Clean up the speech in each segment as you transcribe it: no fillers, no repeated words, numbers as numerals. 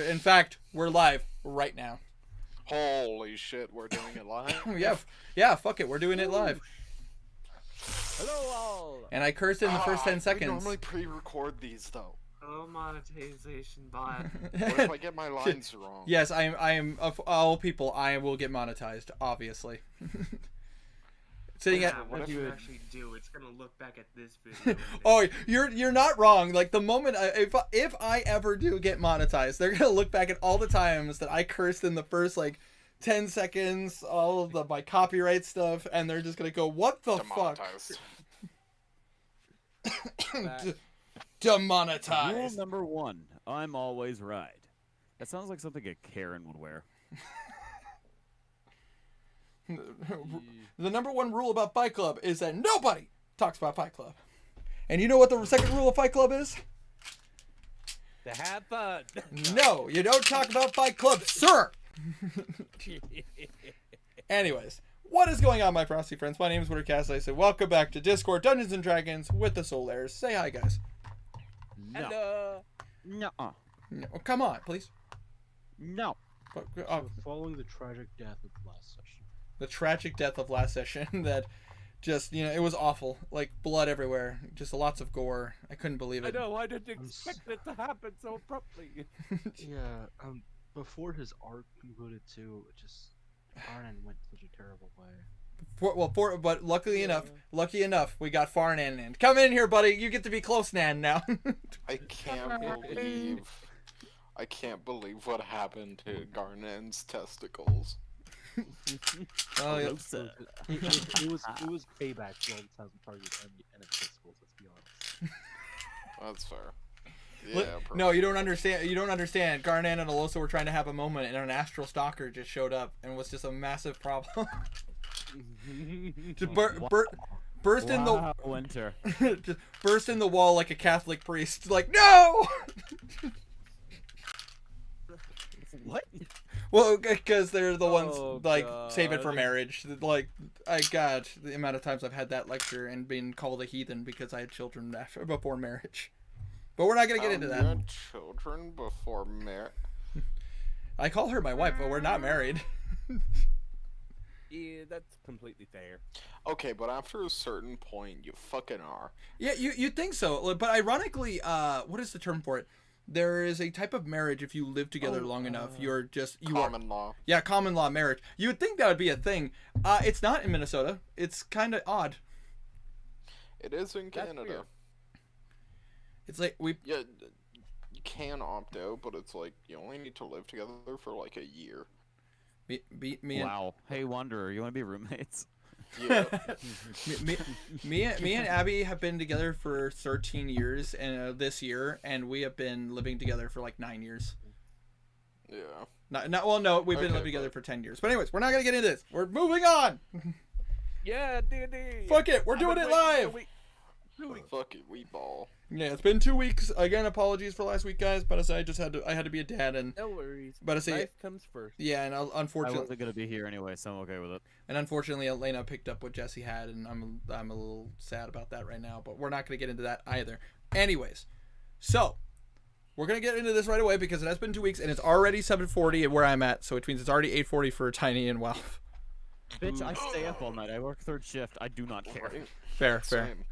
In fact, we're live right now. Holy shit, we're doing it live? Yeah, fuck it, we're doing it live. Hello all! And I cursed in the first 10 We seconds. normally pre-record these though. Oh, monetization bot. What if I get my lines wrong? Yes, I am of all people, I will get monetized, obviously. Sitting Yeah, at what if if you you- actually do? It's gonna look back at this video. Oh, you're not wrong. Like the moment if I ever do get monetized, they're gonna look back at all the times that I cursed in the first like 10 seconds, all of my copyright stuff, and they're just gonna go, "What the fuck?" That- Rule Demonetized. number 1, I'm always right. That sounds like something a Karen would wear. The number one rule about Fight Club is that nobody talks about Fight Club. And you know what the second rule of Fight Club is? To have fun! No, you don't talk about Fight Club, sir! Anyways, what is going on, my frosty friends? My name is Wittercast. I say welcome back to Discord Dungeons and Dragons with the Solaires. Say hi, guys. No. uh, Nuh-uh. No, come on, please. No. So following the tragic death of last session. The tragic death of last session that just, it was awful. Like, blood everywhere. Just lots of gore. I couldn't believe I it. know, I didn't expect it to happen so abruptly. Yeah, before his arc concluded too, it just Arnon went such a terrible way. But lucky enough, we got Farnan in. Come in here, buddy. You get to be close, Nan, now. I can't believe what happened to Garnen's testicles. Oh, yeah. Closer. It was payback for all the times we targeted enemy schools. Let's be honest. That's fair. Li- Yeah. No, you don't understand. You don't understand. Garnan and Alosa were trying to have a moment, and an astral stalker just showed up and was just a massive problem. Just burst in the Wow, Winter. just burst in the wall like a Catholic priest. Like, no. What? Well, because they're the ones Oh, like save it for God. marriage. Like, the amount of times I've had that lecture and been called a heathen because I had children before marriage. But we're not gonna get into You that. had children before marriage. I call her my wife, but we're not married. Yeah, that's completely fair. Okay, but after a certain point, you fucking are. Yeah, you think so, but ironically, what is the term for it? There is a type of marriage if you live together long enough. You're just Common law. Yeah, common law marriage. You would think that would be a thing. It's not in Minnesota. It's kind of odd. It is in That's Canada. weird. It's like Yeah, you can opt out, but it's like you only need to live together for like a year. me and Wow. Hey, Wanderer, you want to be roommates? Yeah. me and Abby have been together for 13 years and this year, and we have been living together for like 9 years. Yeah. No, we've been Okay, living together but- for 10 years. But anyways, we're not gonna get into this. We're moving on. Yeah, D&D. Fuck it, we're doing it live. Fuck it, we ball. Yeah, it's been 2 weeks. Again, apologies for last week, guys. But I had to be a dad, and No worries. But I say- Life comes first. yeah, and I unfortunately, wasn't gonna be here anyway, so I'm okay with it. Elena picked up what Jesse had, and I'm a little sad about that right now. But we're not gonna get into that either. Anyways, so we're gonna get into this right away because it has been 2 weeks, and it's already 7:40 where I'm at, so which means it's already 8:40 for Tiny and Walf. Bitch, I stay up all night. I work third shift. I do not care. Right? Fair. Same.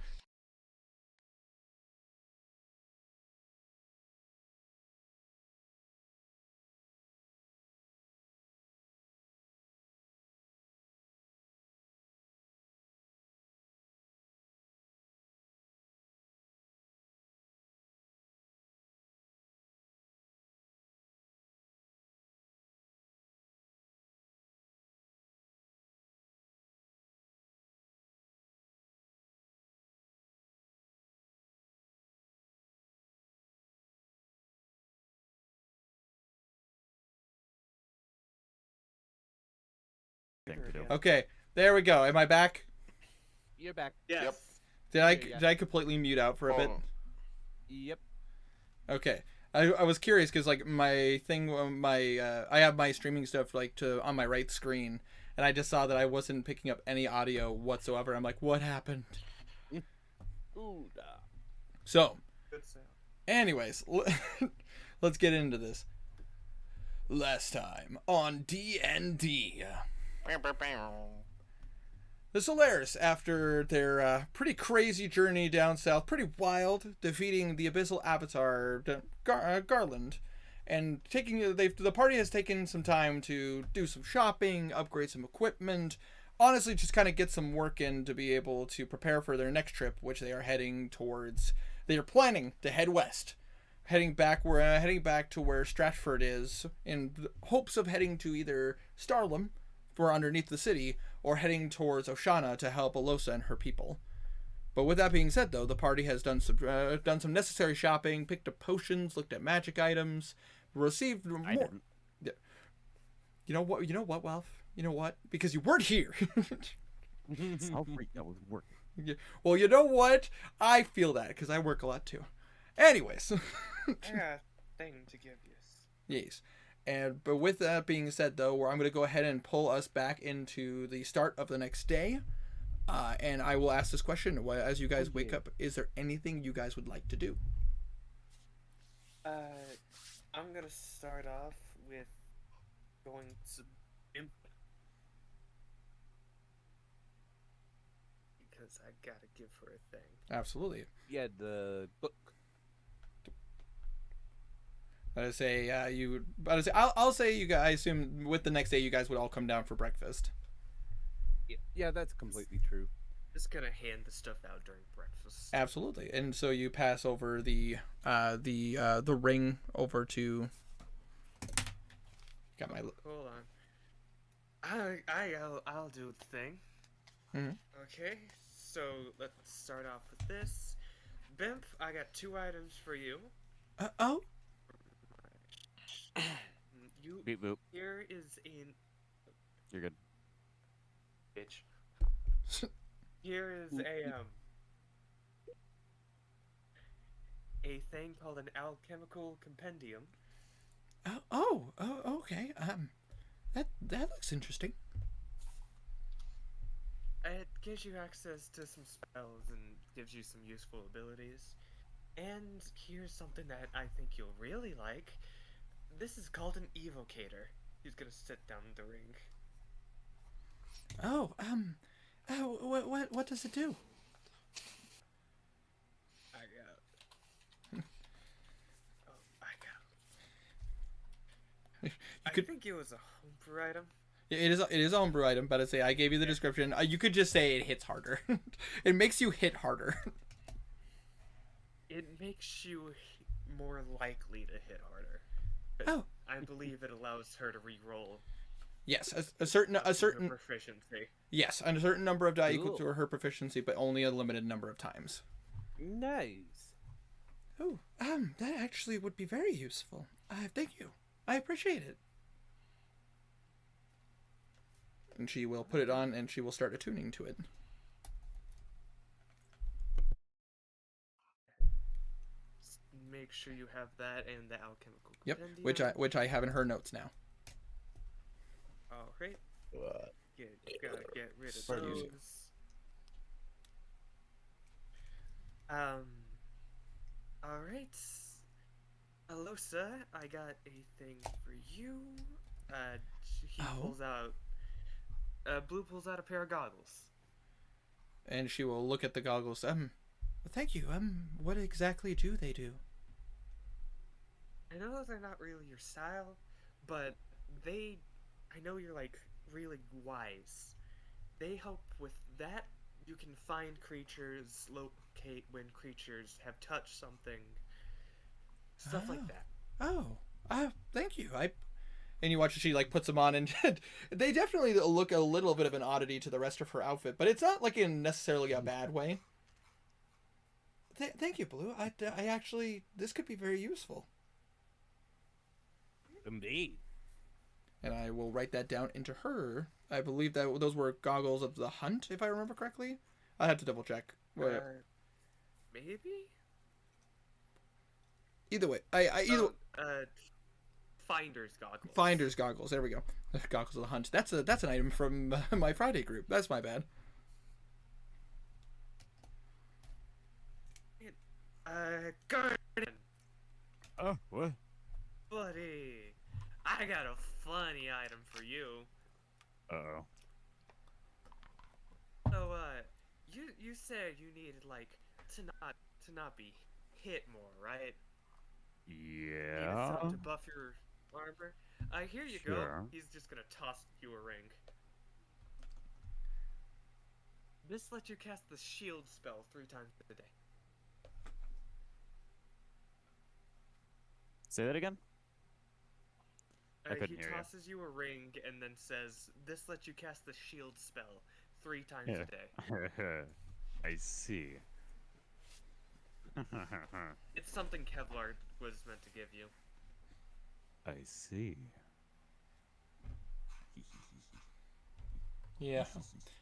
Thing to do. Okay, there we go. Am I back? You're back. Yep. Did I completely mute out for a bit? Oh, Yep. Okay. I was curious because like my thing, I have my streaming stuff like on my right screen, and I just saw that I wasn't picking up any audio whatsoever. I'm like, what happened? Ooh, So, Good sound. anyways, let's get into this. Last time on D&D. Bow, bow, bow. The Solaris, after their pretty crazy journey down south, pretty wild, defeating the Abyssal Avatar Garland, and the party has taken some time to do some shopping, upgrade some equipment, honestly just kind of get some work in to be able to prepare for their next trip, which they are heading towards. They are planning to head west, heading back to where Stratford is, in the hopes of heading to either Starlam, for underneath the city, or heading towards Oshana to help Alosa and her people. But with that being said, though, the party has done some necessary shopping, picked up potions, looked at magic items, received more. I didn't. You know what? You know what, Walf? You know what? Because you weren't here. How freaked I was working. Well, you know what? I feel that because I work a lot too. Anyways. I got a thing to give you. Yes. But with that being said, though, I'm going to go ahead and pull us back into the start of the next day. And I will ask this question as you guys wake up. Is there anything you guys would like to do? I'm gonna start off with going to Imp because I gotta give her a thing. Absolutely. Yeah, the book. I'll say I'll say you guys. I assume with the next day you guys would all come down for breakfast. Yeah, that's completely true. Just gonna hand the stuff out during breakfast. Absolutely. And so you pass over the ring over to. Got my. Hold on. I'll do the thing. Mhm. Okay, so let's start off with this. Bimp, I got 2 items for you. Oh. You Beep boop. here is in You're good. bitch. Here is a thing called an alchemical compendium. Okay. That looks interesting. It gives you access to some spells and gives you some useful abilities. And here's something that I think you'll really like. This is called an evocator. He's gonna sit down in the ring. What does it do? I got. I think it was a homebrew item. It is a homebrew item, but I gave you the description. You could just say it hits harder. It makes you hit harder. It makes you more likely to hit harder. But Oh. I believe it allows her to re-roll Yes, a certain her proficiency. yes, a certain number of die equal to Cool. her proficiency, but only a limited number of times. Nice. Oh, that actually would be very useful. Thank you. I appreciate it. And she will put it on, and she will start attuning to it. Just make sure you have that and the alchemical Yep, compendium. which I have in her notes now. Alright. Gotta get rid of Start those. using Alright. Alosa, I got a thing for you. He Oh. pulls out. Blue pulls out a pair of goggles. And she will look at the goggles. Thank you. What exactly do they do? I know they're not really your style, but I know you're like really wise. They help with that. You can find creatures, locate when creatures have touched something, stuff like that. Oh, thank you. And you watch as she like puts them on, and they definitely look a little bit of an oddity to the rest of her outfit, but it's not like in necessarily a bad way. Thank you, Blue. I actually, this could be very useful. Indeed. And I will write that down into her. I believe that those were goggles of the hunt, if I remember correctly. I had to double check. Maybe. Either way, Finder's goggles. Finder's goggles. There we go. Goggles of the hunt. That's an item from my Friday group. That's my bad. Garden, Oh, what? buddy. I I got a funny item for you. Uh-oh. So, you said you needed like to not be hit more, right? Needed Yeah. something to buff your armor. Here you go. Sure. He's just gonna toss you a ring. This lets you cast the shield spell 3 times a day. Say that again? I He couldn't hear you. tosses you a ring and then says, "This lets you cast the shield spell 3 times Yeah. a day." I see. It's something Kevlar was meant to give you. I see. Yeah.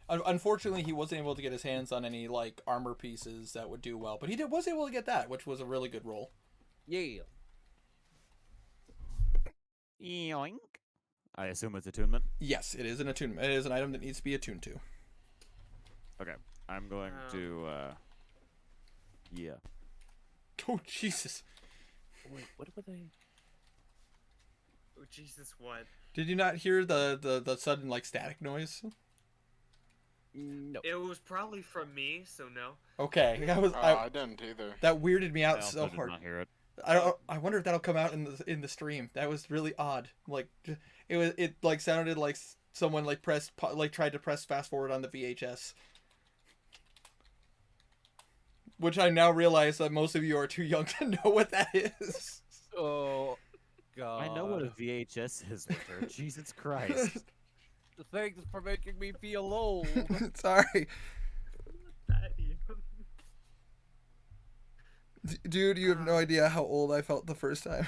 Unfortunately, he wasn't able to get his hands on any like armor pieces that would do well, but was able to get that, which was a really good roll. Yeah. Yoink. I assume it's attunement. Yes, it is an attunement. It is an item that needs to be attuned to. Okay. I'm going to yeah. Oh Jesus! Wait, what were they? Oh, Jesus, what? Did you not hear the sudden like static noise? No. It was probably from me, so no. Okay, I didn't either. that weirded me I out also so did hard. not hear it. I wonder if that'll come out in the stream. That was really odd. Like it like sounded like someone like tried to press fast forward on the VHS. Which I now realize that most of you are too young to know what that is. Oh, God. I know what a VHS is, Winter. Jesus Christ. Thanks for making me feel old. Sorry. That even. Dude, you have no idea how old I felt the first time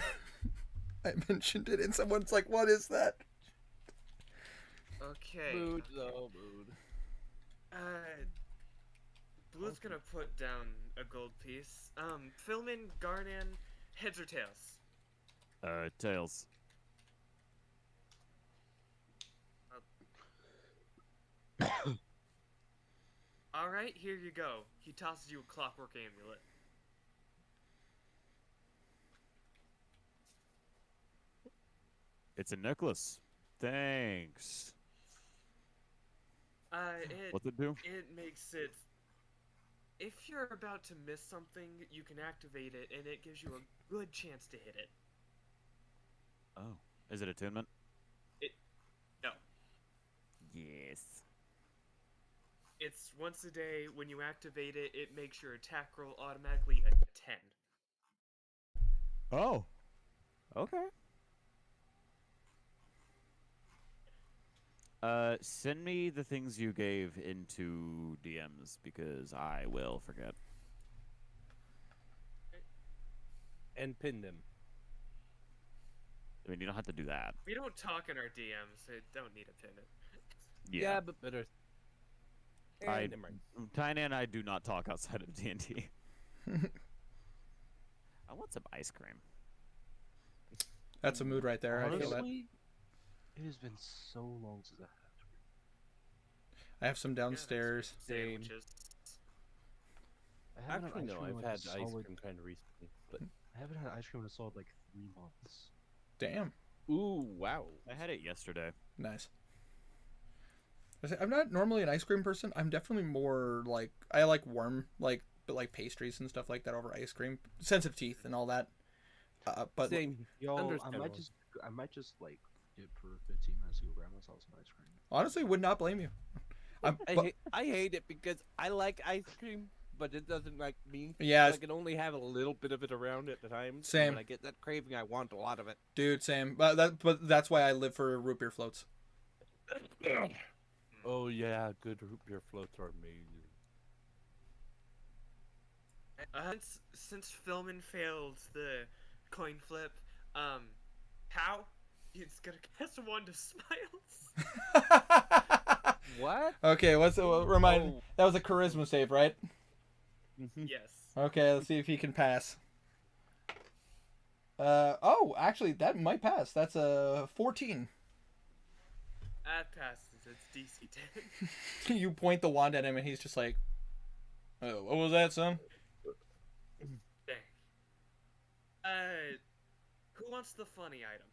I mentioned it, and someone's like, "What is that?" Okay. Mood, though, mood. Blue's gonna put down a gold piece. Philman, Garnan, heads or tails? Tails. Alright, here you go. He tosses you a clockwork amulet. It's a necklace. Thanks. What's it do? It makes it. If you're about to miss something, you can activate it, and it gives you a good chance to hit it. Oh. Is it attunement? No. Yes. It's once a day. When you activate it, it makes your attack roll automatically a 10. Oh. Okay. Send me the things you gave into DMs because I will forget. And pin them. I mean, you don't have to do that. We don't talk in our DMs. So don't need to pin it. Yeah, but better. I- Never mind. Tiny and I do not talk outside of D&D. I want some ice cream. That's a mood right there. I feel that. Honestly, it has been so long since I had. I have some downstairs. Same. Sandwiches. I haven't Actually, had no, ice cream I've in, like, had a ice solid- cream kind of recently. But I haven't had ice cream in a solid like 3 months. Damn, ooh, wow. I had it yesterday. nice. I'm not normally an ice cream person. I'm definitely more like I like warm but like pastries and stuff like that over ice cream. Sensitive teeth and all that. But Same. Yo, Understandable. I might just like dip for 15 minutes to go grab myself some ice cream. honestly, would not blame you. I hate it because I like ice cream, but it doesn't like me. Yeah, I can only have a little bit of it around at a time. and Same. When I get that craving, I want a lot of it. dude, same. But that's why I live for root beer floats. Oh yeah, good root beer floats are amazing. Since Philman failed the coin flip, how? He's gonna cast one to smiles. What? Okay, remind? Oh. That was a charisma save, right? Yes. Okay, let's see if he can pass. Oh, actually, that might pass. That's a 14. That passes. It's DC 10. You point the wand at him, and he's just like, "Oh, what was that, son?" Dang. Who wants the funny item?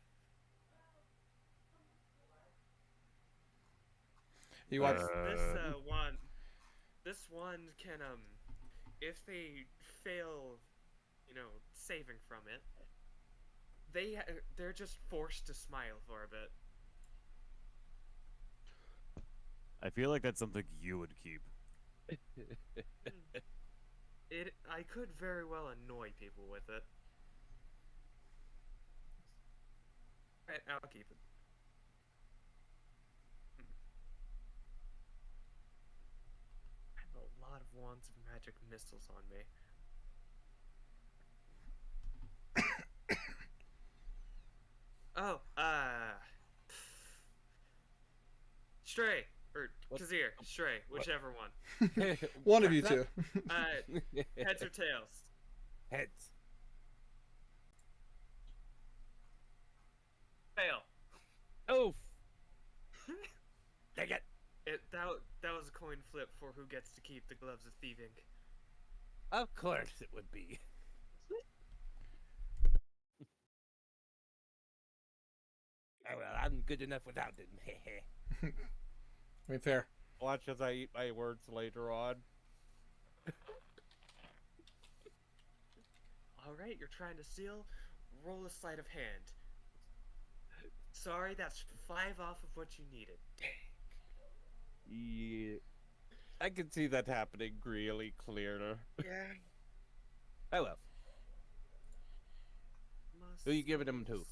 You watch. This one can if they fail, saving from it, they're just forced to smile for a bit. I feel like that's something you would keep. I could very well annoy people with it. Alright, I'll keep it. I have a lot of wands of magic missiles on me. Oh, Stray, or What? Kazir, Stray, whichever one. One of you two. Heads or tails? Heads. Fail. Oh. Dang it. That was a coin flip for who gets to keep the gloves of thieving. Of course it would be. Oh well, I'm good enough without it. I mean, fair. Watch as I eat my words later on. Alright, you're trying to steal? Roll a sleight of hand. Sorry, that's 5 off of what you needed. Yeah. I can see that happening really clearly. Yeah. Oh well. Who you giving them to?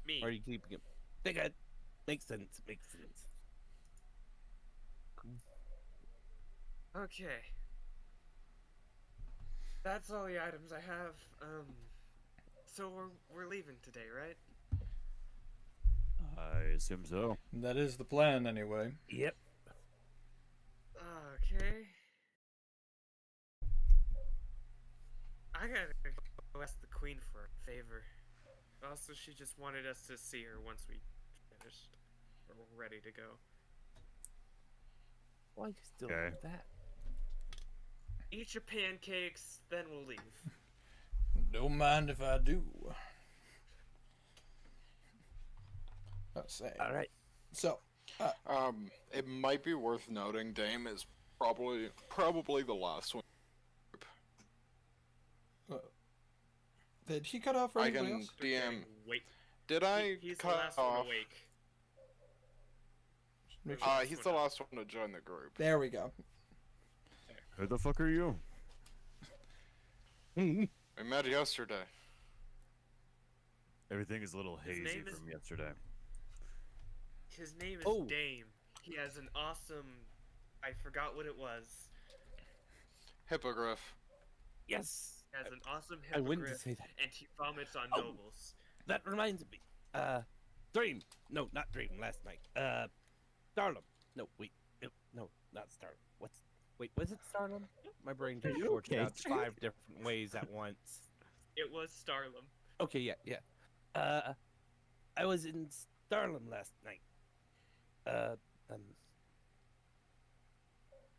Me. Or are you keeping him? Think it. Makes sense. Makes sense. Okay. That's all the items I have. So we're leaving today, right? I assume so. That is the plan, anyway. Yep. Okay. I gotta go ask the queen for a favor. Also, she just wanted us to see her once we finished, or we're ready to go. Why you still Okay. do that? Eat your pancakes, then we'll leave. Don't mind if I do. Let's say. All right. So, It might be worth noting Dame is probably the last one. did he cut off for I anybody can else? DM. Wait. Did I He's the cut last one off? awake. Make sure- He's the last one to join the group. There we go. Who the fuck are you? We met yesterday. Everything is a little His hazy name is- from yesterday. His name is Oh. Dame. He has an awesome... I forgot what it was. Hippogriff. Yes. He has an awesome I wouldn't hippogriff, say that. and he vomits on Oh. nobles. That reminds me. Dream. No, not Dream. Last night. Starlum. No, wait. No, not Starlum. Wait, was it Starlum? My brain just you sorted okay, out 5 different ways at once. It was Starlum. Okay, yeah. I was in Starlum last night.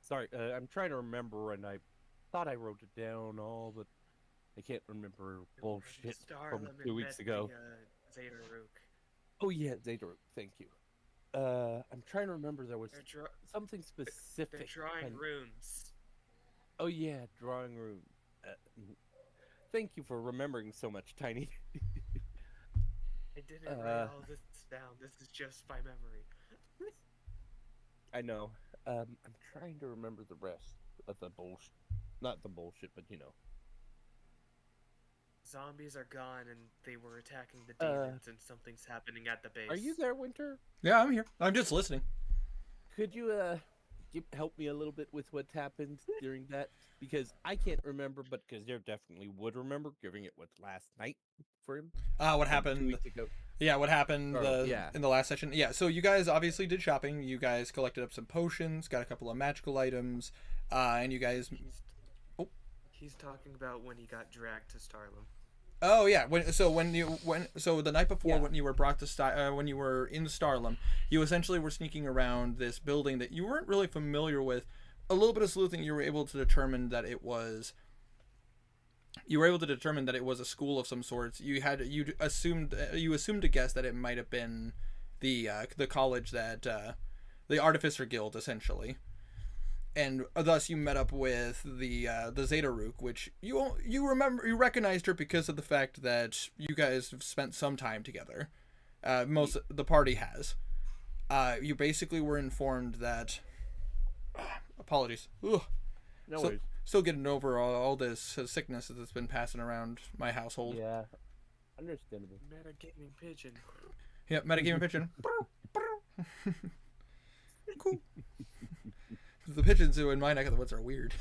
Sorry, I'm trying to remember, and I thought I wrote it down all, but I can't remember bullshit from 2 weeks ago. Zadaruk. Oh yeah, Zadaruk, thank you. I'm trying to remember there was They're, something they're specific. drawing and- runes. Oh yeah, drawing room. Thank you for remembering so much, Tiny. I didn't write all this down. This is just by memory. I know. I'm trying to remember the rest of the bullshit. Not the bullshit, but you know. Zombies are gone, and they were attacking the demons, and something's happening at the base. Are you there, Winter? Yeah, I'm here. I'm just listening. Could you help me a little bit with what happened during that? Because I can't remember, but Kazir definitely would remember, giving it last night for him. What 2 happened? weeks ago. Yeah, what happened Yeah. in the last session? Yeah, so you guys obviously did shopping. You guys collected up some potions, got a couple of magical items, and you guys. Oh. He's talking about when he got dragged to Starlum. Oh yeah, so the night before Yeah. when you were brought to when you were in Starlum, you essentially were sneaking around this building that you weren't really familiar with. A little bit of sleuthing, you were able to determine that it was. You were able to determine that it was a school of some sorts. You assumed to guess that it might have been the college that the Artificer Guild, essentially. And thus you met up with the Zeta Rook, which you recognized her because of the fact that you guys have spent some time together. Most the party has. You basically were informed that. Apologies. Ugh. No So- worries. Still getting over all this sickness that's been passing around my household. Yeah. Understandable. Metagaming pigeon. Yeah, metagaming pigeon. Cool. The pigeons in my neck of the woods are weird.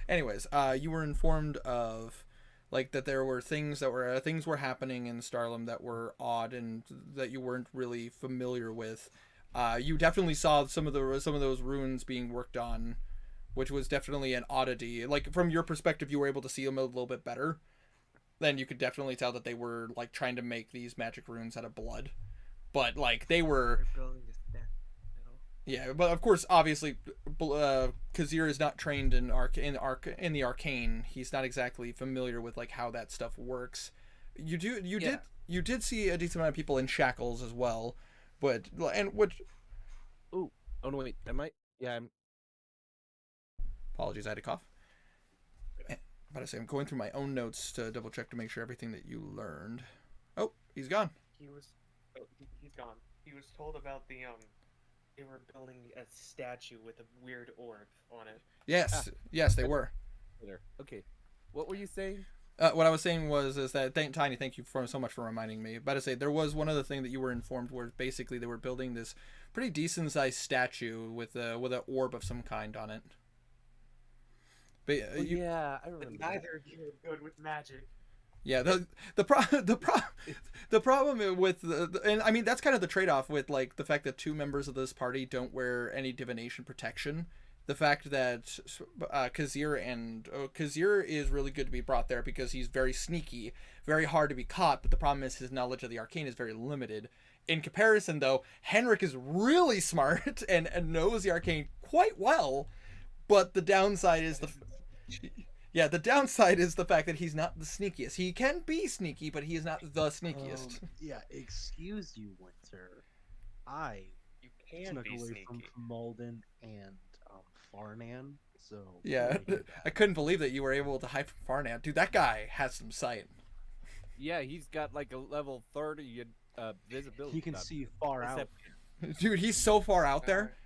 Anyways, you were informed of like that there were things were happening in Starlam that were odd and that you weren't really familiar with. You definitely saw some of those runes being worked on, which was definitely an oddity. Like from your perspective, you were able to see them a little bit better. Then you could definitely tell that they were like trying to make these magic runes out of blood, but like they were. We're building this death metal. Yeah, but of course, obviously, Kazir is not trained in the arcane. He's not exactly familiar with like how that stuff works. You did see a decent amount of people in shackles as well, but Oh no, wait. I might. Yeah. apologies, I had a cough. But I say I'm going through my own notes to double check to make sure everything that you learned. Oh, he's gone. He's gone. He was told about the they were building a statue with a weird orb on it. Yes, yes, they were. There. Okay. What were you saying? What I was saying is that Tiny, thank you so much for reminding me. But to say there was one other thing that you were informed where basically they were building this pretty decent sized statue with an orb of some kind on it. But Yeah, I But remember. neither of you are good with magic. yeah, the problem with and I mean that's kind of the trade off with like the fact that two members of this party don't wear any divination protection. The fact that Kazir is really good to be brought there because he's very sneaky, very hard to be caught, but the problem is his knowledge of the arcane is very limited. In comparison, though, Henrik is really smart and knows the arcane quite well, but the downside is the fact that he's not the sneakiest. He can be sneaky, but he is not the sneakiest. Yeah, excuse you, Winter. I You can snuck be away sneaky. from Malden and Farnan, so Yeah, I did I that. couldn't believe that you were able to hide from Farnan. Dude, that guy has some sight. Yeah, he's got like a level 30 visibility. He can see far out. Except- Dude, he's so far out there.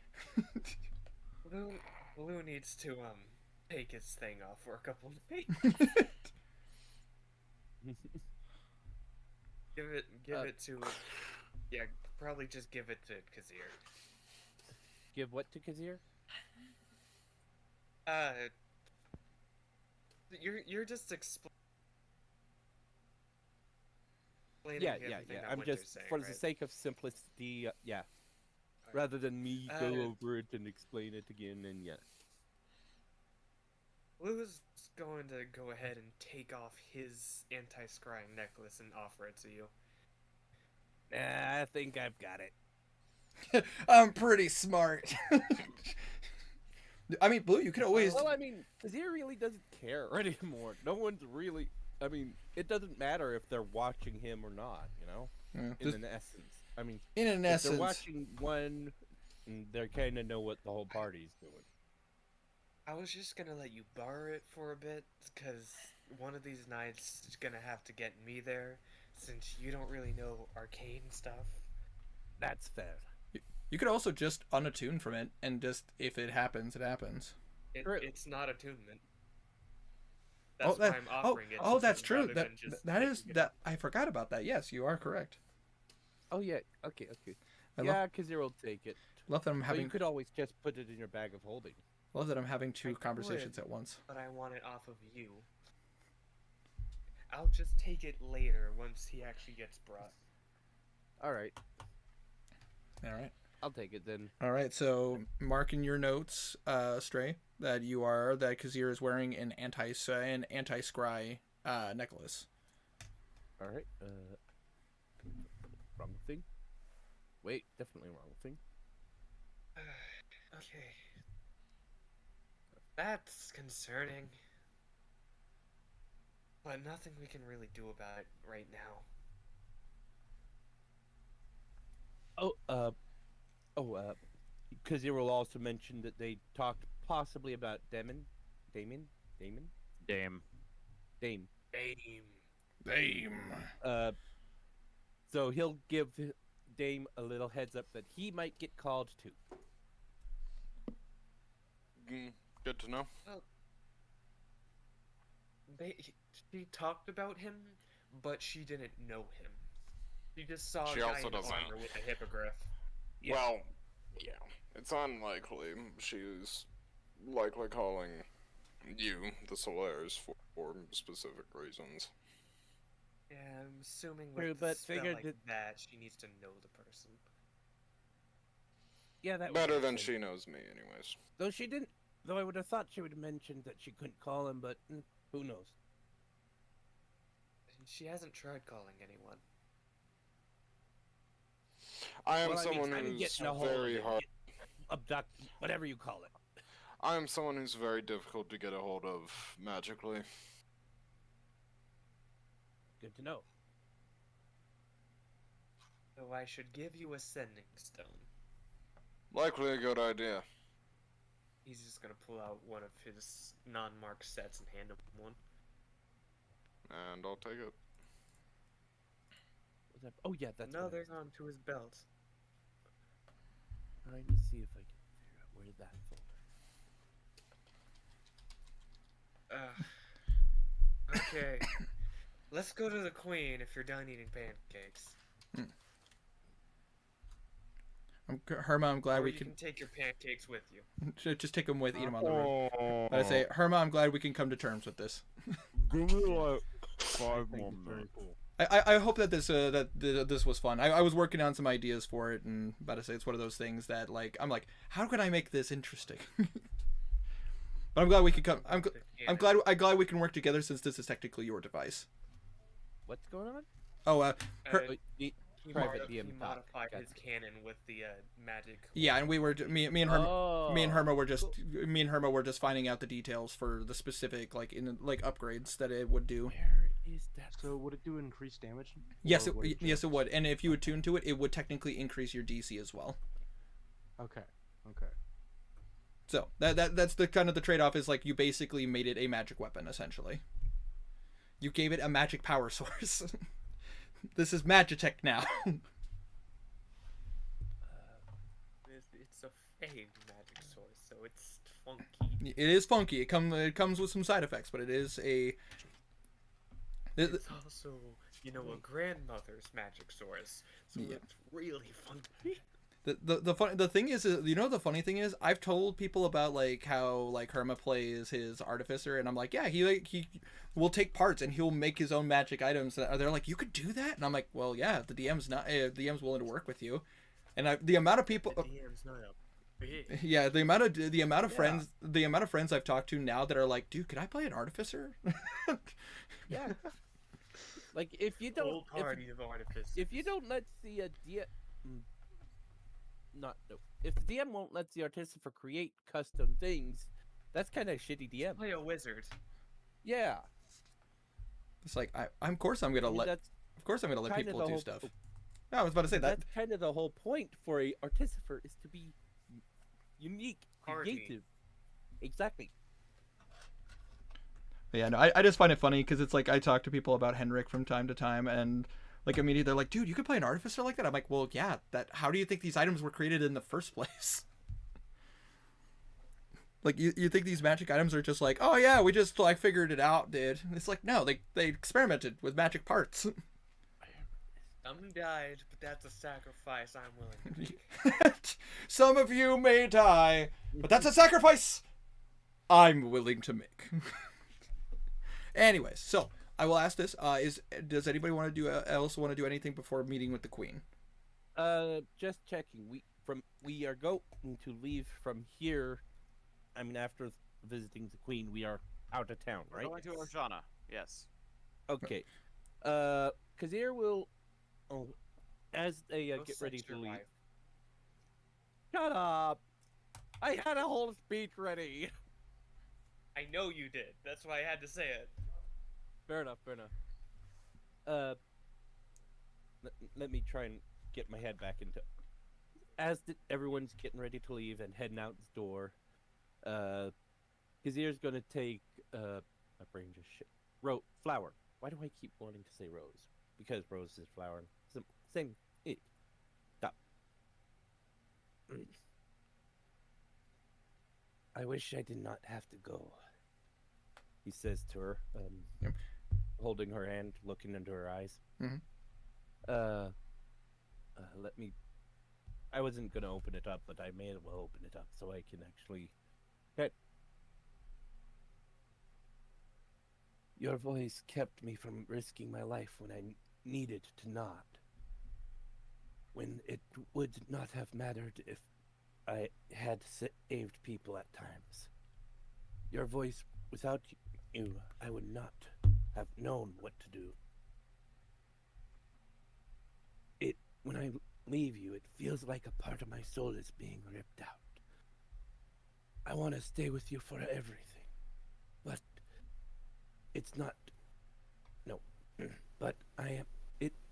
Blue needs to take his thing off for a couple of days. Give it to probably just give it to Kazir. Give what to Kazir? You're just explaining Yeah. everything that I'm Winter's just saying, for the right? sake of simplicity. Yeah. Rather than me go over it and explain it again, and yeah. Blue's going to go ahead and take off his anti-scrying necklace and offer it to you. I think I've got it. I'm pretty smart. I mean, Blue, you can always. Well, I mean, Kazir really doesn't care anymore. No one's really. I mean, it doesn't matter if they're watching him or not. You know, Yeah, in an essence. I mean, in an if essence. they're watching one, they kind of know what the whole party's doing. I was just gonna let you borrow it for a bit, because one of these nights is gonna have to get me there, since you don't really know arcane stuff. That's fair. You could also just unattune from it, and just if it happens, it happens. True. It's not attunement. Oh, That's why I'm offering it. oh, to that's him true. rather That than just that is taking it. that. I forgot about that. Yes, you are correct. Oh yeah. Okay. I Yeah, Kazir will take it. love that I'm But having. you could always just put it in your bag of holding. Love that I'm having two I conversations could. at once. But I want it off of you. I'll just take it later once he actually gets brought. All right, All right. I'll take it then. All right. So mark in your notes, Stray, that Kazir is wearing an anti-scry necklace. All right. Wrong thing. Wait, definitely wrong thing. Okay. That's concerning. But nothing we can really do about it right now. Oh, Kazir will also mention that they talked possibly about Damon. Dame. Dame. Dame. Damn. So he'll give Dame a little heads up that he might get called too. Good to know. She talked about him, but she didn't know him. She just saw She a guy also in doesn't- armor with a hippogriff. Yeah. Well, yeah, it's unlikely she's likely calling you the Solaires for specific reasons. Yeah, I'm assuming True, with but a spell figured like that- that, she needs to know the person. Yeah, that would Better make than sense. she knows me, anyways. Though she didn't. Though I would have thought she would have mentioned that she couldn't call him, but who knows? She hasn't tried calling anyone. I am Well, I mean, someone trying to who's get in a hold of very it, hard. Abduct, whatever you call it. I am someone who's very difficult to get a hold of magically. Good to know. So I should give you a sending stone. Likely a good idea. He's just gonna pull out one of his non-marked sets and hand him one. And I'll take it. Was that... Oh yeah, that's what I Another was onto his belt. trying to see if I can figure out where that folder. Okay. Let's go to the queen if you're done eating pancakes. Herma, I'm glad Or we you can can take your pancakes with you. just take them with, eat them on the road. I say, Herma, I'm glad we can come to terms with this. Give me like 5 Thank more you, very minutes. cool. I hope that this was fun. I was working on some ideas for it, and about to say it's one of those things that like I'm like, how can I make this interesting? But I'm glad we could come. I'm glad we can work together since this is technically your device. What's going on? Oh, Uh, The he private modi- DM he talk. modified Gotcha. his cannon with the magic. yeah, and we were me and Herma. Me and Oh, Herma were just finding out the details for the specific upgrades that it would do. Where is that? So would it do increased damage? Yes, Or would it yes just- it would. And if you attune to it, it would technically increase your DC as well. Okay. Okay. So that's the kind of the trade-off is like you basically made it a magic weapon essentially. You gave it a magic power source. This is Magitech now. It's a fade magic source, so it's funky. It is funky. It comes with some side effects, but it is a. It's also, a grandmother's magic source, so Yeah. it's really funky. The thing is the funny thing is I've told people about like how like Herma plays his artificer, and I'm like, yeah, he will take parts and he'll make his own magic items. And they're like, you could do that, and I'm like, well, yeah, the DM's willing to work with you, and the amount of people. The DM's not up. Big. Yeah, the amount of friends I've talked to now that are like, dude, could I play an artificer? Yeah. Like if you don't, Whole party of artificers. if you don't let the if the DM won't let the artificer create custom things, that's kind of shitty DM. play a wizard. Yeah. It's like of course I'm gonna let That's people kind of the do whole- stuff. No, I was about to say that. that's kind of the whole point for a artificer is to be unique, Arty. creative. Exactly. Yeah, no, I just find it funny because it's like I talk to people about Henrik from time to time, and like immediately they're like, dude, you could play an artificer like that. I'm like, well, yeah. How do you think these items were created in the first place? Like you think these magic items are just like, oh yeah, we just like figured it out, dude. It's like no, they experimented with magic parts. Some died, but that's a sacrifice I'm willing to make. Some of you may die, but that's a sacrifice I'm willing to make. Anyways, so I will ask this: does anybody want to do anything before meeting with the queen? Just checking. We are going to leave from here. I mean, after visiting the queen, we are out of town, We're right? going to Orjana. Yes. Okay. Kazir will. Oh, as they Go get set ready to your leave. wife. Shut up! I had a whole speech ready. I know you did. That's why I had to say it. Fair enough. Fair enough. Let me try and get my head back into. everyone's getting ready to leave and heading out the door, Kazir's gonna take my brain just flower. Why do I keep wanting to say rose? Because rose is flower. Same. Stop. I wish I did not have to go. He says to her, Yep. holding her hand, looking into her eyes. Mhm. Let me. I wasn't gonna open it up, but I may as well open it up so I can actually. Okay. Your voice kept me from risking my life when I needed to not. When it would not have mattered if I had saved people at times. Your voice, without you, I would not have known what to do. When I leave you, it feels like a part of my soul is being ripped out. I want to stay with you for everything, but it's not. No, but I am.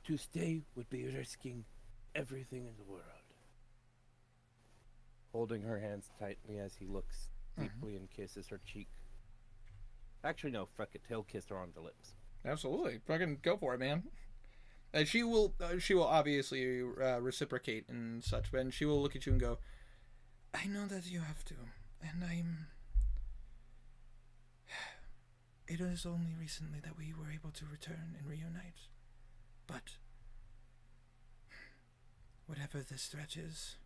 To stay would be risking everything in the world. Holding her hands tightly as he looks deeply and kisses her cheek. Actually, no, fuck it. He'll kiss her on the lips. Absolutely, fucking go for it, man. And she will obviously reciprocate and such, but she will look at you and go, "I know that you have to, and I'm." It is only recently that we were able to return and reunite, but whatever this threat is,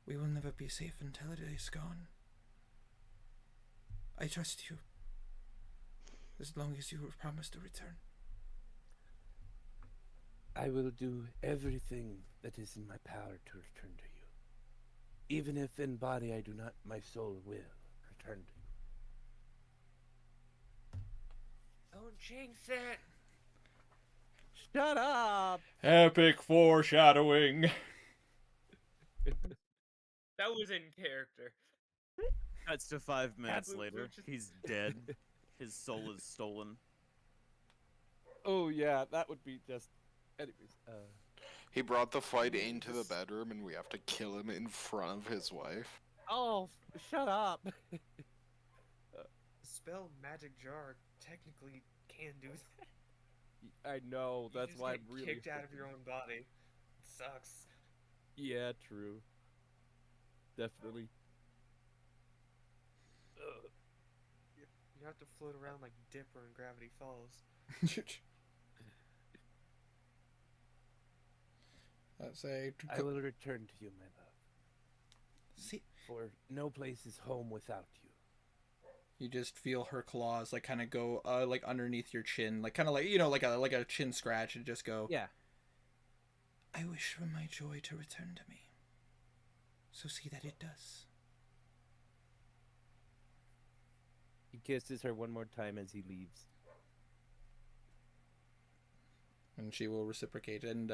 we will never be safe until it is gone. I trust you, as long as you promise to return. I will do everything that is in my power to return to you. Even if in body I do not, my soul will return to you. Don't jinx it. Shut up! Epic foreshadowing. That was in character. Cuts to 5 minutes Absolute later. just- He's dead. His soul is stolen. Oh yeah, that would be just. Anyways, He brought the fight into the bedroom, and we have to kill him in front of his wife. oh, shut up! Spell magic jar technically can do that. I know. You That's just why get I'm really kicked out of your own body. It sucks. Yeah, true. Definitely. You have to float around like Dipper in Gravity Falls. Let's say. I will return to you, my love. See, For no place is home without you. you just feel her claws like kind of go like underneath your chin, like kind of like like a chin scratch, and just go. Yeah. I wish for my joy to return to me. So see that it does. He kisses her one more time as he leaves. And she will reciprocate. And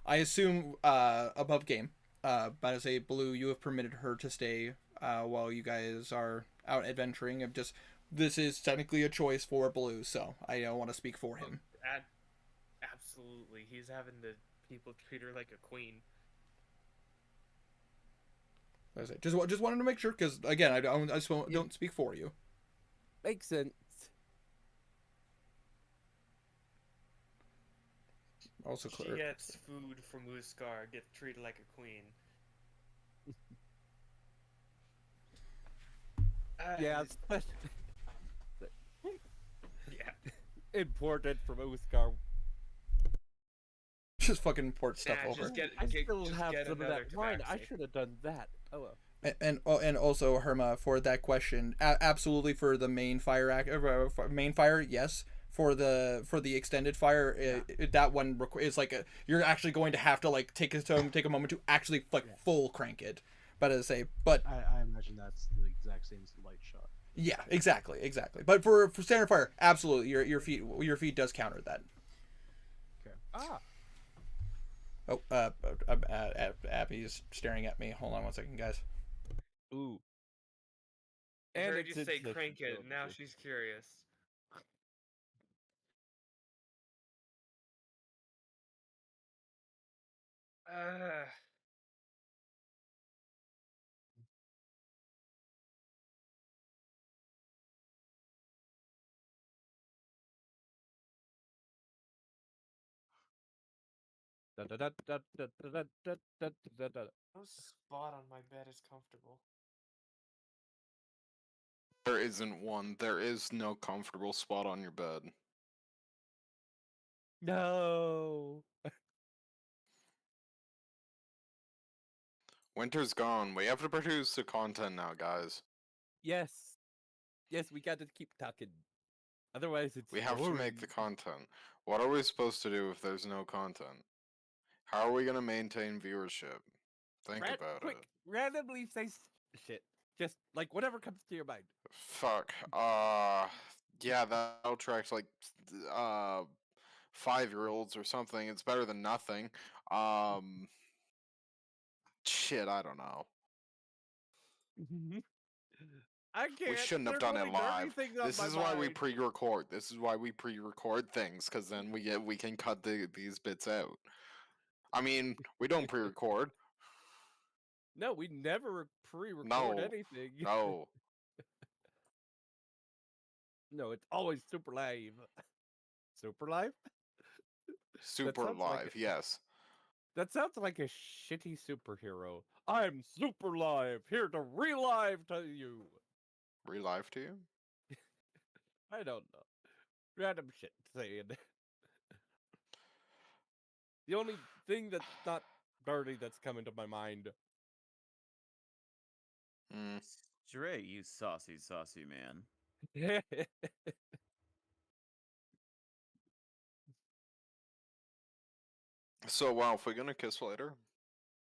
I assume above game, but as a Blue, you have permitted her to stay while you guys are out adventuring. This is technically a choice for Blue, so I don't want to speak for him. Absolutely. He's having the people treat her like a queen. As I say, just wanted to make sure, because again, I don't speak for you. Makes sense. Also She clear. gets food from Uskar, gets treated like a queen. Yeah, it's- yeah. imported from Uskar. Just fucking import stuff Nah, over. just get, I get, still just have get some of another that wine. I tabaxi. should have done that. Oh well. And also Herma, for that question, absolutely for the main fire main fire, yes. For the extended fire, that one is like you're actually going to have to like take a moment to actually like full crank it. But as I say, I imagine that's the exact same as the light shot. yeah, exactly. But for standard fire, absolutely, your feet does counter that. Ah. Oh, Abby's staring at me. Hold on one second, guys. Ooh. I And heard you it's say insect crank it, control, now too. she's curious. No spot on my bed is comfortable. There isn't one. There is no comfortable spot on your bed. No. Winter's gone. We have to produce the content now, guys. Yes. Yes, we got to keep talking. Otherwise, it's We have to make the content. What are we supposed to do if there's no content? How are we gonna maintain viewership? Think about quick, it. randomly say shit. Just like whatever comes to your mind. Fuck. Yeah, that attracts like 5-year-olds or something. It's better than nothing. Shit, I don't know. I can't. We shouldn't have they're done it going dirty live. things up This my is why we mind. pre-record. This is why we pre-record things, because then we can cut these bits out. I mean, we don't pre-record. No, we never pre-record No, anything. No, No, it's always super live. Super live? super sounds like live. it. Yes. That sounds like a shitty superhero. I'm super live, here to relive to you. Relive to you. I don't know. Random shit saying. The only thing that's not dirty that's coming to my mind. Mm. Straight, you saucy, saucy man. So, wow, if we're gonna kiss later,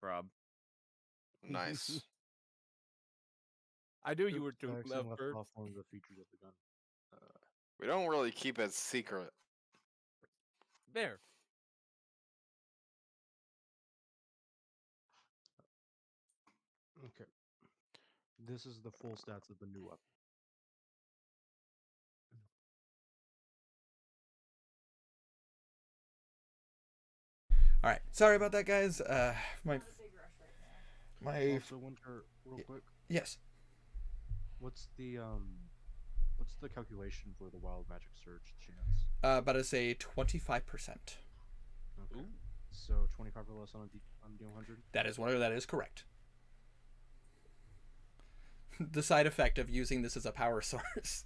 Rob. nice. I knew you were I too accidentally left left off one of the features of the gun. We don't really keep it secret. There. Okay. This is the full stats of the new weapon. All right, sorry about that, guys. My Also, Winter, real quick, yes. what's the calculation for the wild magic surge chance? About to say 25%. Okay. So 25 or less on D100. That is correct. The side effect of using this as a power source.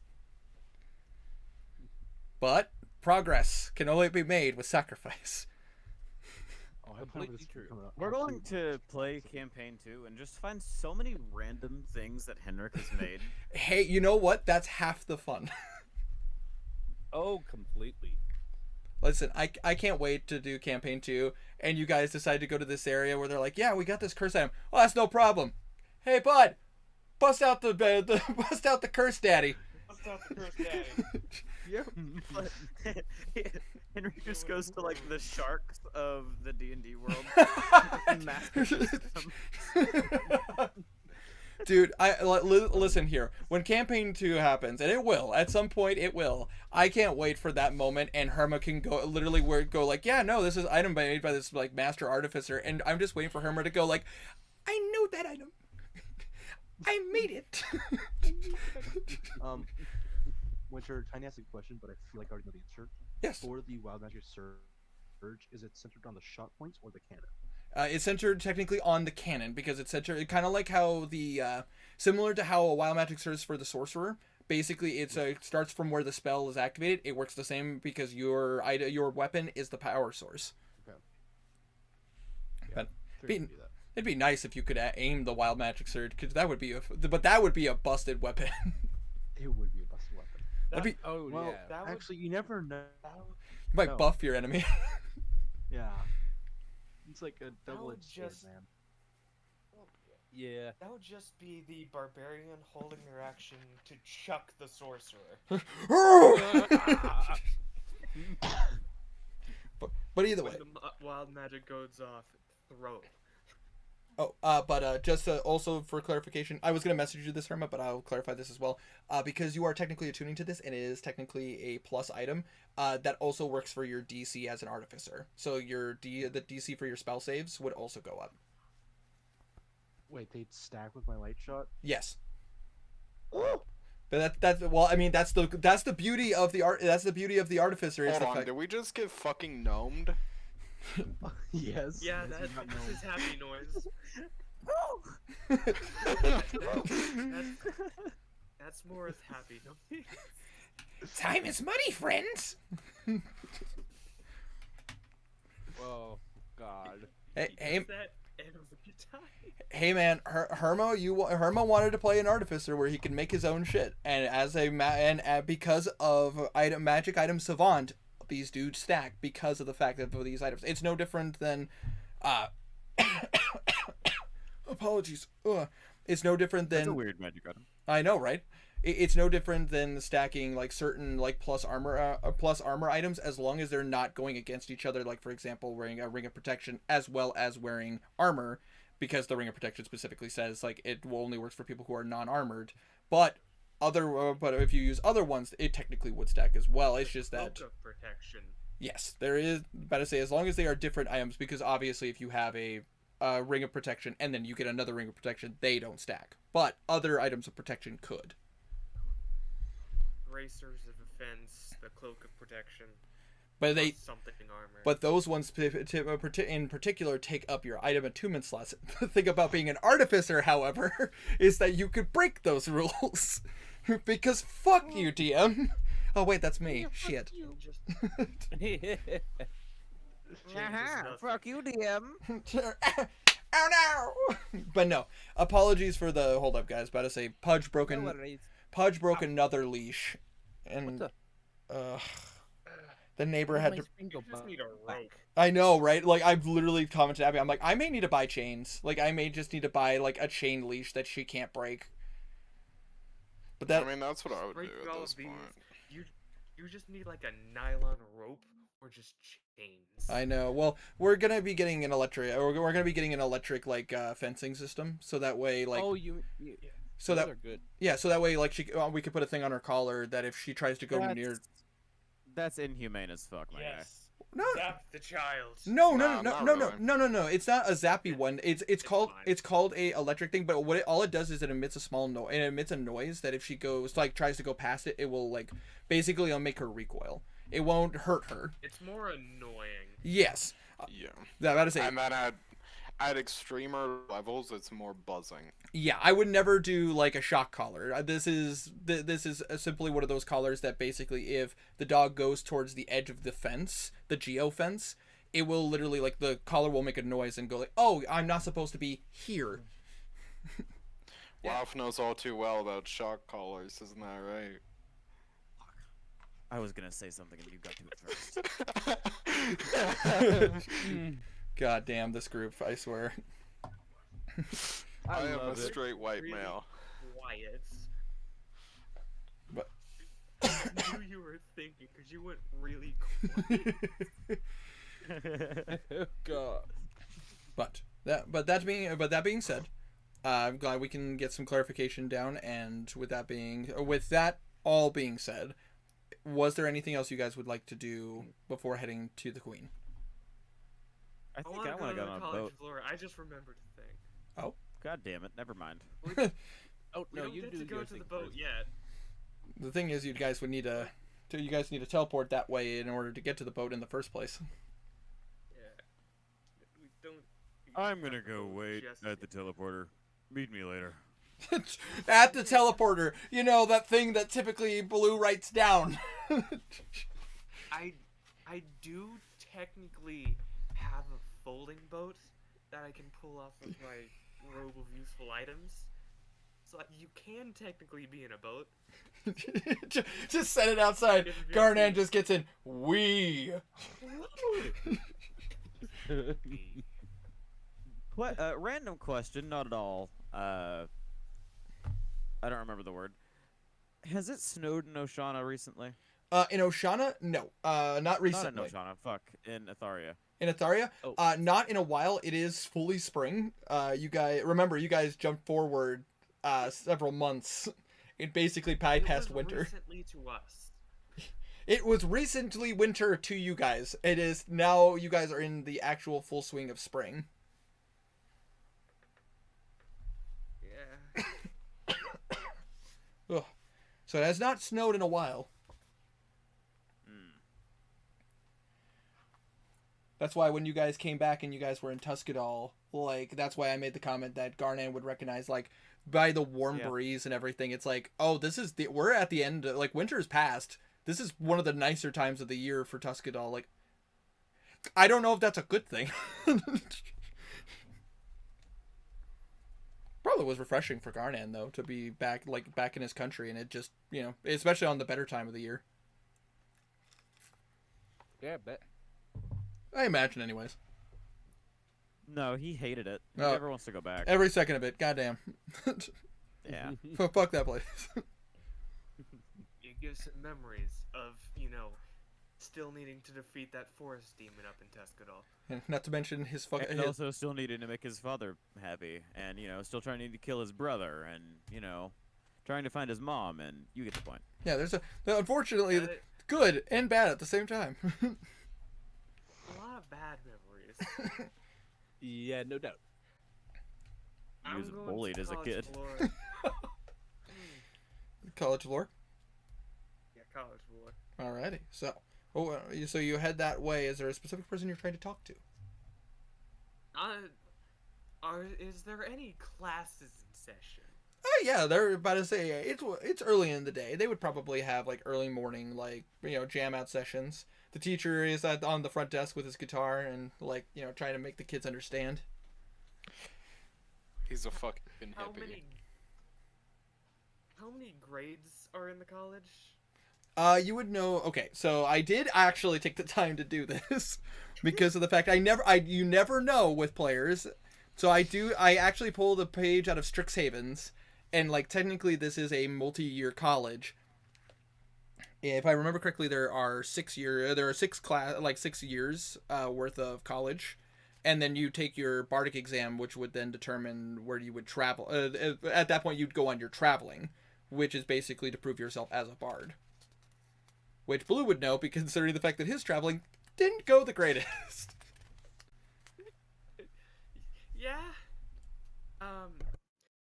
But progress can only be made with sacrifice. Oh, I have time for Completely this true. coming up. We're going Absolutely. to play campaign 2 and just find so many random things that Henrik has made. Hey, you know what? That's half the fun. Oh, completely. Listen, I can't wait to do campaign 2, and you guys decide to go to this area where they're like, yeah, we got this curse item. Well, that's no problem. Hey, bud, bust out the bust out the curse daddy. Bust out the curse daddy. Yep. But Henrik just goes to like the sharks of the D&D world. Master system. Dude, listen here. When campaign 2 happens, and it will at some point, it will. I can't wait for that moment, and Herma can go literally go like, yeah, no, this is item made by this like master artificer, and I'm just waiting for Herma to go like, I know that item. I made it. Winter, tiny ask a question, but I feel like I already know the answer. Yes. For the wild magic surge, is it centered on the shot points or the cannon? It's centered technically on the cannon because it's centered kind of like how the similar to how a wild magic surge for the sorcerer. Basically, it starts from where the spell is activated. It works the same because your weapon is the power source. Okay. But Figured it'd be that. it'd be nice if you could aim the wild magic surge, because that would be a busted weapon. It would be a busted weapon. That'd be, Oh, Well, yeah. That would- actually, you never know. you might no. buff your enemy. Yeah. It's like a double-edged sword, just- man. Yeah. That would just be the barbarian holding their action to chuck the sorcerer. but either way. When the wild magic goes off, throw. Oh, but just also for clarification, I was going to message you this, Herma, but I'll clarify this as well. Because you are technically attuning to this, and it is technically a plus item, that also works for your DC as an artificer. So the DC for your spell saves would also go up. Wait, they'd stack with my light shot? Yes. But that's well, I mean, that's the beauty of the art. That's the beauty of the artificer. It's Hold the on, fact. did we just get fucking gnomed? Yes. Yeah, yes, that's you got no- his happy noise. That's more as happy noise. Time is money, friends. Oh God. Hey, He hey, does that every time. hey, man, Hermo wanted to play an artificer where he can make his own shit, and because of magic item savant, these dudes stack because of the fact that of these items. It's no different than, apologies. It's no different That's a than. weird magic item. I know, right? It's no different than stacking like certain like plus armor items as long as they're not going against each other. Like for example, wearing a ring of protection as well as wearing armor, because the ring of protection specifically says like it will only works for people who are non-armored. But but if you use other ones, it technically would stack as well. It's just that Cloak of protection. yes, there is. Better say as long as they are different items, because obviously if you have a ring of protection and then you get another ring of protection, they don't stack. But other items of protection could. Bracers of defense, the cloak of protection. But they, plus something armor. but those ones in particular take up your item attunement slots. The thing about being an artificer, however, is that you could break those rules. Because fuck you, DM. Oh wait, that's me. Shit. Just, Fuck you, DM. Oh no! But no. Apologies for the hold up, guys. About to say Pudge broke another leash, and the neighbor had to. you just need a rope. I know, right? Like I've literally commented Abby. I'm like, I may need to buy chains. Like I may just need to buy like a chain leash that she can't break. But that I mean, that's what I would Break do all at of this these. point. You just need like a nylon rope or just chains. I know. Well, we're gonna be getting an electric, or we're gonna be getting an electric like fencing system, so that way like Oh, you. so those that are good. yeah, so that way like we could put a thing on her collar that if she tries to go near. That's inhumane as fuck, my guy. Yes. No, Zap the child. No, Nah, no, not no, no, really. no, no, no. It's not a zappy one. It's called fine. it's called a electric thing. But all it does is it emits a small noise. It emits a noise that if she goes like tries to go past it, it will like basically it'll make her recoil. It won't hurt her. It's more annoying. Yes, Yeah. that about to say. And then at extremer levels, it's more buzzing. Yeah, I would never do like a shock collar. This is simply one of those collars that basically, if the dog goes towards the edge of the fence, the geo fence, it will literally like the collar will make a noise and go like, "Oh, I'm not supposed to be here." Ralph knows all too well about shock collars, isn't that right? I was gonna say something and you got to it first. God damn this group! I swear. I am a love it. straight white Really male. quiet. But- I knew you were thinking because you went really quiet. Oh God. But that being said, I'm glad we can get some clarification down. And with that all being said, was there anything else you guys would like to do before heading to the Queen? I think wanna I want to to go the on a college boat. floor. I just remembered a thing. God damn it! Never mind. Oh We no, don't you get do to go your to thing the boat first. yet. The thing is, you guys need to teleport that way in order to get to the boat in the first place. Yeah. We don't. I'm gonna have to go wait just at the teleporter. Meet me later. At the teleporter, you know, that thing that typically Blue writes down. I do technically have a folding boat that I can pull off of my robe of useful items. So you can technically be in a boat. Just set it outside. It'd be Garnan okay. just gets in. We. Random question, not at all. I don't remember the word. Has it snowed in Oshana recently? In Oshana, no. Not Not recently. in Oshana. Fuck. In Atharia. In Atharia, Oh. not in a while. It is fully spring. You guys jumped forward several months. It basically It bypassed was winter. recently to us. It was recently winter to you guys. It is now you guys are in the actual full swing of spring. Yeah. Ugh. So it has not snowed in a while. That's why when you guys came back and you guys were in Tuscadol, like that's why I made the comment that Garnan would recognize, like by the warm Yeah. breeze and everything. It's like, oh, we're at the end. Like winter's past. This is one of the nicer times of the year for Tuscadol. Like, I don't know if that's a good thing. Probably was refreshing for Garnan though to be back in his country, and it just especially on the better time of the year. Yeah, bet. I imagine, anyways. No, he hated it. He No. never wants to go back. Every second of it. Goddamn. Yeah. Fuck that place. It gives him memories of, still needing to defeat that forest demon up in Tuscadol. And not to mention his fucking. And also still needing to make his father happy, and still trying to kill his brother, and trying to find his mom, and you get the point. Yeah, unfortunately good and bad at the same time. A lot of bad memories. Yeah, no doubt. He was I'm going bullied to as a college kid. lore. College lore. Yeah, college lore. Alrighty. So, so you head that way. Is there a specific person you're trying to talk to? Is there any classes in session? Oh yeah, they're about to say it's early in the day. They would probably have like early morning, like jam out sessions. The teacher is on the front desk with his guitar and trying to make the kids understand. He's a fucking hippie. How many grades are in the college? You would know. Okay, so I did actually take the time to do this because of the fact you never know with players. So I actually pulled a page out of Strixhaven's, and technically this is a multi-year college. If I remember correctly, there are 6 years worth of college, and then you take your Bardic exam, which would then determine where you would travel. At that point, you'd go on your traveling, which is basically to prove yourself as a bard. Which Blue would know, because considering the fact that his traveling didn't go the greatest. Yeah.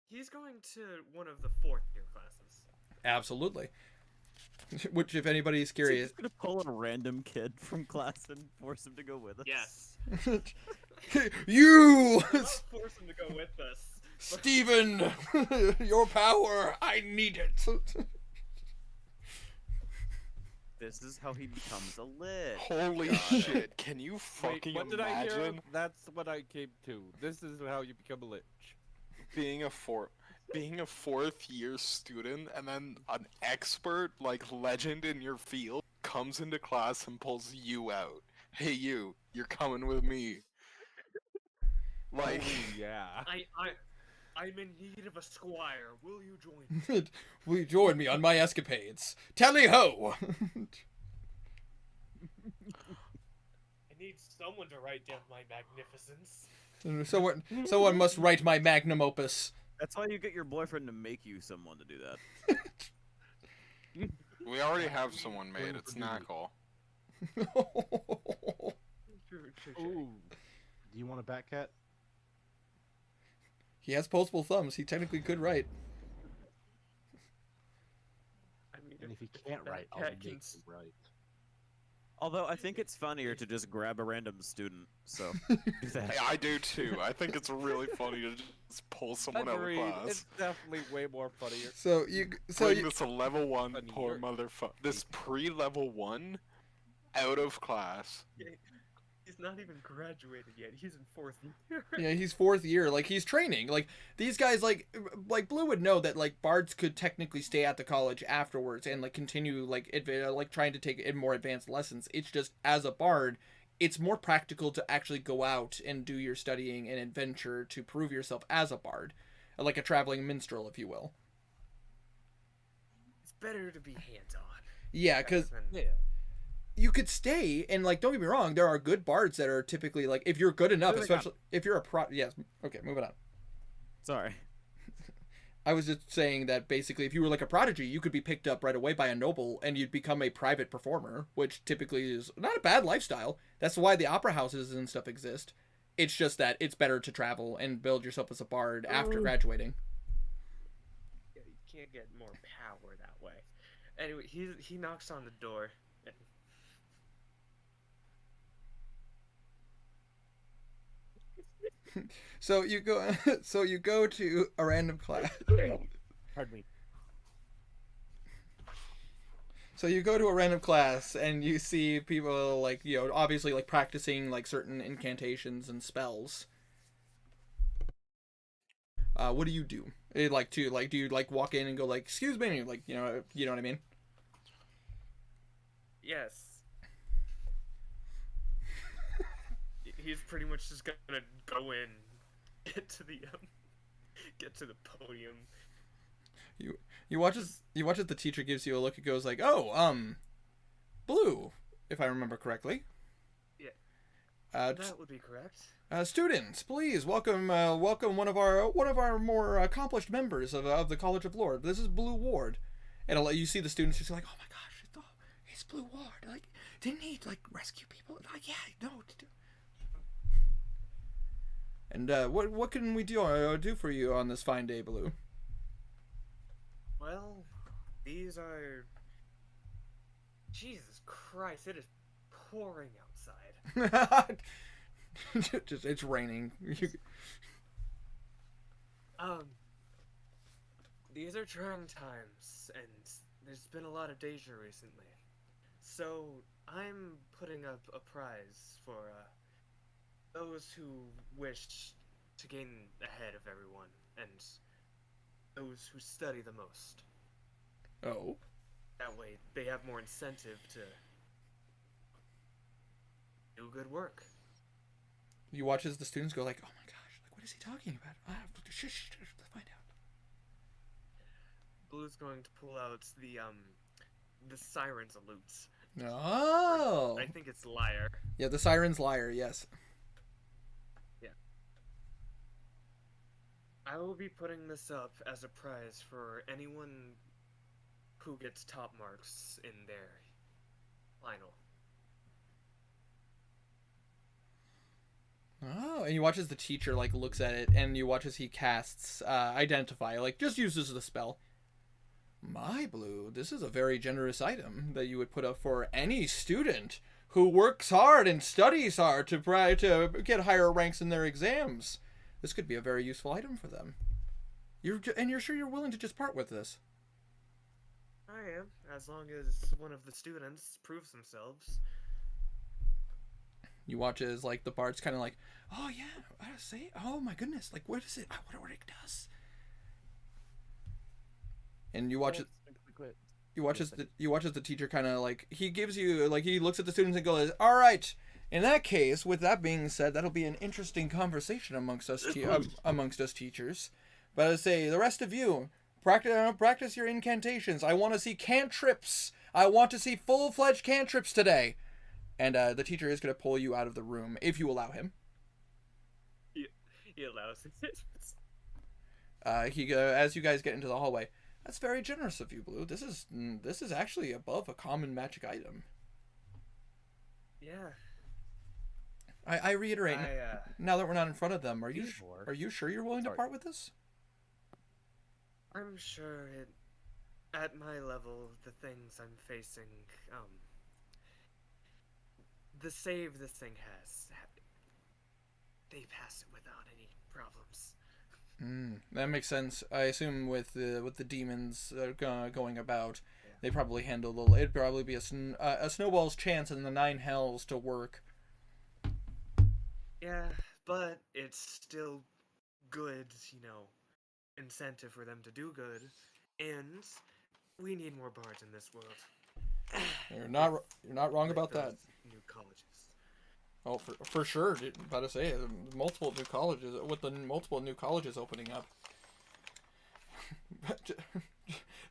He's going to one of the 4th year classes. Absolutely. Which, if anybody's So curious, you're just gonna pull a random kid from class and force him to go with us. Yes. you, I'll force him to go with us. Steven, your power, I need it. This is how he becomes a lich. Holy shit! Can you fucking Wait, what did I hear? imagine That's what I came to. This is how you become a lich. being a 4th year student and then an expert legend in your field comes into class and pulls you out? Hey, you're coming with me. Oh, yeah. I'm in need of a squire. Will you join me? Will you join me on my escapades? Tally ho! I need someone to write down my magnificence. Someone must write my magnum opus. That's why you get your boyfriend to make you someone to do that. We already have someone made. It's Knuckle. Ooh. Do you want a bat cat? He has posable thumbs. He technically could write. I mean, And if he can't that write, I'll cat make can him s- write. Although I think it's funnier to just grab a random student. So do that. Hey, I do too. I think it's really funny to just pull someone out of Agreed. class. It's definitely way more funnier. Bring this a level 1 Funny, poor you're- motherfucker. This pre-level 1 out of class. He's not even graduated yet. He's in 4th year. Yeah, he's 4th year. He's training. These guys, like Blue would know that, bards could technically stay at the college afterwards and, continue, trying to take in more advanced lessons. It's just, as a bard, it's more practical to actually go out and do your studying and adventure to prove yourself as a bard. Like a traveling minstrel, if you will. It's better to be hands-on. Yeah, because Yeah. you could stay and don't get me wrong, there are good bards that are typically if you're good enough, especially if you're a yes, okay, moving on. Sorry. I was just saying that basically if you were a prodigy, you could be picked up right away by a noble and you'd become a private performer, which typically is not a bad lifestyle. That's why the opera houses and stuff exist. It's just that it's better to travel and build yourself as a bard after graduating. Yeah, you can't get more power that way. Anyway, he knocks on the door. So you go. So you go to a random class. Pardon me. So you go to a random class and you see people like obviously like practicing like certain incantations and spells. What do you do? Do you like walk in and go like, "Excuse me," and you're like, you know what I mean? Yes. He's pretty much just gonna go in, get to the podium. You watch as the teacher gives you a look. It goes like, "Oh, Blue, if I remember correctly." Yeah. Uh, That would be correct. Students, please welcome one of our more accomplished members of the College of Lore. This is Blue Ward, and you see the students just like, "Oh my gosh, it's Blue Ward! Like, didn't he like rescue people?" Like, yeah, no. And what can we do for you on this fine day, Blue? Well, these are. Jesus Christ! It is pouring outside. Just it's raining. These are trying times, and there's been a lot of danger recently. So I'm putting up a prize for those who wish to gain ahead of everyone, and those who study the most. Oh. That way, they have more incentive to do good work. You watch as the students go like, "Oh my gosh, like what is he talking about? I have to shh, let's find out." Blue's going to pull out the siren salutes. Oh. I think it's lyre. Yeah, the siren's lyre. Yes. I will be putting this up as a prize for anyone who gets top marks in their final. Oh, and you watch as the teacher like looks at it, and you watch as he casts identify, like just uses the spell. My Blue, this is a very generous item that you would put up for any student who works hard and studies hard to try to get higher ranks in their exams. This could be a very useful item for them. You're sure you're willing to just part with this? I am, as long as one of the students proves themselves. You watch as like the bard's kind of like, "Oh yeah, I say, oh my goodness, like what is it? I wonder what it does." And you watch it. You watch as the teacher kind of like he gives you like he looks at the students and goes, "All right, in that case, with that being said, that'll be an interesting conversation amongst us teachers. But I say the rest of you practice your incantations. I want to see cantrips. I want to see full-fledged cantrips today." And the teacher is going to pull you out of the room if you allow him. He allows it. As you guys get into the hallway. That's very generous of you, Blue. This is actually above a common magic item. Yeah. I reiterate. Now that we're not in front of them, are you sure you're willing to Sorry. part with this? I'm sure at my level, the things I'm facing, the save this thing has, they pass it without any problems. That makes sense. I assume with the demons going about, they probably handle it'd probably be a snowball's chance in the 9 hells to work. Yeah, but it's still good, incentive for them to do good, and we need more bards in this world. You're not wrong about that. New colleges. Oh, for sure. About to say multiple new colleges with the multiple new colleges opening up.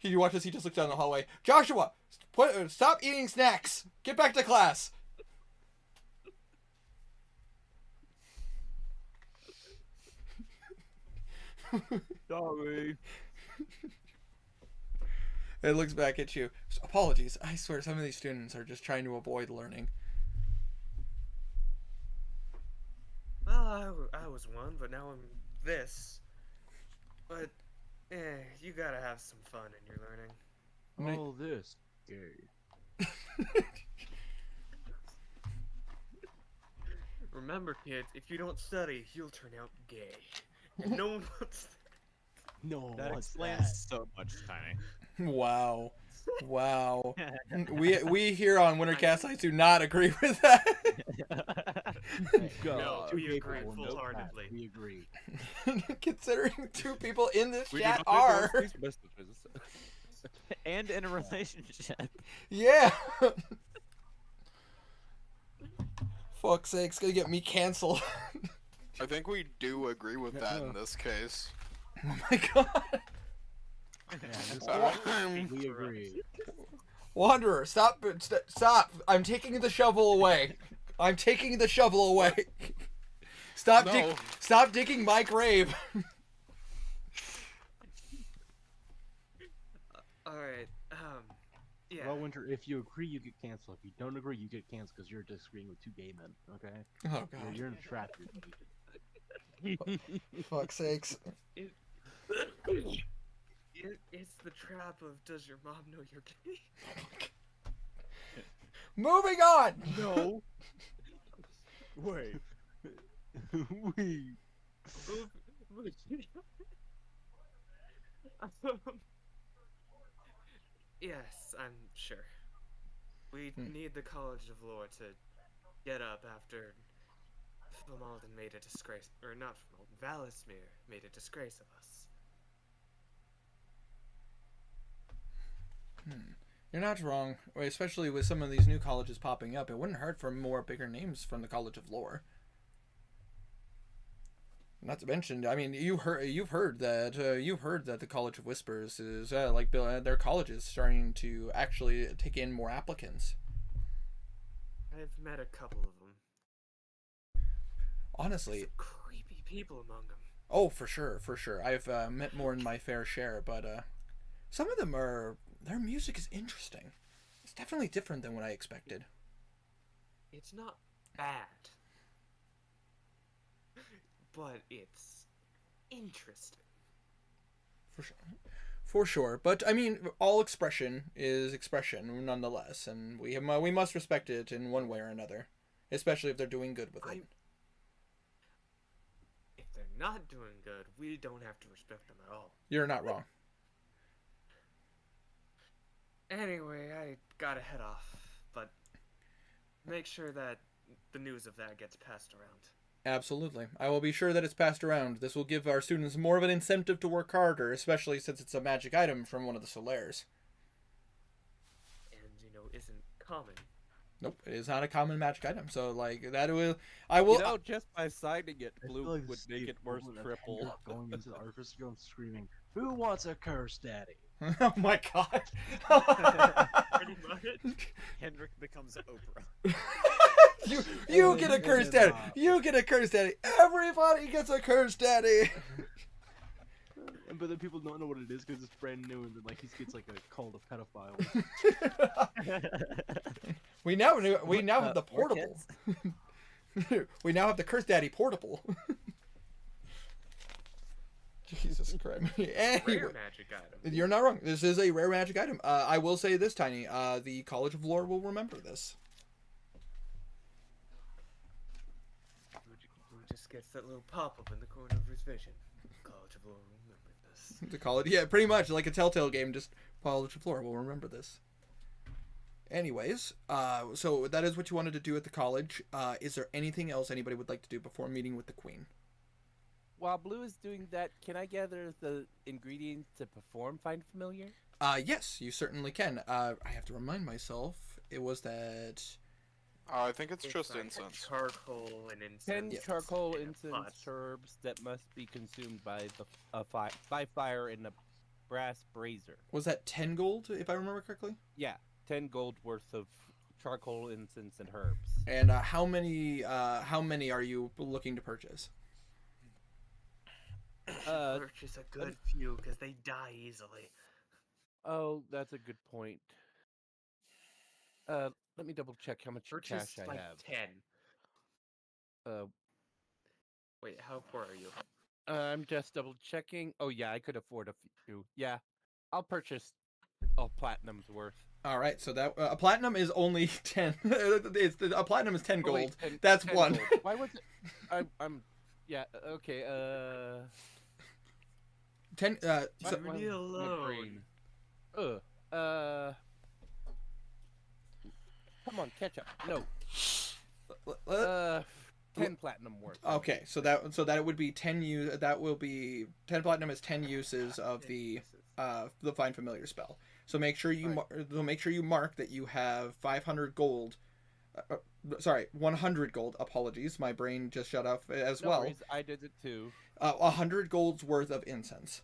You watch as he just looks down the hallway. Joshua, stop eating snacks. Get back to class. Sorry. It looks back at you. Apologies. I swear some of these students are just trying to avoid learning. Well, I was one, but now I'm this. But, you gotta have some fun in your learning. All this gay. Remember, kids, if you don't study, you'll turn out gay. And no one wants No, That what's explains so much, Tiny. Wow. Wow. We here on Wintercast Nights do not agree with that. No, Two we gay agree people, no full-heartedly. cat. We agree. Considering 2 people in this We do chat not are. endorse these messages. And in a relationship. Yeah. Fuck's sake, it's gonna get me canceled. I think we do agree with Yeah, that no. in this case. Oh my god. Yeah, this we agree. Wanderer, stop, stop. I'm taking the shovel away. I'm taking the shovel away. Stop, No. stop digging my grave. Alright, yeah. Well, Winter, if you agree, you get canceled. If you don't agree, you get canceled because you're disagreeing with 2 gay men. Okay? Oh You're in a trap. Fuck's sakes. It's the trap of does your mom know you're gay? Moving on. No. Wait. We. Yes, I'm sure. We Hmm. need the College of Lore to get up after Flamalden made a disgrace, or not Flamalden, Valismere made a disgrace of us. You're not wrong, especially with some of these new colleges popping up. It wouldn't hurt for more bigger names from the College of Lore. Not to mention, I mean, you've heard that the College of Whispers is their college is starting to actually take in more applicants. I've met a couple of them. Honestly, Some creepy people among them. oh, for sure. I've met more than my fair share, but some of them their music is interesting. It's definitely different than what I expected. It's not bad, but it's interesting. For sure. But I mean, all expression is expression nonetheless, and we must respect it in one way or another, especially if they're doing good with it. If they're not doing good, we don't have to respect them at all. You're not wrong. Anyway, I gotta head off, but make sure that the news of that gets passed around. Absolutely. I will be sure that it's passed around. This will give our students more of an incentive to work harder, especially since it's a magic item from one of the Solaires. And, isn't common. Nope, it is not a common magic item. So, I will. You know, just by signing it, I feel Blue like would this make is it worth equivalent of triple. Hendrik going into the Arthur's Guild screaming, "Who wants a curse daddy?" Oh my god. Pretty much. Hendrik becomes Oprah. you And get then a curse Hendrik, daddy. You get a curse daddy. Everybody gets a curse daddy. But then people don't know what it is because it's brand new, and then he gets a call to pedophiles. we now have the More portable. We now have the curse daddy portable. Jesus Christ. Anyway, Rare magic item. you're not wrong. This is a rare magic item. I will say this, Tiny. The College of Lore will remember this. Who just gets that little pop-up in the corner of his vision? College of Lore will remember this. The college, yeah, pretty much like a Telltale game. Just College of Lore will remember this. Anyways, so that is what you wanted to do at the college. Is there anything else anybody would like to do before meeting with the Queen? While Blue is doing that, can I gather the ingredients to perform Find Familiar? Yes, you certainly can. I have to remind myself. It was that. I think it's It's just like incense. Charcoal and incense. 10 Yes. charcoal, in a incense, pot. herbs that must be consumed by by fire in a brass brazier. Was that 10 gold, if I remember correctly? Yeah, 10 gold worth of charcoal, incense, and herbs. And how many are you looking to purchase? Purchase a good few because they die easily. Oh, that's a good point. Let me double check how much Purchase cash I like have. 10. Wait, how poor are you? I'm just double checking. Oh yeah, I could afford a few. Yeah, I'll purchase Oh, platinum's worth. All right, so that a platinum is only 10. A platinum is 10 Oh, wait, gold. 10 That's 10 one. gold. Why was it? I'm. Yeah. Okay. 10. Why- So, why Leave me was my alone. brain- Come on, catch up. No. uh, 10 platinum worth. okay, so that would be 10 use. That will be 10 platinum is 10 uses of the find familiar spell. So make sure you mark that you have 500 gold. Sorry, 100 gold. Apologies, my brain just shut off as No well. worries, I did it too. 100 gold's worth of incense.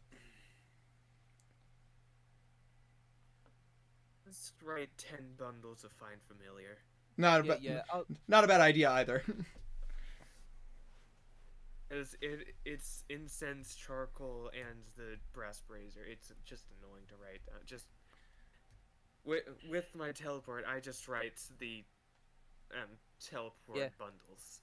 Let's write 10 bundles of Find Familiar. Not a Yeah, not a bad idea either. As it's incense, charcoal, and the brass brazier. It's just annoying to write down. Just with my teleport, I just write the teleport Yeah. bundles.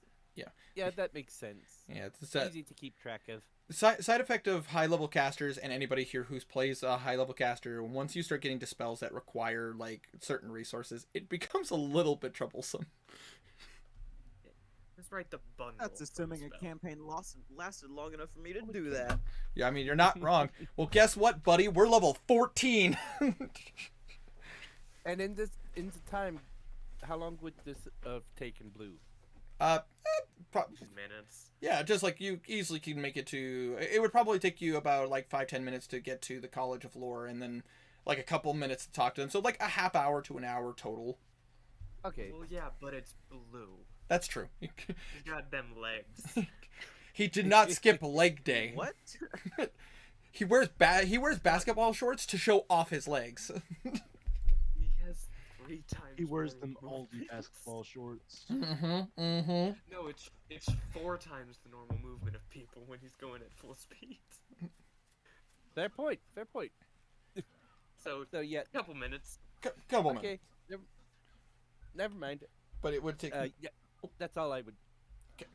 yeah, that makes sense. Yeah, it's a Easy to keep track of. side effect of high level casters, and anybody here who plays a high level caster. Once you start getting to spells that require like certain resources, it becomes a little bit troublesome. Let's write the bundle. That's for the assuming a spell. campaign lasted long enough for me to do that. Yeah, I mean you're not wrong. Well, guess what, buddy? We're level 14. And in the time, how long would this have taken Blue? Minutes. Yeah, just like you easily can make it to. It would probably take you about like 5-10 minutes to get to the College of Lore, and then like a couple minutes to talk to them. So like a half hour to an hour total. Okay. Well, yeah, but it's blue. That's true. He's got them legs. He did not skip leg day. What? He wears basketball shorts to show off his legs. He has 3 times. He wears more them all the movement. basketball shorts. No, it's 4 times the normal movement of people when he's going at full speed. Fair point. Fair point. So So yeah. a couple minutes. Couple minutes. Okay. Never mind. But it would take. Yeah. That's all I would. Okay.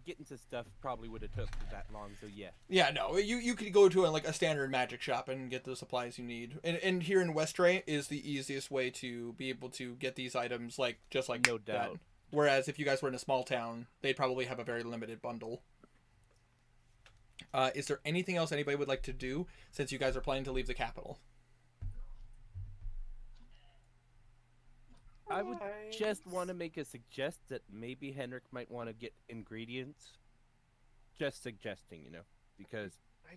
Getting to stuff probably would have took that long. So yeah. Yeah, no, you could go to like a standard magic shop and get the supplies you need. And here in Westray is the easiest way to be able to get these items just like No that. doubt. Whereas if you guys were in a small town, they'd probably have a very limited bundle. Is there anything else anybody would like to do since you guys are planning to leave the capital? I would just want to make a suggest that maybe Henrik might want to get ingredients. Just suggesting, because I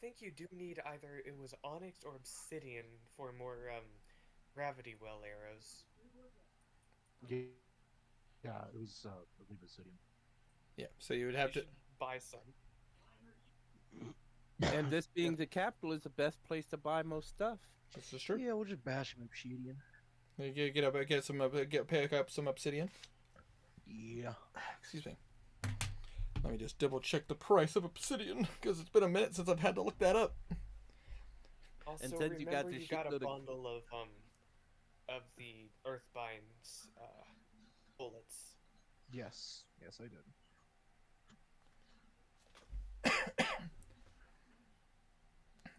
think you do need either it was onyx or obsidian for more gravity well arrows. Yeah, it was I believe obsidian. Yeah, so you would have You to. should buy some. and this being the capital is the best place to buy most stuff. This is true. Yeah, we'll just bash him obsidian. You pick up some obsidian. Yeah. Excuse me. Let me just double check the price of obsidian because it's been a minute since I've had to look that up. Also, And since you got remember the you got a shitload of- bundle of the Earthbind's bullets. Yes. Yes, I did.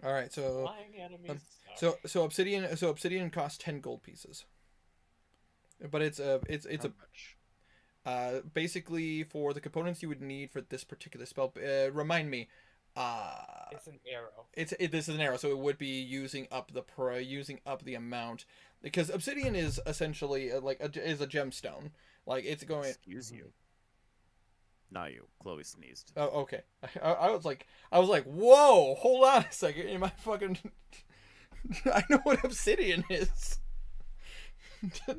All right, so Flying enemies. so obsidian costs 10 gold pieces. But it's How much? basically for the components you would need for this particular spell. Remind me. It's an arrow. This is an arrow, so it would be using up the amount because obsidian is essentially is a gemstone. Like it's going. Excuse you. Not you. Chloe sneezed. Oh, okay. I was like, whoa, hold on a second. Am I fucking? I know what obsidian is. He said,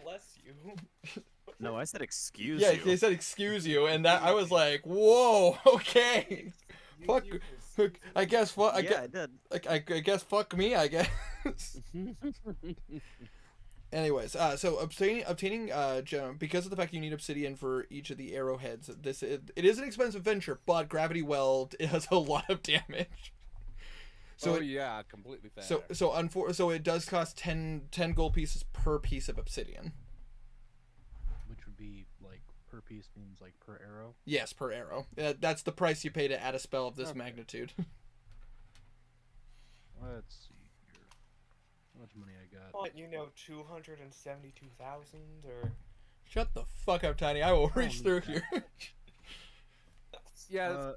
"Bless you." No, I said excuse Yeah, you. they said excuse you, and that I was like, whoa, okay. Fuck. You excuse I guess what I Yeah, I did. I guess fuck me. I guess. Anyways, so obtaining gem because of the fact you need obsidian for each of the arrowheads. It is an expensive venture, but gravity weld has a lot of damage. So yeah, completely fair. so it does cost 10 gold pieces per piece of obsidian. Which would be like per piece means like per arrow. Yes, per arrow. That's the price you pay to add a spell of this Okay. magnitude. Let's see here. How much money I got? What, 272,000 or Shut the fuck up, Tiny. I will reach no, through God. here. Yeah,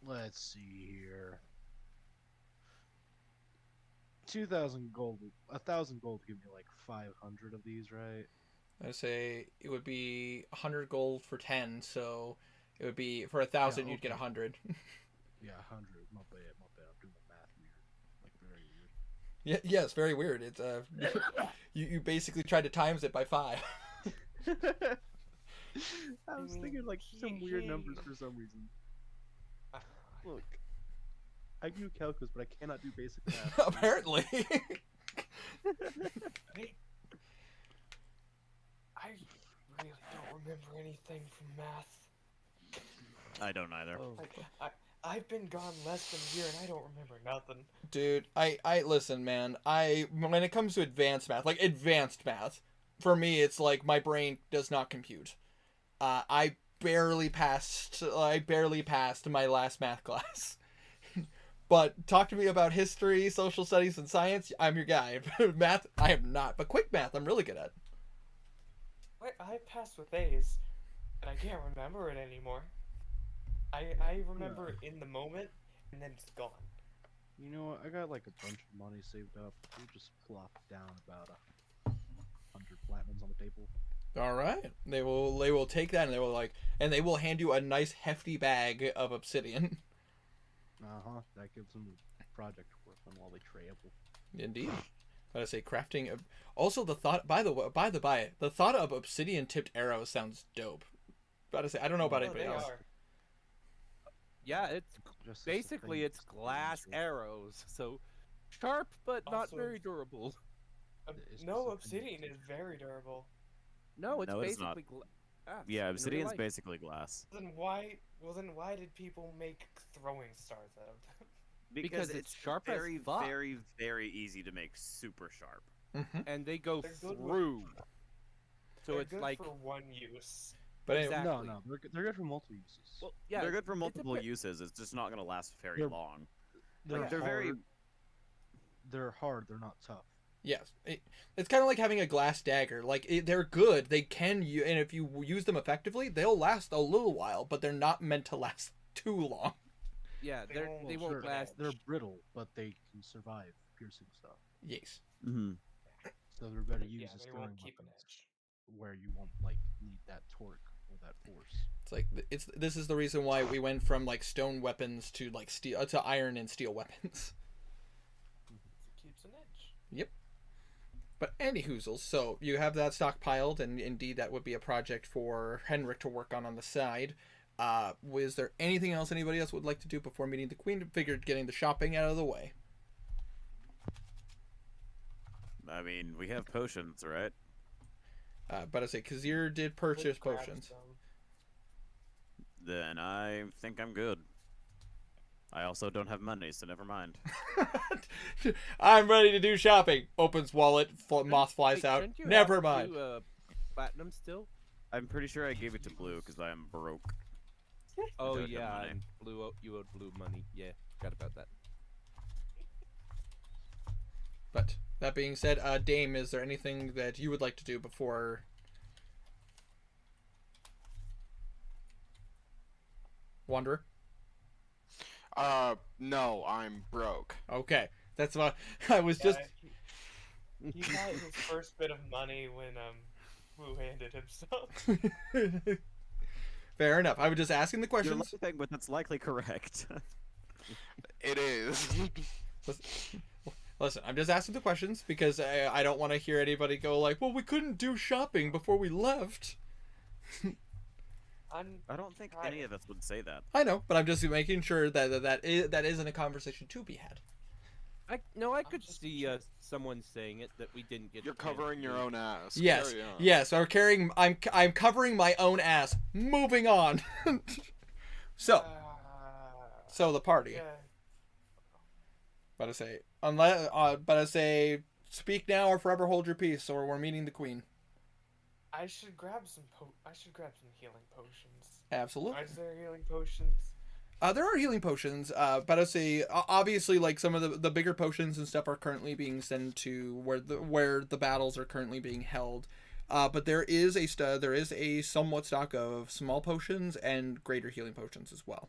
Let's see here. 2,000 gold. 1,000 gold give me like 500 of these, right? I say it would be 100 gold for 10, so it would be for 1,000 Yeah, you'd get okay. 100. Yeah, 100. My bad. I'm doing the math weird. Like very weird. Yeah, yes, very weird. It's you basically tried to times it by 5. I was mean, thinking like some he- weird he- numbers for some reason. Ah, Look, I do calculus, but I cannot do basic math. Apparently. I really don't remember anything from math. I don't either. Oh, I've been gone less than a year and I don't remember nothing. Dude, I listen, man. When it comes to advanced math, like advanced math, for me it's like my brain does not compute. I barely passed my last math class. But talk to me about history, social studies, and science. I'm your guy. Math, I am not. But quick math, I'm really good at. I passed with A's, but I can't remember it anymore. I remember it in the moment, and then it's gone. you know what? I got like a bunch of money saved up. We'll just plop down about 100 platinums on the table. All right. They will take that and they will hand you a nice hefty bag of obsidian. That gives them project work on while they travel. Indeed. But I say crafting. Also, the thought. By the by, the thought of obsidian tipped arrows sounds dope. But I say I don't know about Oh, anybody they else. are. yeah, it's Just basically it's glass arrows, so sharp but not Also, very durable. It's No, just a obsidian thing. is very durable. No, it's No, it's not. basically glass. Yeah, in real obsidian's life. basically glass. Then why did people make throwing stars out of them? Because it's sharp as very, fuck. very, very easy to make super sharp. Hmm. and they go They're good with- through. So They're it's good like for one use. But anyway, Exactly. No, they're good for multiple uses. well, yeah, They're good for it multiple depen- uses. It's just not gonna last very They're- long. they're Like, they're very. hard. They're hard. They're not tough. yes, it's kind of like having a glass dagger. Like they're good. They can and if you use them effectively, they'll last a little while. But they're not meant to last too long. Yeah, They they won't won't sure. last. They're brittle, but they can survive piercing stuff. Yes. Mm-hmm. So they're better Yeah, used as they throwing won't keep an weapons, edge. where you won't like need that torque or that force. It's like this is the reason why we went from like stone weapons to like steel to iron and steel weapons. It keeps an edge. But anywhoozles, so you have that stockpiled, and indeed that would be a project for Henrik to work on the side. Was there anything else anybody else would like to do before meeting the queen? Figured getting the shopping out of the way. I mean, we have potions, right? But I say Kazir did purchase We'll grab potions. some. Then I think I'm good. I also don't have money, so never mind. I'm ready to do shopping. Opens wallet, moth flies Wait, out. shouldn't you Never have mind. to, platinum still? I'm pretty sure I gave it to Blue because I am broke. Oh don't have yeah, money. and you owed Blue money. Yeah, forgot about that. But that being said, Dame, is there anything that you would like to do before? Wanderer? No, I'm broke. Okay, that's what I was just. Yeah, he got his first bit of money when Wu handed him some. Fair enough. I was just asking the You're questions. laughing, but that's likely correct. It is. Listen, I'm just asking the questions because I don't want to hear anybody go like, "Well, we couldn't do shopping before we left." I don't think I- any of us would say that. I know, but I'm just making sure that isn't a conversation to be had. I could just see someone saying it that we didn't get. You're a chance covering to your do. own ass. Yes, Carry on. yes. I'm covering my own ass. Moving on. So the party. Yeah. But I say, speak now or forever hold your peace, or we're meeting the queen. I should grab some healing potions. Absolutely. Is there healing potions? There are healing potions, but I say obviously like some of the bigger potions and stuff are currently being sent to where the battles are currently being held. But there is a somewhat stock of small potions and greater healing potions as well.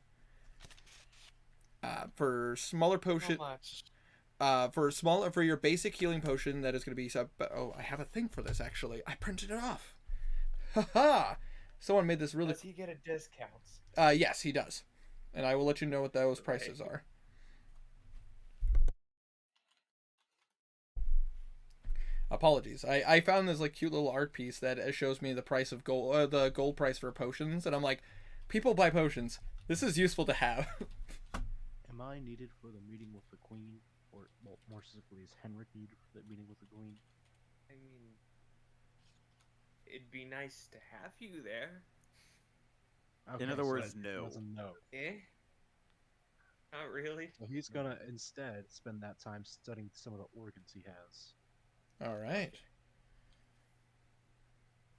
For smaller How potion, much? for your basic healing potion that is going to be oh, I have a thing for this actually. I printed it off. Haha. Someone made this really. Does he get a discount? Yes, he does. And I will let you know what those prices are. Apologies. I found this like cute little art piece that shows me the price of gold, the gold price for potions, and I'm like, people buy potions. This is useful to have. Am I needed for the meeting with the queen, or well, more specifically, is Henrik needed for the meeting with the queen? I mean, it'd be nice to have you there. In Okay, other so words, that no. doesn't know. Eh? Not really. So he's gonna instead spend that time studying some of the organs he has, All right.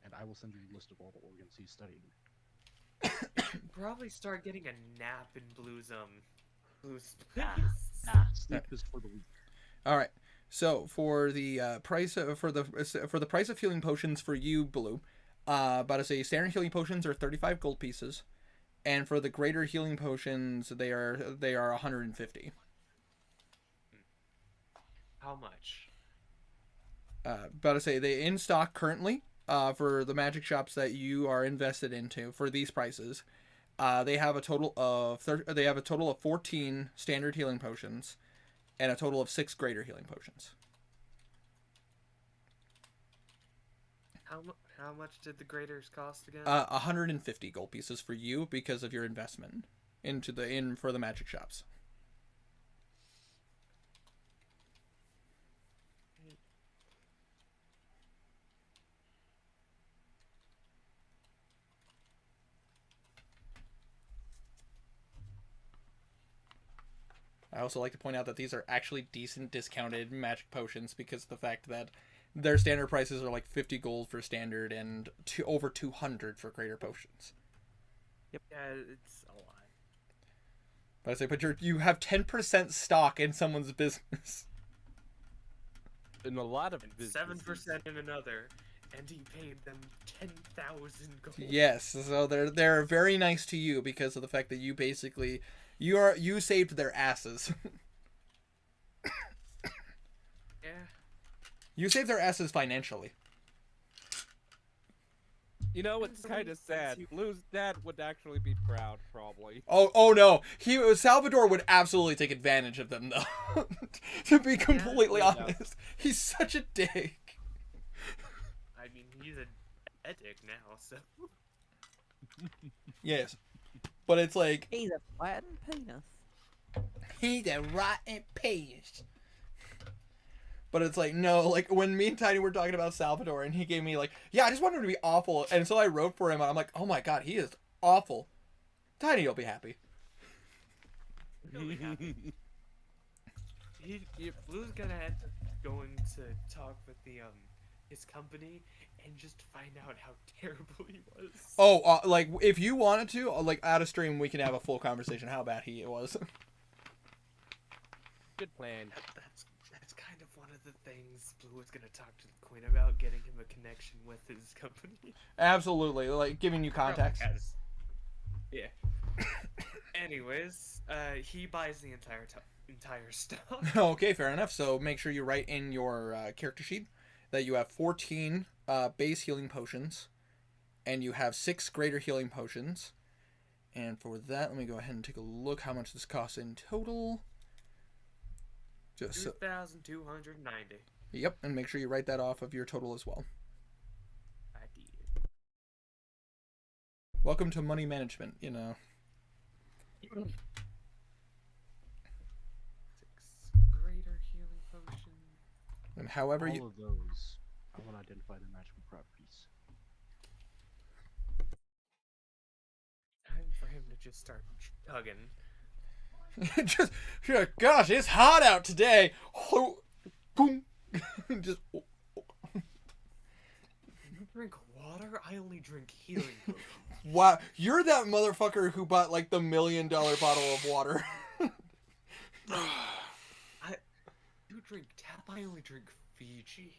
and I will send you a list of all the organs he's studying. Probably start getting a nap in Blue's Sleep is for the weak. All right. So for the price for the price of healing potions for you, Blue, about to say standard healing potions are 35 gold pieces, and for the greater healing potions they are 150. How much? About to say they in stock currently for the magic shops that you are invested into for these prices. They have a total of 14 standard healing potions, and a total of 6 greater healing potions. How much did the graders cost again? 150 gold pieces for you because of your investment for the magic shops. I also like to point out that these are actually decent discounted magic potions because of the fact that their standard prices are like 50 gold for standard and over 200 for greater potions. Yeah, it's a lot. But I say, you have 10% stock in someone's business. In a lot of And businesses. 7% in another, and he paid them 10,000 gold. Yes, so they're very nice to you because of the fact that you basically you saved their asses. Yeah. You saved their asses financially. You know, it's kind of sad. Blue's dad would actually be proud, probably. Oh no, Salvador would absolutely take advantage of them though. To be completely Yeah. honest, he's such a dick. I mean, he's a dick now, so. Yes, but it's like He's a flattened penis. he's a rotten piece. But it's like, no, like when me and Tiny were talking about Salvador and he gave me like, yeah, I just want him to be awful. And so I wrote for him and I'm like, oh my god, he is awful. Tiny will be happy. He'll be happy. Blue's gonna end up going to talk with the his company and just find out how terrible he was. Oh, like if you wanted to, like out of stream, we can have a full conversation how bad he was. Good plan. That's kind of one of the things Blue was gonna talk to the Queen about, getting him a connection with his company. Absolutely, like giving you context. Yeah. Anyways, he buys the entire stuff. Okay, fair enough. So make sure you write in your character sheet that you have 14 base healing potions, and you have 6 greater healing potions. And for that, let me go ahead and take a look how much this costs in total. Just 2,290. Yep, and make sure you write that off of your total as well. I did. Welcome to money management, you know. 6 greater healing potion. And however All you of those, I want to identify their magical properties. Time for him to just start chugging. just, gosh, it's hot out today. Boom. Just. You drink water? I only drink healing potions. Wow, you're that motherfucker who bought like the $1 million bottle of water. You drink tap. I only drink Fiji.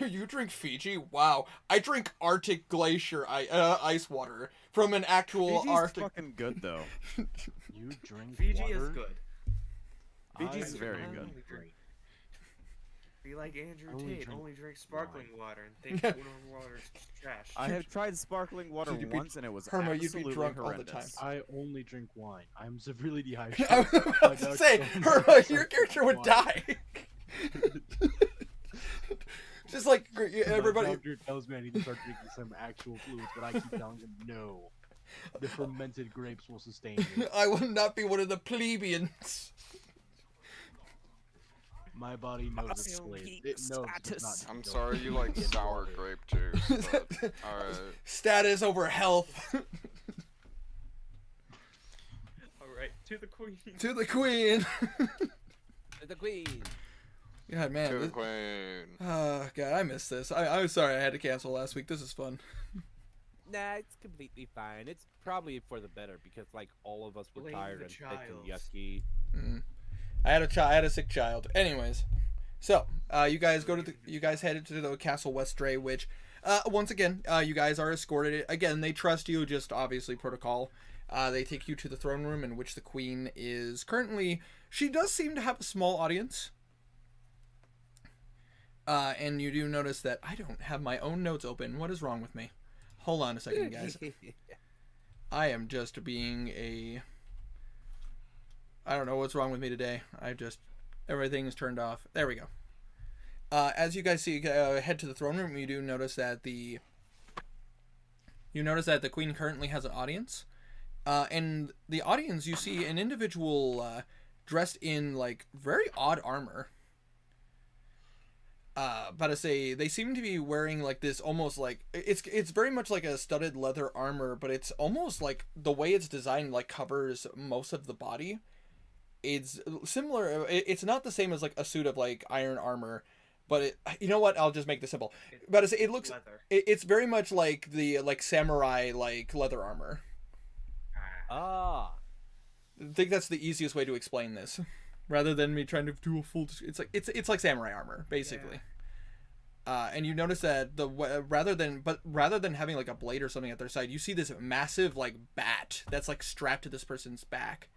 You drink Fiji? Wow. I drink Arctic glacier ice water from an actual Fiji's Arctic. fucking good though. You drink Fiji water? is good. Fiji's I very only good. drink- Be like Andrew Only Tate, drink only drink sparkling water and think Yeah. water is trash. I have tried sparkling water You'd be- once and it was Herma, you'd be absolutely drunk all the horrendous. I only drink wine. I'm severely I dehydrated. was about to say, Herma, your character would die. Just like everybody. My doctor tells me I need to start drinking some actual fluids, but I keep telling him no. The fermented grapes will sustain me. I will not be one of the plebeians. My body knows it's slave. It knows it's not. I'm dope. sorry you like sour grape juice, but alright. Status over health. Alright, to the queen. To the queen. The queen. God, man. To the This, queen. God, I missed this. I'm sorry I had to cancel last week. This is fun. Nah, it's completely fine. It's probably for the better because like all of us were Blame tired the and sick and child. yucky. I had a sick child. Anyways, so you guys headed to the Castle Westray, which once again you guys are escorted. Again, they trust you. Just obviously protocol. They take you to the throne room in which the queen is currently. She does seem to have a small audience. And you do notice that I don't have my own notes open. What is wrong with me? Hold on a second, guys. I am just being a... I don't know what's wrong with me today. Everything's turned off. There we go. As you guys see, head to the throne room, you do notice that the queen currently has an audience. And the audience, you see an individual dressed in like very odd armor. But to say they seem to be wearing like this almost like it's very much like a studded leather armor, but it's almost like the way it's designed like covers most of the body. It's similar. It's not the same as like a suit of like iron armor, but you know what? I'll just make this simple. But to say it looks Leather. it's very much like the like samurai like leather armor. Ah. I think that's the easiest way to explain this, rather than me trying to do a full. It's like samurai armor basically. And you notice that rather than having like a blade or something at their side, you see this massive like bat that's like strapped to this person's back,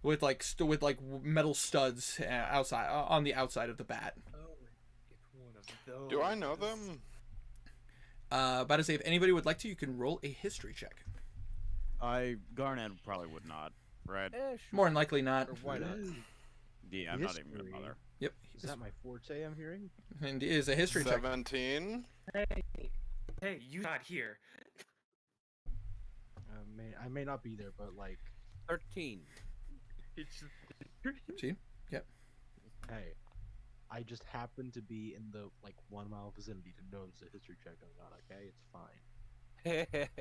with like metal studs outside on the outside of the bat. Oh, it's one of those. Do I know them? About to say, if anybody would like to, you can roll a history check. Garnet probably would not, right? More than likely not. Or why not? Yeah, I'm not even History. gonna bother. Yep. Is that my forte I'm hearing? And it is a history check. 17. Hey, you not here. I may not be there, but like, 13. It's See? Yep. hey, I just happen to be in the like 1 mile vicinity to notice a history check going on. Okay, it's fine.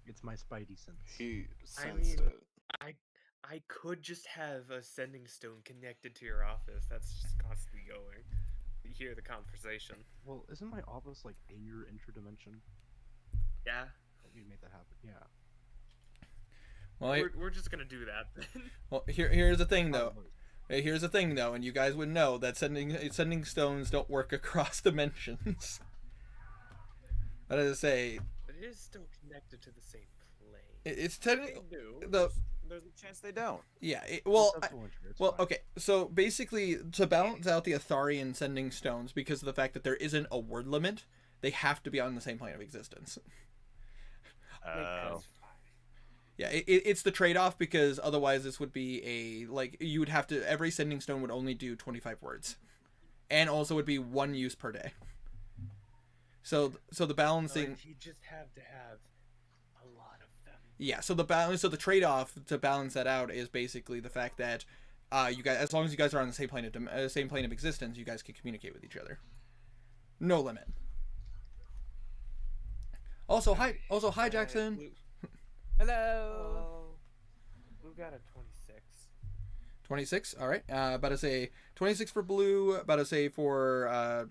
It's my spidey sense. He I sensed mean- it. I could just have a sending stone connected to your office. That's just constantly going. You hear the conversation. Well, isn't my office like in your interdimension? Yeah, You made that happen. Yeah. Well, we're just gonna do that then. well, here's the thing though. Here's the thing though, and you guys would know that sending stones don't work across dimensions. But as I say, But it is still connected to the same plane. it's They technically do. There's a chance they don't. yeah. That's the one true, it's fine. Okay. So basically, to balance out the Atharian sending stones, because of the fact that there isn't a word limit, they have to be on the same plane of existence. Oh. Yeah, it's the trade-off, because otherwise this would be you would have to, every sending stone would only do 25 words, and also would be 1 use per day. So the balancing, You just have to have a lot of them. yeah. So the trade-off to balance that out is basically the fact that you guys, as long as you guys are on the same plane of existence, you guys can communicate with each other. No limit. Also, hi, Jackson. Hello. Blue got a 26. 26. All right. About to say 26 for Blue. About to say for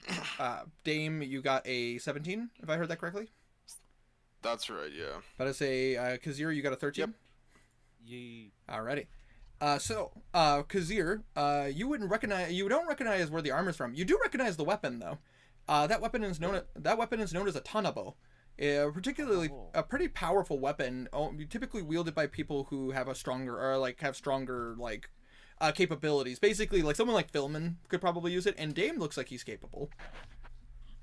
Dame, you got a 17, if I heard that correctly. That's right. Yeah. About to say, Kazir, you got a 13. Yep. Ye. Alrighty. Kazir, you don't recognize where the armor's from. You do recognize the weapon though. That weapon is known as a tanabo. Particularly a pretty powerful weapon, typically wielded by people who have stronger capabilities. Basically, like someone like Philman could probably use it, and Dame looks like he's capable.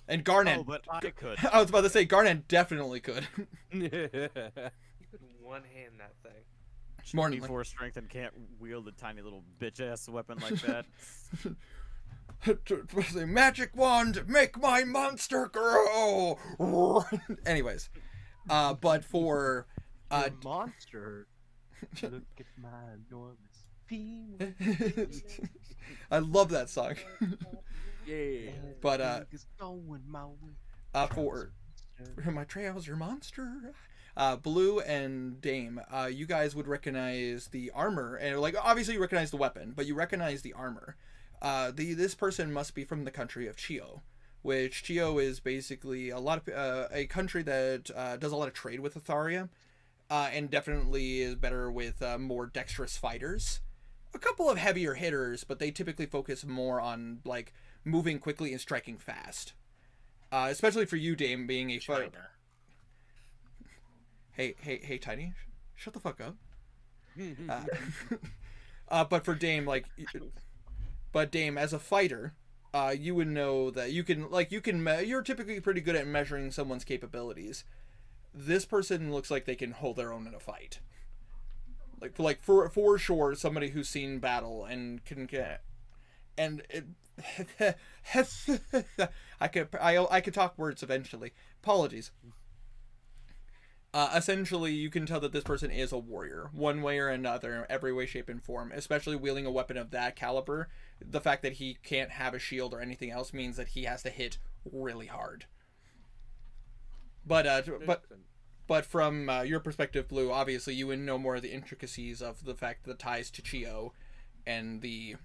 And Garnet. Oh, but I could. I was about to say Garnet definitely could. You could one hand that thing. More than D4 strength and can't wield a tiny little bitch ass weapon like that. The magic wand, make my monster grow. Anyways, but for The monster. Look at my enormous penis. I love that song. Yeah. But Everything is going my way. for my trails, your monster. Blue and Dame, you guys would recognize the armor, and like obviously you recognize the weapon, but you recognize the armor. This person must be from the country of Chio, which Chio is basically a country that does a lot of trade with Atharia, and definitely is better with more dexterous fighters. A couple of heavier hitters, but they typically focus more on like moving quickly and striking fast. Especially for you, Dame, being a fighter. Hey, Tiny, shut the fuck up. But for Dame, Dame, as a fighter, you would know that you're typically pretty good at measuring someone's capabilities. This person looks like they can hold their own in a fight. For sure, somebody who's seen battle and can get, and I could talk words eventually. Apologies. Essentially, you can tell that this person is a warrior, one way or another, every way, shape, and form. Especially wielding a weapon of that caliber, the fact that he can't have a shield or anything else means that he has to hit really hard. But from your perspective, Blue, obviously you would know more of the intricacies of the fact that the ties to Chio, and the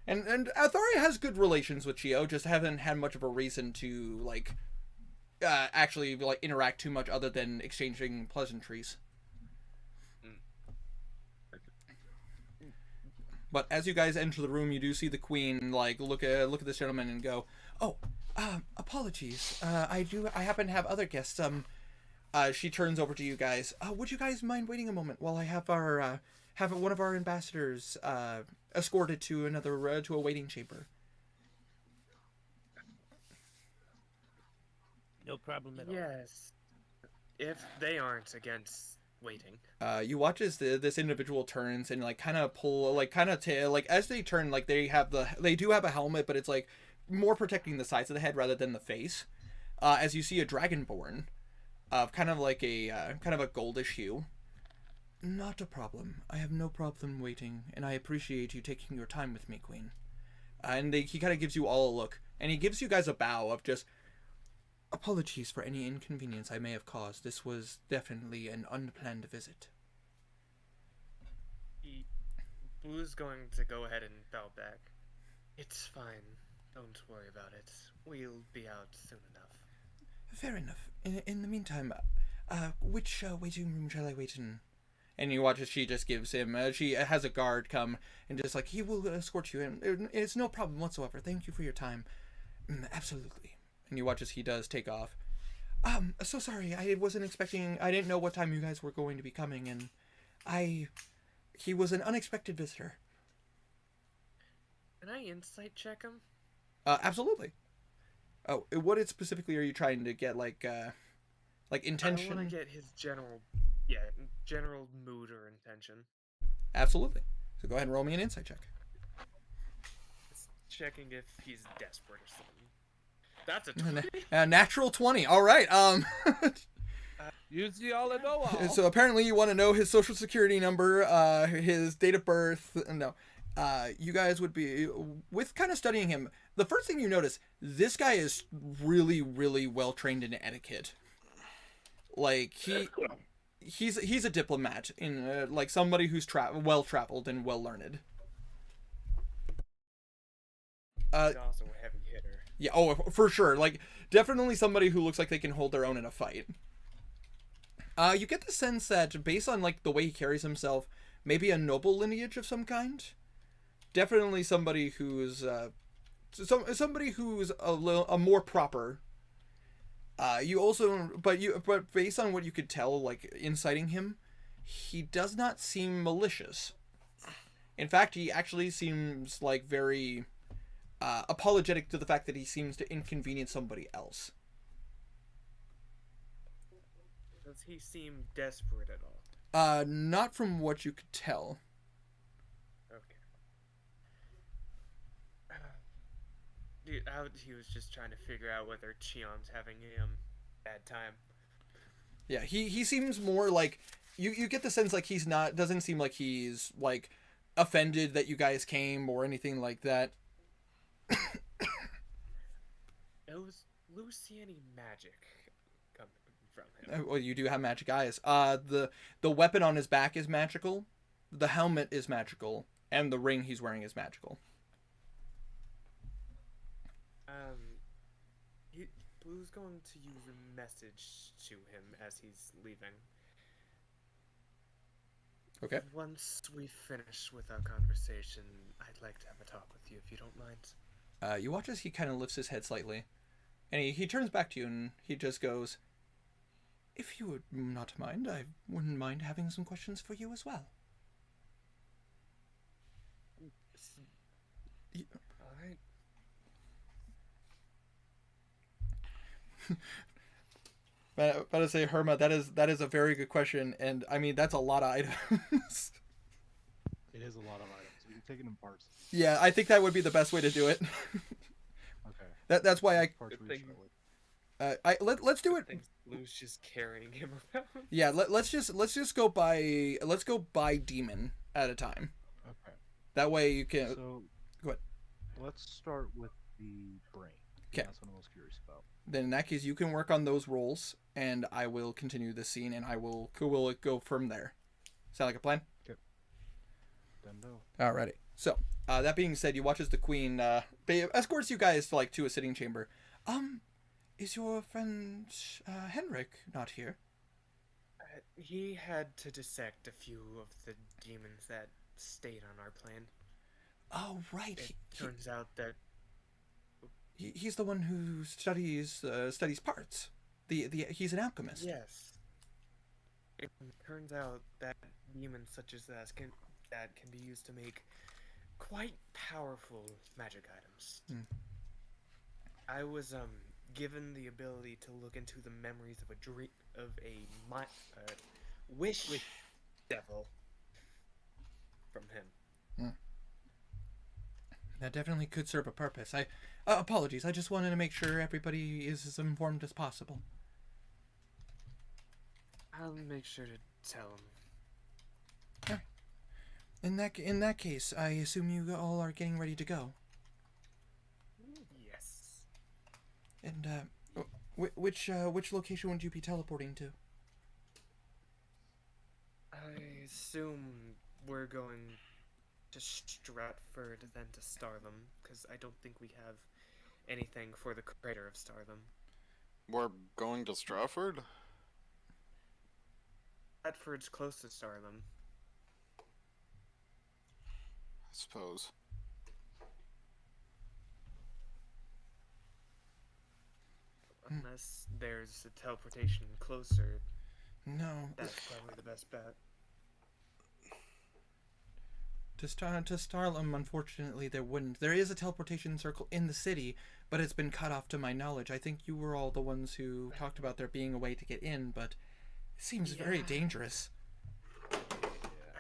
and Atharia has good relations with Chio, just haven't had much of a reason to actually interact too much other than exchanging pleasantries. But as you guys enter the room, you do see the queen look at this gentleman and go, "Oh, apologies. I happen to have other guests. She turns over to you guys. Would you guys mind waiting a moment while I have one of our ambassadors escorted to a waiting chamber?" No problem at all. Yes. If they aren't against waiting. You watch as this individual turns and as they turn, they do have a helmet, but it's more protecting the sides of the head rather than the face. As you see a dragonborn, kind of a goldish hue. "Not a problem. I have no problem waiting, and I appreciate you taking your time with me, Queen." And he kind of gives you all a look, and he gives you guys a bow of just, "Apologies for any inconvenience I may have caused. This was definitely an unplanned visit." Blue's going to go ahead and bow back. "It's fine. Don't worry about it. We'll be out soon enough." "Fair enough. In the meantime, which waiting room shall I wait in?" And you watch as she just gives him, she has a guard come and just he will escort you in. It's no problem whatsoever. Thank you for your time. Absolutely. And you watch as he does take off. So sorry, I didn't know what time you guys were going to be coming, and he was an unexpected visitor. Can I insight check him? Absolutely. Oh, what specifically are you trying to get, intention? I want to get his general mood or intention. Absolutely. So go ahead and roll me an insight check. Just checking if he's desperate or something. That's a 20. Natural 20. All right. Use the all and know all. So apparently you want to know his social security number, his date of birth. No. You guys would be, with kind of studying him, the first thing you notice, this guy is really, really well trained in etiquette. He's a diplomat, in somebody who's well traveled and well learned. He's also a heavy hitter. Yeah, oh, for sure. Like, definitely somebody who looks like they can hold their own in a fight. You get the sense that based on like the way he carries himself, maybe a noble lineage of some kind. Definitely somebody who's somebody who's a more proper. You also, but based on what you could tell, like inciting him, he does not seem malicious. In fact, he actually seems like very apologetic to the fact that he seems to inconvenience somebody else. Does he seem desperate at all? Not from what you could tell. Okay. Dude, he was just trying to figure out whether Cheon's having a bad time. Yeah, he seems more like you get the sense like he's not doesn't seem like he's like offended that you guys came or anything like that. It was Luciani magic coming from him. Well, you do have magic eyes. The weapon on his back is magical, the helmet is magical, and the ring he's wearing is magical. Blue's going to use a message to him as he's leaving. Okay. Once we finish with our conversation, I'd like to have a talk with you if you don't mind. You watch as he kind of lifts his head slightly, and he turns back to you and he just goes, "If you would not mind, I wouldn't mind having some questions for you as well." All right. But to say, Herma, that is a very good question, and I mean that's a lot of items. It is a lot of items. We can take it in parts. Yeah, I think that would be the best way to do it. Okay. That's why Parts Good we thing- start with. let's do I it. think Blue's just carrying him around. Yeah, let's just go by demon at a time. Okay. That way you can. So Go ahead. let's start with the brain. 'Kay. That's what I'm most curious about. Then in that case, you can work on those rolls, and I will continue the scene, and we'll go from there. Sound like a plan? Dendo. Alrighty. So, that being said, you watch as the queen escorts you guys to a sitting chamber. Is your friend Henrik not here? He had to dissect a few of the demons that stayed on our plane. Oh, right. It turns out that He's the one who studies parts. He's an alchemist. yes, it turns out that demons such as that can be used to make quite powerful magic items. Hmm. I was given the ability to look into the memories of wish devil from him. That definitely could serve a purpose. Apologies. I just wanted to make sure everybody is as informed as possible. I'll make sure to tell him. In that case, I assume you all are getting ready to go. Yes. And which location would you be teleporting to? I assume we're going to Stratford, then to Starlam, because I don't think we have anything for the crater of Starlam. We're going to Stratford? Stratford's close to Starlam. I suppose. Unless there's a teleportation closer, No. that's probably the best bet. To Starlam, unfortunately, there wouldn't. There is a teleportation circle in the city, but it's been cut off to my knowledge. I think you were all the ones who talked about there being a way to get in, but it seems very Yeah. dangerous.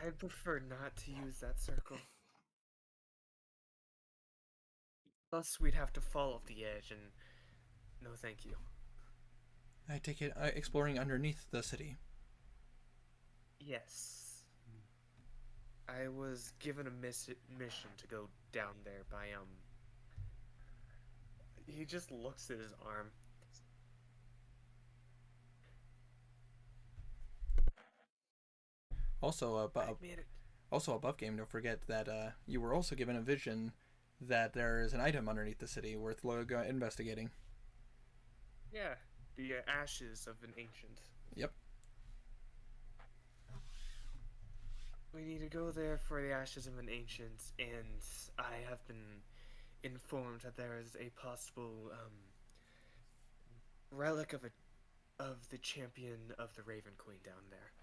I'd prefer not to use that circle. Plus, we'd have to fall off the edge, and no thank you. I take it exploring underneath the city. Yes. I was given a mission to go down there by, He just looks at his arm. Also, I made it. above game, don't forget that you were also given a vision that there is an item underneath the city worth investigating. Yeah, the ashes of an ancient. Yep. We need to go there for the ashes of an ancient, and I have been informed that there is a possible relic of the champion of the Raven Queen down there.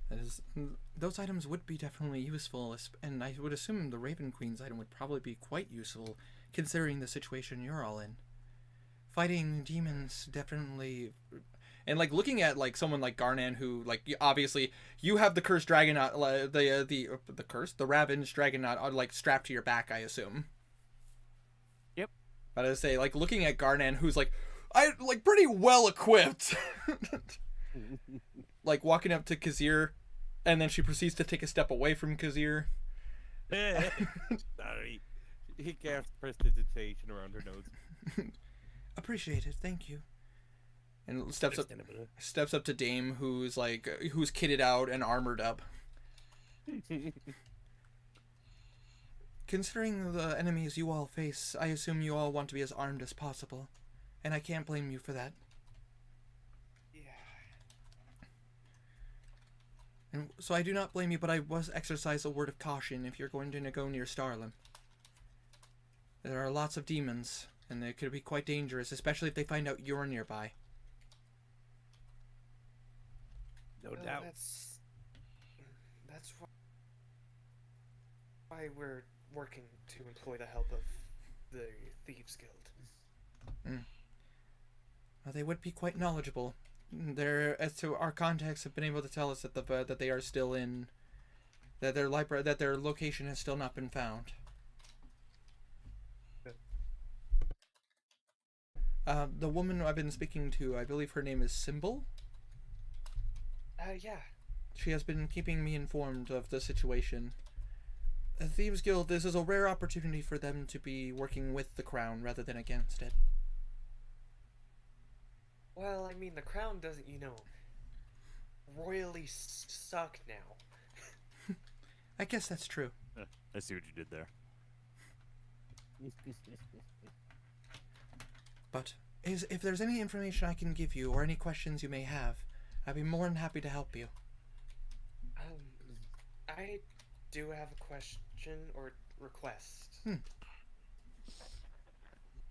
That is, those items would be definitely useful, and I would assume the Raven Queen's item would probably be quite useful, considering the situation you're all in. Fighting demons definitely, and like looking at like someone like Garnan, who like obviously you have the cursed Dragonaut, the Ravaged Dragonaut, like strapped to your back, I assume. Yep. But I say like looking at Garnan, who's like pretty well equipped. Like walking up to Kazir, and then she proceeds to take a step away from Kazir. Sorry. He cast prestidigitation around her nose. Appreciate it, thank you. And steps up to Dame, who's kitted out and armored up. Considering the enemies you all face, I assume you all want to be as armed as possible, and I can't blame you for that. And so I do not blame you, but I must exercise a word of caution if you're going to go near Starlim. There are lots of demons, and they could be quite dangerous, especially if they find out you're nearby. No doubt. That's why we're working to employ the help of the Thieves Guild. Well, they would be quite knowledgeable. As to our contacts have been able to tell us that they are still in, that their location has still not been found. The woman I've been speaking to, I believe her name is Symbol. Yeah. She has been keeping me informed of the situation. The Thieves Guild, this is a rare opportunity for them to be working with the Crown rather than against it. Well, I mean, the Crown doesn't, royally suck now. I guess that's true. I see what you did there. But if there's any information I can give you or any questions you may have, I'd be more than happy to help you. I do have a question or request.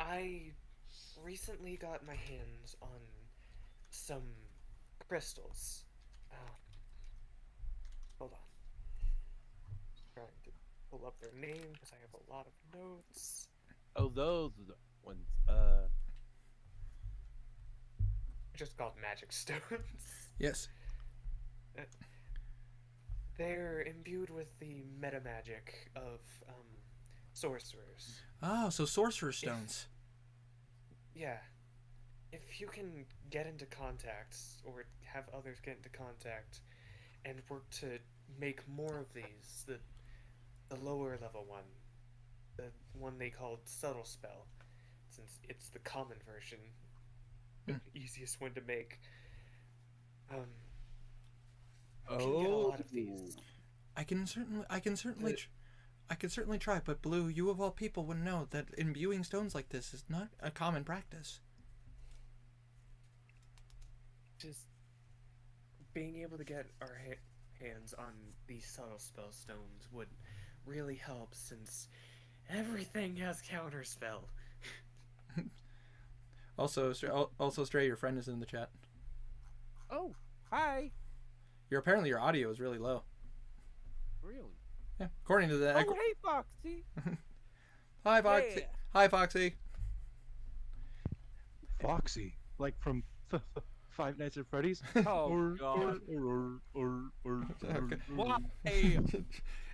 I recently got my hands on some crystals. Hold on. Trying to pull up their name because I have a lot of notes. Oh, those are the ones. Just called magic stones. Yes. They're imbued with the meta magic of sorcerers. Oh, so Sorcerer Stones. Yeah. If you can get into contact, or have others get into contact, and work to make more of these, the lower level one, the one they called Subtle Spell, since it's the common version, the easiest one to make. You can get a lot of these. I can certainly try, but Blue, you of all people would know that imbuing stones like this is not a common practice. Just being able to get our hands on these subtle spell stones would really help, since everything has counterspell. Also, Stray, your friend is in the chat. Oh, hi. Apparently your audio is really low. Really? Yeah, according to the. Oh, hey, Foxy. Hi, Foxy. Yeah. Hi, Foxy. Foxy, like from Five Nights at Freddy's. Oh, God. Okay. Why?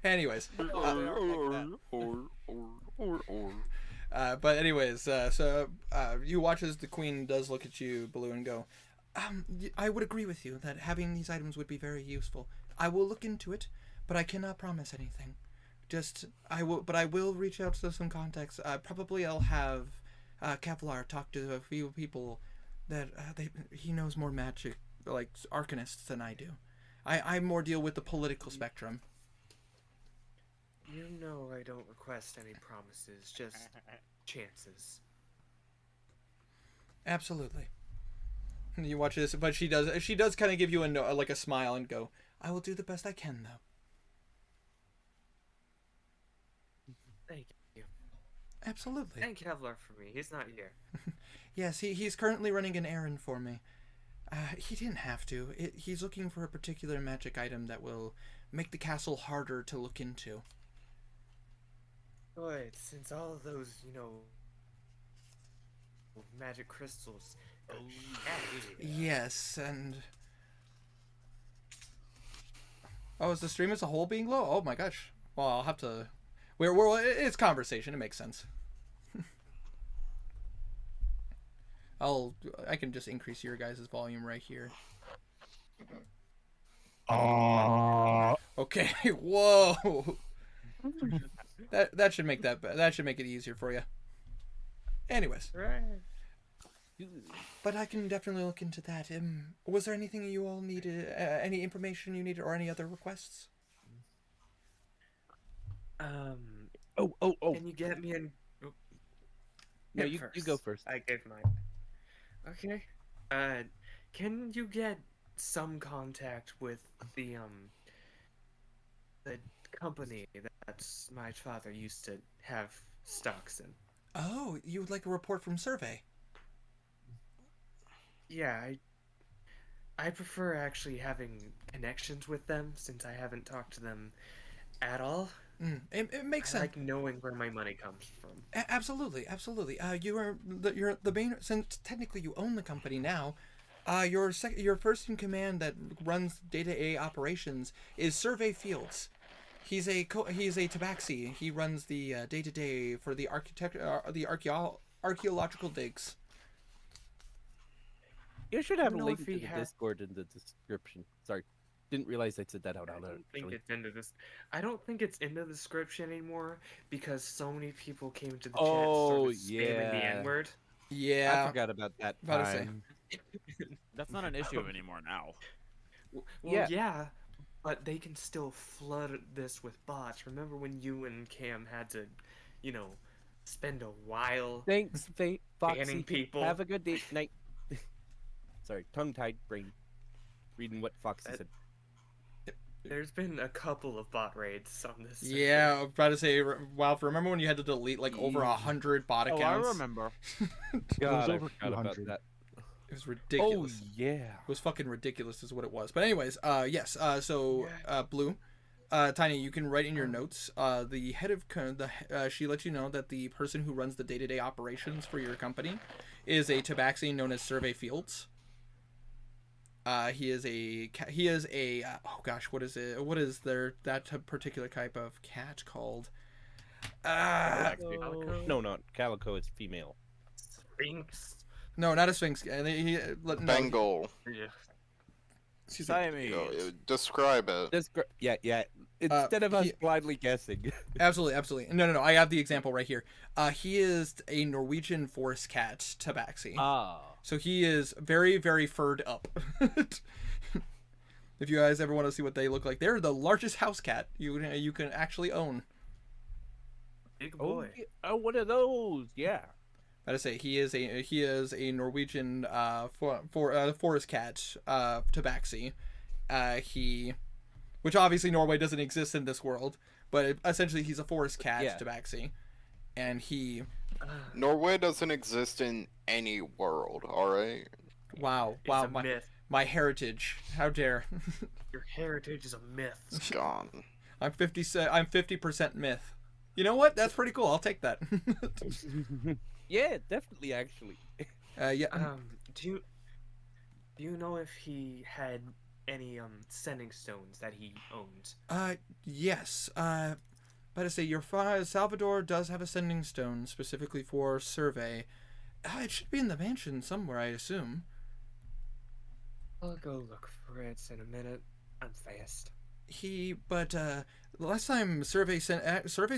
Anyways, Or. but anyways, you watch as the queen does look at you, Blue, and go, I would agree with you that having these items would be very useful. I will look into it, but I cannot promise anything. I will reach out to some contacts. Probably I'll have Kevlar talk to a few people that he knows more magic, like arcanists, than I do. I more deal with the political spectrum. You know I don't request any promises, just chances. Absolutely. And you watch this, but she does kind of give you a like a smile and go, "I will do the best I can, though." Thank you. Absolutely. Thank Kevlar for me. He's not here. Yes, he's currently running an errand for me. He didn't have to. He's looking for a particular magic item that will make the castle harder to look into. Good, since all of those, magic crystals. Yes, and oh, is the stream as a whole being low? Oh my gosh. Well, I'll have to. It's conversation. It makes sense. I can just increase your guys' volume right here. Okay. Whoa. That should make it easier for you. Anyways. Right. But I can definitely look into that. Was there anything you all needed? Any information you needed, or any other requests? Can you get me an? No, you go first. I gave mine. Okay. Can you get some contact with the company that's my father used to have stocks in? Oh, you would like a report from Survey? Yeah, I prefer actually having connections with them since I haven't talked to them at all. It makes I sense. like knowing where my money comes from. Absolutely. you're the main, since technically you own the company now. Your first in command that runs day-to-day operations is Survey Fields. He's a tabaxi. He runs the day-to-day for the archaeological digs. You should have a know link if to he the had- Discord in the description. Sorry, didn't realize I said that out I loud. don't think actually. it's into this. I don't think it's in the description anymore because so many people came to the Oh, chat and started spamming the yeah. N-word. I Yeah. forgot about that About to say. time. That's not an issue anymore now. Well, Yeah. yeah, but they can still flood this with bots. Remember when you and Cam had to, spend a while Thanks, Foxy. banning people? Have a good day. Night. Sorry, tongue-tied brain. Reading what Foxy said. There's been a couple of bot raids on this. server. Yeah, I was about to say, wow, remember when you had to delete like over 100 bot Oh, I accounts? remember. was God, I over forgot about 200. that. It was Oh ridiculous. yeah. It was fucking ridiculous is what it was. But anyways, yes, so Blue, Tiny, you can write in your notes. The head of she lets you know that the person who runs the day-to-day operations for your company is a tabaxi known as Survey Fields. He is a oh gosh, what is it? What is that particular type of cat called? Calico? No, not Calico. It's female. Sphinx. No, not a sphinx. No, Bengal. Yeah. she's a- Siamese. Describe it. Yeah. Instead of us he- blindly guessing. absolutely. No. I have the example right here. He is a Norwegian forest cat tabaxi. Ah. So he is very, very furred up. If you guys ever want to see what they look like, they're the largest house cat you can actually own. Big Oh, boy. one of those. Yeah. Gotta say, he is a Norwegian forest cat tabaxi. Which obviously Norway doesn't exist in this world, but essentially he's a forest cat Yeah. tabaxi, and he Norway doesn't exist in any world, alright? wow It's a my myth. my heritage. How dare. Your heritage is a myth. It's gone. I'm 50% myth. You know what? That's pretty cool. I'll take that. Yeah, definitely. Actually. Yeah. Do you know if he had any sending stones that he owned? Yes. But to say, your Salvador does have a sending stone specifically for survey. It should be in the mansion somewhere, I assume. I'll go look for it in a minute. I'm fast. Last time Survey's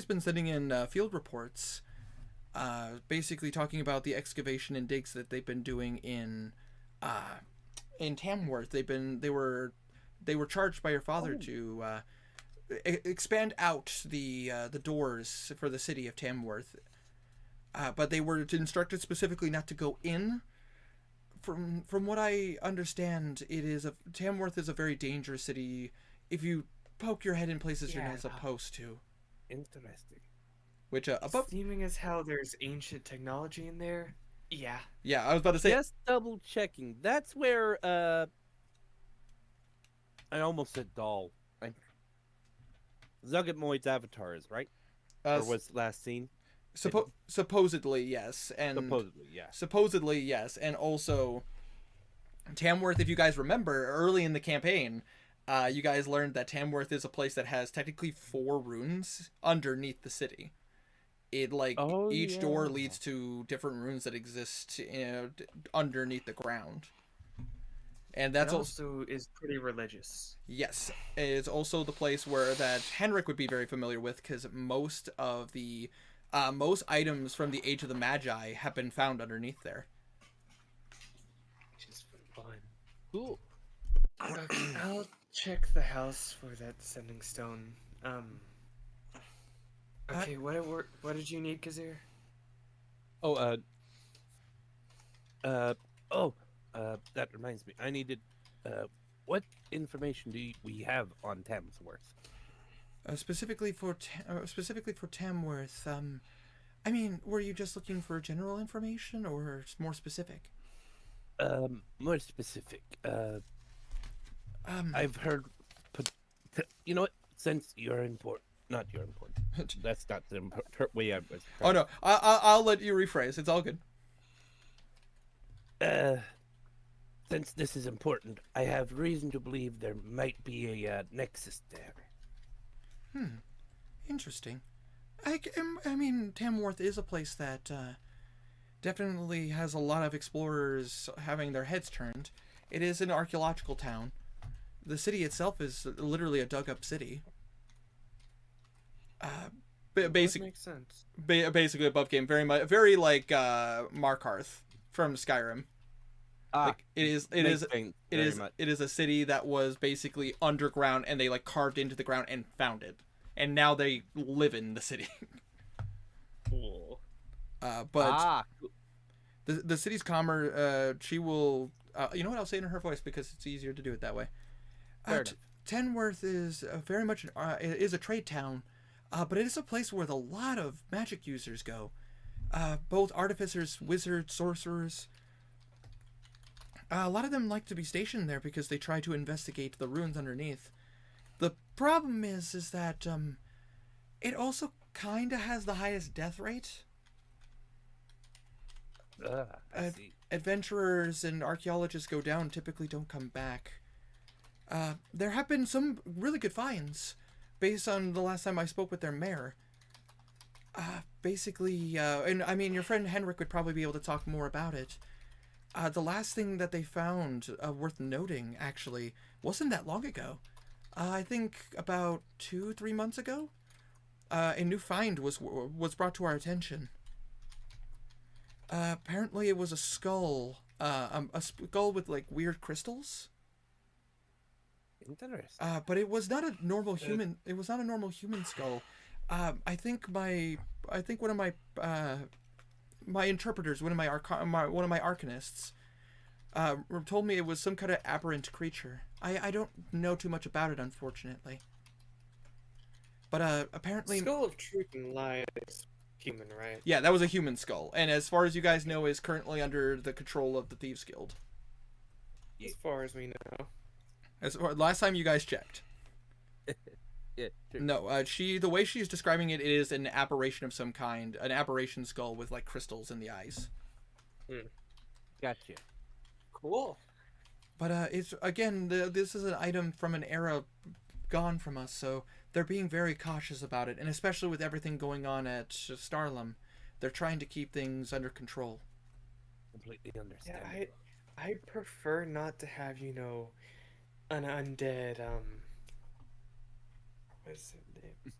been sending in field reports, basically talking about the excavation and digs that they've been doing in Tamworth. They were they were charged by your father to expand out the doors for the city of Tamworth. But they were instructed specifically not to go in. From what I understand, Tamworth is a very dangerous city. If you poke your head in places you're not supposed to. Interesting. Which above. Seeming as how there's ancient technology in there. Yeah. Yeah, I was about to say. Just double checking. That's where I almost said doll. Zugat Moyd's avatar is, right? Or was last seen? Supposedly, yes. And Supposedly, yes. And also, Tamworth, if you guys remember, early in the campaign, you guys learned that Tamworth is a place that has technically 4 runes underneath the city. It each door leads to different runes that exist underneath the ground. And that's also is pretty religious. Yes, it is also the place where that Henrik would be very familiar with, because most of the most items from the Age of the Magi have been found underneath there. Just for fun. Cool. Okay, I'll check the house for that sending stone. Okay, what did you need, Kazir? That reminds me. I needed. What information do we have on Tamworth? Specifically for Tamworth. I mean, were you just looking for general information or more specific? More specific. I've heard. You know what? Since you're important. Not you're important. That's not the way I was. Oh no, I'll let you rephrase. It's all good. Since this is important, I have reason to believe there might be a nexus there. Interesting. I mean, Tamworth is a place that definitely has a lot of explorers having their heads turned. It is an archaeological town. The city itself is literally a dug-up city. Basically, makes sense. Basically above game, very like Markarth from Skyrim. Like it is a city that was basically underground, and they carved into the ground and found it, and now they live in the city. Cool. But the city's calmer. She will. You know what? I'll say it in her voice because it's easier to do it that way. Tamworth is very much is a trade town, but it is a place where a lot of magic users go. Both artificers, wizards, sorcerers. A lot of them like to be stationed there because they try to investigate the ruins underneath. The problem is that it also kind of has the highest death rate. I see. Adventurers and archaeologists go down, typically don't come back. There have been some really good finds based on the last time I spoke with their mayor. Basically, and I mean, your friend Henrik would probably be able to talk more about it. The last thing that they found worth noting, actually, wasn't that long ago. I think about 2-3 months ago, a new find was brought to our attention. Apparently, it was a skull, a skull with weird crystals. Interesting. But it was not a normal human. It was not a normal human skull. I think one of my interpreters, one of my arcanists, told me it was some kind of aberrant creature. I don't know too much about it, unfortunately. But apparently, Skull of Truth and Lies, human, right? yeah, that was a human skull, and as far as you guys know, is currently under the control of the Thieves Guild. As far as we know. Last time you guys checked. Yeah, sure. No, the way she's describing it is an aberration of some kind, an aberration skull with crystals in the eyes. Gotcha. Cool. But it's again, this is an item from an era gone from us, so they're being very cautious about it, and especially with everything going on at Starlam, they're trying to keep things under control. Completely understand. Yeah, I prefer not to have, an undead, what's the name?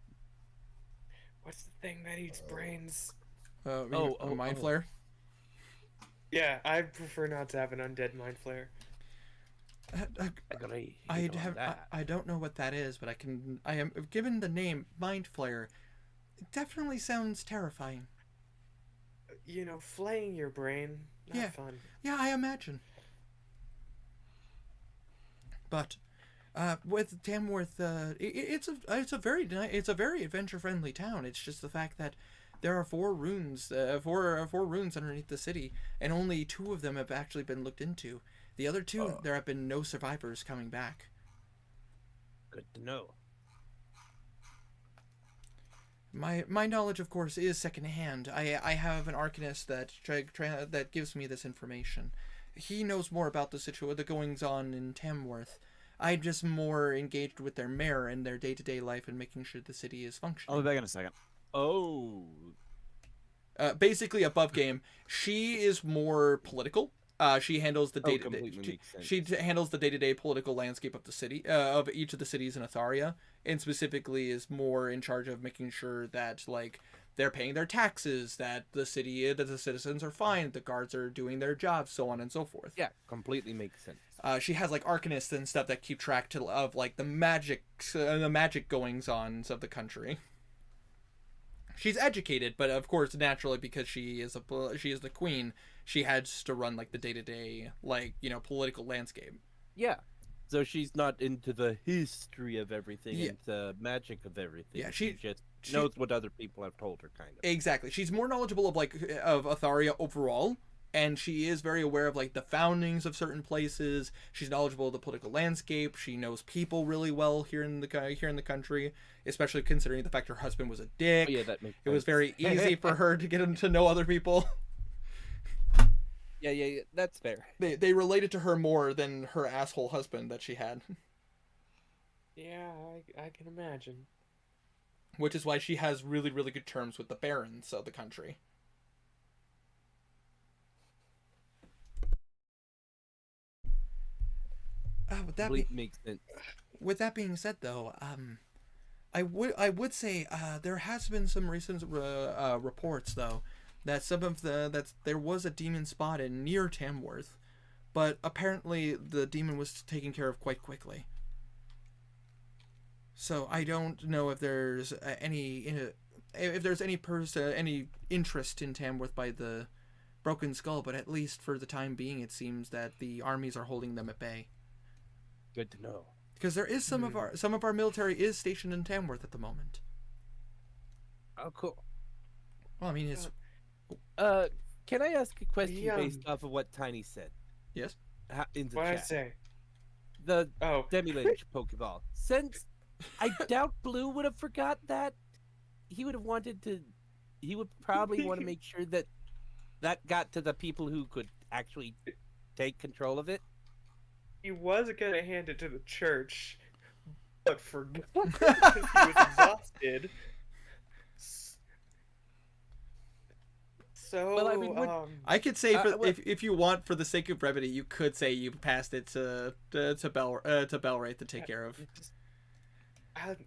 What's the thing that eats brains? Mind Flare? Yeah, I prefer not to have an undead mind flare. Agree. I on have that. I don't know what that is, but I am given the name Mind Flayer. It definitely sounds terrifying. You know, flaying your brain, not Yeah. fun. Yeah, I imagine. But with Tamworth, it's a very adventure friendly town. It's just the fact that there are four runes, four runes underneath the city, and only two of them have actually been looked into. The other two, there have been no survivors coming back. Good to know. My knowledge, of course, is secondhand. I have an arcanist that that gives me this information. He knows more about the goings on in Tamworth. I'm just more engaged with their mayor and their day-to-day life and making sure the city is I'll functioning. be back in a second. Oh. Basically, above game, she is more political. She handles the day completely makes sense. she handles the day-to-day political landscape of the city, of each of the cities in Atharia, and specifically is more in charge of making sure that like they're paying their taxes, that the citizens are fine, the guards are doing their jobs, so on and so forth. Yeah, completely makes sense. She has like arcanists and stuff that keep track of like the magic goings ons of the country. She's educated, but of course, naturally, because she is the queen, she has to run like the day-to-day political landscape. Yeah. So she's not into the history of everything Yeah. and the magic of everything. Yeah, she just knows what other people have told her, kind of. Exactly. She's more knowledgeable of Atharia overall, and she is very aware of like the foundings of certain places. She's knowledgeable of the political landscape. She knows people really well here in the country, especially considering the fact her husband was a dick. Oh, yeah, that makes It was sense. very easy for her to get him to know other people. Yeah, that's fair. They related to her more than her asshole husband that she had, Yeah, I can imagine. which is why she has really, really good terms with the barons of the country. Makes sense. With that being said, though, I would say there has been some recent reports though that there was a demon spotted near Tamworth, but apparently the demon was taken care of quite quickly. So I don't know if there's any interest in Tamworth by the Broken Skull, but at least for the time being, it seems that the armies are holding them at bay. Good to know. Because there is some of our military is stationed in Tamworth at the moment. Oh, cool. Well, I mean, it's Can I ask a question Yeah. based off of what Tiny said? yes. In the What I chat. say? The Oh, Demi-Lich Pokeball. Since I doubt Blue would have forgot that, he would probably want to make sure that got to the people who could actually take control of it. he was gonna hand it to the church, but forgot because he was exhausted. So, Well, I mean, I could say well- if you want, for the sake of brevity, you could say you passed it to Belwraith to take care of.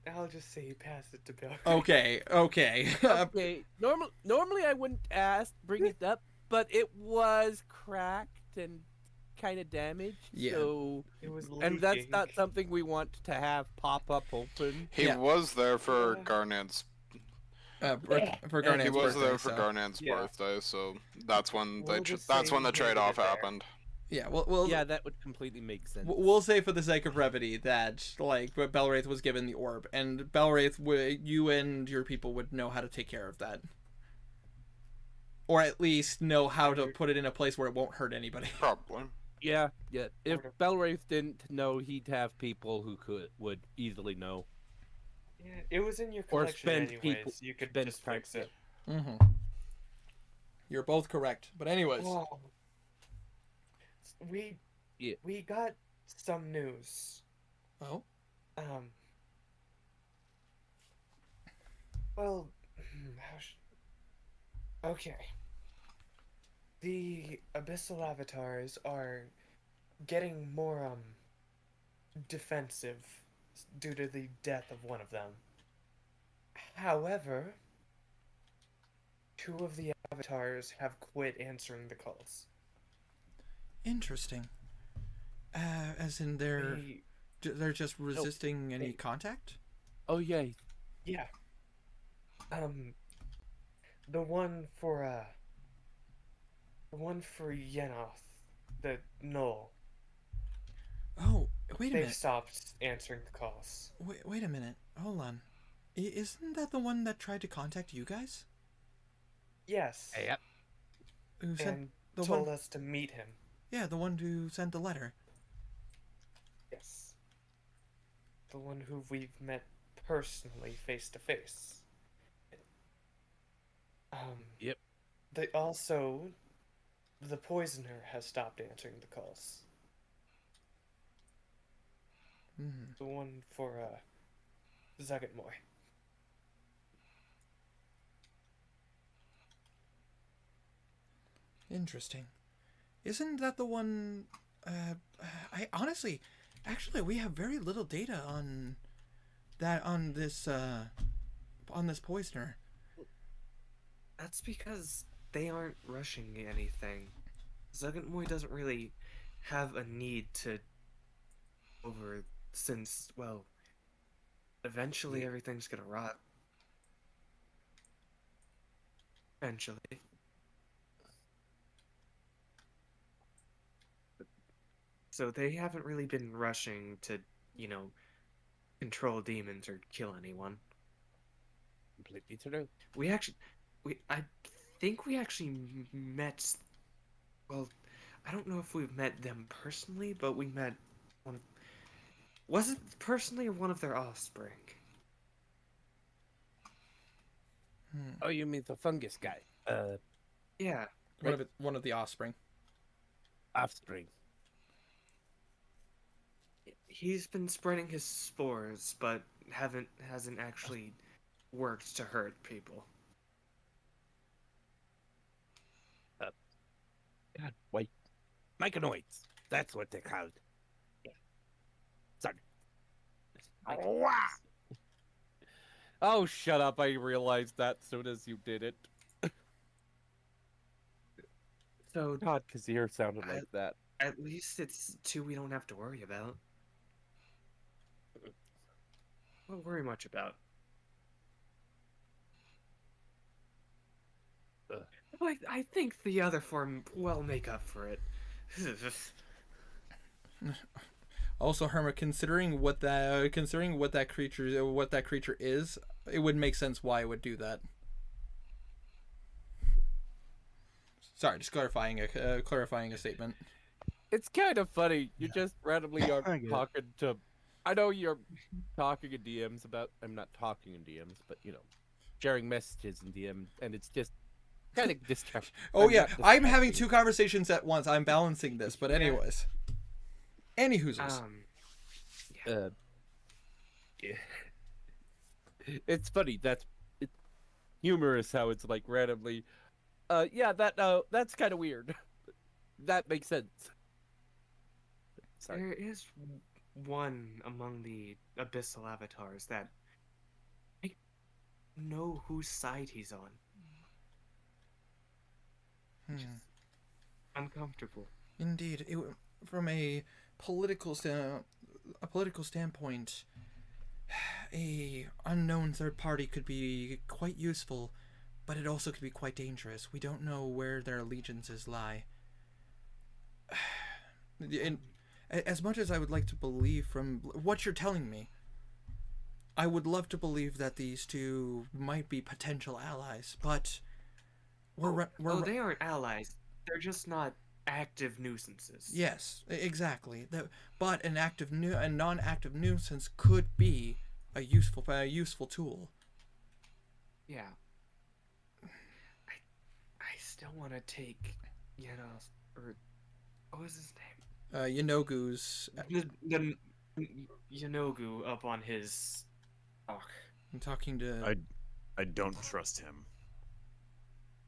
I'll just say you passed it to Bill. Okay. Okay. Normally I wouldn't bring it up, but it was cracked and kind of damaged. Yeah. So, It was and that's leaking. not something we want to have pop up open. He Yeah. was there for Yeah. Garnet's. For He Garnet's was birthday, there for so. Garnet's Yeah. birthday, so that's when We'll just that's say when the he handed trade-off it there. happened. Yeah, well, Yeah, that would completely make sense. we'll say for the sake of brevity that like Belwraith was given the orb, and Belwraith, you and your people would know how to take care of that, or at least know how to put it in a place where it won't hurt anybody. Probably. Yeah. If Sort of. Belwraith didn't know, he'd have people who would easily know. Yeah, it was in your Or collection spend anyways. people- You could spend just time fix it. Mm-hmm. You're both correct, but anyways, Oh. We Yeah. we got some news. oh, Well, okay. The abyssal avatars are getting more defensive due to the death of one of them. However, two of the avatars have quit answering the calls. interesting. As in they're they're just Oh, resisting any contact. Oh yeah, Yeah. The one for Yenoth, the Null. Oh, wait a They've minute. stopped answering the calls. Wait a minute. Hold on. Isn't that the one that tried to contact you guys? Yes. yep. Who sent And the told one? us to meet him. Yeah, the one who sent the letter. Yes. The one who we've met personally, face to face. Yep. They also, the poisoner has stopped answering the calls. Hmm. The one for Zagatmoy. Interesting. Isn't that the one? I honestly, actually, we have very little data on that on this poisoner. That's because they aren't rushing anything. Zagatmoy doesn't really have a need to over since, well, eventually everything's gonna rot. Eventually. So they haven't really been rushing to, control demons or kill anyone. Completely true. I think we actually met. Well, I don't know if we've met them personally, but we met one. Was it personally or one of their offspring? Hmm. Oh, you mean the fungus guy? Yeah. One of the offspring. Offspring. He's been spreading his spores, but hasn't actually worked to hurt people. God, wait. Myconoids. That's what they're called. Yeah. Sorry. Oh, shut up. I realized that soon as you did it. So God, Kazir sounded like that. at least it's two we don't have to worry about. Don't worry much about. I think the other form will make up for it. Also, Herma, considering what that creature is, it would make sense why it would do that. Sorry, just clarifying a statement. It's kind of funny. You just randomly are I get it. talking to. I know you're talking in DMs about. I'm not talking in DMs, but sharing messages in DM, and it's just kind of distracting. Oh yeah, I'm having two conversations at once. I'm balancing this, but anyways. Anywho's. Yeah. It's funny. It's humorous how it's like randomly. Yeah, that's kind of weird. That makes sense. Sorry. There is one among the abyssal avatars that I know whose side he's on. Uncomfortable. Indeed, from a political standpoint, a unknown third party could be quite useful, but it also could be quite dangerous. We don't know where their allegiances lie. And as much as I would like to believe from what you're telling me, I would love to believe that these two might be potential allies, but they aren't allies. They're just not active nuisances. Yes, exactly. But a non-active nuisance could be a useful tool. Yeah. I still want to take, or what was his name? Yanogu's. The Yanogu up on his dock. I'm talking to. I don't trust him.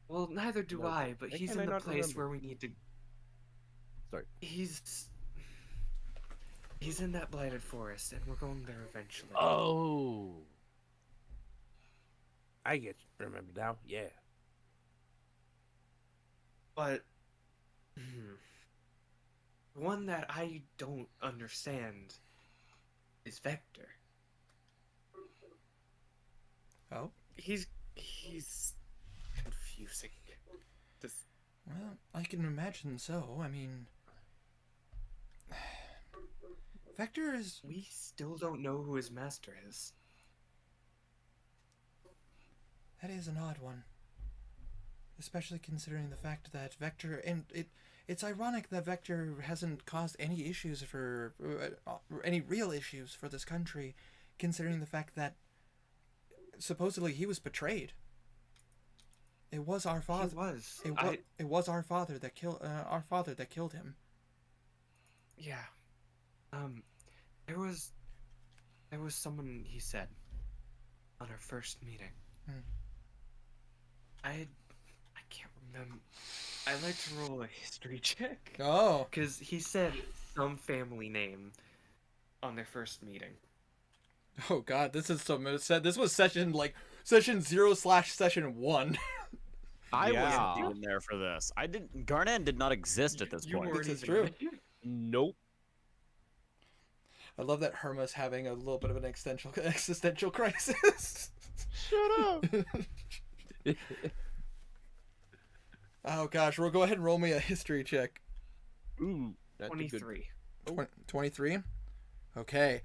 Well, neither do I, but Why he's can in I the not place remember? where we need to. Sorry. He's in that blighted forest, and we're going there eventually. Oh. I get remember now. Yeah. But one that I don't understand is Vector. Oh, He's confusing. Just well, I can imagine so. I mean, Vector is. we still don't know who his master is. That is an odd one. Especially considering the fact that Vector, and it's ironic that Vector hasn't caused any issues for, any real issues for this country, considering the fact that supposedly he was betrayed. It was our father. He was. It was our father that killed him. Yeah. There was someone, he said, on our first meeting. I can't remember. I like to roll a history check. Oh. Because he said some family name on their first meeting. Oh God, this is so sad. This was session 0/session 1. I Yeah. wasn't even there for this. I didn't. Garnan did not exist at this You point. weren't This is even true. there. Nope. I love that Herma's having a little bit of an existential crisis. Shut up. Oh gosh, we'll go ahead and roll me a history check. Ooh, that's a good. 23. 23. Okay,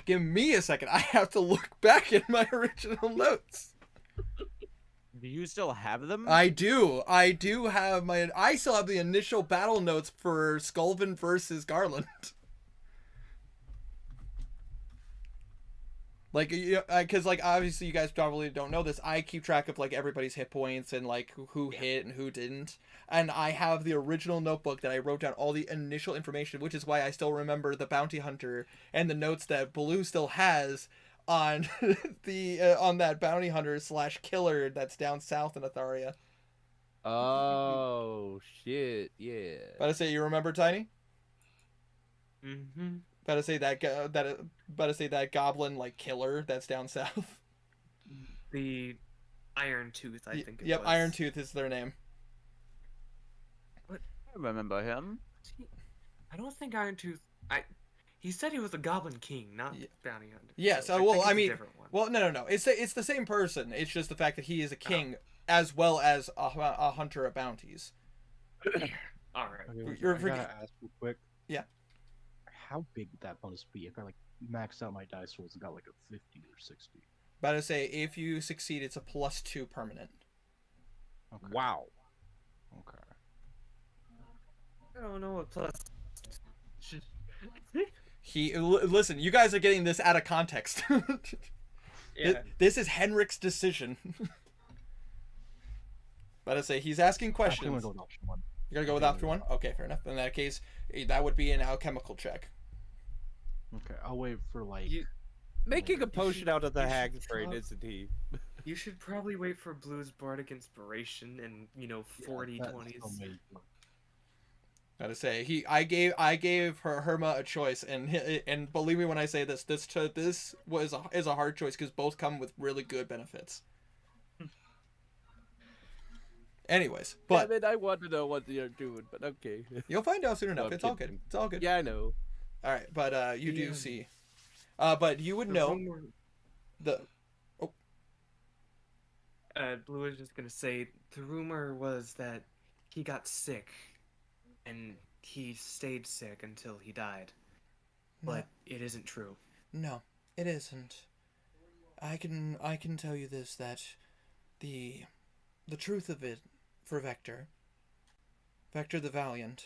give me a second. I have to look back in my original notes. Do you still have them? I do have I still have the initial battle notes for Skulven versus Garland. Like, because like obviously you guys probably don't know this. I keep track of like everybody's hit points and like who hit and who didn't. And I have the original notebook that I wrote down all the initial information, which is why I still remember the bounty hunter and the notes that Blue still has on the on that bounty hunter / killer that's down south in Atharia. Oh shit! Yeah. Better say you remember, Tiny. Mm-hmm. Better say that goblin like killer that's down south. The Iron Tooth, I think it Yep, was. Iron Tooth is their name. I remember him. I don't think Iron Tooth... He said he was a Goblin King, not Bounty Hunter. Yes, so well, think I it's a mean, different one. well, no. It's the same person. It's just the fact that he is a king as well as a hunter of bounties. Alright. Okay, You're I forget- gotta ask real quick. Yeah. How big would that bonus be? If I like maxed out my dice rolls and got like a 50 or 60. About to say, if you succeed, it's a +2 permanent. Okay. Wow. Okay. I don't know what plus... Listen, you guys are getting this out of context. Yeah. This is Henrik's decision. About to say, he's asking Actually, I'm questions. gonna go with option one. You're gonna go with option 1? Okay, fair enough. In that case, that would be an alchemical check. Okay, I'll wait for like. You- Making a potion out of the you should hag's brain, prob- isn't he? You should probably wait for Blue's Bardic Inspiration and, 40 that 20s. still may- Gotta say, I gave Herma a choice, and believe me when I say this is a hard choice because both come with really good benefits. Anyways, but Damn it, I want to know what you're doing, but okay. you'll find out soon enough. I'm It's all good. kidding. It's all good. Yeah, I know. All right, but you do Yeah. see, but you would The know rumor- the Blue was just gonna say the rumor was that he got sick, and he stayed sick until he died. But it isn't true. No, it isn't. I can tell you this, that the truth of it for Vector the Valiant,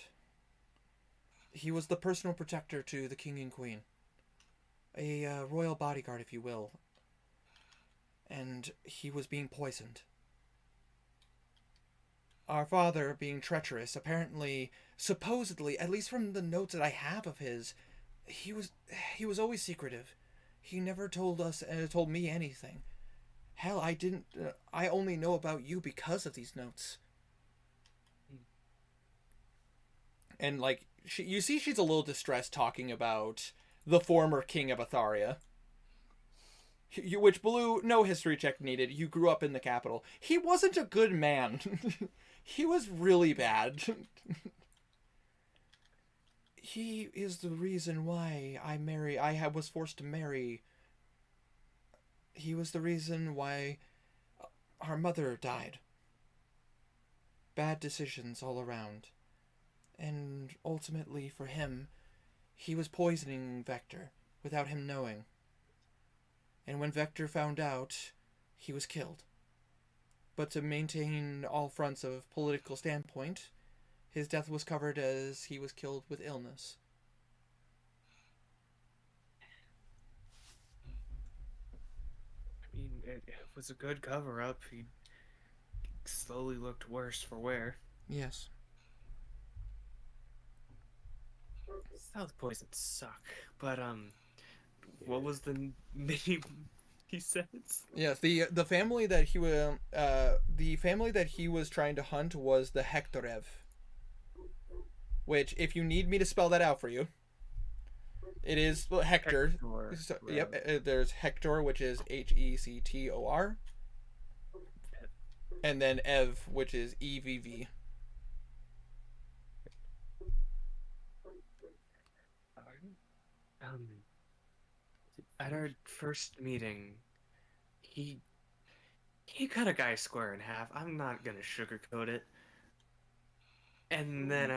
he was the personal protector to the king and queen. A royal bodyguard, if you will. And he was being poisoned. Our father, being treacherous, apparently, supposedly, at least from the notes that I have of his, he was always secretive. He never told me anything. Hell, I only know about you because of these notes. And like, you see she's a little distressed talking about the former king of Atharia. Which Blue, no history check needed. You grew up in the capital. He wasn't a good man. He was really bad. He is the reason why was forced to marry. He was the reason why our mother died. Bad decisions all around. And ultimately, for him, he was poisoning Vector without him knowing. And when Vector found out, he was killed. But to maintain all fronts of political standpoint, his death was covered as he was killed with illness. I mean, it was a good cover up. He slowly looked worse for wear. Yes. South poisons suck. But what was the name he says? Yes, the family that he was trying to hunt was the Hektorev. Which, if you need me to spell that out for you, it is Hector. So, yep, there's Hector, which is Hector, and then Ev, which is EVV. At our first meeting, he cut a guy square in half. I'm not gonna sugarcoat it. And then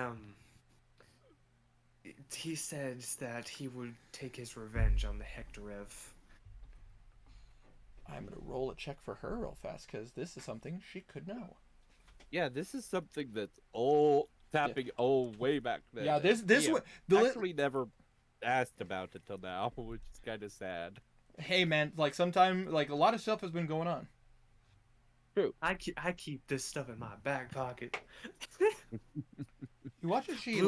he says that he would take his revenge on the Hektorev. I'm gonna roll a check for her real fast because this is something she could know. Yeah, this is something that's tapping way back then. Yeah, this We the actually never asked about it till now, which is kind of sad. Hey man, like sometime like a lot of stuff has been going on. I keep this stuff in my back pocket. You watch as she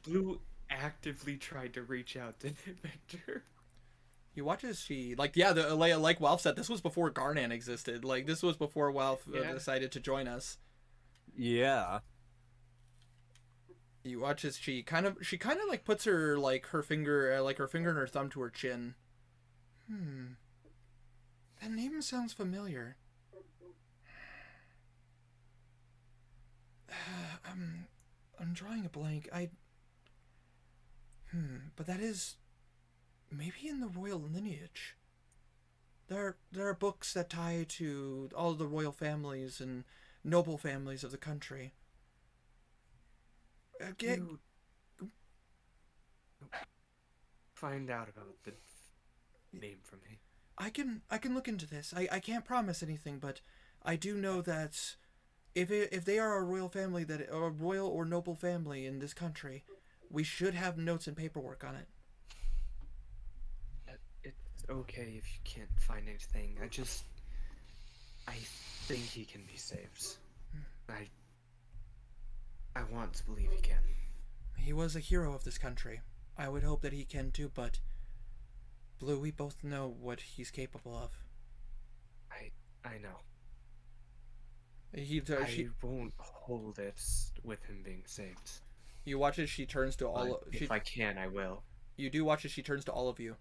Blue actively tried to reach out to Victor. You watch as she like like Walf said, this was before Garnan existed. Like this was before Walf decided to join us. Yeah. You watch as she kind of like puts her finger and her thumb to her chin. That name sounds familiar. I'm drawing a blank. But that is maybe in the royal lineage. There are books that tie to all the royal families and noble families of the country. Find out about the name from me. I can look into this. I can't promise anything, but I do know that if they are a royal family, a royal or noble family in this country, we should have notes and paperwork on it. It's okay if you can't find anything. I think he can be saved. I want to believe he can. He was a hero of this country. I would hope that he can too, but Blue, we both know what he's capable of. I know. I won't hold it with him being saved. You watch as she turns to all. If I can, I will. You do watch as she turns to all of you.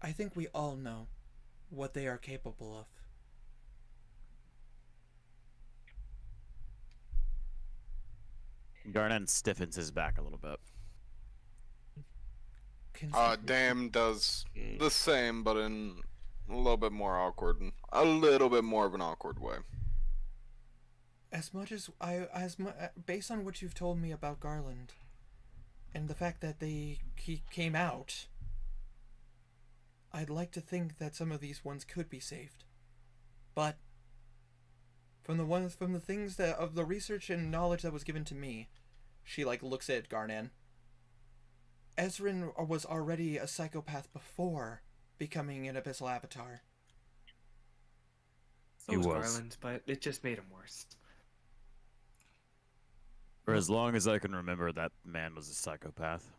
I think we all know what they are capable of. Garnan stiffens his back a little bit. Dame does the same, but in a little bit more awkward, a little bit more of an awkward way. As much as based on what you've told me about Garland, and the fact that he came out, I'd like to think that some of these ones could be saved. But from the things of the research and knowledge that was given to me, she looks at Garnan. Ezrin was already a psychopath before becoming an abyssal avatar. So was Garland, but it just made him worse. For as long as I can remember, that man was a psychopath.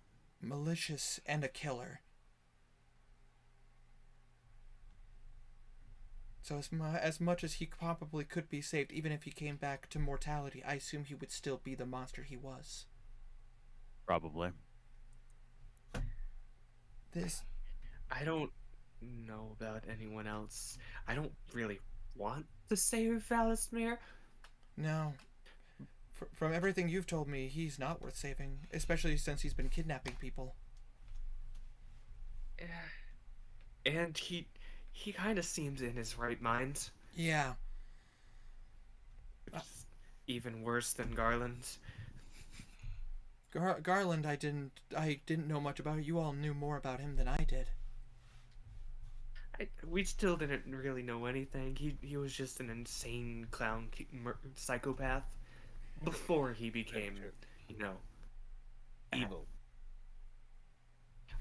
Malicious and a killer. So as much as he probably could be saved, even if he came back to mortality, I assume he would still be the monster he was. Probably. I don't know about anyone else. I don't really want to save Valismere. No. From everything you've told me, he's not worth saving, especially since he's been kidnapping people. And he kind of seems in his right mind. Yeah. Which is even worse than Garland's. Garland, I didn't know much about. You all knew more about him than I did. We still didn't really know anything. He was just an insane clown psychopath before he became, Evil.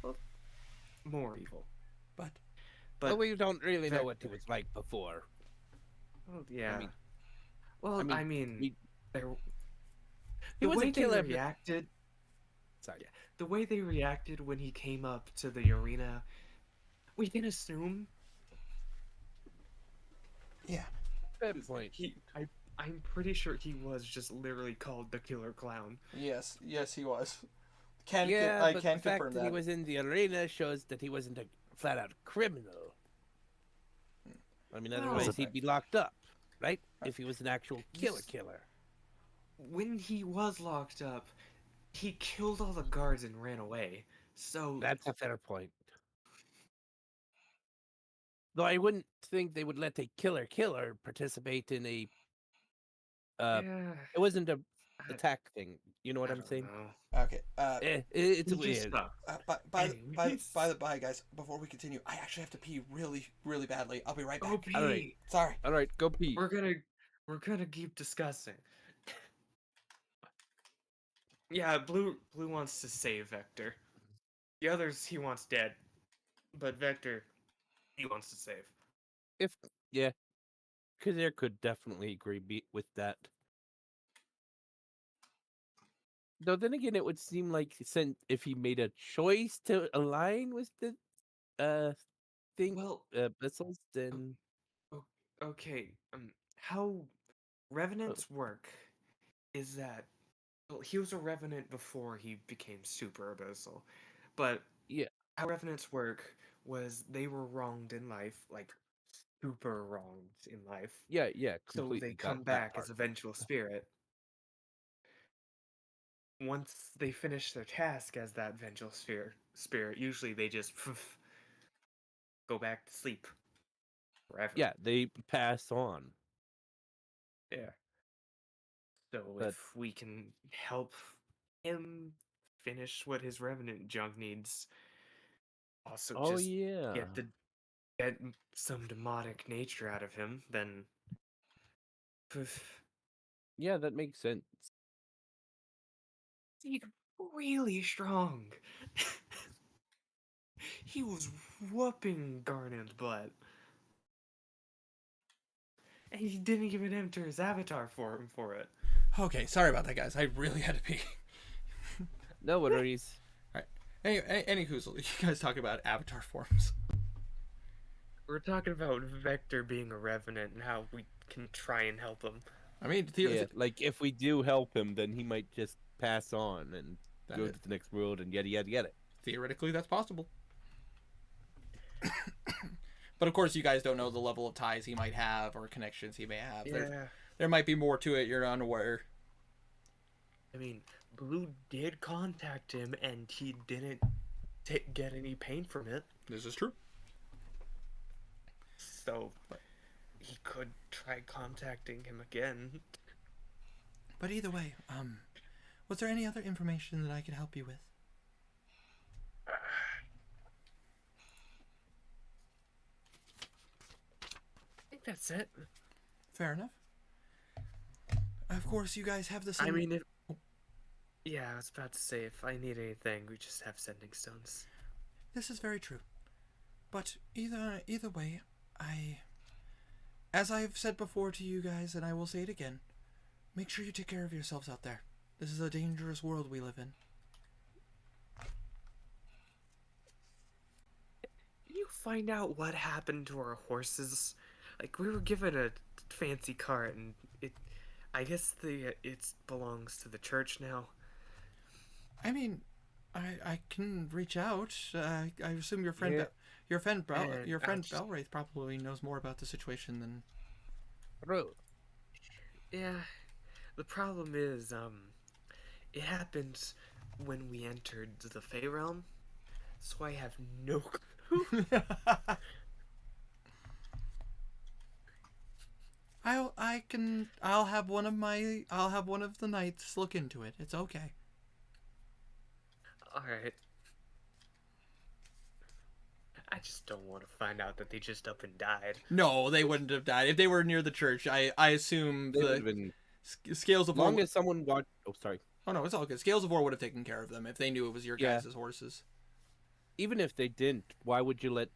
well, more evil. But But we don't really know Vector. what he was like before. Well, yeah. mean- well, I I mean, mean, we- there. He The was way a they killer, but- reacted. Sorry. The way they reacted when he came up to the arena, we can assume yeah. Fair point. I'm pretty sure he was just literally called the Killer Clown. Yes, he was. Yeah, I but can the fact confirm that that. he was in the arena shows that he wasn't a flat-out criminal. I mean, No. otherwise he'd be locked up, right? If he was an actual Yes. killer. When he was locked up, he killed all the guards and ran away. So That's a fair point. Though I wouldn't think they would let a killer participate in a. yeah, It wasn't a I- attack thing. You know what I I'm don't saying? know. Okay. It's He just weird. sucked. By Anyways. the by, guys, before we continue, I actually have to pee really, really badly. I'll be right back. Oh, Pete, Alright. Sorry. All right, go pee. we're gonna keep discussing. Yeah, Blue wants to save Vector. The others he wants dead, but Vector he wants to save. Kazir could definitely agree with that. Though then again, it would seem like if he made a choice to align with the thing Well, missiles, then okay, how Revenants work is that well, he was a Revenant before he became Super Abyssal, but Yeah. how Revenants work was they were wronged in life, like super wronged in life, yeah, so completely they got come that back part. as a vengeful spirit. Once they finish their task as that vengeful spirit, usually they just go back to sleep forever. Yeah, they pass on. Yeah. So But- if we can help him finish what his Revenant junk needs, also Oh just yeah. get some demonic nature out of him, then Yeah, that makes sense. he's really strong. He was whooping Garnon's butt. And he didn't even enter his avatar form for it. Okay, sorry about that, guys. I really had to pee. No worries. Any whoozle, you guys talk about avatar forms. We're talking about Vector being a Revenant and how we can try and help him. I mean, Yeah, like if we do help him, then he might just pass on and That go is- to the next world and yada yada yada. theoretically, that's possible. But of course, you guys don't know the level of ties he might have or connections he may have. There might be more to it you're unaware. I mean, Blue did contact him and he didn't get any pain from it. This is true. So he could try contacting him again. But either way, was there any other information that I could help you with? I think that's it. Fair enough. Of course, you guys have the same. I mean, yeah, I was about to say, if I need anything, we just have sending stones. This is very true. But either way, as I've said before to you guys, and I will say it again, make sure you take care of yourselves out there. This is a dangerous world we live in. Did you find out what happened to our horses? Like, we were given a fancy cart, and I guess it belongs to the church now. I mean, I can reach out. I assume your friend, Yeah. your friend ouch. Belwraith probably knows more about the situation than. True. Yeah, The problem is, it happened when we entered the Fey realm, so I have no clue. I'll have one of the knights look into it. It's okay. Alright. I just don't want to find out that they just up and died. No, they wouldn't have died if they were near the church. I assume They would have the been, Scales as of War. long as someone got. Oh, sorry. Oh no, it's all good. Scales of War would have taken care of them if they knew it was your Yeah. guys' horses. Even if they didn't, why would you let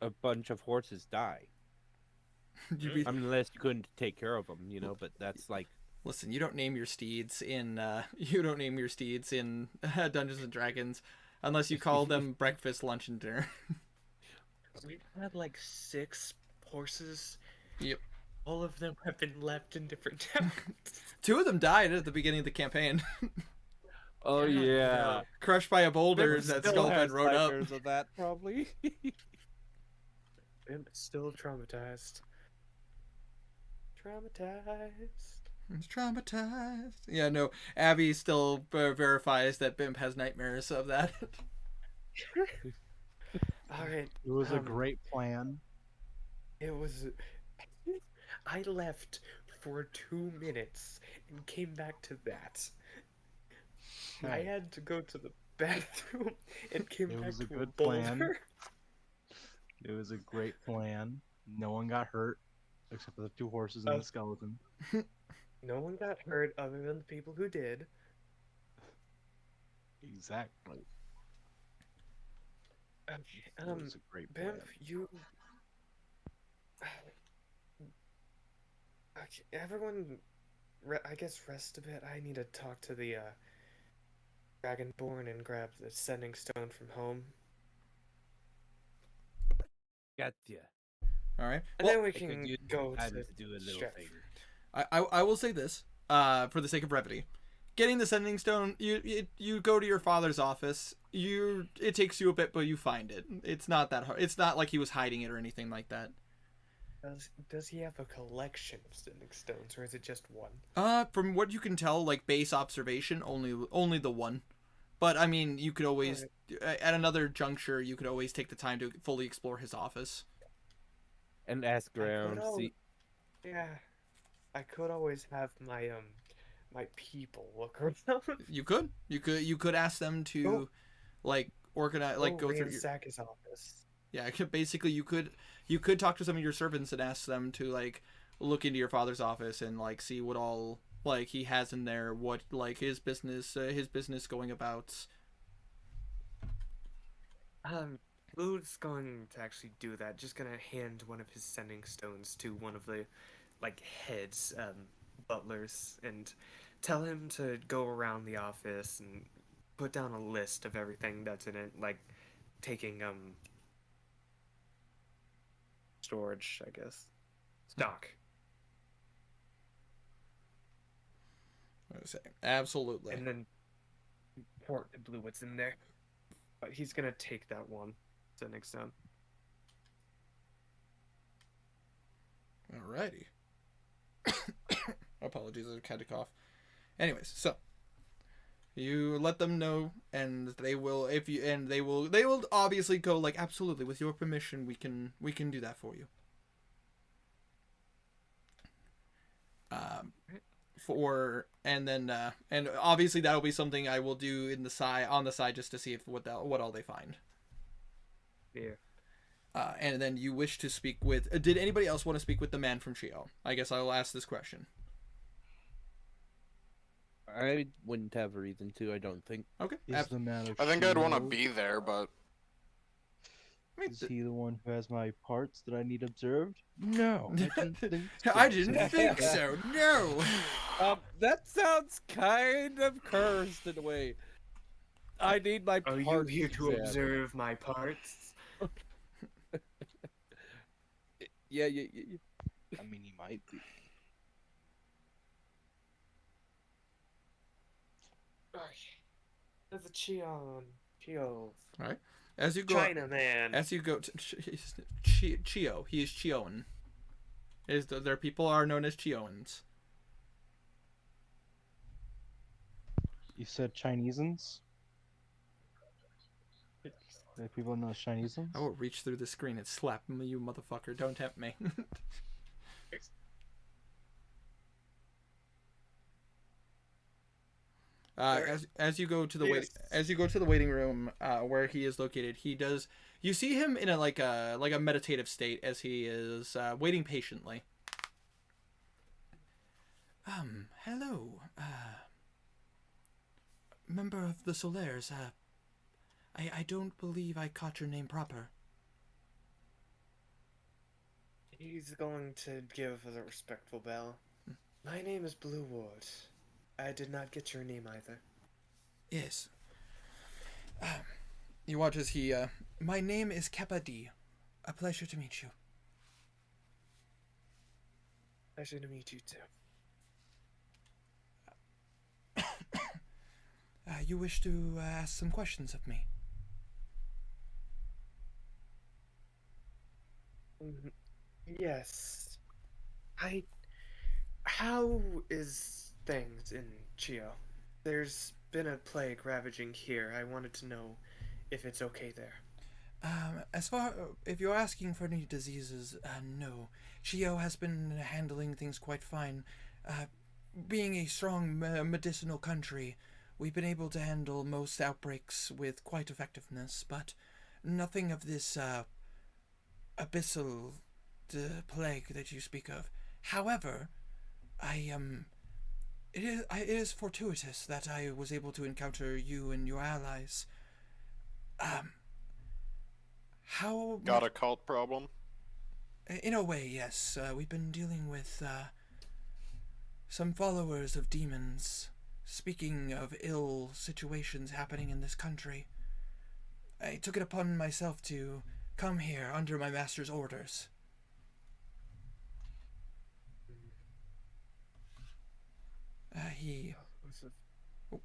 a bunch of horses die? You'd be, I mean, unless you couldn't take care of them, But that's like, listen, you don't name your steeds in Dungeons and Dragons unless you call them breakfast, lunch, and dinner. We've had like 6 horses. Yep. All of them have been left in different towns. 2 of them died at the beginning of the campaign, oh yeah. crushed by a boulder Bimp that still Skullfed has rode up. nightmares of that probably. I'm still traumatized. Traumatized. It's traumatized. Yeah, no. Abby still verifies that Bimp has nightmares of that. Alright. It was a Um, great plan. It was. I left for 2 minutes and came back to that. I Hey. had to go to the bathroom and came It back was a to good boulder. plan. It was a great plan. No one got hurt except for the 2 horses and the skeleton. No one got hurt other than the people who did. Exactly. Okay, It was a great plan. Bimp, you. Okay, everyone, I guess rest a bit. I need to talk to the Dragonborn and grab the sending stone from home, Gotcha. All right. and Well, then we I could can use go time to to do a little Stratford. favor. I will say this, for the sake of brevity. Getting the sending stone, you go to your father's office. It takes you a bit, but you find it. It's not that hard. It's not like he was hiding it or anything like that. Does he have a collection of sending stones, or is it just one? From what you can tell, like base observation, only the one. But I mean, you could always at another juncture, you could always take the time to fully explore his office. And ask around, al- see. Yeah, I could always have my my people look around. You could ask them to, Oh. like organize, like go through your. ransack his office. Yeah, basically you could talk to some of your servants and ask them to like look into your father's office and like see what all like he has in there, what like his business going about. Blue's going to actually do that. Just gonna hand one of his sending stones to one of the like heads, butlers, and tell him to go around the office and put down a list of everything that's in it, like taking storage, I guess. Stock. I would say absolutely. And then report to Blue what's in there. But he's gonna take that one sending stone. Alrighty. Apologies, I had to cough. Anyways, so you let them know, and they will they will obviously go like absolutely with your permission we can do that for you. And obviously that'll be something I will do on the side just to see if what all they find. Yeah. And then you wish to speak with. Did anybody else want to speak with the man from Chio? I guess I'll ask this question. I wouldn't have a reason to, I don't think. Okay. Is the man of I think I'd want to Shield- be there, but Is he the one who has my parts that I need observed? No, I didn't think so. I didn't think so. No. That sounds kind of cursed in a way. I need my Are parts. you here to examined. observe my parts? Yeah. I mean, he might be. There's a Chio. As you go, China man. as you go to Chio, he is Chioan. Their people are known as Chioans. You said Chinesans? Like people know Chinesans? I will reach through the screen and slap you, motherfucker. Don't tempt me. As you go to the waiting room where he is located, you see him in a meditative state as he is waiting patiently. Hello, member of the Solaires. I don't believe I caught your name proper. He's going to give a respectful bow. My name is Blue Ward. I did not get your name either. Yes. You watch as he, my name is Kappa D. A pleasure to meet you. Pleasure to meet you too. You wish to ask some questions of me? Yes. How is things in Chio? There's been a plague ravaging here. I wanted to know if it's okay there. If you're asking for any diseases, no. Chio has been handling things quite fine. Being a strong medicinal country, we've been able to handle most outbreaks with quite effectiveness, but nothing of this abyssal plague that you speak of. However, it is fortuitous that I was able to encounter you and your allies. How Got a cult problem? In a way, yes. We've been dealing with some followers of demons. Speaking of ill situations happening in this country, I took it upon myself to come here under my master's orders. Go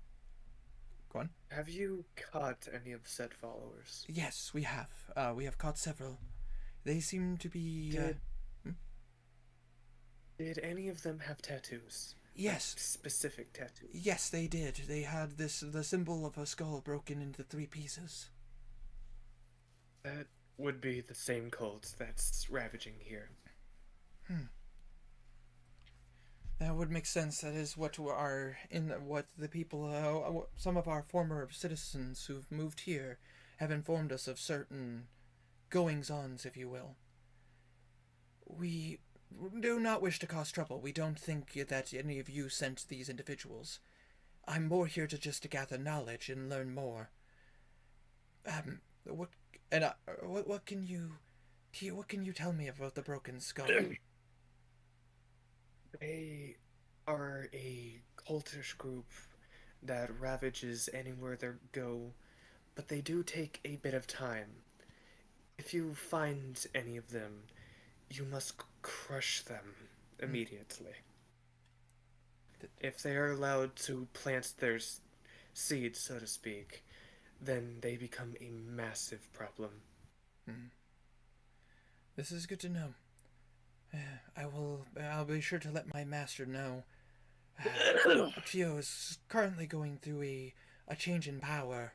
on. Have you caught any of said followers? Yes, we have. We have caught several. They seem to be. Did any of them have tattoos? Yes. Like specific tattoos? Yes, they did. They had the symbol of a skull broken into 3 pieces. That would be the same cult that's ravaging here. That would make sense. That is what the people, some of our former citizens who've moved here, have informed us of certain goings-ons, if you will. We do not wish to cause trouble. We don't think that any of you sent these individuals. I'm more here to gather knowledge and learn more. What can you tell me about the broken skull? They are a cultish group that ravages anywhere they go, but they do take a bit of time. If you find any of them, you must crush them immediately. If they are allowed to plant their seeds, so to speak, then they become a massive problem. This is good to know. I'll be sure to let my master know. Chio is currently going through a change in power,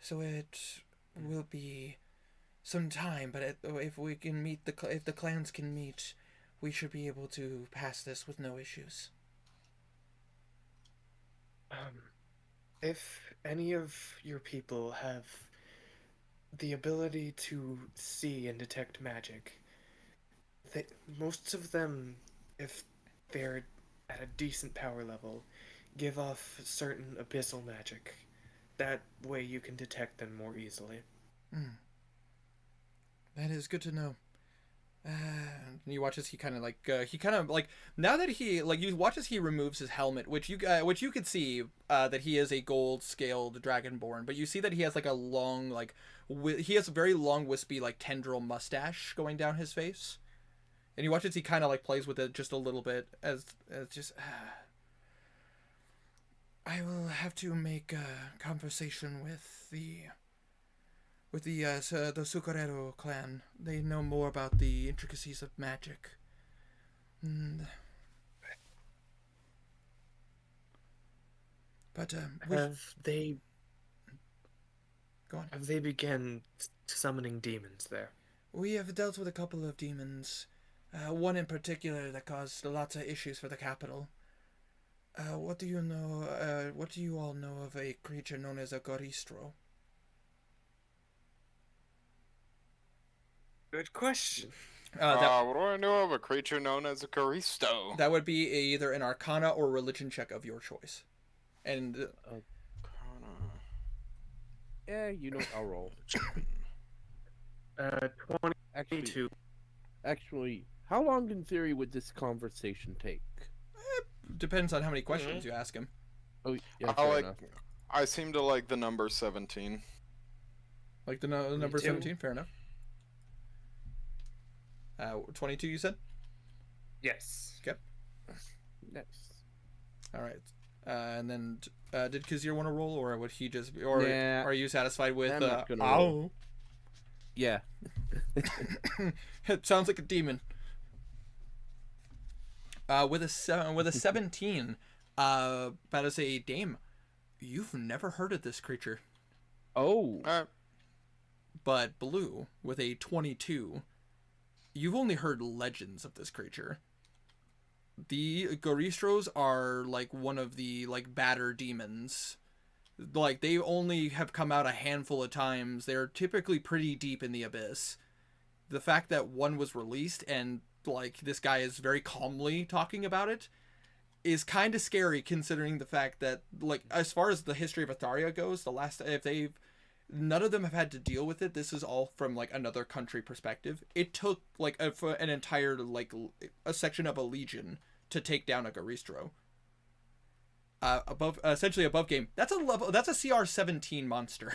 so it will be some time, but if we can meet if the clans can meet, we should be able to pass this with no issues. If any of your people have the ability to see and detect magic, most of them, if they're at a decent power level, give off certain abyssal magic. That way you can detect them more easily. That is good to know. You watch as he kind of now that you watch as he removes his helmet, which you could see that he is a gold scaled dragonborn, but you see that he has a long he has a very long wispy tendril mustache going down his face, and you watch as he kind of plays with it just a little bit as just. I will have to make a conversation with the Sukarero clan. They know more about the intricacies of magic. But Have they go on. have they began summoning demons there? We have dealt with a couple of demons. One in particular that caused lots of issues for the capital. What do you know? What do you all know of a creature known as a Goristro? Good question. What do I know of a creature known as a Caristo? That would be either an Arcana or Religion check of your choice. And Yeah, you know, I'll roll. 22. Actually, how long in theory would this conversation take? depends on how many questions you ask him. Oh, yeah, I fair like. enough. I seem to like the number 17. Like the number too. 17, fair enough. 22, you said? Yes. Nice. All right. And then, did Kazir want to roll, or would he just, or Yeah. are you satisfied with? I'm not gonna ow? roll. Yeah. It sounds like a demon. With a 17, about to say, Dame, you've never heard of this creature, Oh. but Blue with a 22, you've only heard legends of this creature. The Goristros are like one of the like badder demons. Like they only have come out a handful of times. They're typically pretty deep in the abyss. The fact that one was released and like this guy is very calmly talking about it is kind of scary, considering the fact that like as far as the history of Atharia goes, none of them have had to deal with it. This is all from like another country perspective. It took like an entire like a section of a legion to take down a Goristro. Essentially above game. That's a CR 17 monster.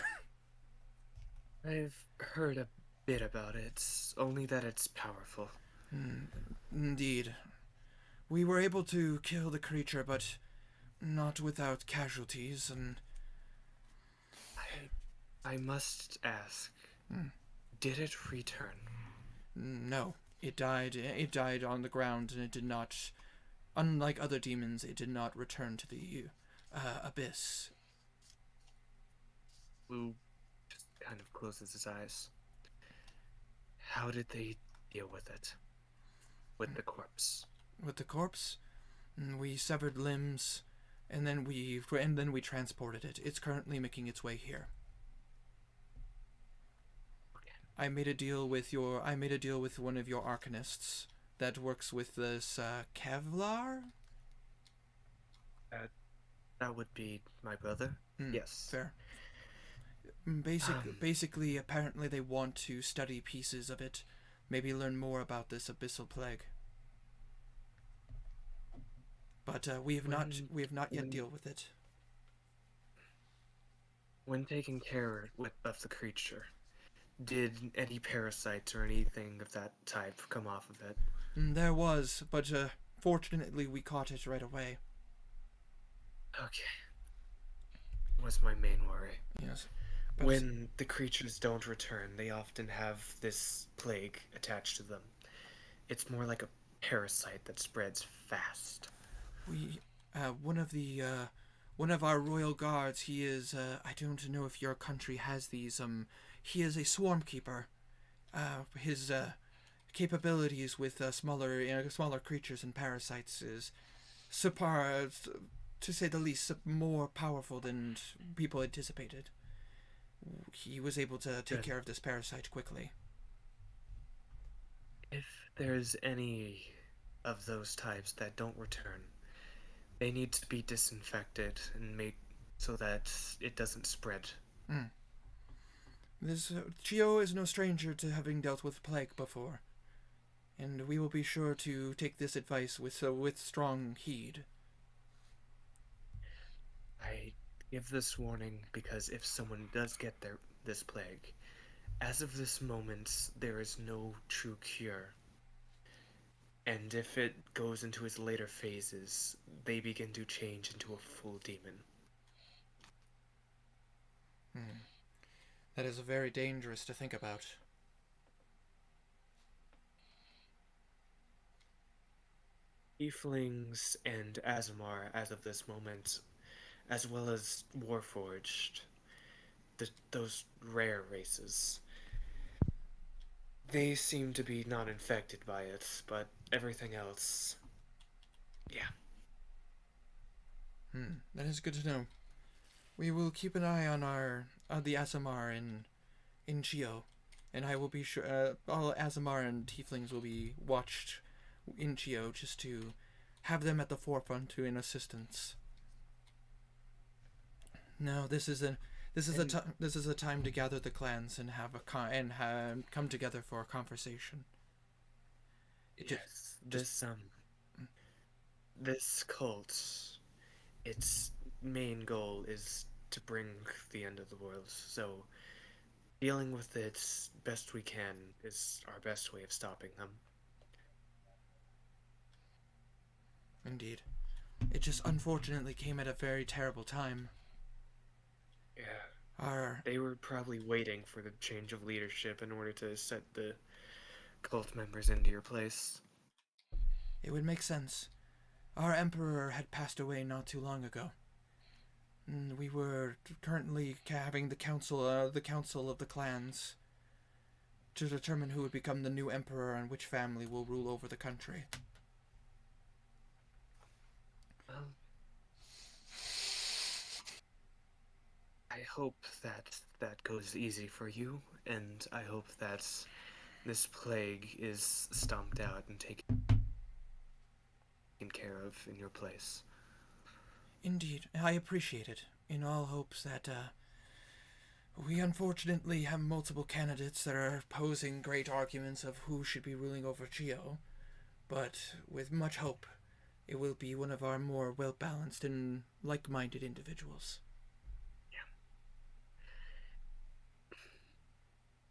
I've heard a bit about it, only that it's powerful. Indeed. We were able to kill the creature, but not without casualties, and I must ask, did it return? no. It died on the ground, and it did not, unlike other demons, it did not return to the abyss. Blue just kind of closes his eyes. How did they deal with it? With the corpse? With the corpse, we severed limbs, and then we transported it. It's currently making its way here. I made a deal with one of your arcanists that works with this Kevlar. That would be my brother. Yes. Fair. Basically, apparently they want to study pieces of it, maybe learn more about this abyssal plague. But we have not yet dealt with it. When taking care of the creature, did any parasites or anything of that type come off of it? There was, but fortunately we caught it right away. Okay. Was my main worry. Yes. When the creatures don't return, they often have this plague attached to them. It's more like a parasite that spreads fast. We, one of our royal guards, he is, I don't know if your country has these, he is a swarm keeper. His, capabilities with, smaller creatures and parasites is, to say the least, more powerful than people anticipated. He was able to take care of this parasite quickly. If there's any of those types that don't return, they need to be disinfected and made so that it doesn't spread. This Chio is no stranger to having dealt with plague before, and we will be sure to take this advice with strong heed. I give this warning because if someone does get this plague, as of this moment, there is no true cure. And if it goes into its later phases, they begin to change into a full demon. That is very dangerous to think about. Tieflings and Azamar, as of this moment, as well as Warforged, those rare races. They seem to be not infected by it, but everything else, yeah. That is good to know. We will keep an eye on the Azamar in Chio, and I will be sure all Azamar and Tieflings will be watched in Chio just to have them at the forefront to in assistance. No, this is a time to gather the clans and have come together for a conversation. Yes, this cult, its main goal is to bring the end of the world. So, dealing with it best we can is our best way of stopping them. Indeed, it just unfortunately came at a very terrible time. Yeah. They were probably waiting for the change of leadership in order to set the cult members into your place. It would make sense. Our emperor had passed away not too long ago. And we were currently having the council of the clans to determine who would become the new emperor and which family will rule over the country. I hope that goes easy for you, and I hope that this plague is stomped out and taken care of in your place. Indeed, I appreciate it, in all hopes that we unfortunately have multiple candidates that are posing great arguments of who should be ruling over Chio, but with much hope, it will be one of our more well-balanced and like-minded individuals.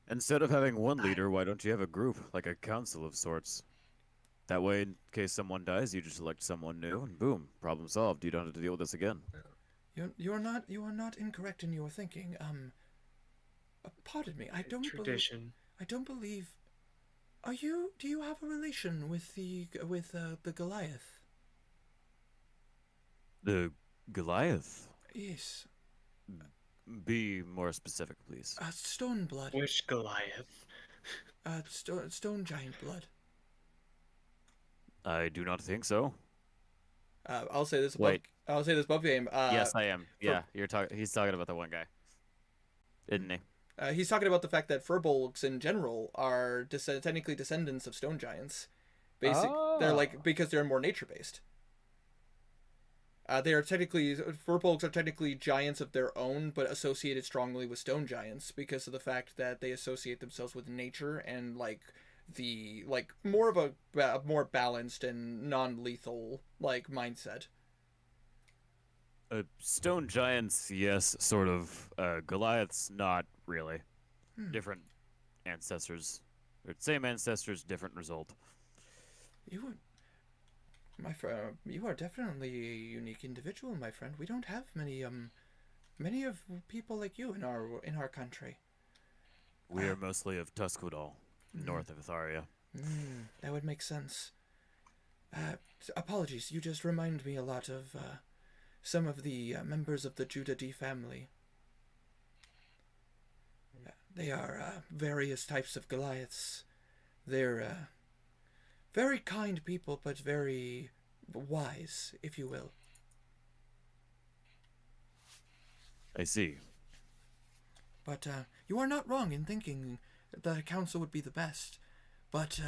Instead of having one leader, why don't you have a group, like a council of sorts? That way, in case someone dies, you just elect someone new, and boom, problem solved. You don't have to deal with this again. You are not incorrect in your thinking. Pardon me. I don't believe. Do you have a relation with the Goliath? The Goliath? Yes. Be more specific, please. Stone blood. Which Goliath? Stone giant blood. I do not think so. I'll say this. Wait. I'll say this above game. Yes, I am. Yeah, he's talking about the one guy, isn't he? He's talking about the fact that furbolgs in general are technically descendants of stone giants. They're because they're more nature based. Furbolgs are technically giants of their own, but associated strongly with stone giants because of the fact that they associate themselves with nature and more of a more balanced and non-lethal mindset. Stone giants, yes, sort of. Goliaths, not really. Different ancestors. Same ancestors, different result. My friend, you are definitely a unique individual, my friend. We don't have many of people like you in our country. We are mostly of Tusquadal, north of Itharia. That would make sense. Apologies, you just remind me a lot of some of the members of the Judah D family. They are various types of Goliaths. They're very kind people, but very wise, if you will. I see. But you are not wrong in thinking the council would be the best. But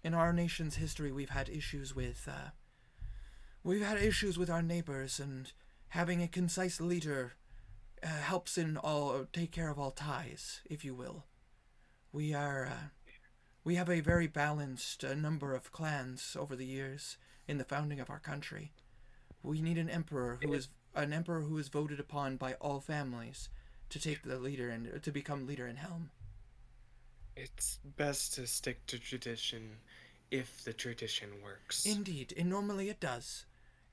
in our nation's history, we've had issues with our neighbors, and having a concise leader helps take care of all ties, if you will. We have a very balanced number of clans over the years in the founding of our country. We need an emperor who is voted upon by all families to take the leader and to become leader in Helm. It's best to stick to tradition if the tradition works. Indeed, and normally it does.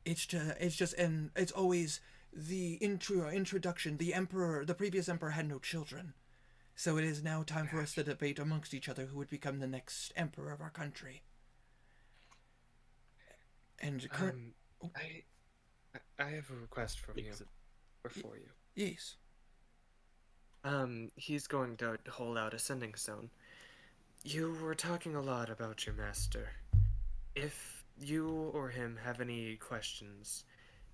It's always the introduction. The previous emperor had no children. So it is now time for us to debate amongst each other who would become the next emperor of our country. And I have a request from you. or for you. Yes. He's going to hold out a sending stone. You were talking a lot about your master. If you or him have any questions,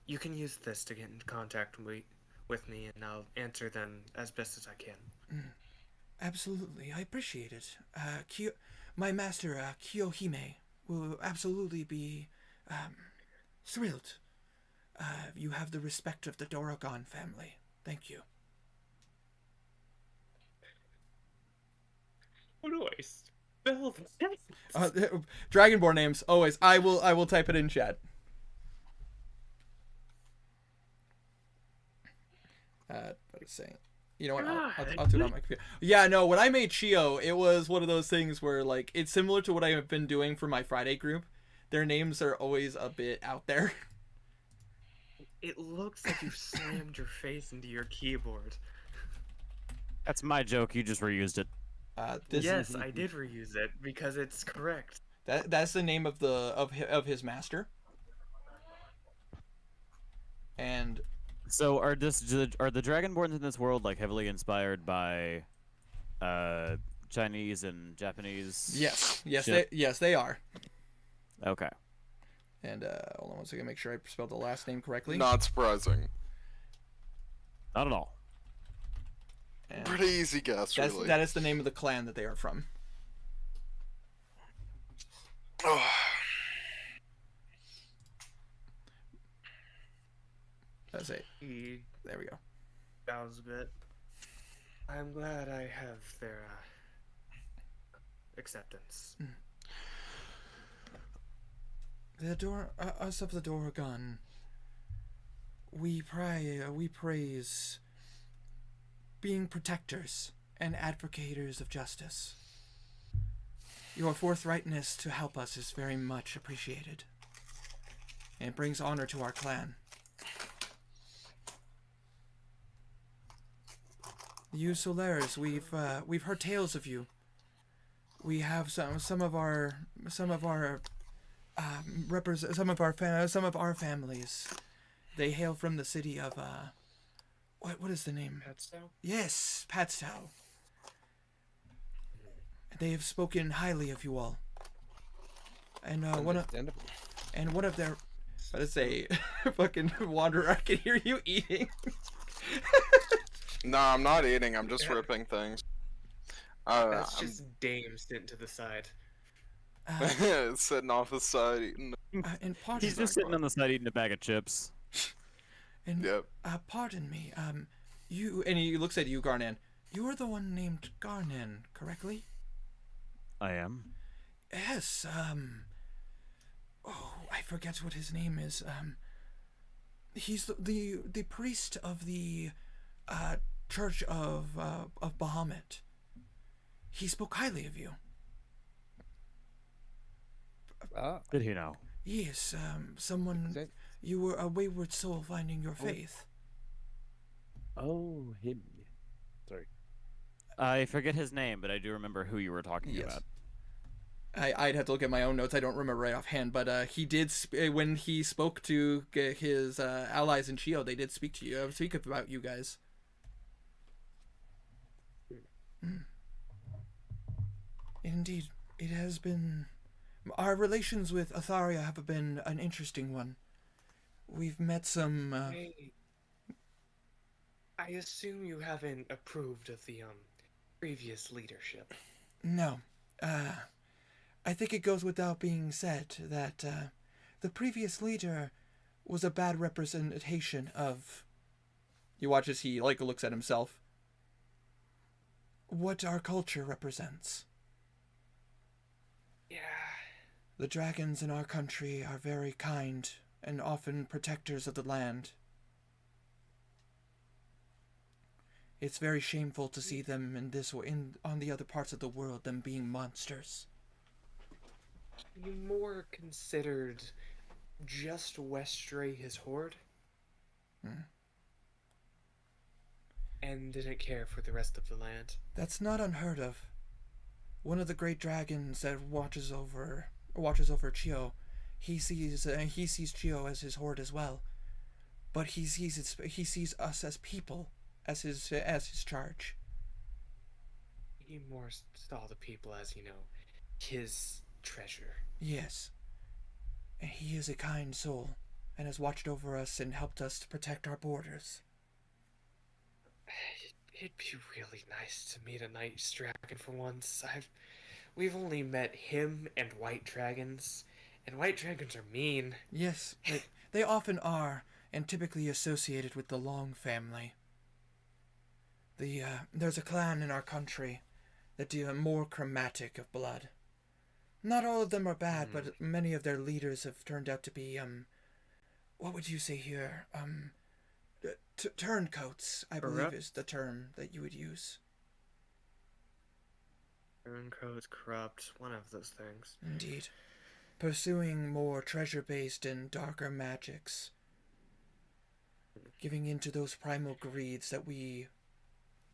you can use this to get in contact with me, and I'll answer them as best as I can. Absolutely, I appreciate it. My master, Kiyohime, will absolutely be thrilled. You have the respect of the Dorogon family. Thank you. How do I spell that? Dragonborn names always. I will type it in chat. What is saying? You know what? I'll do it on my computer. Yeah, no. When I made Chio, it was one of those things where like it's similar to what I have been doing for my Friday group. Their names are always a bit out there. It looks like you slammed your face into your keyboard. That's my joke. You just reused it. Yes, I did reuse it because it's correct. That's the name of his master. And So are the Dragonborns in this world like heavily inspired by Chinese and Japanese? yes, shit? they are. Okay. And hold on one second, make sure I spelled the last name correctly. Not surprising. Not at all. And Pretty easy guess, really. that is the name of the clan that they are from. That's it. He There we go. bows a bit. I'm glad I have their acceptance. Us of the Dorogon, we praise being protectors and advocators of justice. Your forthrightness to help us is very much appreciated, and it brings honor to our clan. You Solaris, we've heard tales of you. We have some of our families. They hail from the city of what is the name? Petstow? Yes, Patstow. They have spoken highly of you all. And one of their, let's say, fucking wanderer. I can hear you eating. No, I'm not eating. I'm just ripping things. That's just Dame sitting to the side. Sitting off the side eating. And pardon He's just sitting on the side eating a bag of chips. And Yep. pardon me. You, and he looks at you, Garnan. You are the one named Garnan, correctly? I am. Yes. Oh, I forget what his name is. He's the priest of the Church of Bahamut. He spoke highly of you. Did he know? Yes, someone. You were a wayward soul finding your faith. Oh, him. Sorry. I forget his name, but I do remember who you were talking Yes. about. I'd have to look at my own notes. I don't remember right offhand, but he did when he spoke to his allies in Chio. They did speak to you. Speak about you guys. Indeed, it has been. Our relations with Atharia have been an interesting one. We've met some. I assume you haven't approved of the previous leadership. No. I think it goes without being said that the previous leader was a bad representation of. You watch as he looks at himself. What our culture represents. Yeah. The dragons in our country are very kind and often protectors of the land. It's very shameful to see them in this way, on the other parts of the world, them being monsters. You more considered just Westray his horde? And didn't care for the rest of the land? That's not unheard of. One of the great dragons that watches over Chio, he sees Chio as his horde as well. but he sees us as people, as his charge. He more saw the people as, his treasure. Yes, and he is a kind soul, and has watched over us and helped us to protect our borders. It'd be really nice to meet a night dragon for once. We've only met him and white dragons, and white dragons are mean. Yes, they often are, and typically associated with the Long family. There's a clan in our country that deal more chromatic of blood. Not all of them are bad, but many of their leaders have turned out to be, what would you say here? Turncoats, I believe is the term that you would use. Turncoats, corrupt, one of those things. Indeed. Pursuing more treasure-based and darker magics. Giving into those primal greeds that we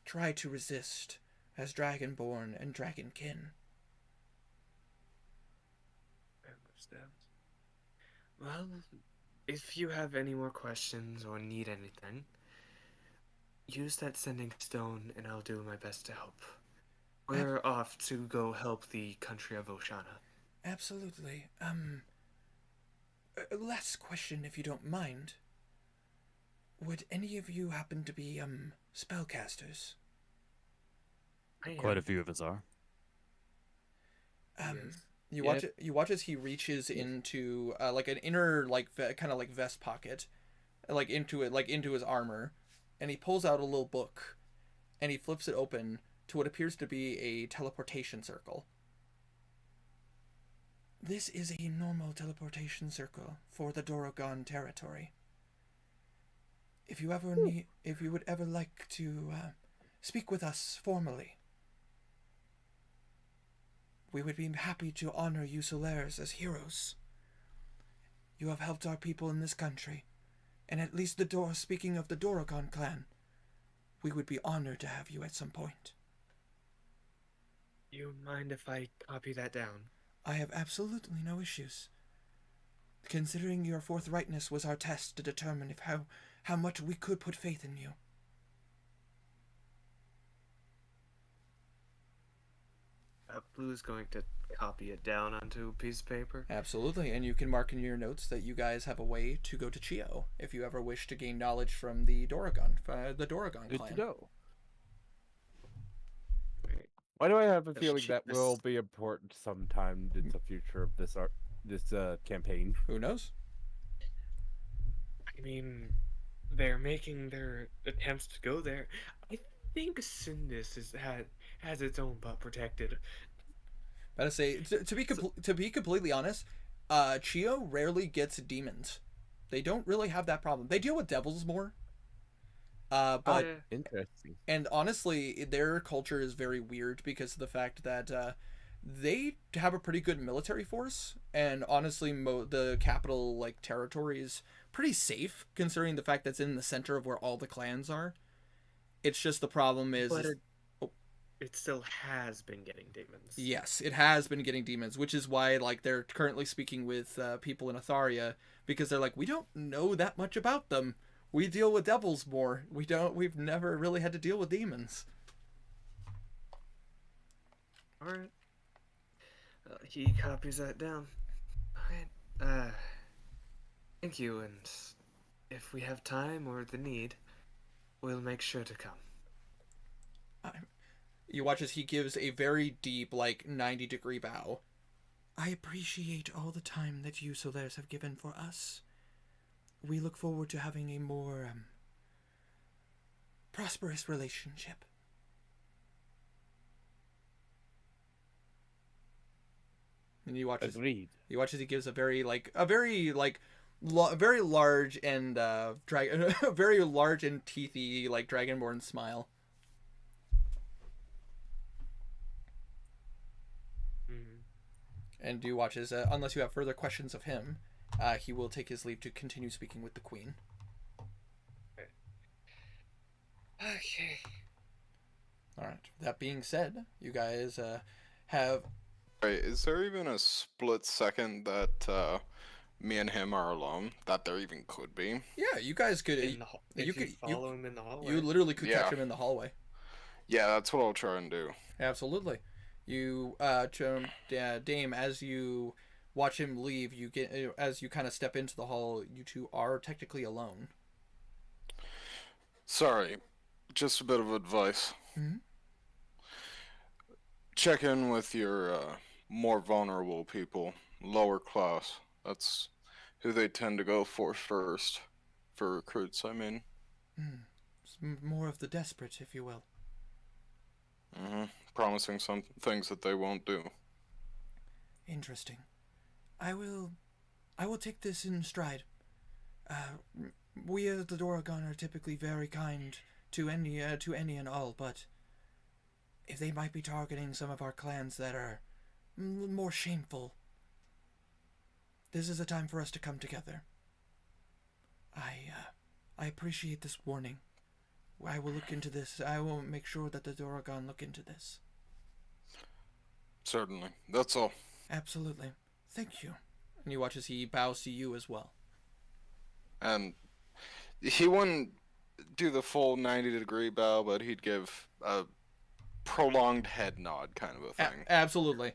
try to resist as Dragonborn and Dragonkin. I understand. Well, if you have any more questions or need anything, use that sending stone and I'll do my best to help. We're off to go help the country of Oshana. Absolutely. Last question, if you don't mind. Would any of you happen to be, spellcasters? Quite a few of us are. Yes. You watch as he reaches into, like an inner, like, kind of like vest pocket, like into his armor, and he pulls out a little book, and he flips it open to what appears to be a teleportation circle. This is a normal teleportation circle for the Dorogon territory. If you would ever like to speak with us formally, we would be happy to honor you Solaires as heroes. You have helped our people in this country, and at least speaking of the Dorogon clan, we would be honored to have you at some point. You mind if I copy that down? I have absolutely no issues. Considering your forthrightness was our test to determine how much we could put faith in you. Blue's going to copy it down onto a piece of paper. Absolutely, and you can mark in your notes that you guys have a way to go to Chio if you ever wish to gain knowledge from the Dorogon Good clan. to know. Why do I have a Let's feeling check that will be important sometime in the future of this campaign? Who knows? I mean, they're making their attempts to go there. I think Sindis has its own butt protected. Gotta say, to be completely honest, Chio rarely gets demons. They don't really have that problem. They deal with devils more. But Interesting. and honestly, their culture is very weird because of the fact that they have a pretty good military force, and honestly, the capital like territory is pretty safe considering the fact that's in the center of where all the clans are. It's just the problem is. But it still has been getting demons. Yes, it has been getting demons, which is why like they're currently speaking with people in Atharia because they're like, we don't know that much about them. We deal with devils more. We've never really had to deal with demons. Alright. He copies that down. Alright. Thank you, and if we have time or the need, we'll make sure to come. You watch as he gives a very deep, like, 90-degree bow. I appreciate all the time that you Solaires have given for us. We look forward to having a more, prosperous relationship. And you watch Agreed. as he gives a very large and very large and teethy like dragonborn smile. And you watch as unless you have further questions of him, he will take his leave to continue speaking with the queen. Okay. All right. That being said, you guys have. Right, is there even a split second that me and him are alone, that there even could be. Yeah, you guys could. In the hall. you If you could follow him in the hallway. you literally could catch Yeah. him in the hallway. Yeah, that's what I'll try and do. Absolutely. You, Dame, as you watch him leave, you get as you kind of step into the hall. You two are technically alone. Sorry, just a bit of advice. Mhm. Check in with your more vulnerable people, lower class. That's who they tend to go for first. For recruits, I mean. It's more of the desperate, if you will. Promising some things that they won't do. Interesting. I will take this in stride. We at the Doragon are typically very kind to any and all, but if they might be targeting some of our clans that are more shameful, this is a time for us to come together. I appreciate this warning. I will look into this. I will make sure that the Doragon look into this. Certainly. That's all. Absolutely. Thank you. And you watch as he bows to you as well. And he wouldn't do the full 90-degree bow, but he'd give a prolonged head nod kind of a thing. Absolutely.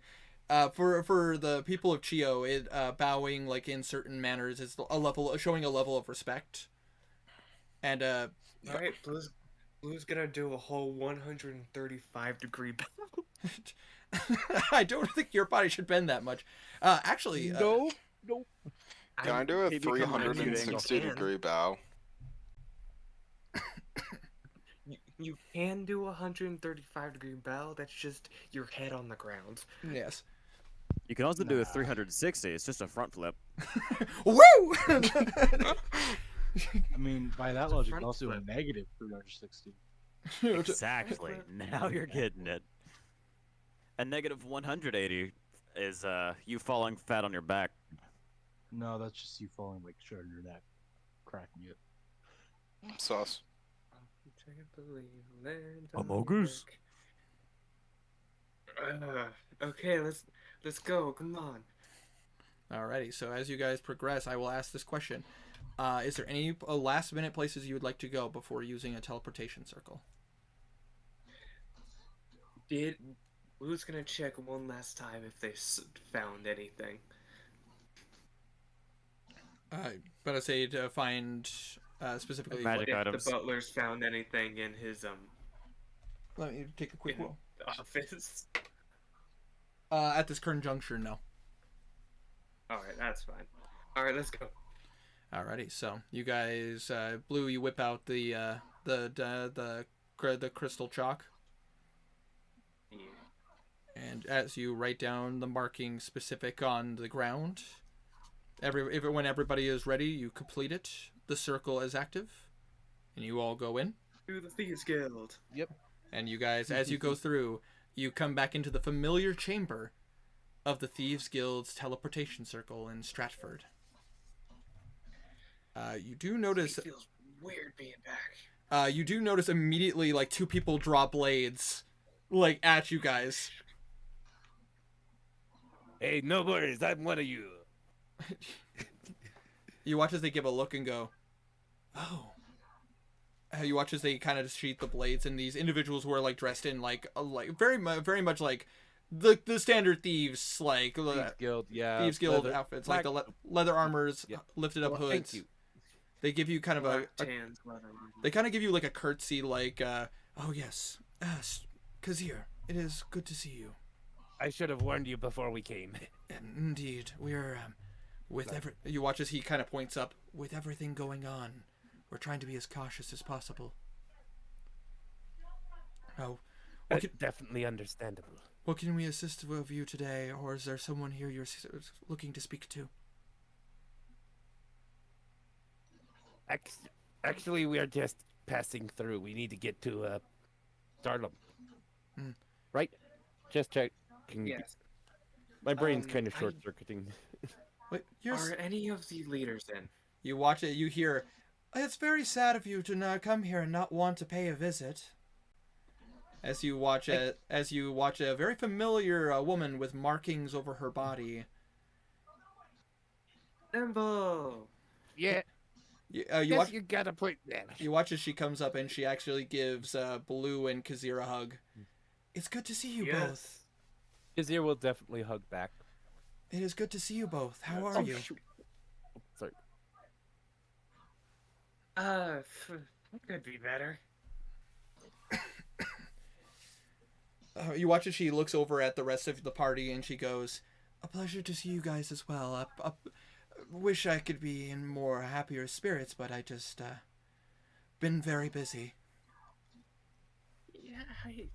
For the people of Chio, bowing like in certain manners is showing a level of respect. And All right, Blue's gonna do a whole 135-degree bow. I don't think your body should bend that much. Actually, No. Can I do a He becomes an acute angle. 360-degree bow? You can do a 135-degree bow. That's just your head on the ground. yes. You can also do a 360. It's just a front flip. Woo! I mean, by that logic, front also a flip. negative 360. Exactly. Now you're getting it. A negative 180 is you falling fat on your back. No, that's just you falling like straight on your neck, cracking it. Sauce. Amogus? Okay, let's go. Come on. Alrighty, so as you guys progress, I will ask this question. Is there any last minute places you would like to go before using a teleportation circle? Who's gonna check one last time if they found anything? But I say to find specifically. Magic If items. the butler's found anything in his Let me take a quick in roll. the office. At this current juncture, no. All right, that's fine. All right, let's go. Alrighty, so you guys, Blue, you whip out the crystal chalk, Yeah. and as you write down the marking specific on the ground, when everybody is ready, you complete it. The circle is active, and you all go in. To the Thieves Guild. And you guys, as you go through, you come back into the familiar chamber of the Thieves Guild's teleportation circle in Stratford. You do notice. It feels weird being back. You do notice immediately, like, two people draw blades, like, at you guys. Hey, no worries. I'm one of you. You watch as they give a look and go, "Oh." You watch as they kind of sheath the blades, and these individuals who are like dressed in like very much like the standard thieves, like Thieves Guild, yeah. Thieves Guild leather- outfits, black- like the leather armors, Yeah. lifted up Well, hoods. Thank you. They give you kind of Black a tans, leather. they kind of give you like a curtsy, like, "Oh yes, Kazir, it is good to see you." I should have warned you before we came. Indeed, we're You watch as he kind of points up. With everything going on, we're trying to be as cautious as possible. Oh, Definitely understandable. what can we assist of you today, or is there someone here you're looking to speak to? Actually, we are just passing through. We need to get to Darlem. Hmm. Right? Just checking. Yes. My brain's kind of I- short-circuiting. Wait, Are any of the leaders in? You watch it. You hear, "It's very sad of you to not come here and not want to pay a visit." As you watch a very familiar woman with markings over her body. Nimble. Yeah, You guess watch. you got a point there. You watch as she comes up and she actually gives Blue and Kazir a hug. It's good to see you both. Yes. Kazir will definitely hug back. It is good to see you both. How are you? Shoot. Sorry. Could be better. You watch as she looks over at the rest of the party and she goes, "A pleasure to see you guys as well. I wish I could be in more happier spirits, but I just been very busy." Yeah, I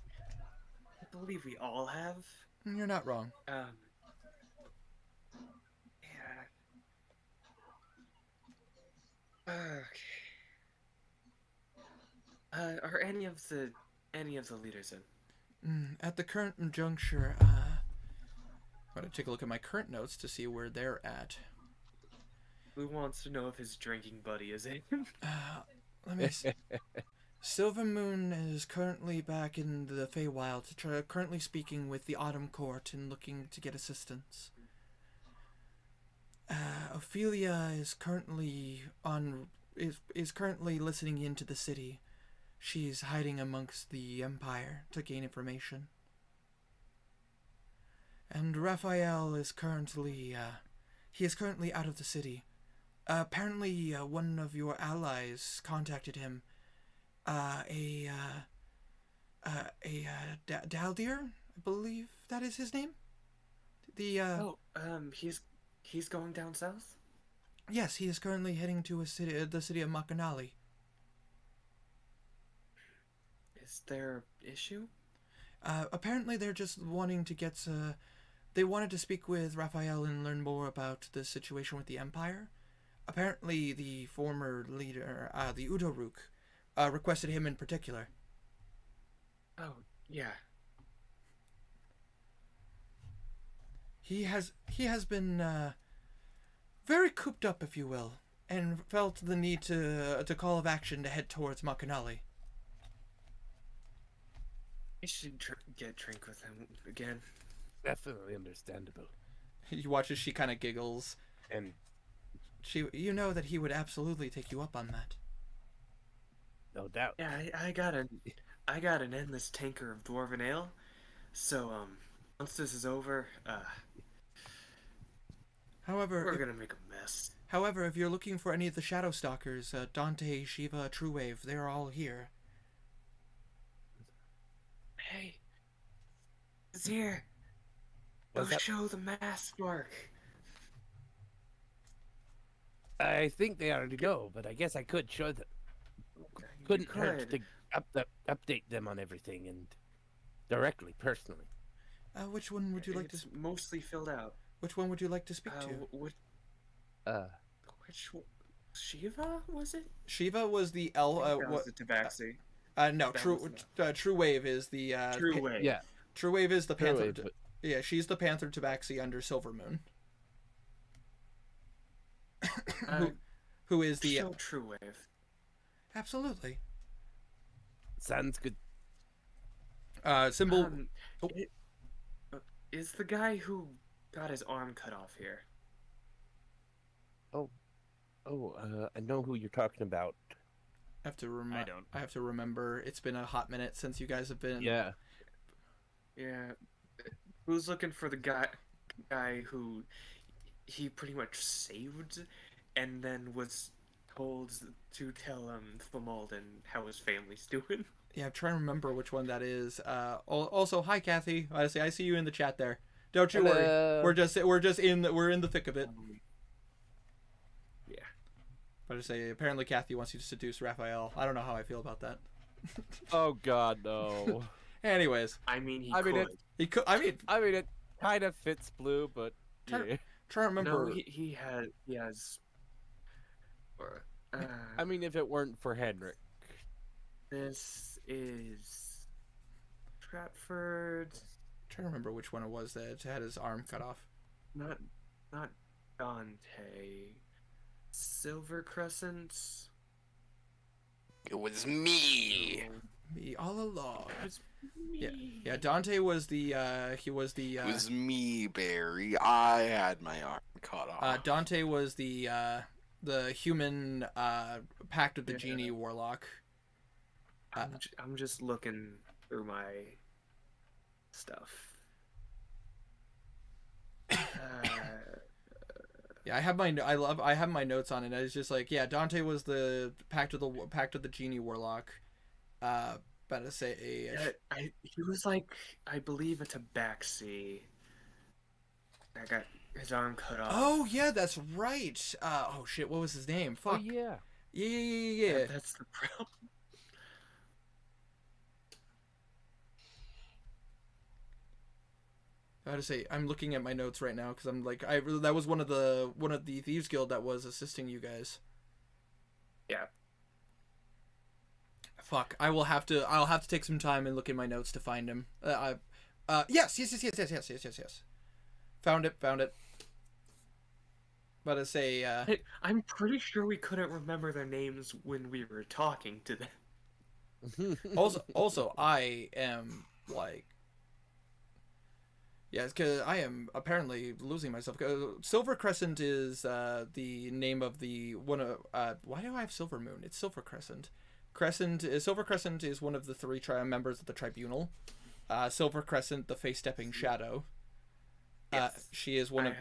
believe we all have. You're not wrong. Yeah. Okay. Are any of the leaders in? At the current juncture, I'm gonna take a look at my current notes to see where they're at. Who wants to know if his drinking buddy is in? Let me see. Silvermoon is currently back in the Feywild, currently speaking with the Autumn Court and looking to get assistance. Ophelia is currently is currently listening into the city. She's hiding amongst the Empire to gain information. And Raphael is currently he is currently out of the city. Apparently, one of your allies contacted him. Daldir, I believe that is his name. He's going down south. Yes, he is currently heading to the city of Makanali. Is there issue? Apparently, they're just wanting to get. They wanted to speak with Raphael and learn more about the situation with the Empire. Apparently, the former leader, the Udoruk, requested him in particular. Oh, yeah. He has been very cooped up, if you will, and felt the need to call of action to head towards Makanali. I should get drink with him again. Definitely understandable. You watch as she kind of giggles, And you know that he would absolutely take you up on that. no doubt. Yeah, I got an endless tanker of dwarven ale. So once this is over, However, we're gonna make a mess. However, if you're looking for any of the Shadow Stalkers, Dante, Shiva, Truewave, they're all here. Hey, it's here. What's Go that? show the mask mark. I think they already know, but I guess I could show them. Couldn't hurt to update them on everything and directly, personally. Which one would you like It's to? mostly filled out. Which one would you like to speak to? Which one? Shiva was it? Shiva was the elf. That was the Tabaxi. No, that True was the- Truewave is the True way. Yeah, Truewave is the Panther. Truewave, but- Yeah, she's the Panther Tabaxi under Silvermoon. Who is the Show True Wave. absolutely sounds good. symbol. Oh. Is the guy who got his arm cut off here? I know who you're talking about. I have to I don't. I have to remember. It's been a hot minute since you guys have been. Yeah. Yeah. Who's looking for the guy who he pretty much saved and then was told to tell Flamalden how his family's doing? Yeah, I'm trying to remember which one that is. Also, hi Kathy. I see you in the chat there. Don't you worry. Hello. We're in the thick of it. Yeah. But I say apparently Kathy wants you to seduce Raphael. I don't know how I feel about that. Oh God, no. Anyways, I mean, he I mean, could. he could. I mean, I mean, it kind of fits Blue, but Try- yeah. trying to remember. No, he has. I mean, if it weren't for Henrik. This is Stratford. Trying to remember which one it was that had his arm cut off. Not Dante. Silver Crescent. It was me. Me all along. Yeah. Dante was the he was the It was me, Barry. I had my arm cut off. Dante was the human Pact of the Genie warlock. I'm just looking through my stuff. Yeah, I have my notes on it. I was just like, yeah, Dante was the Pact of the Genie warlock. About to say he was like, I believe, a tabaxi. That got his arm cut off. Oh yeah, that's right. Oh shit, what was his name? Fuck. Oh yeah. Yeah. That's the problem. I had to say, I'm looking at my notes right now because I'm like, that was one of the Thieves Guild that was assisting you guys. Yeah. Fuck, I'll have to take some time and look in my notes to find him. Yes. Found it. But to say, I'm pretty sure we couldn't remember their names when we were talking to them. also, I am like, yes, because I am apparently losing myself. Silver Crescent is the name of the one of. Why do I have Silver Moon? It's Silver Crescent. Silver Crescent is one of the 3 members of the Tribunal. Silver Crescent, the face-stepping shadow. Yes, she is one of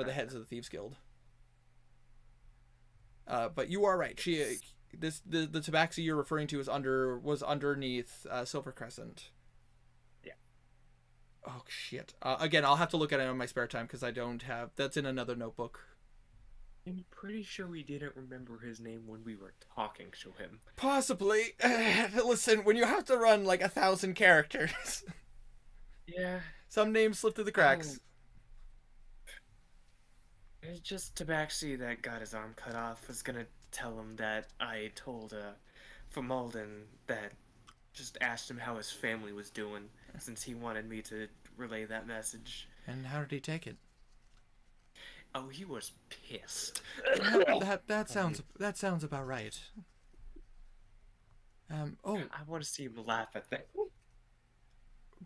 the heads of the Thieves Guild. But you are right. The tabaxi you're referring to was underneath Silver Crescent. Yeah. Oh shit. Again, I'll have to look at it in my spare time because I don't have. That's in another notebook. I'm pretty sure we didn't remember his name when we were talking to him. Possibly. Listen, when you have to run like 1,000 characters, Yeah. some names slip through the cracks. It's just Tabaxi that got his arm cut off was gonna tell him that I told Formalden that just asked him how his family was doing since he wanted me to relay that message. And how did he take it? Oh, he was pissed. that sounds about right. Oh, I want to see him laugh at that.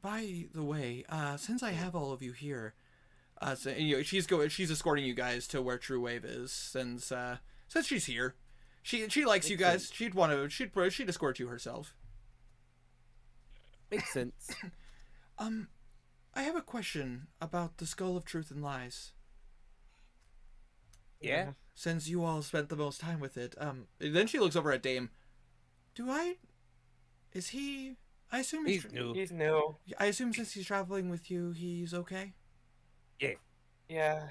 by the way, since I have all of you here, so, she's escorting you guys to where True Wave is, since she's here. She likes you guys. She'd escort you herself. Makes sense. I have a question about the Skull of Truth and Lies. Yeah. Since you all spent the most time with it, then she looks over at Dame. Is he? I assume He's new. He's new. I assume since he's traveling with you, he's okay. Yeah.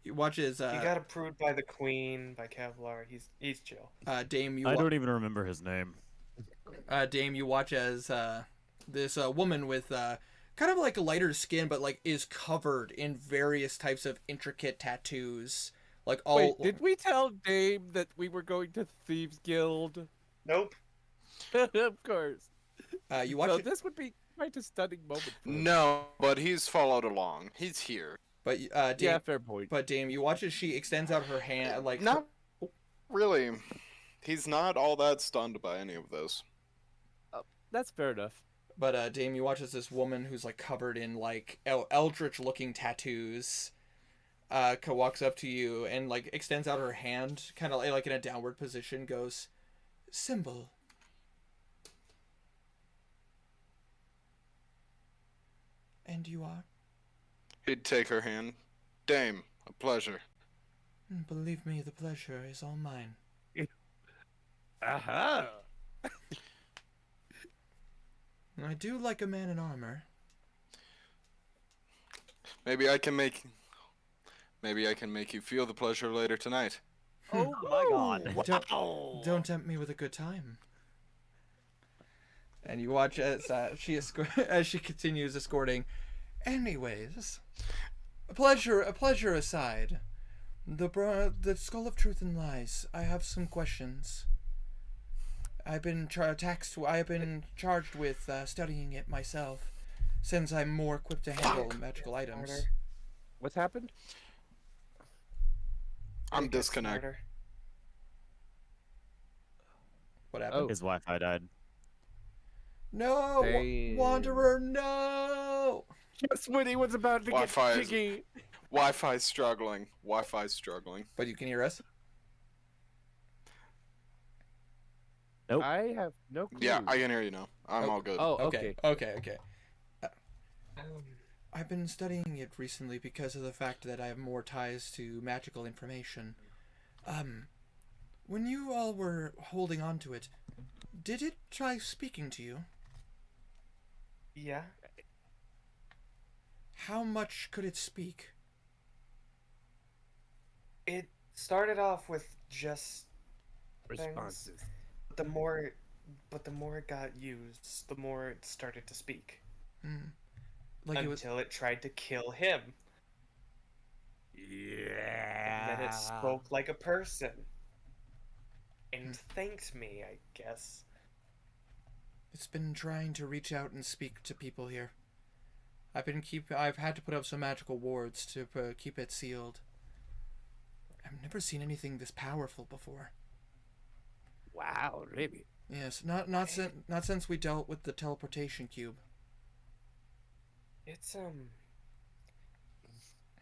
You watch as He got approved by the Queen, by Kevlar. He's chill. Dame. I don't even remember his name. Dame, you watch as this woman with kind of like a lighter skin, but like is covered in various types of intricate tattoos. Like all. Wait, did we tell Dame that we were going to Thieves Guild? Nope. Of course. You watch. So this would be quite a stunning moment. For us. No, but he's followed along. He's here. But Dame, Yeah, fair point. But Dame, you watch as she extends out her hand, like Not really. He's not all that stunned by any of this. That's fair enough. But Dame, you watch as this woman who's like covered in like eldritch-looking tattoos, walks up to you and like extends out her hand, kind of like in a downward position, goes, "Symbol." And you are? He'd take her hand. Dame, a pleasure. Believe me, the pleasure is all mine. Aha! I do like a man in armor. Maybe I can make you feel the pleasure later tonight. Oh my god. Don't tempt me with a good time. And you watch as as she continues escorting. Anyways, a pleasure aside, the Skull of Truth and Lies. I have some questions. I've been charged with studying it myself, since I'm more equipped to handle magical items. What's happened? I'm disconnected. What happened? His Wi-Fi died. No, Damn. Wanderer, no. Just when he was about to Wi-Fi get is- jiggy. Wi-Fi's struggling. Wi-Fi's struggling. But you can hear us. Nope. I have no clue. Yeah, I can hear you now. I'm all good. Oh, Okay. okay. Okay. I've been studying it recently because of the fact that I have more ties to magical information. When you all were holding on to it, did it try speaking to you? Yeah. How much could it speak? It started off with just Responses. the more it got used, the more it started to speak. Like it was. Until it tried to kill him. Yeah. And then it spoke like a person. And thanked me, I guess. It's been trying to reach out and speak to people here. I've had to put up some magical wards to keep it sealed. I've never seen anything this powerful before. Wow, really? Yes, not since we dealt with the teleportation cube.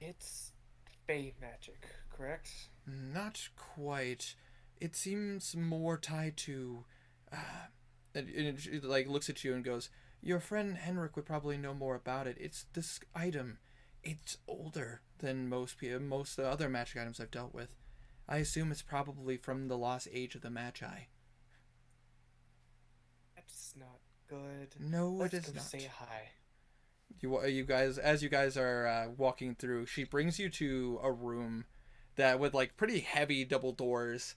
It's Fey magic, correct? Not quite. It seems more tied to. And it like looks at you and goes, "Your friend Henrik would probably know more about it. It's this item. It's older than most other magic items I've dealt with. I assume it's probably from the lost age of the Magi." That's not good. No, Let's it is go not. say hi. You guys, as you guys are walking through, she brings you to a room that with like pretty heavy double doors,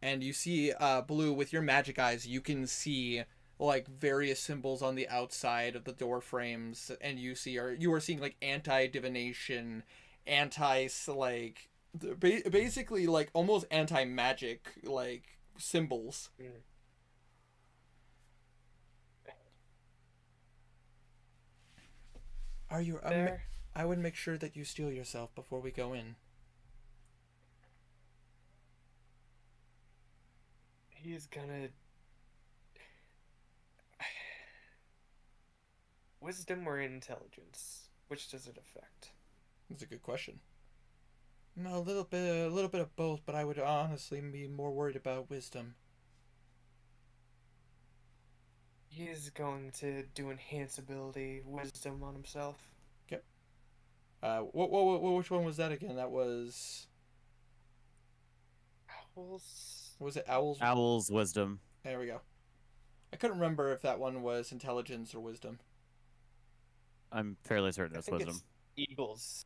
and you see Blue, with your magic eyes, you can see like various symbols on the outside of the door frames, and you are seeing like anti-divination, basically like almost anti-magic like symbols. Are you There. I would make sure that you steel yourself before we go in. He's gonna. Wisdom or intelligence? Which does it affect? That's a good question. No, a little bit of both, but I would honestly be more worried about wisdom. He is going to do enhance ability wisdom on himself. Yep. Which one was that again? That was. Owls. Was it owls? Owl's wisdom. There we go. I couldn't remember if that one was intelligence or wisdom. I'm fairly certain I that's think wisdom. it's Eagle's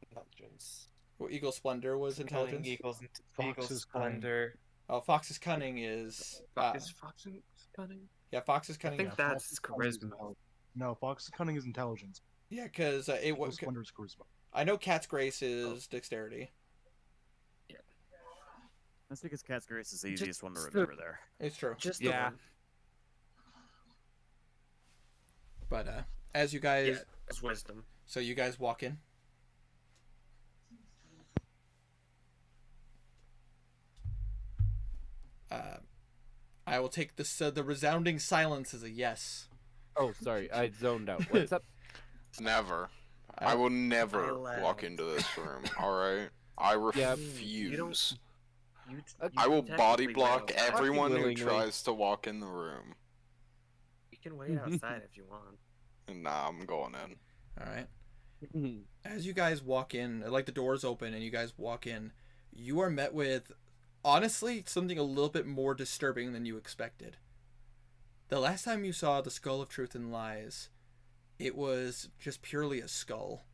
intelligence. Well, Eagle Splendor was intelligence. Cunning, Eagle's Fox's cunning. splendor. Oh, Fox's cunning is. Is Fox cunning? Yeah, Fox's I cunning. think yeah. that's charisma. No, Fox's cunning is intelligence. Yeah, because it was. Splendor's charisma. I know Cat's Grace is dexterity. That's because Cat's Grace is the easiest one to Just remember there. It's true. Just the Yeah. one. But as you guys, Yeah, it's wisdom. so you guys walk in. I will take the resounding silence as a yes. Oh, sorry, I zoned out. What's up? Never. I will never I'll, walk into this room. All right. I Yeah. refuse. Okay. I will body technically block will. everyone who willingly. tries to walk in the room. You can wait outside if you want. Nah, I'm going in. All right. As you guys walk in, like the doors open and you guys walk in, you are met with, honestly, something a little bit more disturbing than you expected. The last time you saw the Skull of Truth and Lies, it was just purely a skull.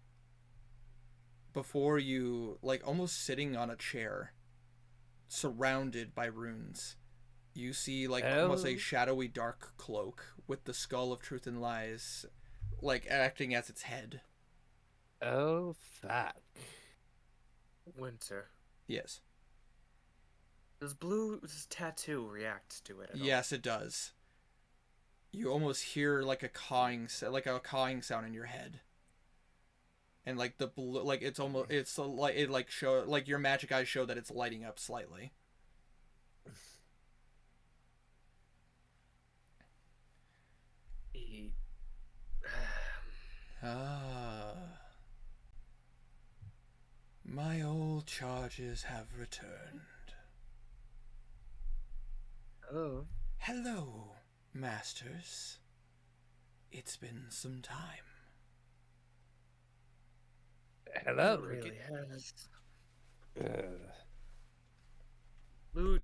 Before you, like almost sitting on a chair, surrounded by runes. You see like almost a Oh. shadowy dark cloak with the Skull of Truth and Lies like acting as its head. Oh, fuck. Winter. Yes. Does Blue's tattoo react to it at all? Yes, it does. You almost hear like a cawing sound in your head. And like the blue, like it's almost like it like show like your magic eyes show that it's lighting up slightly. charges have returned. Oh. Hello, masters. It's been some time. Hello. It really has. Uh, Blue.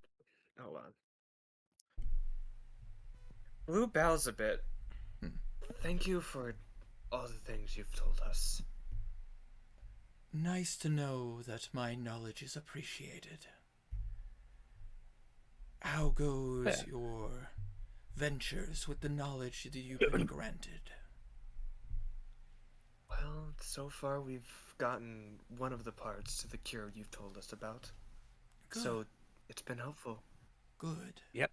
Oh, Blue bows a bit. Hmm. Thank you for all the things you've told us. Nice to know that my knowledge is appreciated. How goes Yeah. your ventures with the knowledge that you've been granted? Well, so far we've gotten one of the parts to the cure you've told us about. Good. So it's been helpful. Good. Yep.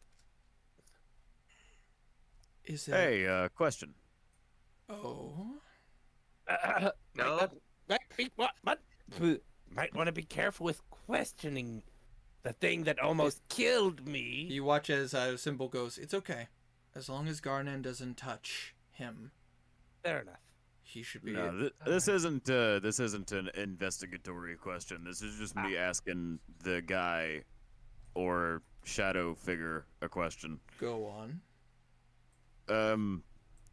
Is there... Hey, question. Oh? No. Might want to be careful with questioning the thing that almost killed me. You watch as Symbol goes, it's okay. As long as Garnan doesn't touch him, Fair enough. he should be... No, this isn't an investigatory question. This is just me asking the guy or shadow figure a question. Go on.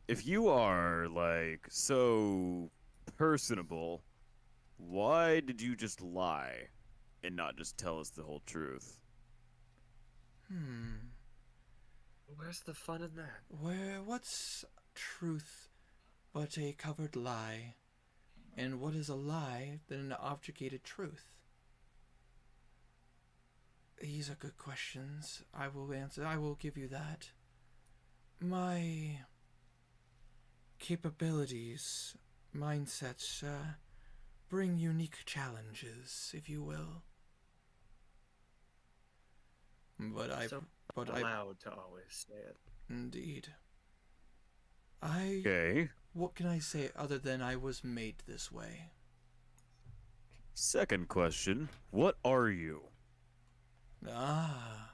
If you are like so personable, why did you just lie and not just tell us the whole truth? Where's the fun in that? What's truth but a covered lie? And what is a lie than an objurgated truth? These are good questions. I will answer. I will give you that. My capabilities, mindsets, bring unique challenges, if you will. But So I, allowed to always say it. indeed. Okay. What can I say other than I was made this way? Second question, what are you? Ah,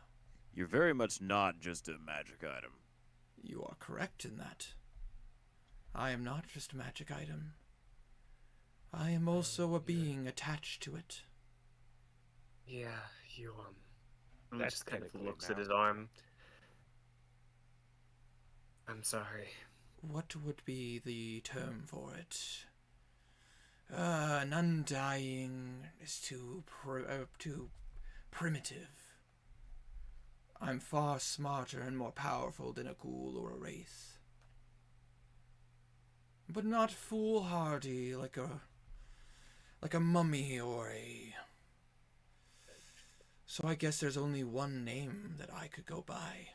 You're very much not just a magic item. you are correct in that. I am not just a magic item. I am also a being attached to it. Yeah, you Blue That's just kind kinda of clear looks now. at his arm. I'm sorry. What would be the term for it? An undying is too primitive. I'm far smarter and more powerful than a ghoul or a wraith. But not foolhardy like a mummy or a... So I guess there's only one name that I could go by.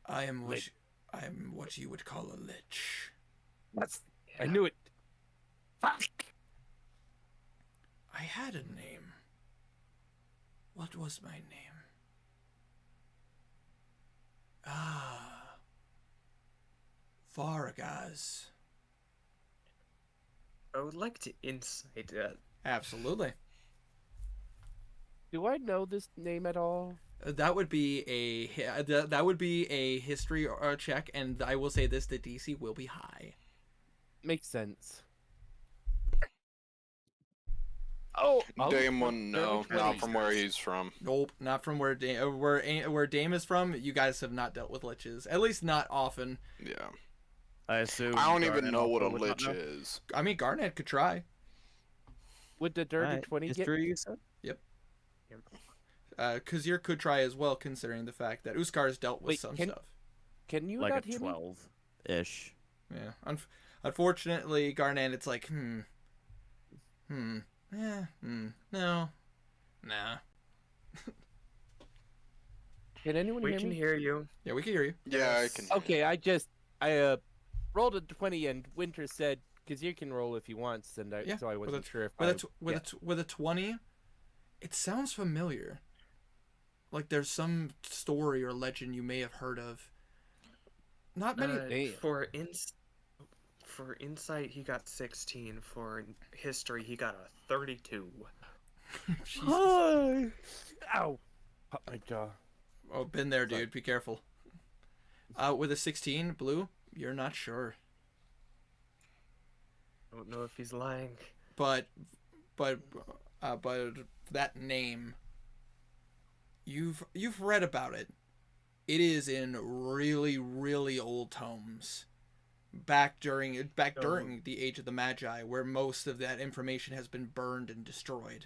I am what you would call a lich. I knew it. Fuck. I had a name. What was my name? Ah. Faragaz. I would like to insight that. Absolutely. Do I know this name at all? That would be a history check, and I will say this: the DC will be high. Makes sense. Oh, Damon, no, dirty not 20. from where he's from. Nope, not from where Dame is from. You guys have not dealt with liches, at least not often. Yeah. I assume. I don't even Garnet know what a also would not lich know. is. I mean, Garnet could try. Would the dirty Alright, 20 get... history, you said? Kazir could try as well, considering the fact that Uskar's dealt with Wait, some can- stuff. Can you Like not a hear me? 12-ish. Yeah. Unfortunately, Garnet, it's like, no, nah. Can anyone We hear can me? hear you. Yeah, we can hear you. Yeah, I can. Okay, I rolled a 20 and Winter said, because you can roll if he wants, and Yeah, so I with wasn't sure if With a 20, it sounds familiar. Like there's some story or legend you may have heard of. Not many. Damn. For insight, he got 16. For history, he got a 32. Jesus. Ow! Pop my jaw. Oh, been there, dude. Be careful. With a 16, Blue, you're not sure. I don't know if he's lying. But but that name, you've read about it. It is in really, really old tomes, back during the Age of the Magi, where most of that information has been burned and destroyed.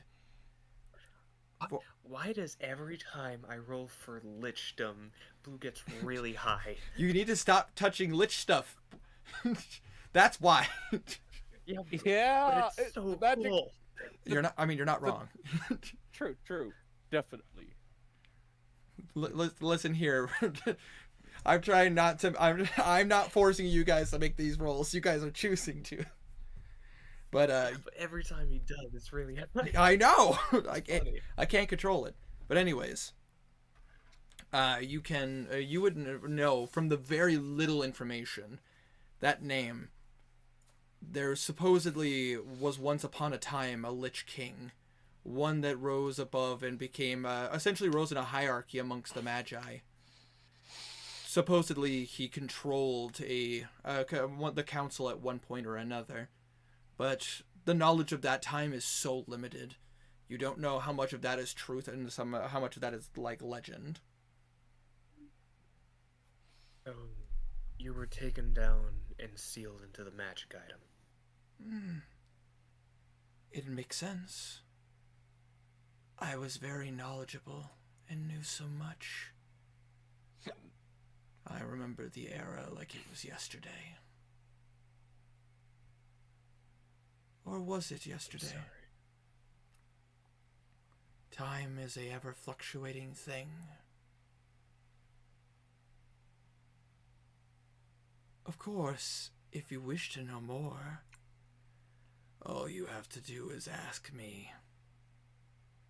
Why does every time I roll for Lichdom, Blue gets really high? You need to stop touching lich stuff. That's why. Yeah, Yeah, but it's so magic- cool. You're not wrong. True, definitely. Listen here. I'm trying not to. I'm not forcing you guys to make these rolls. You guys are choosing to. But But every time he does, it's really high. I know. Funny. I can't control it. But anyways, you would know from the very little information that name. There supposedly was once upon a time a Lich King, one that rose above and became essentially rose in a hierarchy amongst the Magi. Supposedly he controlled the council at one point or another, but the knowledge of that time is so limited. You don't know how much of that is truth and how much of that is like legend. You were taken down and sealed into the magic item. It makes sense. I was very knowledgeable and knew so much. I remember the era like it was yesterday. Or was it yesterday? Sorry. Time is a ever-fluctuating thing. Of course, if you wish to know more, all you have to do is ask me.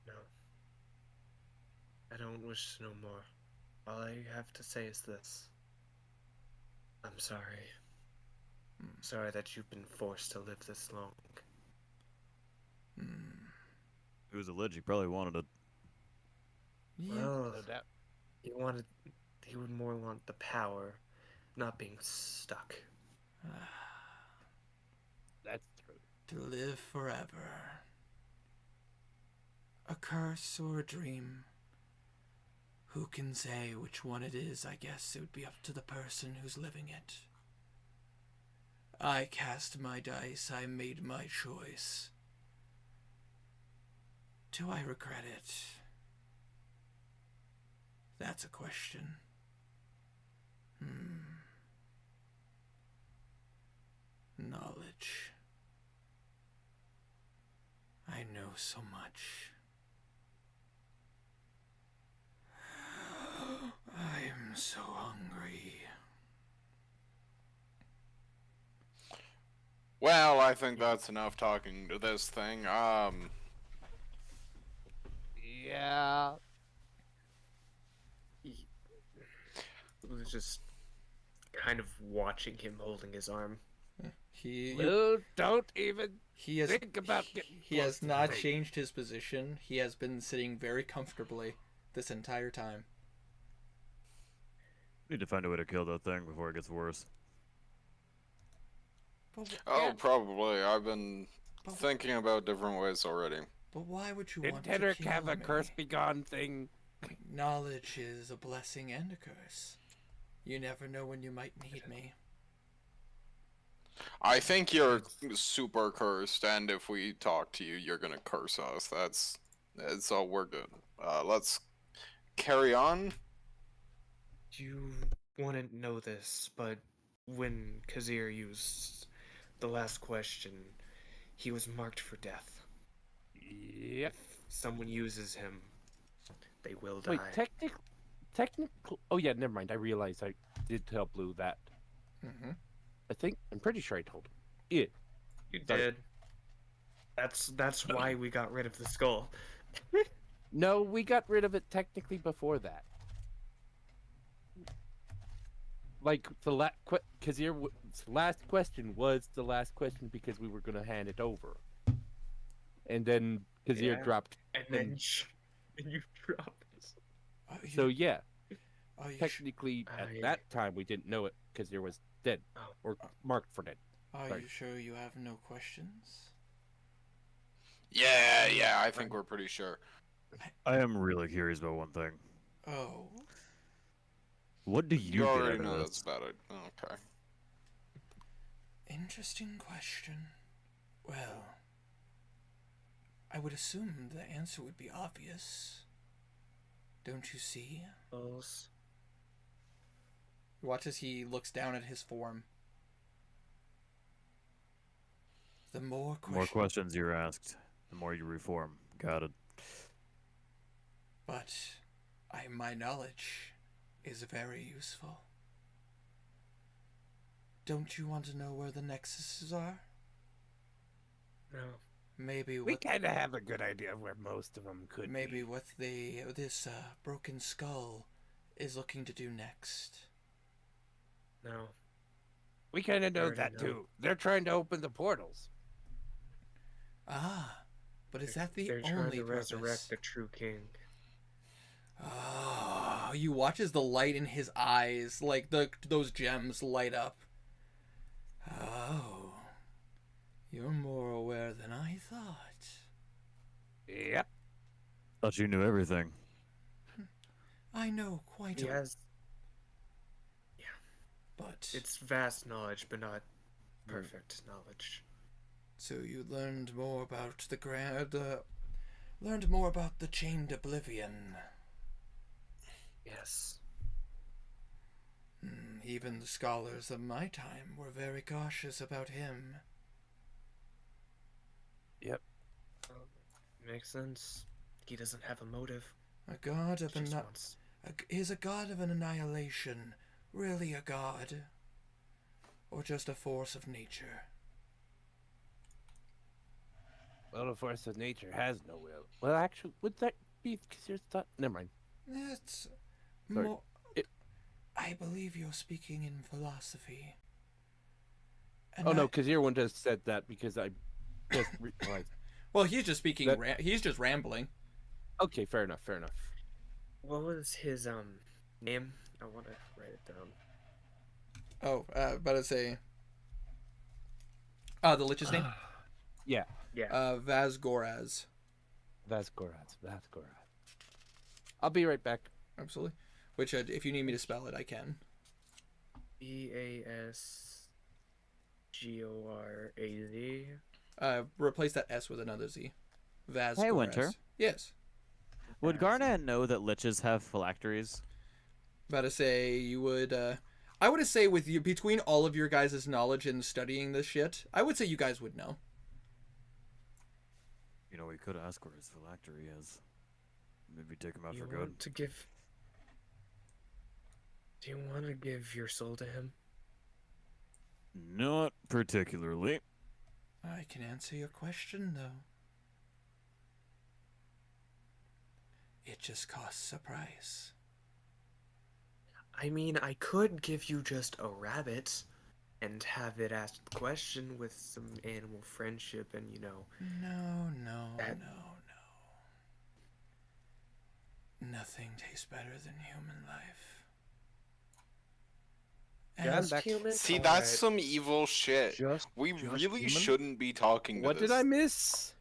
No. I don't wish to know more. All I have to say is this. I'm sorry. Sorry that you've been forced to live this long. If he was a lich, he probably wanted it. Yeah. Well, No doubt. he would more want the power, not being stuck. That's true. To live forever. A curse or a dream. Who can say which one it is? I guess it would be up to the person who's living it. I cast my dice. I made my choice. Do I regret it? That's a question. Knowledge. I know so much. I'm so hungry. Well, I think that's enough talking to this thing. Yeah. It was just kind of watching him holding his arm. Blue, don't even He has think about getting he has close to not me. changed his position. He has been sitting very comfortably this entire time. Need to find a way to kill that thing before it gets worse. Oh, probably. I've been But- thinking about different ways already. But why would you Did want Tedric to kill have a me? curse begone thing? Knowledge is a blessing and a curse. You never know when you might need me. I think you're super cursed, and if we talk to you, you're gonna curse us. That's all we're good. Let's carry on. You wouldn't know this, but when Kazir used the last question, he was marked for death. Yep. If someone uses him, they will die. Wait, technical. Oh yeah, never mind. I realized I did tell Blue that. Mm-hmm. I'm pretty sure I told him. Yeah. You Sorry. did. That's why we got rid of the skull. No, we got rid of it technically before that. Like the Kazir's last question was the last question because we were gonna hand it over, and then Kazir Yeah. dropped. And then and you dropped it. So yeah, oh, you technically at yeah. that time we didn't know it. Kazir was dead or marked for dead. are sorry. you sure you have no questions? Yeah, I think we're pretty sure. I am really curious about one thing. Oh. What do You you get out already of know this? that's about it. Okay. Interesting question. Well, I would assume the answer would be obvious. Don't you see? Balls. Watch as he looks down at his form. The more The more questions you're asked, the more you reform. Got it. But my knowledge is very useful. Don't you want to know where the nexuses are? No. Maybe We what kind of have a good idea of where most of them could maybe be. what this broken skull is looking to do next. No. We kind of know Already that know. too. They're trying to open the portals. Ah, but is that the They're trying only to purpose? resurrect the true king. Oh, you watch as the light in his eyes, like those gems, light up. Oh, you're more aware than I thought. Yep. Thought you knew everything. I know quite He a has but it's vast knowledge, but not perfect knowledge. so you learned more about learned more about the chained oblivion. Yes. Even the scholars of my time were very cautious about him. Makes sense. He doesn't have a motive. A god of He just an wants. is a god of an annihilation really a god, or just a force of nature? Well, the force of nature has no will. Well, actually, would that be because you're thought? Never mind. It's Sorry. more. It- I believe you're speaking in philosophy. Oh no, because your one just said that because I just realized. Well, he's just speaking. That- He's just rambling. Okay, fair enough. Fair enough. What was his name? I want to write it down. Oh, about to say. The Lich's name? Yeah, Yeah. Vazgoraz. Vasgoraz. I'll be right back. Absolutely. Which, if you need me to spell it, I can. Vasgoraz. Replace that S with another Z. Vazgoraz. Hey, Winter. Yes. Would Garnet know that liches have phylacteries? About to say you would. I would say with you between all of your guys' knowledge and studying this shit, I would say you guys would know. You know, we could ask where his phylactery is. Maybe take him out You for good. want to give? Do you want to give your soul to him? Not particularly. I can answer your question though. It just costs a price. I mean, I could give you just a rabbit and have it ask the question with some animal friendship and, No, That- no. Nothing tastes better than human life. Yeah, I'm And back. human. See, Alright. that's some evil shit. Just We just really human? shouldn't be talking to What this. did I miss?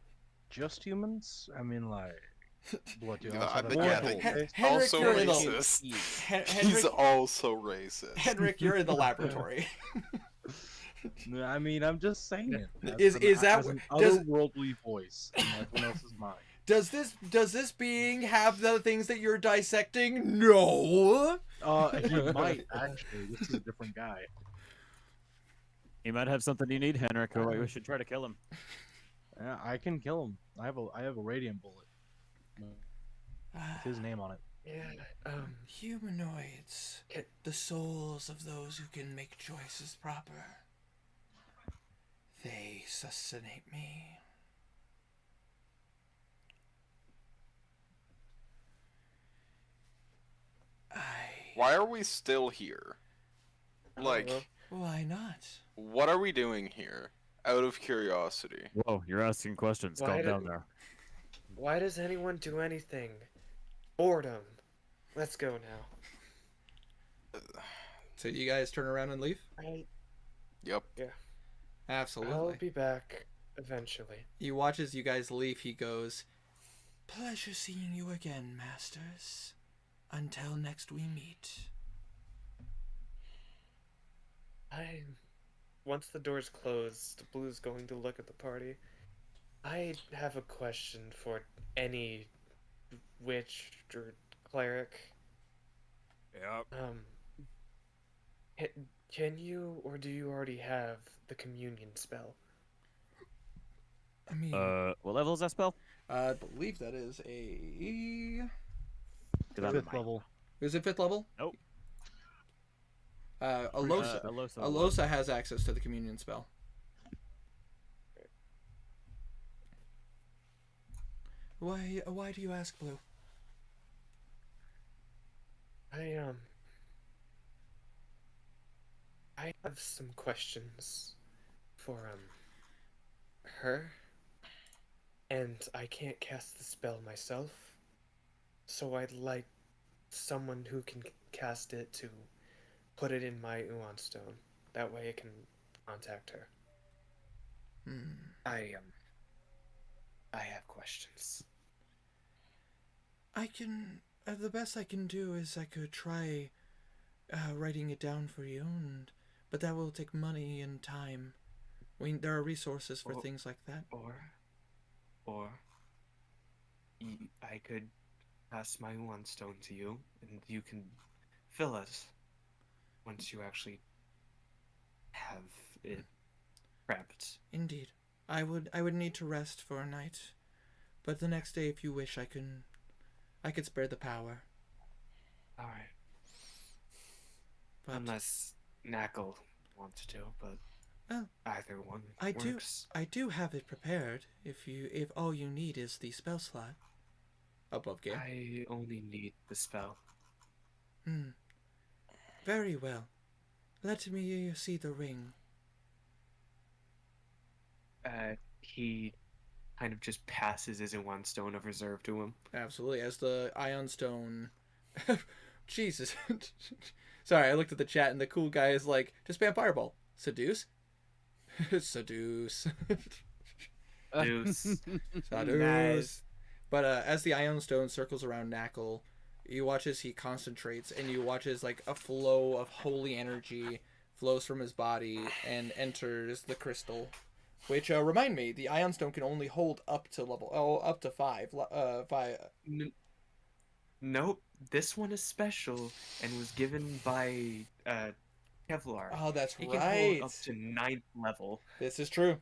Just humans? I mean, like, what do you Yeah, also have yeah, mortal? Henrik, Also you're in the racist. Hen- He's Henrik, also racist. Henrik, you're in the laboratory. No, I mean, I'm just saying. Is that as an what- does- otherworldly voice in everyone else's mind? Does this being have the things that you're dissecting? No. He might actually. This is a different guy. He might have something you need, Henrik. Or we should try to kill him. Yeah, I can kill him. I have a radiant bullet. With his name on it. Yeah. Humanoids, the souls of those who can make choices proper. They sustentate me. Why are we still here? Like, Why not? what are we doing here? Out of curiosity. Whoa, you're asking questions. Why Calm did- down there. Why does anyone do anything? Boredom. Let's go now. So you guys turn around and leave? Yep. Absolutely. I'll be back. eventually. You watch as you guys leave. He goes, "Pleasure seeing you again, masters. Until next we meet." Once the doors close, Blue's going to look at the party. I have a question for any witch or cleric. Yep. Can you, or do you already have the communion spell? I mean, What level is that spell? I believe that is a. 'Cause I'm Fifth mine. level. Is it 5th level? Nope. Alosa. Alosa. Alosa has access to the communion spell. Why do you ask, Blue? I have some questions for her, and I can't cast the spell myself, so I'd like someone who can cast it to put it in my Uon stone. That way I can contact her. I have questions. I can. The best I can do is I could try writing it down for you, but that will take money and time. There are resources for things like that. I could pass my Uon stone to you, and you can fill it once you actually have it prepped. Indeed, I would need to rest for a night, but the next day, if you wish, I could spare the power. All right. But Unless Knackle wants to, but Oh. either one I works. do have it prepared. If all you need is the spell slot. Above game. I only need the spell. Very well. Let me see the ring. He kind of just passes his one stone of reserve to him. Absolutely, as the Ion Stone. Jesus. Sorry, I looked at the chat and the cool guy is like, just spam Fireball. Seduce? Seduce. Deuce. Seduce. Nice. But as the Ion Stone circles around Knackle, you watch as he concentrates, and you watch as like a flow of holy energy flows from his body and enters the crystal. Which remind me, the Ion Stone can only hold up to up to 5. Nope. This one is special and was given by Kevlar. Oh, that's He can right. hold up to 9th level. This is true.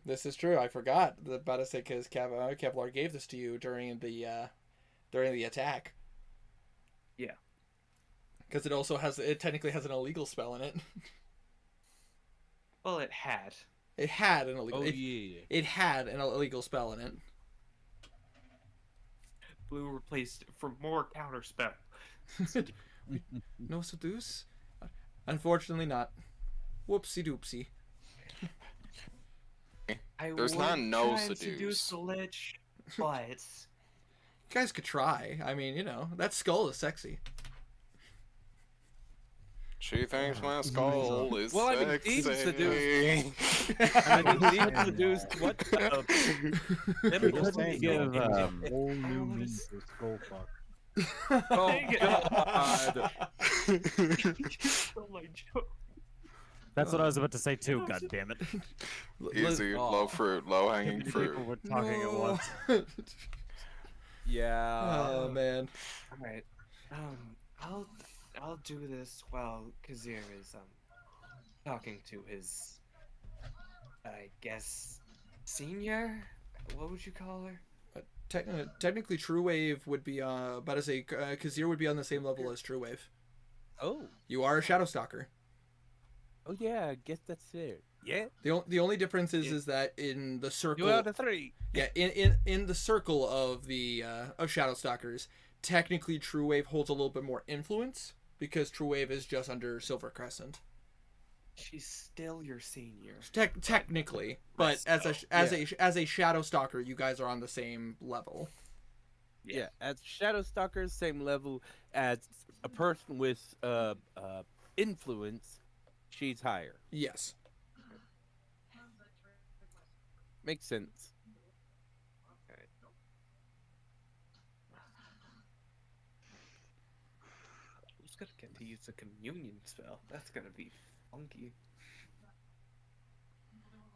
I forgot about to say because Kevlar gave this to you during the attack. Yeah. Because it technically has an illegal spell in it. Well, it had. It had an illegal. Oh it, yeah. it had an illegal spell in it. Blue replaced it for more counter spell. No seduce? Unfortunately not. Whoopsie doopsie. There's not no seduce. the lich, but You guys could try. I mean, that skull is sexy. She thinks my skull is Well, I mean, sexy. Dean seduced. I mean, Dean seduced what? We're Them just boys give get- whole new meaning to skull fuck. Oh God! stole my joke. That's what I was about to say too. God damn it! Easy, Oh. low fruit, low hanging People fruit. were talking at once. Yeah. Oh man. Alright. I'll do this while Kazir is talking to his I guess senior? What would you call her? Technically, True Wave would be about to say Kazir would be on the same level as True Wave. Oh. You are a Shadow Stalker. Oh yeah. I guess that's fair. Yeah. The only difference is that in the circle, 2 out of 3. yeah, in the circle of the of Shadow Stalkers, technically True Wave holds a little bit more influence because True Wave is just under Silver Crescent. She's still your senior. Technically, but as a Shadow Stalker, you guys are on the same level. Yeah. As Shadow Stalkers, same level as a person with influence. She's higher. Yes. Makes sense. Who's gonna get to use a communion spell? That's gonna be funky.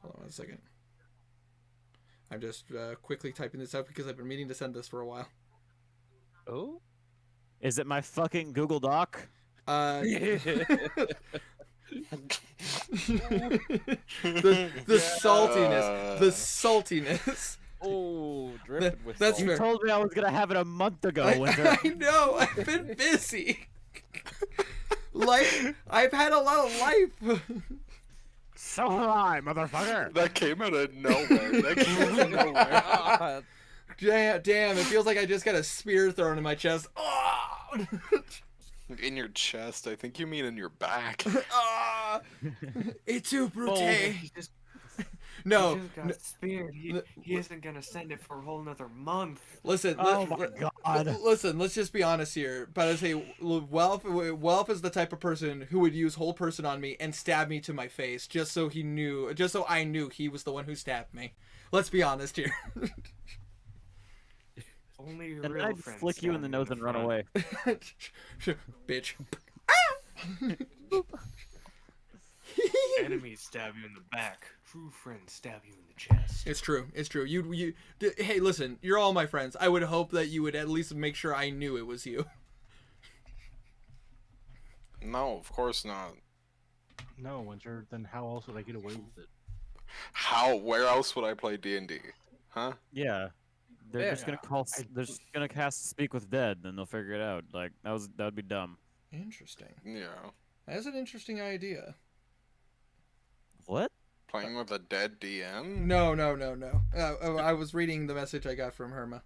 Hold on 1 second. I'm just quickly typing this out because I've been meaning to send this for a while. Oh? Is it my fucking Google Doc? The saltiness. The saltiness. Oh, dripping with that's salt. fair. You told me I was gonna have it a month ago, I, Winter. I know. I've been busy. I've had a lot of life. So have I, motherfucker. That came out of nowhere. That came out of nowhere. God. Damn, it feels like I just got a spear thrown in my chest. Oh! In your chest. I think you mean in your back. Ah! It's too brute. He just, No, he just got speared. He isn't gonna send it for a whole nother month. listen. Oh my god. Listen, let's just be honest here. But I say, Welf is the type of person who would use whole person on me and stab me to my face just so I knew he was the one who stabbed me. Let's be honest here. Only your And real I'd friends flick you in stab the in nose and run front. away. Bitch. Enemies stab you in the back. True friends stab you in the chest. It's true. It's true. Hey, listen. You're all my friends. I would hope that you would at least make sure I knew it was you. No, of course not. No, Winter. Then how else would I get away with it? How? Where else would I play D&D? Huh? Yeah. They're just gonna Yeah, call. They're just gonna cast Speak with Dead, and they'll figure it out. Like that would be dumb. Interesting. Yeah. That's an interesting idea. What? Playing with a dead DM? No. I was reading the message I got from Herma.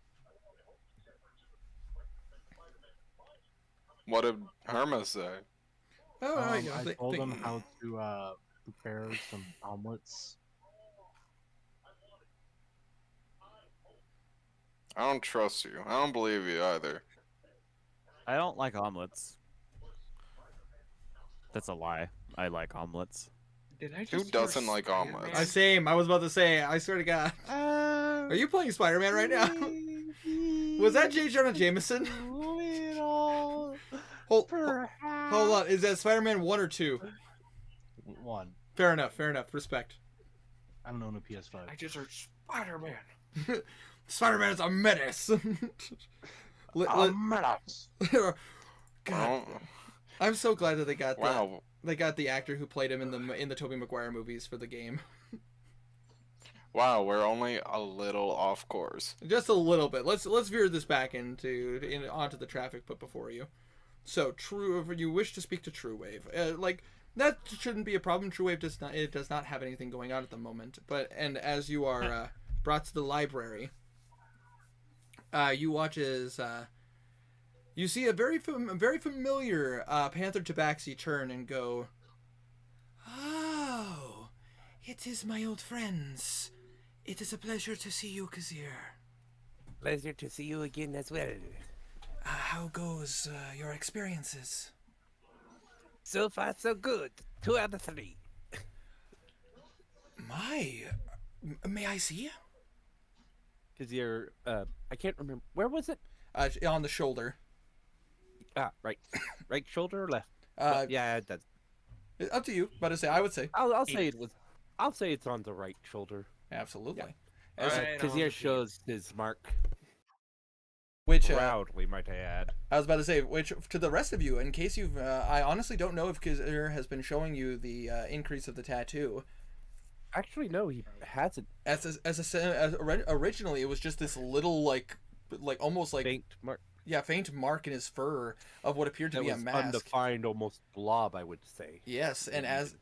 What did Herma say? Oh, I told them how to prepare some omelets. I don't trust you. I don't believe you either. I don't like omelets. That's a lie. I like omelets. Did I just Who hear doesn't like Spider-Man? omelets? Same. I was about to say. I swear to God. Are you playing Spider-Man right now? Was that J. Jonah Jameson? Hold on. Is that Spider-Man 1 or 2? One. Fair enough. Respect. I don't own a PS5. I just heard Spider-Man. Spider-Man is a menace. God, Oh, I'm so glad that they got wow. they got the actor who played him in the Tobey Maguire movies for the game. Wow, we're only a little off course. Just a little bit. Let's veer this back onto the traffic put before you. So, you wish to speak to True Wave. That shouldn't be a problem. True Wave does not have anything going on at the moment. And as you are brought to the library, you watch as you see a very familiar Panther Tabaxi turn and go, "Oh, it is my old friends. It is a pleasure to see you, Kazir. Pleasure to see you again as well. How goes your experiences?" So far, so good. 2 out of 3. May I see? Because you're, I can't remember. Where was it? On the shoulder. Right. Right shoulder or left? Yeah, that's. Up to you. But I would say I'll say it was. I'll say it's on the right shoulder. absolutely. Right Because on here the shows his mark Which proudly, might I add. I was about to say, which to the rest of you, in case you've, I honestly don't know if Kazir has been showing you the increase of the tattoo. Actually, no, he hasn't. Originally, it was just this little almost like Faint mark. faint mark in his fur of what appeared to That be a was mask. undefined, almost blob, I would say. Yes, and as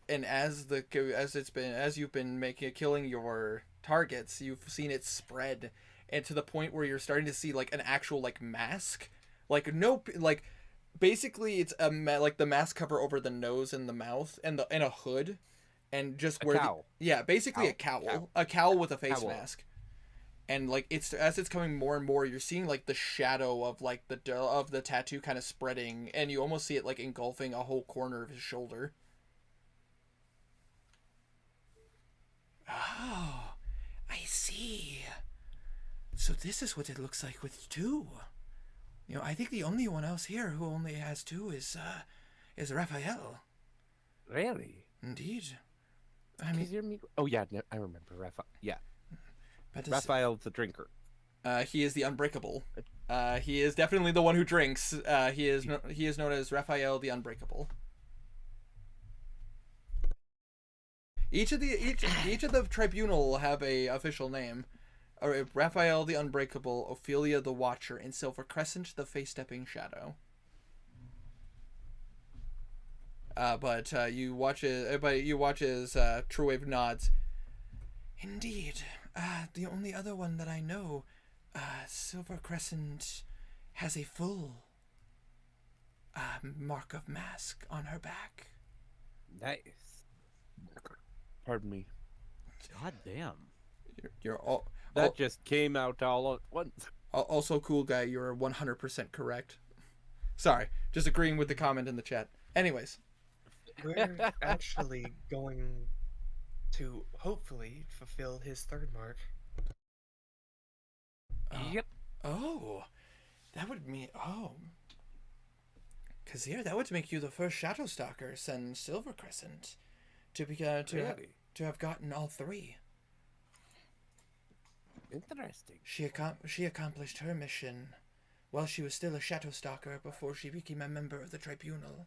you've been killing your targets, you've seen it spread, and to the point where you're starting to see like an actual mask, basically it's the mask cover over the nose and the mouth and a hood, and just where cowl. basically a cowl with a face Cowl. mask. And as it's coming more and more, you're seeing the shadow of the tattoo kind of spreading, and you almost see it engulfing a whole corner of his shoulder. Oh, I So this is what it looks like with two. You know, I think the only one else here who only has two is Raphael. Really? Indeed. I 'Cause mean, you're me- Oh yeah, no, I remember Raphael. Yeah, but Raphael's the drinker. he is the unbreakable. He is definitely the one who drinks. He is known as Raphael the Unbreakable. Each of the tribunal will have a official name. Raphael the Unbreakable, Ophelia the Watcher, and Silver Crescent the Face-Stepping Shadow. But you watch as True Wave nods. Indeed. The only other one that I know, Silver Crescent, has a full mark of mask on her back. Nice. Pardon me. God damn. You're all That just came out all at once. also cool guy. You're 100% correct. Sorry, just agreeing with the comment in the chat. Anyways, We're actually going to hopefully fulfill his third mark. Yep. oh, that would mean Kazir, that would make you the first Shadowstalker since Silver Crescent to Really? to have gotten all three. Interesting. She accomplished her mission while she was still a Shadowstalker before she became a member of the tribunal.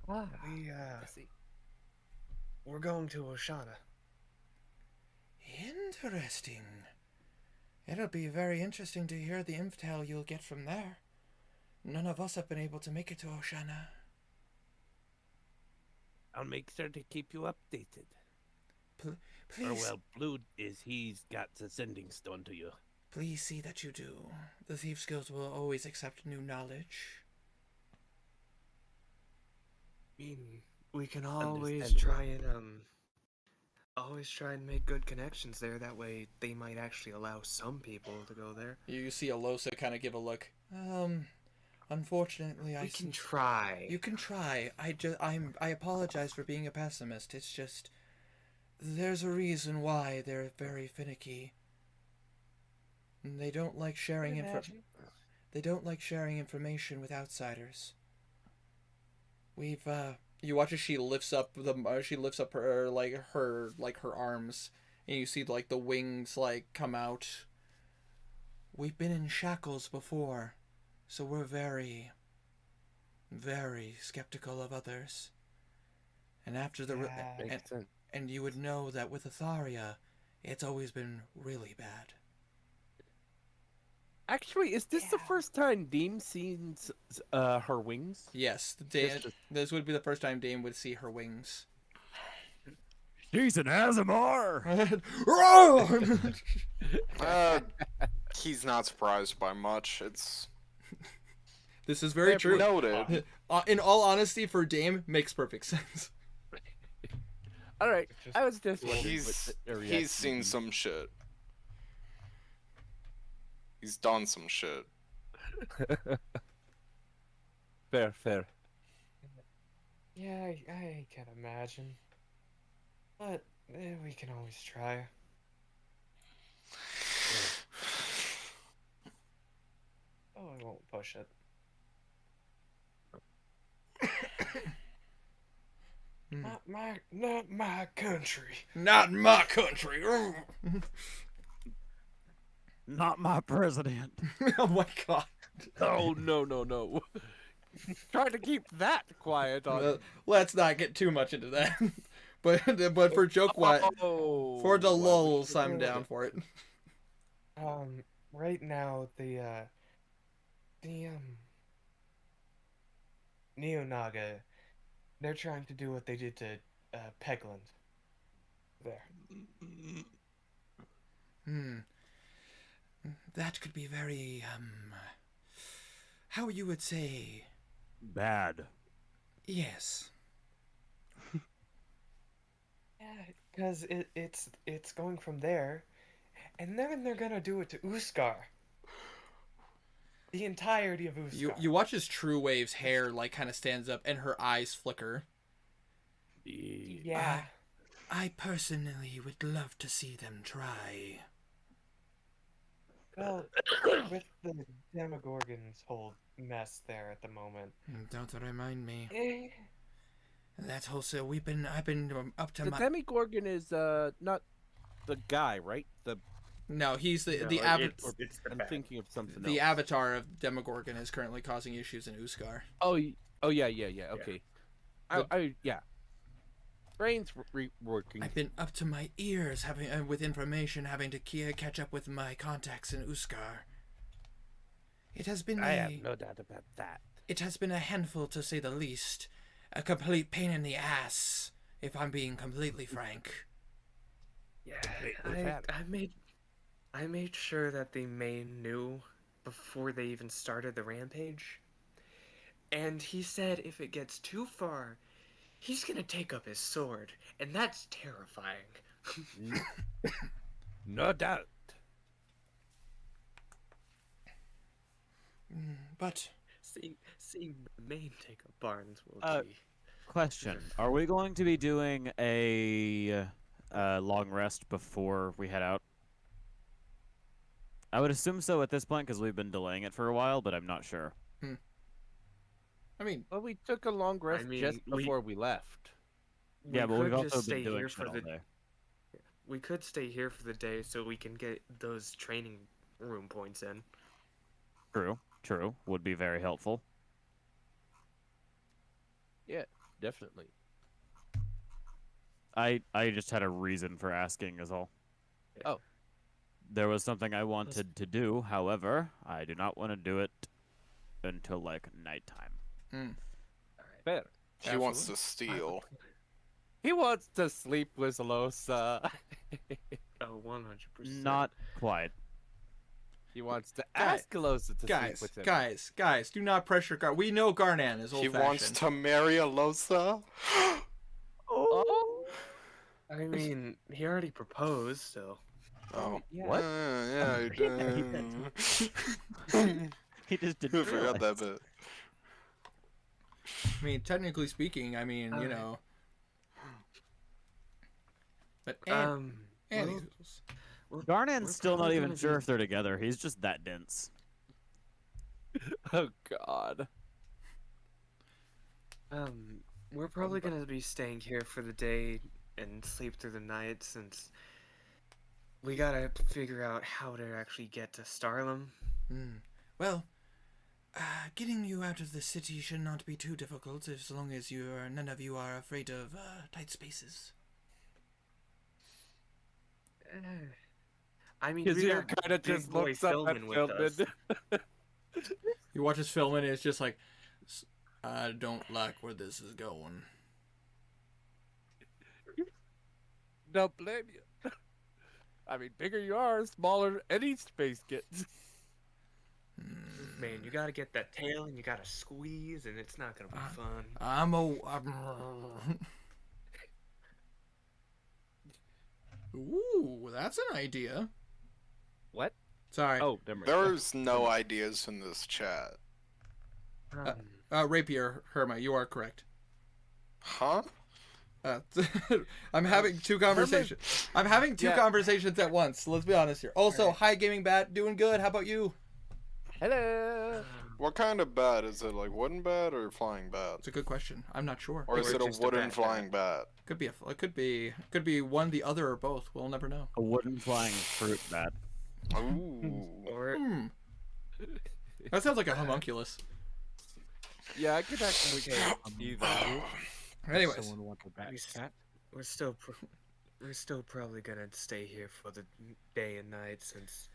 We I see. we're going to Oshana. Interesting. It'll be very interesting to hear the intel you'll get from there. None of us have been able to make it to Oshana. I'll make sure to keep you updated. Or Please, well, Blue he's got the sending stone to you. please see that you do. The Thieves Guild will always accept new knowledge. I mean, we can always Understandable. try and make good connections there. That way, they might actually allow some people to go there. You see Alosa kind of give a look. Unfortunately, We can try. You can try. I apologize for being a pessimist. It's just there's a reason why they're very finicky. And they don't like sharing They don't like sharing information with outsiders. You watch as she lifts up her arms, and you see like the wings come out. We've been in shackles before, so we're very, very skeptical of others. And after Makes sense. and you would know that with Atharia, it's always been really bad. Actually, is this the first time Deem seen her wings? Yes, this would be the first time Dame would see her wings. She's an Azamar! He's not surprised by much. It's This is very true. noted. In all honesty, for Dame, makes perfect sense. All right, I was just wondering. He's seen some shit. He's done some shit. Fair. Yeah, I can imagine. But we can always try. Oh, I won't push it. Not my country. Not my country. Not my president. Oh my god. Oh no. Try to keep that quiet on. Let's not get too much into that. but for joke for the lulls, I'm down for it. Right now the Neonaga, they're trying to do what they did to Pegland. There. That could be very how you would say Bad. yes. Yeah, because it's going from there, and then they're gonna do it to Uskar. The entirety of Uskar. You watch as True Wave's hair kind of stands up and her eyes flicker. Yeah. I personally would love to see them try. Well, with the Demogorgon's whole mess there at the moment. Don't remind me. Eh, That's also I've been up to The my. Demigorgon is not the guy, right? No, he's the no, avatar. it's the I'm bad. thinking of something The else. avatar of Demogorgon is currently causing issues in Uskar. Oh, yeah. Okay. Yeah. Brain's working. I've been up to my ears having with information, having to catch up with my contacts in Uskar. It has been I have no doubt about that. It has been a handful, to say the least. A complete pain in the ass, if I'm being completely frank. Yeah, Completely valid. I made sure that the main knew before they even started the rampage. And he said if it gets too far, he's gonna take up his sword, and that's terrifying. No doubt. But Seeing the main take up Barnes will be. Question: are we going to be doing a long rest before we head out? I would assume so at this point because we've been delaying it for a while, but I'm not sure. I mean, Well, we took a long rest mean, just before we left. Yeah, but we've could also just been stay doing here shit for all the. day. We could stay here for the day so we can get those training room points in. True. Would be very helpful. Definitely. I just had a reason for asking is all. Oh. There was something I wanted to do, however, I do not want to do it until like nighttime. Fair. He wants to steal. He wants to sleep with Losa. Oh, 100%. Not quite. He wants to Guys, ask Losa to sleep with him. guys, do not pressure Gar. We know Garnan is He old-fashioned. wants to marry Alosa. Oh. I mean, he already proposed, so. Oh. Yeah. What? Yeah, he did. He just I didn't forgot that bit. I mean, technically speaking, I mean, you Alright. know. But Well, Garnan's we're still not probably even gonna sure be- if they're together. He's just that dense. Oh God. We're probably gonna be staying here for the day and sleep through the night since we gotta figure out how to actually get to Starlam. well, getting you out of the city should not be too difficult as long as none of you are afraid of tight spaces. I mean, Because we you're got kind of Big just Boy looks up at Philman with us. Philman. You watch this film and it's just like, I don't like where this is going. Don't blame you. I mean, bigger you are, smaller any space gets. Man, you gotta get that tail and you gotta squeeze, and it's not gonna be fun. Ooh, that's an idea. What? Sorry. Oh, never mind. There's no ideas in this chat. Rapier, Herma, you are correct. Huh? I'm having two conversations. I'm having two Yeah. conversations at once. Let's be honest here. Also, hi, Gaming Bat, doing good. How about you? Hello. What kind of bat? Is it like wooden bat or flying bat? It's a good question. I'm not sure. Or is Or it a just a wooden bat flying bat? Could be could be one, the other, or both. We'll never know. A wooden flying fruit bat. Ooh. Or That sounds like a homunculus. Yeah, I could actually get either. Anyways, Someone want a bat We s- cat? we're still probably gonna stay here for the day and night since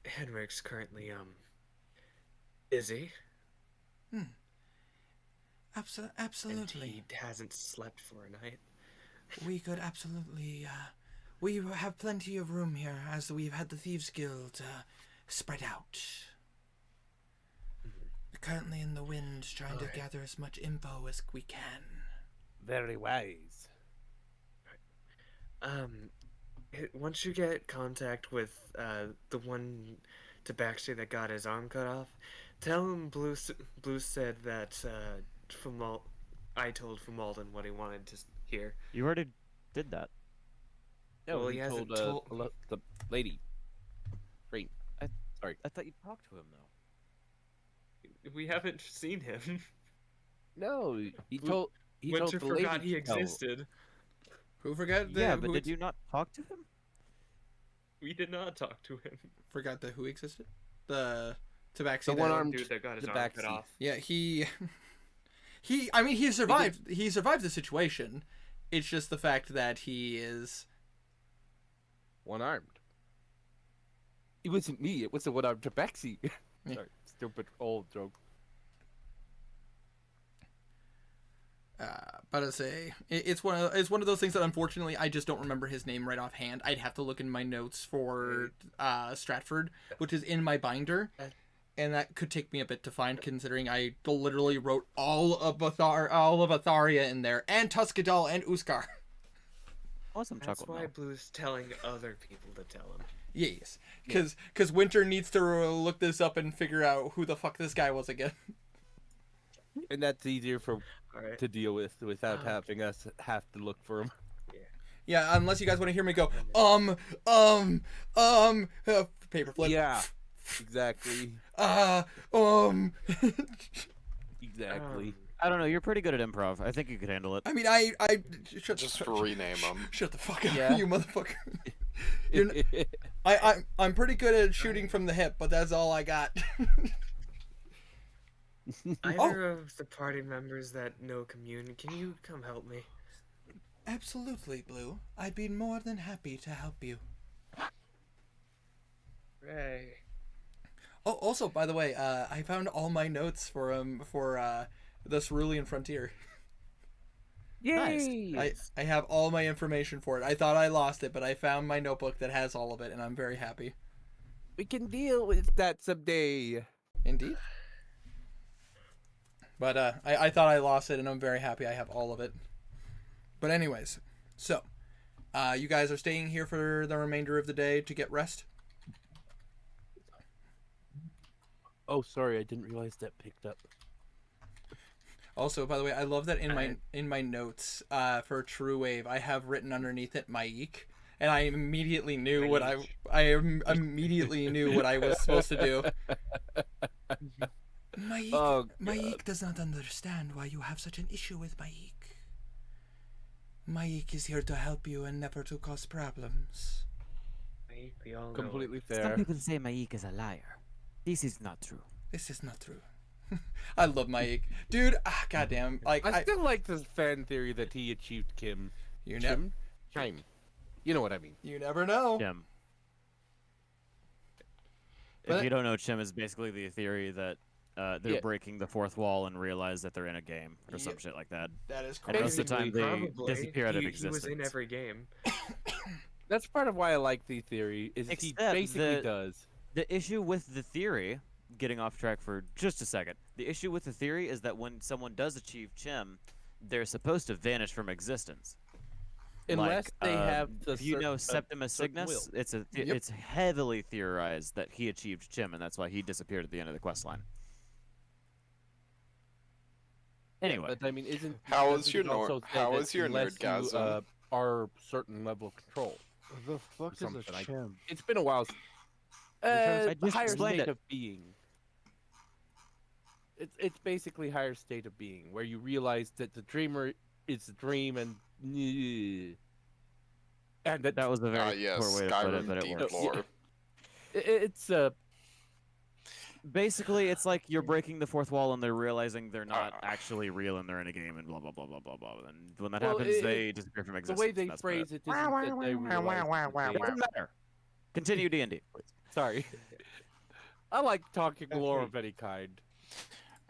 Henrik's currently busy and absolutely. he hasn't slept for a night. We could absolutely. We have plenty of room here, as we've had the Thieves Guild spread out. We're currently in the wind, trying to Alright. gather as much info as we can. Very wise. Once you get contact with the one Tabaxi that got his arm cut off, tell him Blue said that I told Fumalden what he wanted to hear. You already did that. No, Well, he he hasn't told told- the lady. Great. I thought you talked to him though. We haven't seen him. No, he W- told he told Winter the lady forgot he to tell- existed. Who forgot? Yeah, who but did you not talk to him? We did not talk to him. forgot who existed? The Tabaxi. The that- one-armed- Dude that got his the arm cut backseat. off. Yeah, he. I mean, he survived. He survived the situation. It's just the fact that he is. one-armed. It wasn't me. It was the one-armed tabaxi. Yeah. Sorry, stupid old joke. But I say it's one of those things that unfortunately I just don't remember his name right offhand. I'd have to look in my notes for Stratford, which is in my binder, and that could take me a bit to find, considering I literally wrote all of Atharia in there, and Tuscadal and Uskar. Awesome That's chuckle. why now. Blue's telling other people to tell him. Yes, because Winter needs to look this up and figure out who the fuck this guy was again. And that's easier for All right. to deal with without having us have to look for him. Yeah, unless you guys want to hear me go, paperclip. Yeah, exactly. Exactly. I don't know. You're pretty good at improv. I think you could handle it. I mean, I Just rename him. shut the fuck up, Yeah. you motherfucker. You're I'm pretty good at shooting from the hip, but that's all I got. Either of the party members that know Commune, can you come help me? Absolutely, Blue. I'd be more than happy to help you. Ray. Oh, also, by the way, I found all my notes for the Cerulean Frontier. Yay! I have all my information for it. I thought I lost it, but I found my notebook that has all of it, and I'm very happy. We can deal with that someday. Indeed. But I thought I lost it, and I'm very happy I have all of it. But anyways, so you guys are staying here for the remainder of the day to get rest? Oh, sorry, I didn't realize that picked up. Also, by the way, I love that in my notes for True Wave, I have written underneath it Maik, and I immediately knew what I immediately knew what I was supposed to do. Maik, Oh, Maik does not understand why you have such an issue with Maik. Maik is here to help you and never to cause problems. We all know. Completely Some fair. people say Maik is a liar. This is not true. This is not true. I love Maik, dude. Goddamn, like I still like this fan theory that he achieved Kim. you never, Kim? You know what I mean. you never know. Chim. But- If you don't know, Chim is basically the theory that they're Yeah. breaking the fourth wall and realize that they're in a game or some Yep. shit like that. That is And most crazy. of the time they Probably. disappear out of He existence. was in every game. That's part of why I like the theory. Is he Except basically the- does. The issue with the theory, getting off track for just a second, the issue with the theory is that when someone does achieve Chim, they're supposed to vanish from existence. Unless Like, they have the if you know Septimus certain Cygnus, will. Yep. it's heavily theorized that he achieved Chim, and that's why he disappeared at the end of the quest line. Anyway, But I mean, isn't How doesn't is your it also nerd- say how that is your unless you, nerdgasm? are certain level of control. The fuck is a Something I- chim? It's been a while. I just Higher explained state it. of being. It's basically higher state of being where you realize that the dreamer is a dream and that was a very Yes, poor way to put it, but Skyrim it deep works. lore. it's Basically, it's like you're breaking the fourth wall and they're realizing they're not actually real and they're in a game and blah blah blah blah blah blah. And when that Well, happens, they disappear from the existence. way they That's about phrase it isn't that they realize that It doesn't matter. Continue D&D, please. Sorry. I like talking lore of any kind.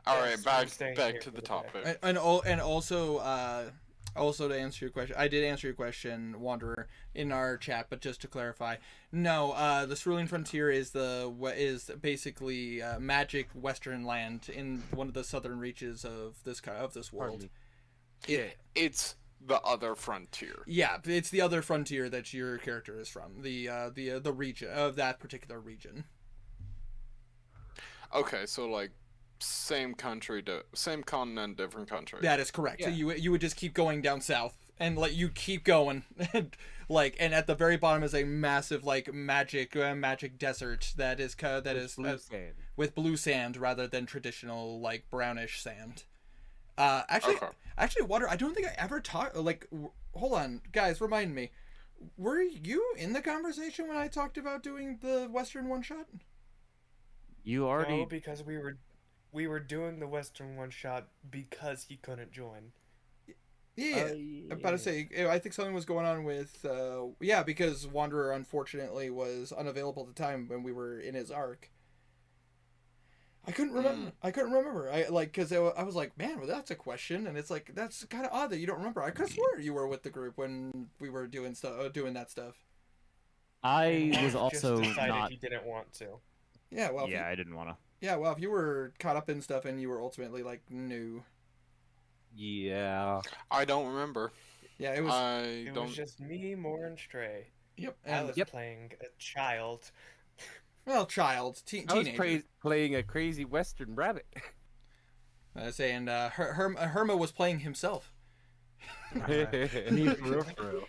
All right, Yes, back I'm staying here to for the the topic. And also to answer your question, I did answer your question, Wanderer, in our chat, but just to clarify, no, the Cerulean Frontier is basically magic Western land in one of the southern reaches of this world. me. It's the other frontier. Yeah, it's the other frontier that your character is from, the region of that particular region. Okay, so like same country, same continent, different country. That is correct. So Yeah. you would just keep going down south and like you keep going, and at the very bottom is a massive like magic desert that is with blue sand rather than traditional like brownish sand. Actually, Water, I don't think I ever talked hold on, guys, remind me. Were you in the conversation when I talked about doing the Western one shot? You already. No, because we were doing the Western one shot because he couldn't join. Yeah, I'm about to say, I think something was going on with, because Wanderer unfortunately was unavailable at the time when we were in his arc. I couldn't remember. I was like, man, well, that's a question, and it's like that's kind of odd that you don't remember. I could have swore you were with the group when we were doing that stuff. I was Just also decided not. he didn't want to. Yeah, well, Yeah, I didn't want to. yeah, well, if you were caught up in stuff and you were ultimately like new, Yeah. I don't remember. yeah, it was. It was just me, Moore, and Stray. Yep, I and was playing a child. well, child, I was teenager. playing a crazy Western rabbit. I say, and Herma was playing himself. Me for real.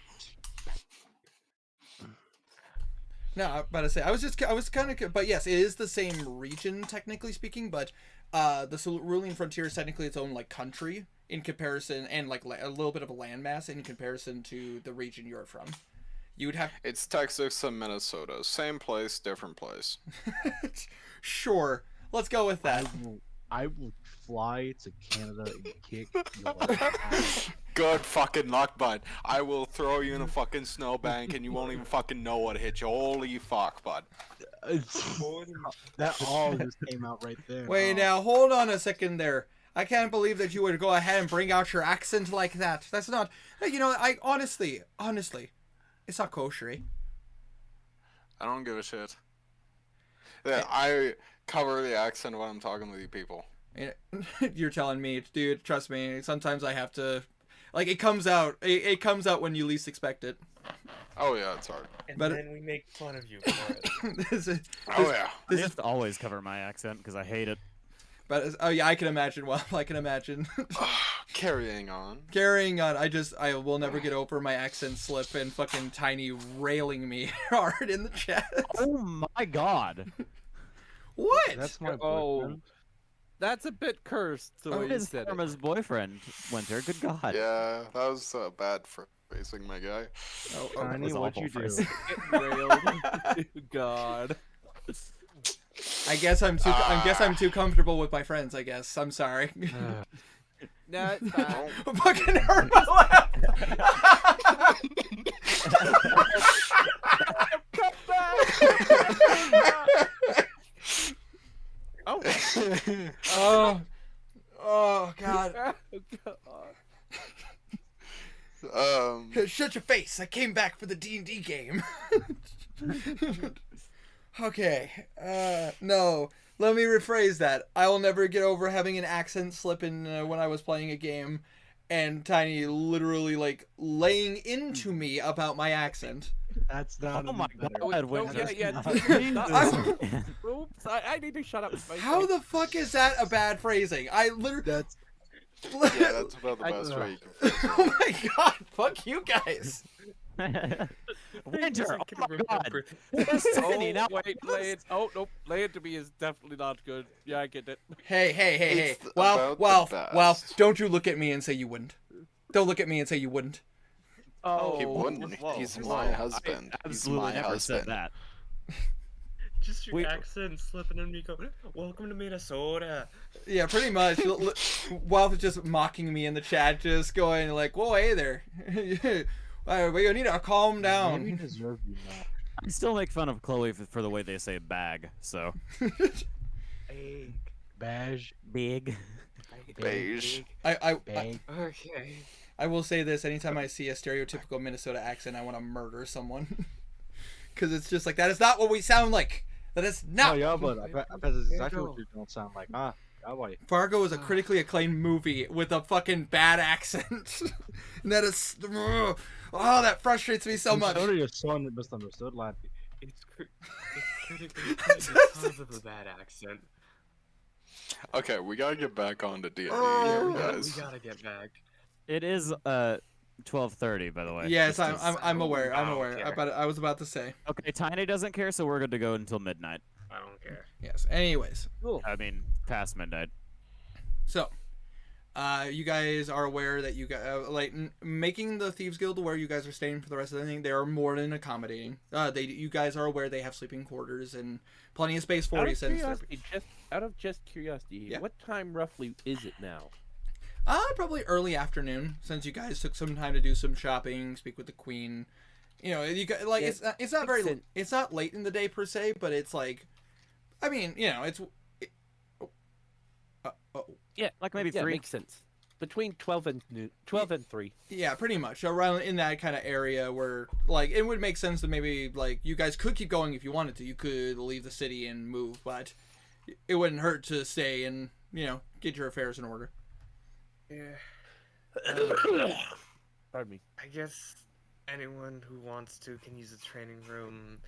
No, I'm about to say, I was kind of, but yes, it is the same region technically speaking, but the Cerulean Frontier is technically its own like country in comparison, and like a little bit of a landmass in comparison to the region you're from. You'd have It's Texas and Minnesota. Same place, different place. sure. Let's go with that. I will fly to Canada and kick your ass. Good fucking luck, bud. I will throw you in a fucking snowbank and you won't even fucking know what hit you. Holy fuck, bud. That all just came out right there. Wait, now hold on a second there. I can't believe that you would go ahead and bring out your accent like that. That's not, I honestly, it's not kosher. I don't give a shit. Yeah, I cover the accent when I'm talking with you people. You're telling me, dude, trust me, sometimes I have to, like, it comes out when you least expect it. Oh yeah, it's hard. And But- then we make fun of you for it. Oh yeah. I have to always cover my accent because I hate it. But oh yeah, I can imagine. Well, I can imagine. Carrying on. Carrying on, I will never get over my accent slip and fucking Tiny railing me hard in the chat. Oh my god. What? That's my Oh. boyfriend. That's a bit cursed the Oh, way it you is said it. Karma's boyfriend, Winter. Good god. Yeah, that was bad phrasing, my guy. Oh, Tiny, was what'd awful you do? phrasing. Get railed. God. I guess I'm too comfortable with my friends. I guess I'm sorry. No, it's fine. Fucking hurt my lap. Come back! Oh. Oh God. Shut your face! I came back for the D&D game. Okay. No. Let me rephrase that. I will never get over having an accent slip in when I was playing a game, and Tiny literally like laying into me about my accent. That's not. Oh my better. god, Winter. Oops, I need to shut up. How the fuck is that a bad phrasing? I literally. That's Yeah, that's about the best way you can phrase it. Oh my god! Fuck you guys. Winter, I oh can my god. remember. Destiny, now wait, lay it. Oh nope, lay it to me is definitely not good. Yeah, I get it. Hey. It's Well, about the best. don't you look at me and say you wouldn't. Don't look at me and say you wouldn't. He wouldn't. He's whoa. my husband. I He's absolutely my never husband. said that. Just your We- accent slipping in me going, welcome to Minnesota. Yeah, pretty much. Wolf is just mocking me in the chat, just going like, "Whoa, hey there. We need to calm Maybe down." deserve you now. I still make fun of Chloe for the way they say bag, so. Hey, Badge. Big. Beige. Bag. okay. I will say this: anytime I see a stereotypical Minnesota accent, I want to murder someone. Because it's just like, that is not what we sound like. That is not. Oh yeah, but I bet that's exactly what you don't sound like. Ah, that way. Fargo is a critically acclaimed movie with a fucking bad accent. And that is, oh, that frustrates me so much. So did your son misunderstood, lad. It's critically because of the bad accent. Okay, we gotta get back on to D&D Oh. here, We guys. gotta get back. It is 12:30, by the way. Yes, just I'm as- aware. I'm I don't aware. care. But I was about to say. Okay, Tiny doesn't care, so we're good to go until midnight. I don't care. Yes. Anyways, Cool. I mean, past midnight. so you guys are aware that you guys making the Thieves Guild where you guys are staying for the rest of the thing. They are more than accommodating. You guys are aware they have sleeping quarters and plenty of space for Out you. of Since they're- curiosity, out of just curiosity, Yeah. what time roughly is it now? Probably early afternoon, since you guys took some time to do some shopping, speak with the queen. You know, you got like Yeah, it's not very makes sense. it's not late in the day per se, but it's like, I mean, you know, Yeah, Like maybe yeah, 3. makes sense. Between 12 and 3. yeah, pretty much around in that kind of area where like it would make sense that maybe like you guys could keep going if you wanted to. You could leave the city and move, but it wouldn't hurt to stay and get your affairs in order. Yeah. Pardon me. I guess anyone who wants to can use the training room.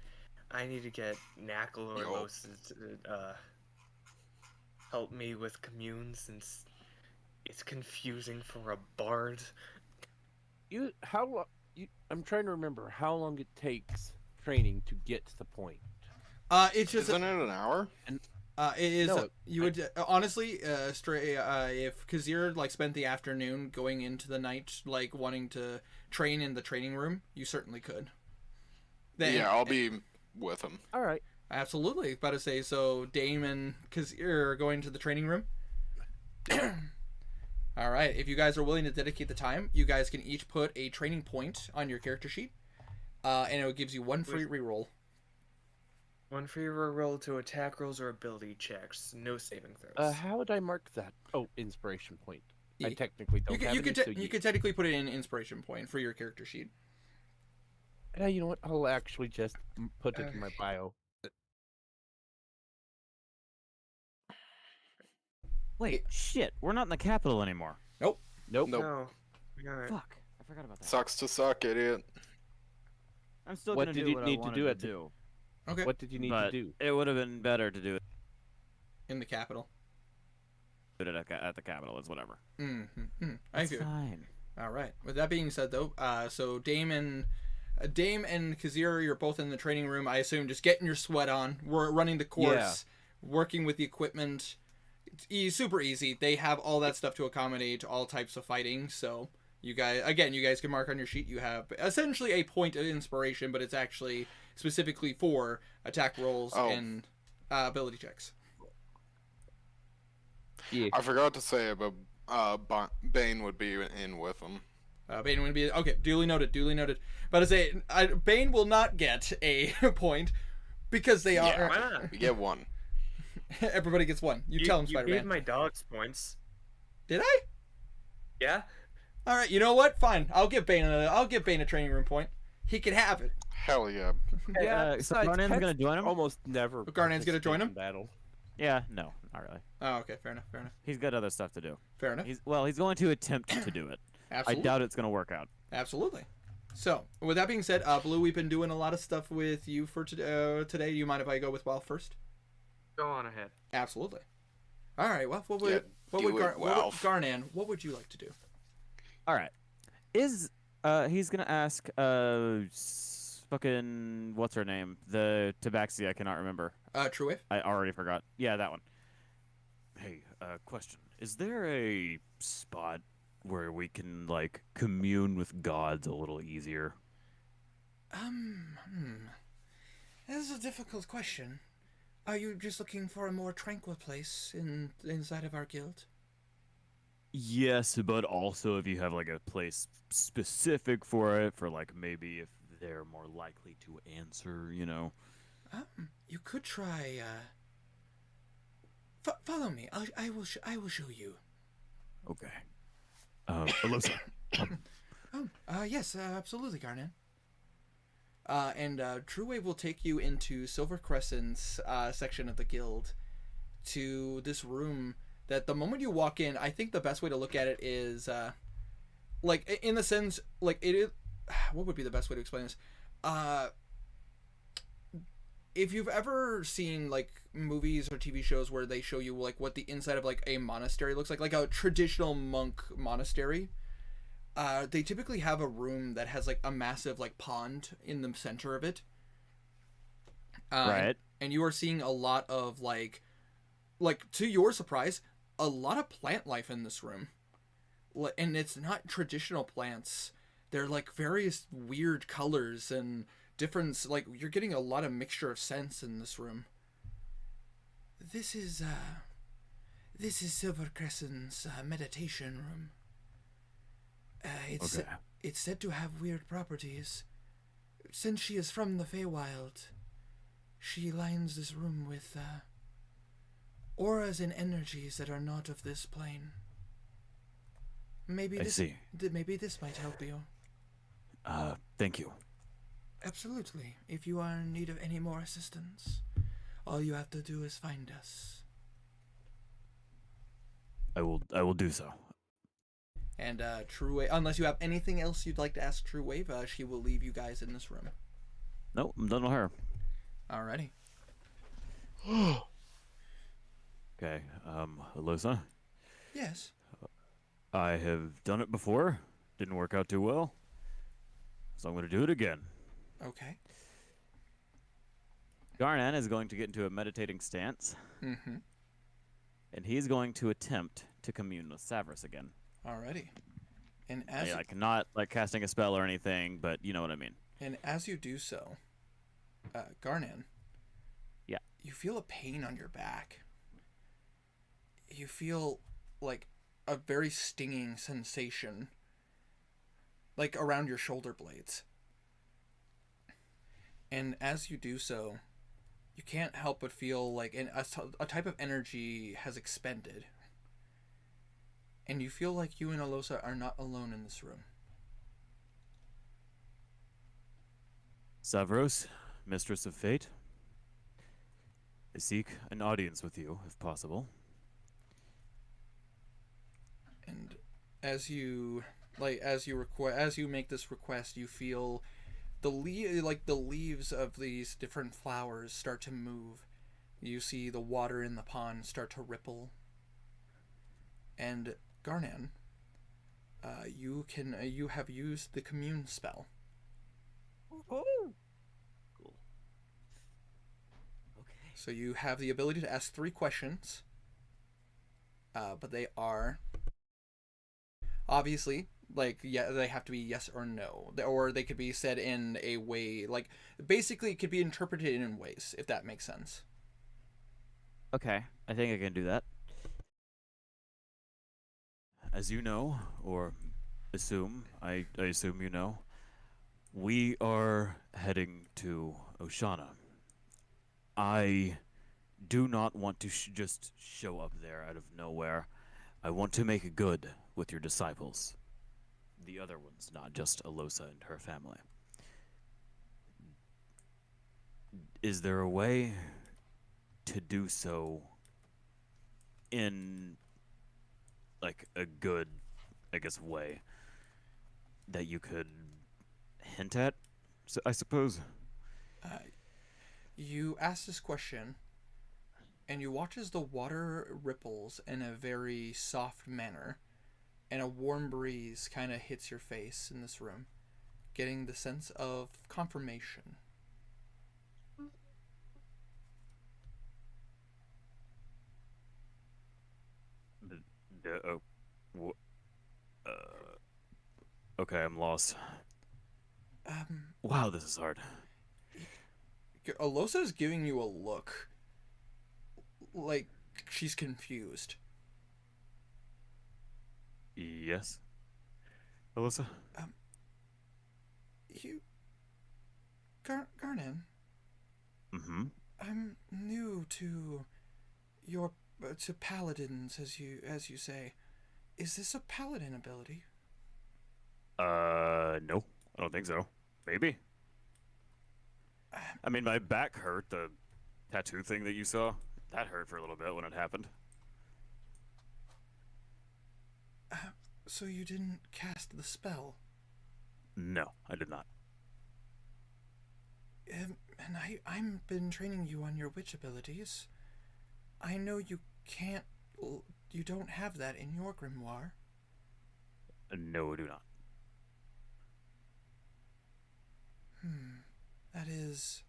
I need to get Knackle or Yo. Moses to help me with commune since it's confusing for a bard. I'm trying to remember how long it takes training to get to the point. It's just Isn't it an hour? it is. No, You would honestly, if Kazir like spent the afternoon going into the night, like wanting to train in the training room, you certainly could. Yeah, I'll be with him. All right. Absolutely. About to say, so Dame and Kazir are going to the training room. All right. If you guys are willing to dedicate the time, you guys can each put a training point on your character sheet, and it gives you one free reroll. One free roll to attack rolls or ability checks. No saving throws. How would I mark that? Oh, inspiration point. I Ye- technically don't You could have you any, could so you could technically put it in inspiration point for your character sheet. You know what? I'll actually just put it in my bio. Wait, shit, we're not in the capital anymore. Nope. Nope. No. Alright. Fuck, I forgot about that. Sucks to suck, idiot. I'm still What gonna did do you what need I to wanted do to at the- do. Okay. What did you need But to do? it would have been better to do In the capital. it at the capital. It's whatever. I It's feel. fine. All right. With that being said, though, so Dame and Kazir, you're both in the training room. I assume just getting your sweat on. We're running the course, working with the equipment. It's super easy. They have all that stuff to accommodate all types of fighting. So you guys can mark on your sheet. You have essentially a point of inspiration, but it's actually specifically for attack rolls and ability checks. Yeah. I forgot to say, but Bane would be in with him. Bane would be okay. Duly noted. Duly noted. But I say Bane will not get a point because they Yeah. are. Why not? We get one. Everybody gets one. You tell him, You Spider-Man. gave my dogs points. Did I? Yeah? All right. You know what? Fine. I'll give Bane a training room point. He can have it. Hell yeah. Yeah. so besides, Garnan's pets gonna join him? Almost never. Garnan's gonna join participate him? in battle. Yeah, no, not really. Oh, okay. Fair enough. Fair enough. He's got other stuff to do. Fair enough. He's going to attempt to do it. Absolutely. I doubt it's gonna work out. Absolutely. So, with that being said, Blue, we've been doing a lot of stuff with you for today. Do you mind if I go with Wild first? Go on ahead. Absolutely. All right. Well, what would Yeah, do it, Walf. Garnan? What would you like to do? All right. He's gonna ask fucking what's her name? The Tabaxi, I cannot remember. True Wave. I already forgot. Yeah, that one. Hey, question. Is there a spot where we can like commune with gods a little easier? This is a difficult question. Are you just looking for a more tranquil place inside of our guild? Yes, but also if you have like a place specific for it, for like maybe if they're more likely to answer, you know. You could try. Follow me. I will show you. Okay. Alyssa. Yes, absolutely, Garnan. And True Wave will take you into Silver Crescent's section of the guild, to this room that the moment you walk in, I think the best way to look at it is, like, in the sense, like, it is, what would be the best way to explain this? If you've ever seen, like, movies or TV shows where they show you, like, what the inside of, like, a monastery looks like a traditional monk monastery, They typically have a room that has like a massive like pond in the center of it. Right. And you are seeing a lot of like to your surprise, a lot of plant life in this room. And it's not traditional plants. They're like various weird colors and different, like you're getting a lot of mixture of scents in this room. This is Silver Crescent's meditation room. Okay. It's said to have weird properties. Since she is from the Feywild, she lines this room with auras and energies that are not of this plane. Maybe I this, see. maybe this might help you. Thank you. Absolutely. If you are in need of any more assistance, all you have to do is find us. I will do so. And True Wave, unless you have anything else you'd like to ask True Wave, she will leave you guys in this room. Nope, I'm done with her. Alrighty. Okay, Alyssa, Yes. I have done it before. Didn't work out too well. So I'm going to do it again. Okay. Garnan is going to get into a meditating stance, Mm-hmm. and he's going to attempt to commune with Savras again. Alrighty. And as Yeah, like not like casting a spell or anything, but you know what I mean. and as you do so, Garnan. Yeah. You feel a pain on your back. You feel like a very stinging sensation, like around your shoulder blades. And as you do so, you can't help but feel like a type of energy has expended. And you feel like you and Alosa are not alone in this room. Savros, Mistress of Fate, I seek an audience with you, if possible. And as you make this request, you feel the leaves of these different flowers start to move. You see the water in the pond start to ripple. And Garnan, you have used the commune spell. Cool. Okay. So you have the ability to ask 3 questions. But they are obviously they have to be yes or no, or they could be said in a way basically it could be interpreted in ways, if that makes sense. Okay, I think I can do that. As you know, or assume, I assume you know, we are heading to Oshana. I do not want to just show up there out of nowhere. I want to make good with your disciples. The other ones, not just Alosa and her family. Is there a way to do so in like a good, I guess, way that you could hint at, so I suppose? You ask this question, and you watch as the water ripples in a very soft manner, and a warm breeze kind of hits your face in this room, getting the sense of confirmation. Okay, I'm lost. Wow, this is hard. Alosa is giving you a look like she's confused. Yes, Alyssa? Garnan, Mm-hmm. I'm new to your to paladins, as you say. Is this a paladin ability? No, I don't think so. Maybe. I mean, my back hurt. The tattoo thing that you saw, that hurt for a little bit when it happened. So you didn't cast the spell? No, I did not. And I've been training you on your witch abilities. I know you don't have that in your grimoire. No, I do not. is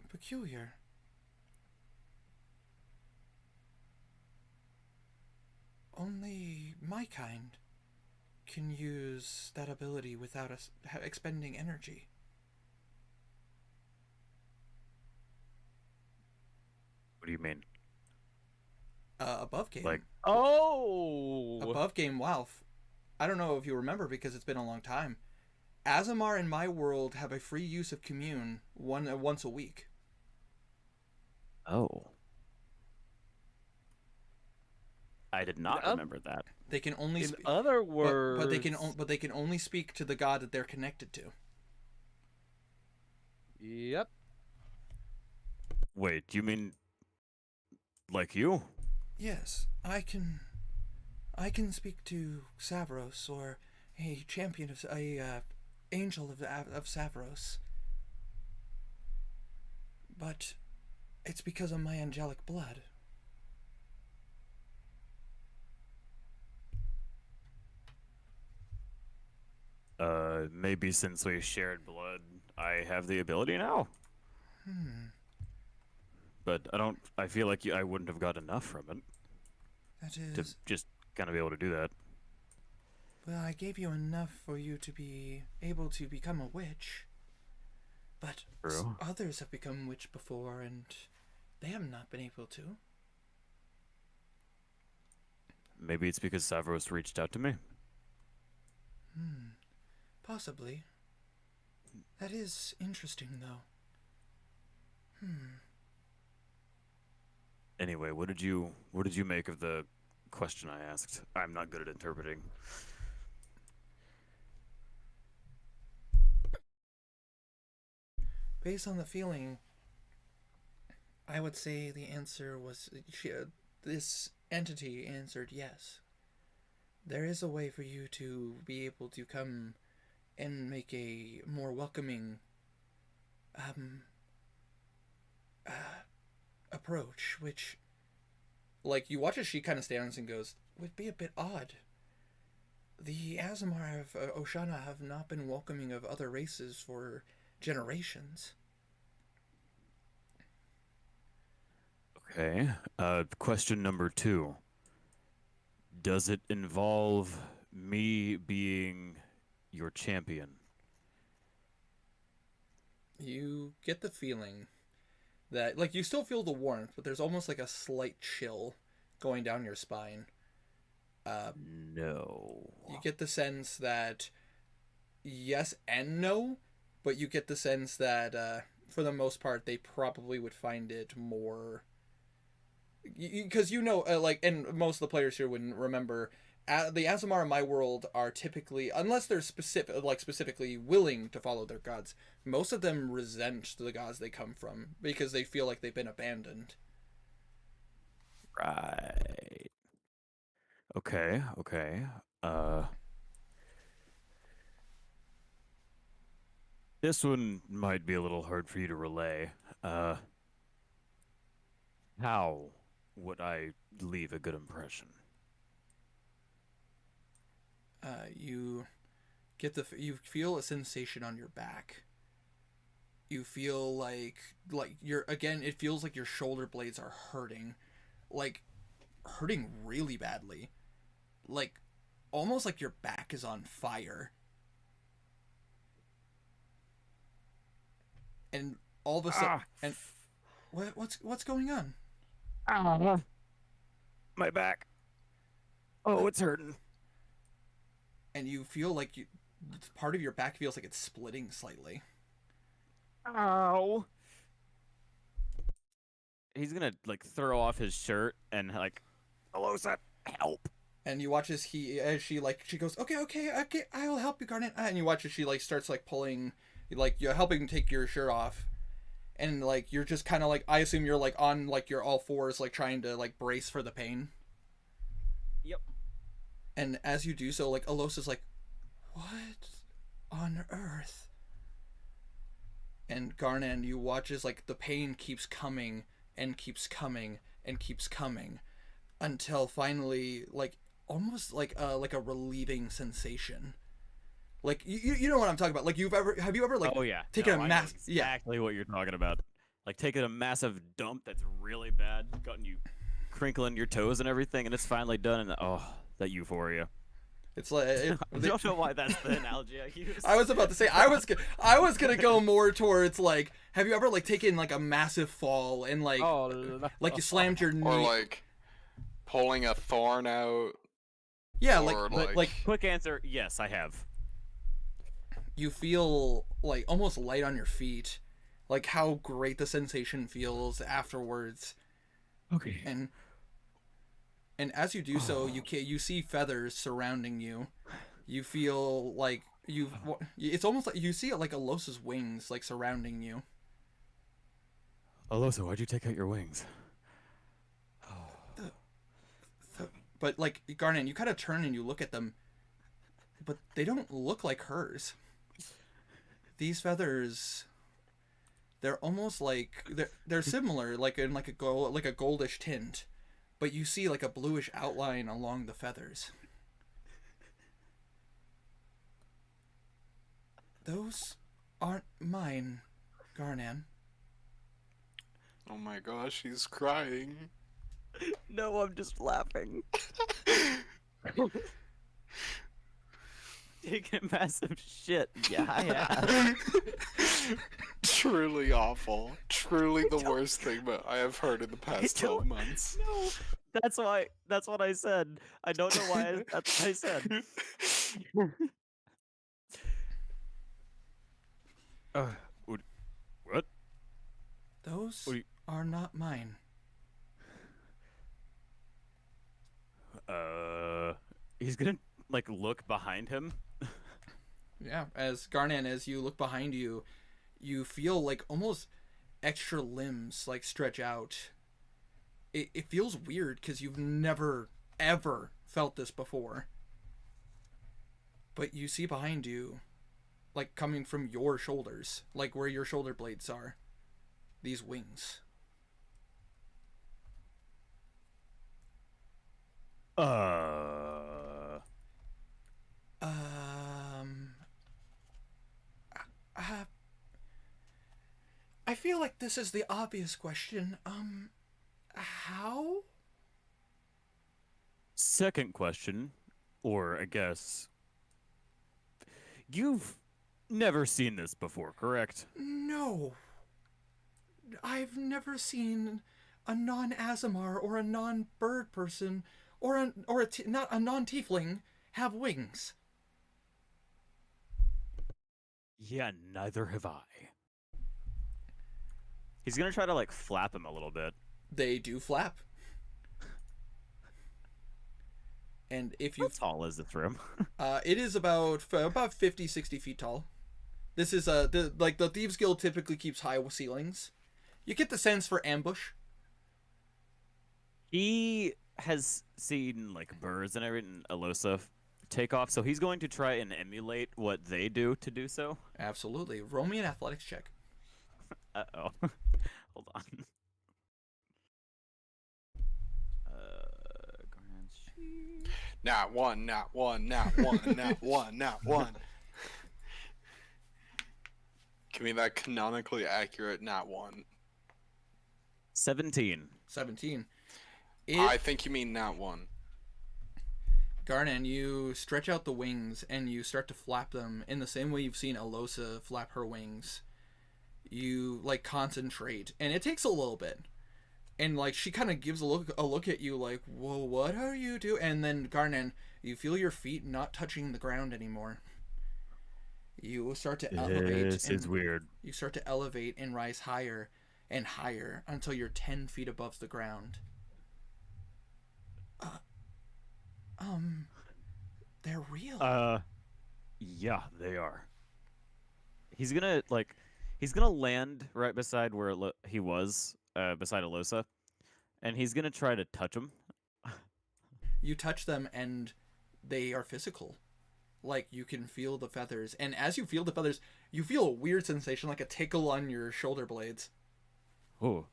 peculiar. Only my kind can use that ability without us expending energy. What do you mean? Above game. Like, Oh. Above game, wow. I don't know if you remember because it's been a long time. Azamar and my world have a free use of commune once a week. oh. I did not Um, remember that. They can only In other words, but they can only speak to the god that they're connected to. Yep. Wait, do you mean like you? Yes, I can speak to Savros or a champion of angel of Savros. But it's because of my angelic blood. Maybe since we shared blood, I have the ability now. But I feel like I wouldn't have got enough from it That to is, just kind of be able to do that. well, I gave you enough for you to be able to become a witch. But True. others have become witch before, and they have not been able to. Maybe it's because Savros reached out to me. Possibly. That is interesting, though. Anyway, what did you make of the question I asked? I'm not good at interpreting. Based on the feeling, I would say the answer was this entity answered yes. There is a way for you to be able to come and make a more welcoming approach, which, like, you watch as she kind of stands and goes, would be a bit odd. The Azamar of Oshana have not been welcoming of other races for generations. Okay. Question number 2. Does it involve me being your champion? You get the feeling that, like, you still feel the warmth, but there's almost like a slight chill going down your spine. No. You get the sense that yes and no, but you get the sense that for the most part they probably would find it more, because like, and most of the players here wouldn't remember, the Azamar in my world are typically, unless they're specifically willing to follow their gods, most of them resent the gods they come from because they feel like they've been abandoned. Right. Okay. This one might be a little hard for you to relay. How would I leave a good impression? You you feel a sensation on your back. You feel like it feels like your shoulder blades are hurting, like hurting really badly, like almost like your back is on fire. And all of a sudden, and what's going on? My back. Oh, it's hurting. And you feel like part of your back feels like it's splitting slightly. Ow. He's gonna like throw off his shirt and like, Alosa, help. And you watch as she goes, okay, I'll help you, Garnet. And you watch as she like starts like pulling, like, you're helping take your shirt off, and like you're just kind of like, I assume you're like on like your all fours, like trying to like brace for the pain. Yep. And as you do so, like, Alosa's like, what on earth? And Garnan, you watch as like the pain keeps coming and keeps coming and keeps coming until finally, like, almost like a relieving sensation, Like you know what I'm talking about. Like have you ever like oh yeah, taken no, a I know mass exactly what you're talking about. Like taking a massive dump that's really bad, gotten you crinkling your toes and everything, and it's finally done. And oh, that euphoria. It's like I don't know why that's the analogy I use. I was about to say I was gonna go more towards like have you ever like taken like a massive fall and like like you slammed your knee Or like pulling a thorn out. yeah or like Quick answer: yes, I have. you feel like almost light on your feet, like how great the sensation feels afterwards. Okay. And as you do so, you see feathers surrounding you. You feel like it's almost like you see like Alosa's wings like surrounding you. Alosa, why'd you take out your wings? But like Garnet, you kind of turn and you look at them, but they don't look like hers. These feathers, they're almost like they're similar, like in like a goldish tint, but you see like a bluish outline along the feathers. Those aren't mine, Garnan. Oh my gosh, he's crying. No, I'm just laughing. Taking a massive shit. Yeah, I have. Truly awful. Truly the worst thing that I have heard in the past 12 months. No, that's why. That's what I said. I don't know why. That's what I said. What? Those What do you- are not mine. He's gonna like look behind him. Yeah, as Garnan, as you look behind you, you feel like almost extra limbs like stretch out. It feels weird because you've never ever felt this before. But you see behind you, like coming from your shoulders, like where your shoulder blades are, these wings. I feel like this is the obvious question. How? Second question, or I guess you've never seen this before, correct? No. I've never seen a non-Azamar or a non-bird person or not a non-tiefling have wings. Yeah, neither have I. He's gonna try to like flap him a little bit. They do flap. And if you How tall is this room? it is about 50, 60 feet tall. This is the Thieves Guild typically keeps high ceilings. You get the sense for ambush. He has seen like birds and everything, Alosa take off, so he's going to try and emulate what they do to do so. Absolutely. Roll me an athletics check. Uh-oh. Hold on. Not one, not one, not one, not one, not one. Give me that canonically accurate not one. 17. 17. I think you mean not one. Garnan, you stretch out the wings and you start to flap them in the same way you've seen Alosa flap her wings. You like concentrate, and it takes a little bit. And like she kind of gives a look at you like, "Whoa, what are you doing?" And then Garnan, you feel your feet not touching the ground anymore. You start to elevate. This is weird. You start to elevate and rise higher and higher until you're 10 feet above the ground. They're real. Yeah, they are. He's gonna land right beside where he was, beside Alosa, and he's gonna try to touch him. You touch them and they are physical. Like you can feel the feathers, and as you feel the feathers, you feel a weird sensation like a tickle on your shoulder blades. Oh.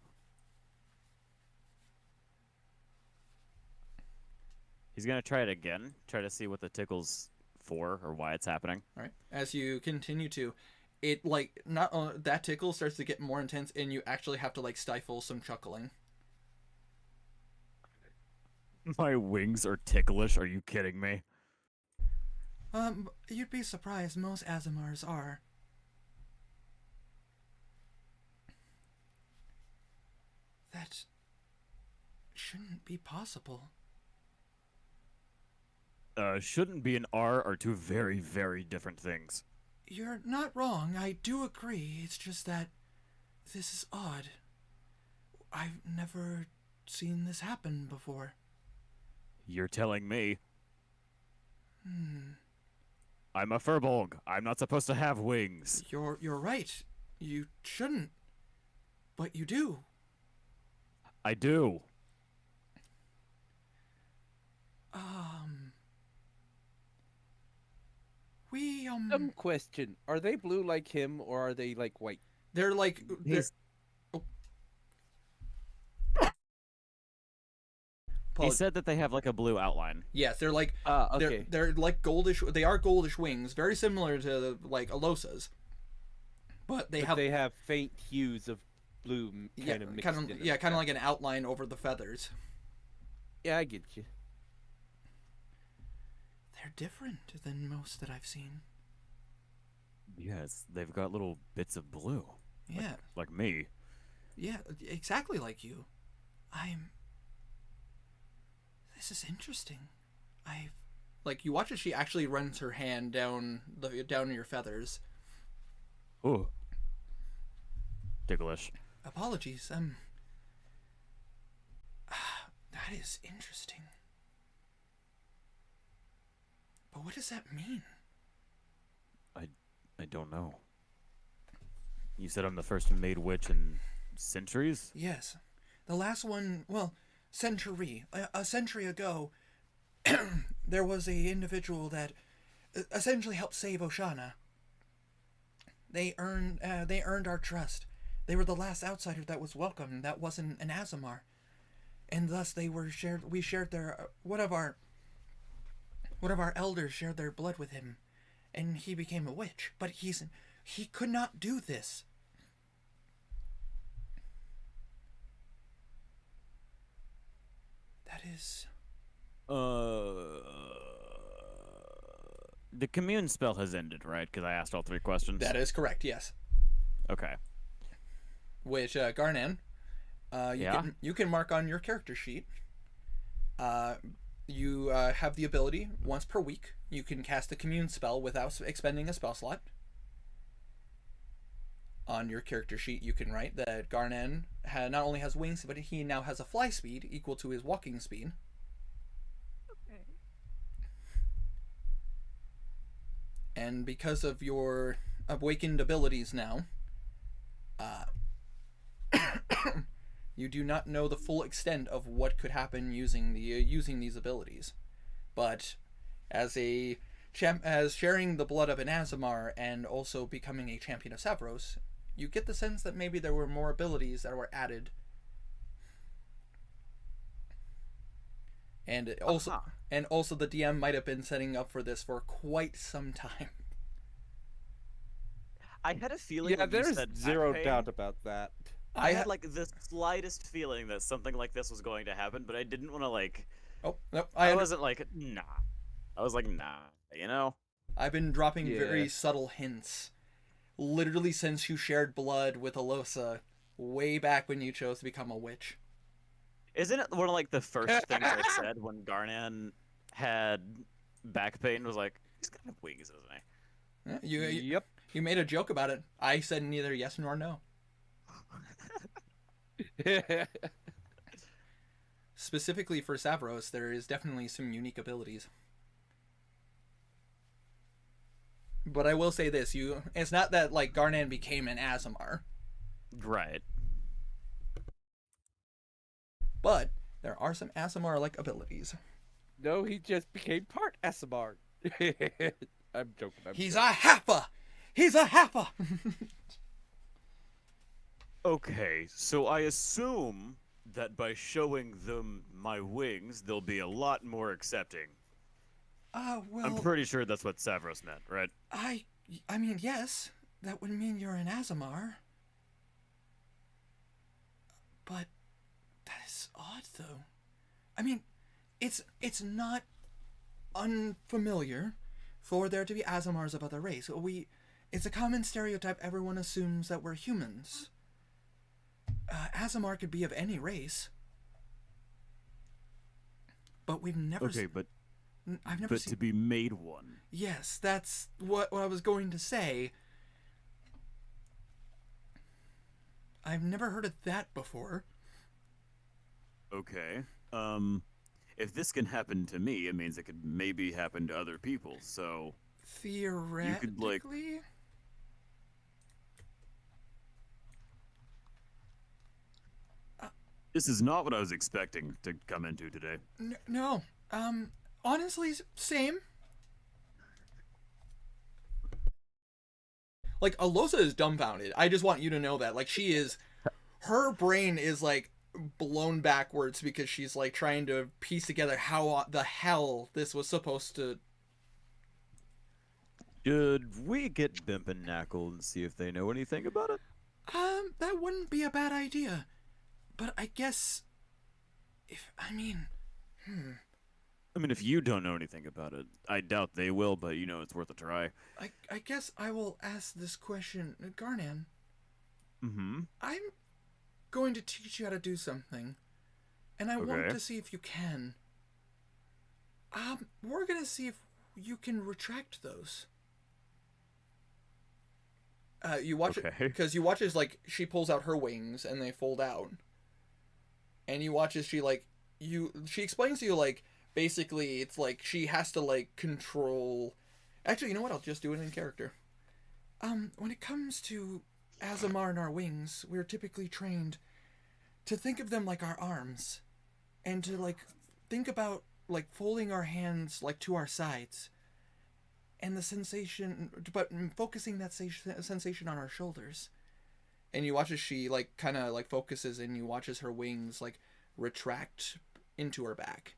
He's gonna try it again, try to see what the tickles for or why it's happening. All right. As you continue to, it like not that tickle starts to get more intense, and you actually have to like stifle some chuckling. My wings are ticklish. Are you kidding me? You'd be surprised. Most Azamars are. That shouldn't be possible. Shouldn't be an R are two very, very different things. You're not wrong. I do agree. It's just that this is odd. I've never seen this happen before. You're telling me. Hmm. I'm a Furbolg. I'm not supposed to have wings. You're right. You shouldn't. But you do. I do. We Dumb question. Are they blue like him, or are they like white? they're like they're, He's- oh. He Apologies. said that they have like a blue outline. Yes, they're like Okay. they're like goldish. They are goldish wings, very similar to like Alosa's, but they But have they have faint hues of blue kind of mixed in. kind of like an outline over the feathers. Yeah, I get you. They're different than most that I've seen. Yes, they've got little bits of blue. Yeah, Like me. yeah, exactly like you. This is interesting. Like you watch as she actually runs her hand down your feathers. Ooh. Ticklish. Apologies. That is interesting. But what does that mean? I don't know. You said I'm the first made witch in centuries? Yes. The last one, well, century. A century ago, there was a individual that essentially helped save Oshana. They earned our trust. They were the last outsider that was welcome. That wasn't an Azamar, and thus we shared their one of our elders shared their blood with him, and he became a witch. But he could not do this. That is. The commune spell has ended, right? Because I asked all three questions. That is correct. Yes. Okay. Which Garnan, you can mark on your character sheet. You have the ability once per week. You can cast a commune spell without expending a spell slot. On your character sheet, you can write that Garnan not only has wings, but he now has a fly speed equal to his walking speed. Okay. And because of your awakened abilities now, you do not know the full extent of what could happen using these abilities. But as sharing the blood of an Azamar and also becoming a champion of Savros, you get the sense that maybe there were more abilities that were added. And also the DM might have been setting up for this for quite some time. I had a feeling. Yeah, when you there's said zero back pain, doubt about that. I had like the slightest feeling that something like this was going to happen, but I didn't want to like. Oh, no, I wasn't like nah. I was like nah. You know. I've been dropping Yeah. very subtle hints. Literally since you shared blood with Alosa way back when you chose to become a witch. Isn't it one of like the first things I said when Garnan had back pain? Was like he's got wings, doesn't he? Yep. You made a joke about it. I said neither yes nor no. Specifically for Savros, there is definitely some unique abilities. But I will say this, it's not that like Garnan became an Azamar, Right. but there are some Azamar-like abilities. No, he just became part Asamar. I'm joking. He's a Haffa! He's a Haffa! Okay, so I assume that by showing them my wings, they'll be a lot more accepting. Well, I'm pretty sure that's what Savros meant, right? I mean, yes, that would mean you're an Azamar. But that is odd, though. I mean, it's not unfamiliar for there to be Azamars of other race. It's a common stereotype. Everyone assumes that we're humans. Azamar could be of any race. But we've never... Okay, but I've never but seen... to be made one. Yes, that's what I was going to say. I've never heard of that before. Okay. If this can happen to me, it means it could maybe happen to other people. So theoretically, this is not what I was expecting to come into today. No. Honestly, same. Like, Alosa is dumbfounded. I just want you to know that. Like, her brain is, like, blown backwards because she's, like, trying to piece together how the hell this was supposed to... Should we get Bimp and Knackle and see if they know anything about it? That wouldn't be a bad idea. But I guess... I mean, if you don't know anything about it, I doubt they will, but, it's worth a try. I guess I will ask this question. Garnan. Mm-hmm. I'm going to teach you how to do something. And I want to see if you can. We're going to see if you can retract those. You watch it, because you watch as, like, she pulls out her wings and they fold out. And you watch as she explains to you, like, basically, it's like she has to, like, control... Actually, you know what? I'll just do it in character. When it comes to Azamar and our wings, we're typically trained to think of them like our arms. And to, like, think about, like, folding our hands, like, to our sides. And the sensation... But focusing that sensation on our shoulders. And you watch as she, like, kind of, like, focuses, and you watch as her wings, like, retract into her back.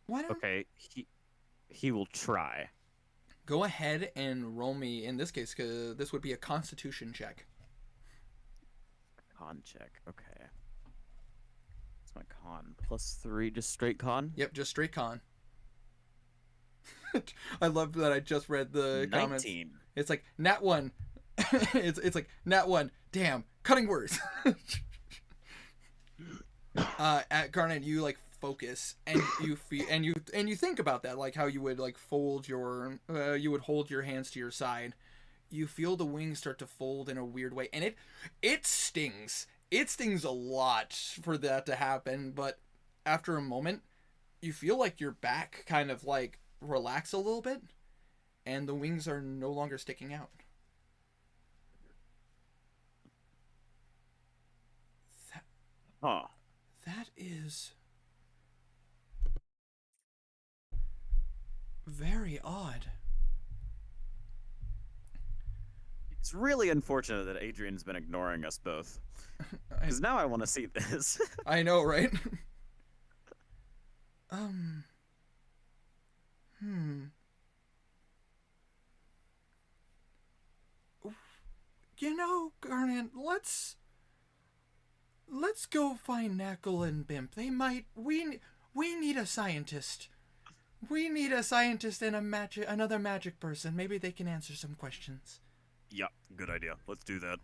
Why don't... Okay, he will try. Go ahead and roll me, in this case, because this would be a constitution check. Con check, okay. What's my con? +3, just straight con? Yep, just straight con. I love that I just read the 19. comments. It's like, nat 1. it's like, nat 1. Damn, cutting words. At Garnet, you, like, focus, and you feel, and you think about that, like how you would, like, fold your you would hold your hands to your side. You feel the wings start to fold in a weird way, and it stings a lot for that to happen, but after a moment you feel like your back kind of, like, relax a little bit, and the wings are no longer sticking out. That is very odd. It's really unfortunate that Adrian's been ignoring us both. Because now I want to see this. I know, right? You know, Garnet, let's go find Knackle and Bimp. They might... We need a scientist. We need a scientist and another magic person. Maybe they can answer some questions. Yeah, good idea. Let's do that.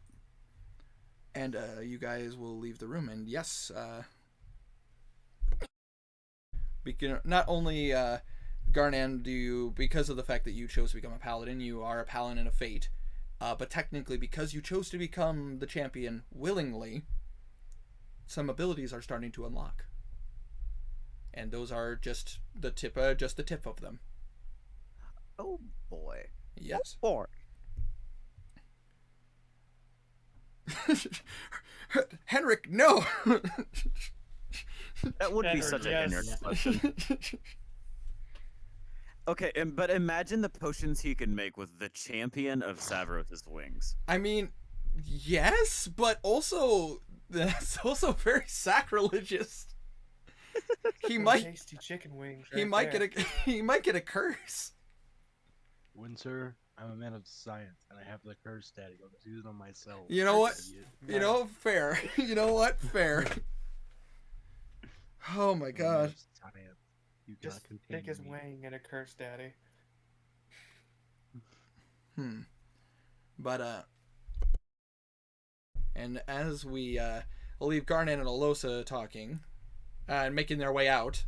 And you guys will leave the room. And yes, not only Garnan do you, because of the fact that you chose to become a paladin, you are a paladin of fate. But technically, because you chose to become the champion willingly, some abilities are starting to unlock. And those are just the tip of them. Oh boy. Yes. Or Henrik, no. that would be such a Henrik question. Okay, but imagine the potions he can make with the champion of Savros' wings. I mean, yes, but also that's also very sacrilegious. He Some might tasty chicken wings. he right might there. get a he might get a curse. Windsor, I'm a man of science, and I have the curse daddy. I'll just use it on myself. You know what? Idiot. You know, fair. You know what? Fair. Oh my I'm a man god. of science. You cannot Just contain stick his me. wing in a curse daddy. But and as we leave Garnet and Alosa talking and making their way out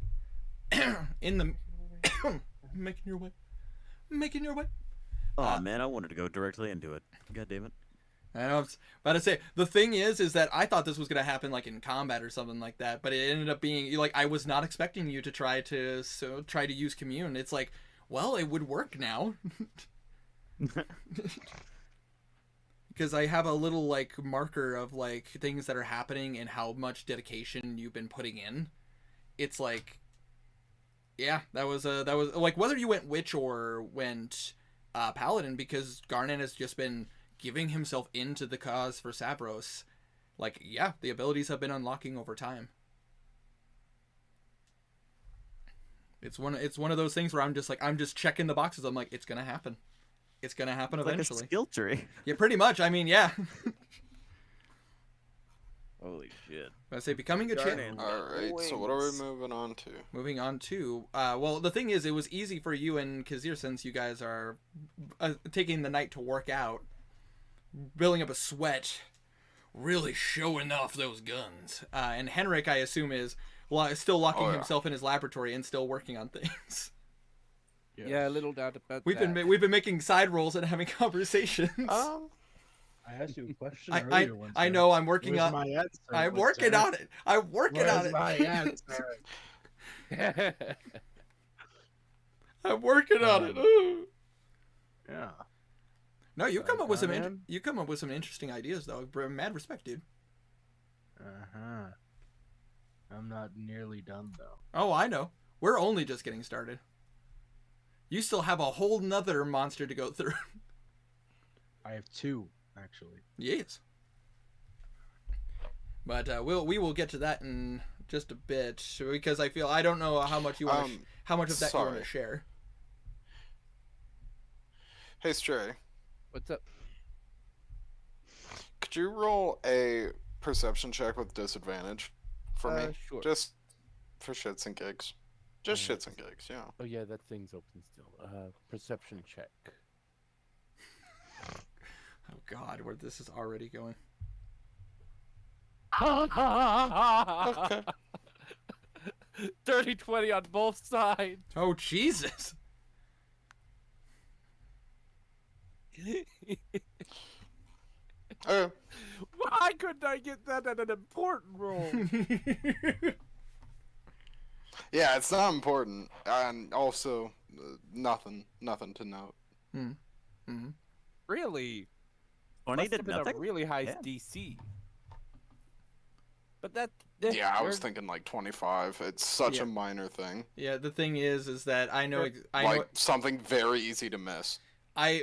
in the making your way. Oh man, I wanted to go directly into it. God damn it. I know. I was about to say the thing is that I thought this was gonna happen like in combat or something like that, but it ended up being like I was not expecting you to try to use commune. It's like, well, it would work now. Because I have a little like marker of like things that are happening and how much dedication you've been putting in. It's like, yeah, that was like whether you went witch or went paladin, because Garnet has just been giving himself into the cause for Savros. Like, yeah, the abilities have been unlocking over time. It's one of those things where I'm just checking the boxes. I'm like, it's gonna happen. It's gonna happen It's like a eventually. skill tree. Yeah, pretty much. I mean, yeah. Holy shit. I say becoming a champion. Alright, so what are we moving on to? Moving on to, well, the thing is, it was easy for you and Kazir since you guys are taking the night to work out, building up a sweat, really showing off those guns. And Henrik, I assume, is still locking himself in his laboratory and still working on things. Yeah, a little doubt about We've that. been making side rolls and having conversations. I asked you a question I earlier. Windsor. I know I'm working Where's on. my answer, I'm Windsor? working on it. I'm working on it. My answer? I'm working on it. Yeah. No, you come up with some man. you come up with some interesting ideas though. Mad respect, dude. I'm not nearly done though. Oh, I know. We're only just getting started. You still have a whole nother monster to go through. I have two actually. Yes. But we will get to that in just a bit because I don't know how much you want how much of that you want to share. Hey Stray, What's up? could you roll a perception check with disadvantage for me? Sure. Just for shits and gigs. Just shits and gigs, yeah. Oh yeah, that thing's open still. Perception check. Oh God, where this is already going. Okay. 30-20 on both sides. Oh Jesus. Okay. Why couldn't I get that at an important role? Yeah, it's not important, and also nothing to note. Really? Oni Must have did been nothing? a really high Yeah. DC. But that. Yeah, I was you're- thinking like 25. It's such Yeah. a minor thing, Yeah, the thing is that I know I like know something very easy to miss. I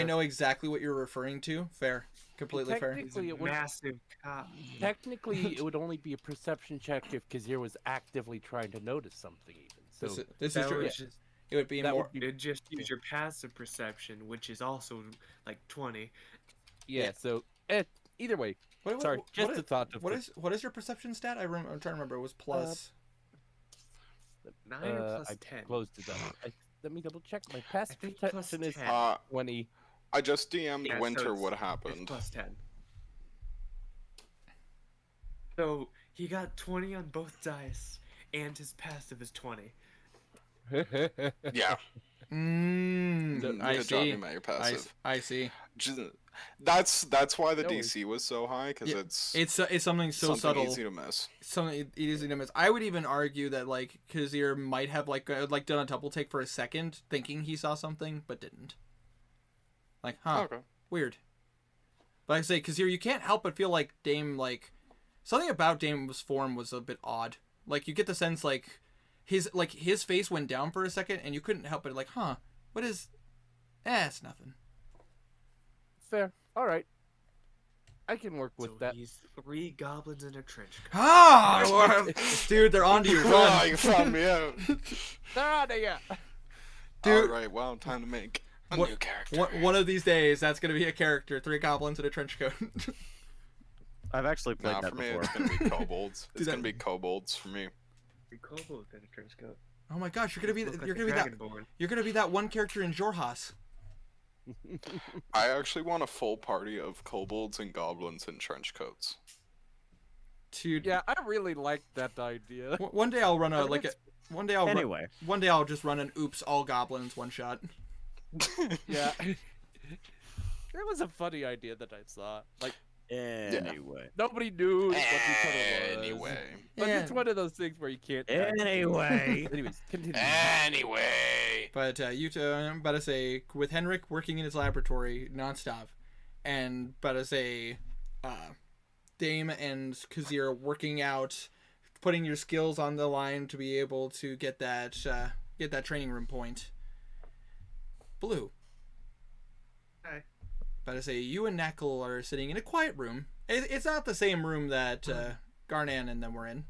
know exactly what you're referring to. Fair, completely fair. Technically, it would, Massive cop. technically, it would only be a perception check if Kazir was actively trying to notice something, even. So This is That true. was just, It would be that more. would be you'd just use your passive perception, which is also like 20. yeah. So either way, What, sorry, what- just what a is- thought. Of what is your perception stat? I'm trying to remember. It was plus. 9 I plus 10. closed it up. Let me double check. My I passive think plus perception is 10. 20. I just DM'd Yeah, so Winter it's- what It's happened. plus 10. So he got 20 on both dice, and his passive is 20. Yeah. I Good job, see. you met your passive. I see. That's why the No worries. DC was so high, because Yeah, it's It's something so something subtle. easy to miss. Something easy to miss. I would even argue that like Kazir might have like done a double take for a second, thinking he saw something but didn't. Like, huh? Okay. Weird. But I say Kazir, you can't help but feel like Dame something about Dame's form was a bit odd. Like you get the sense like his face went down for a second and you couldn't help but like, huh? What is? It's nothing. Fair. All right. I can work with So that. he's 3 goblins in a trench coat. Ah, dude, they're onto you. Oh, Run, you found me out. They're out of here. dude. Alright, well, time to make a What- new character. One of these days, that's gonna be a character. 3 goblins in a trench coat. I've actually played Nah, that for me, before. it's gonna be kobolds. Dude, It's gonna that- be kobolds for me. 3 kobolds in a trench coat. Oh my gosh, you're gonna be Look like you're a gonna be that dragonborn. you're gonna be that one character in Jorhas. I actually want a full party of kobolds and goblins in trench coats. Dude, Yeah, I really like that idea. one day I'll run a I mean, like a it's- one day I'll Anyway, one day I'll just run an oops all goblins one shot. Yeah. It was a funny idea that I saw. Like, anyway, nobody knew what each other was. Anyway. But Yeah. it's one of those things where you can't. Anyway. Anyways, continue. Anyway. But you two, I'm about to say, with Henrik working in his laboratory nonstop, and about to say, Dame and Kazir working out, putting your skills on the line to be able to get that training room point. Blue. Hi. About to say, you and Knackle are sitting in a quiet room. It's not the same room that Garnan and them were in.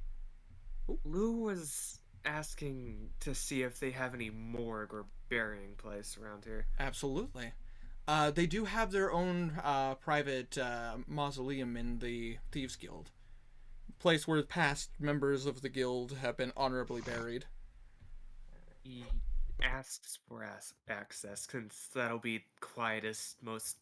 Lou was asking to see if they have any morgue or burying place around here. Absolutely. They do have their own private mausoleum in the Thieves Guild. Place where past members of the guild have been honorably buried. He asks for access, since that'll be quietest, most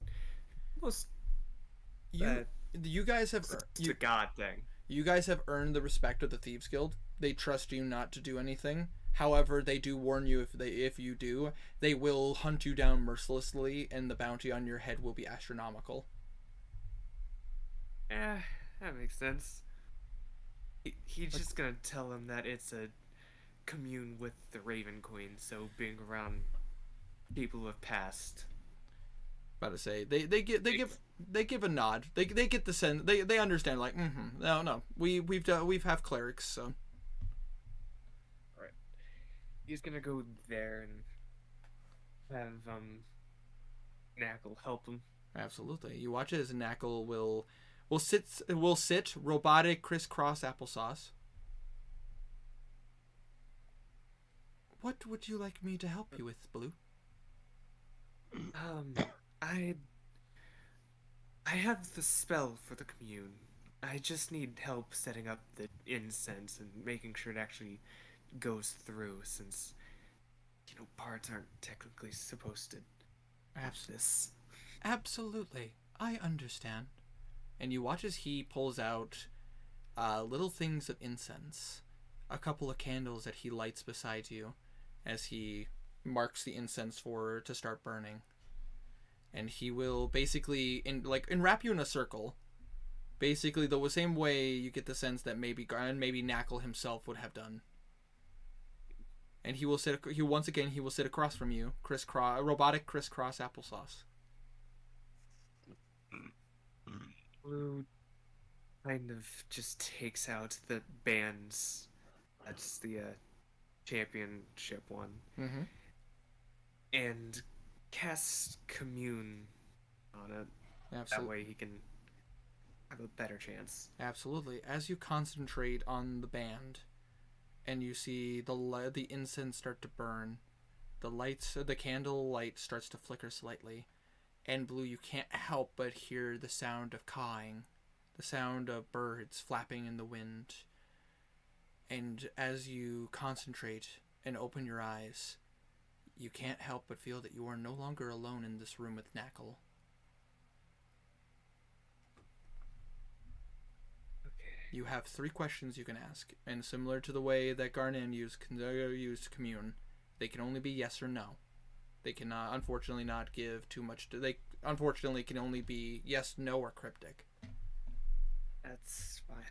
You guys have it's a god thing. you guys have earned the respect of the Thieves Guild. They trust you not to do anything. However, they do warn you if you do, they will hunt you down mercilessly, and the bounty on your head will be astronomical. That makes sense. He's just gonna tell him that it's a commune with the Raven Queen, so being around people who have passed. About to say they give a nod. They get the sense they understand like no we've have clerics, so He's gonna go there and have Knackle help him. absolutely. You watch as Knackle will sit robotic crisscross applesauce. What would you like me to help you with, Blue? I have the spell for the commune. I just need help setting up the incense and making sure it actually goes through, since bards aren't technically supposed to have this. Absolutely, I understand. And you watch as he pulls out little things of incense, a couple of candles that he lights beside you, as he marks the incense to start burning. And he will basically enwrap you in a circle. Basically, the same way you get the sense that maybe Knackle himself would have done. And he will sit across from you, robotic crisscross applesauce. Blue kind of just takes out the bands. That's the championship one. Mm-hmm. And casts commune on it. That Absolutely. way he can have a better chance. Absolutely. As you concentrate on the band, and you see the incense start to burn, the candle light starts to flicker slightly, and Blue, you can't help but hear the sound of cawing, the sound of birds flapping in the wind. And as you concentrate and open your eyes, you can't help but feel that you are no longer alone in this room with Knackle. You have 3 questions you can ask, and similar to the way that Garnan used commune, they can only be yes or no. They cannot, unfortunately, not give too much. They unfortunately can only be yes, no, or cryptic. That's fine.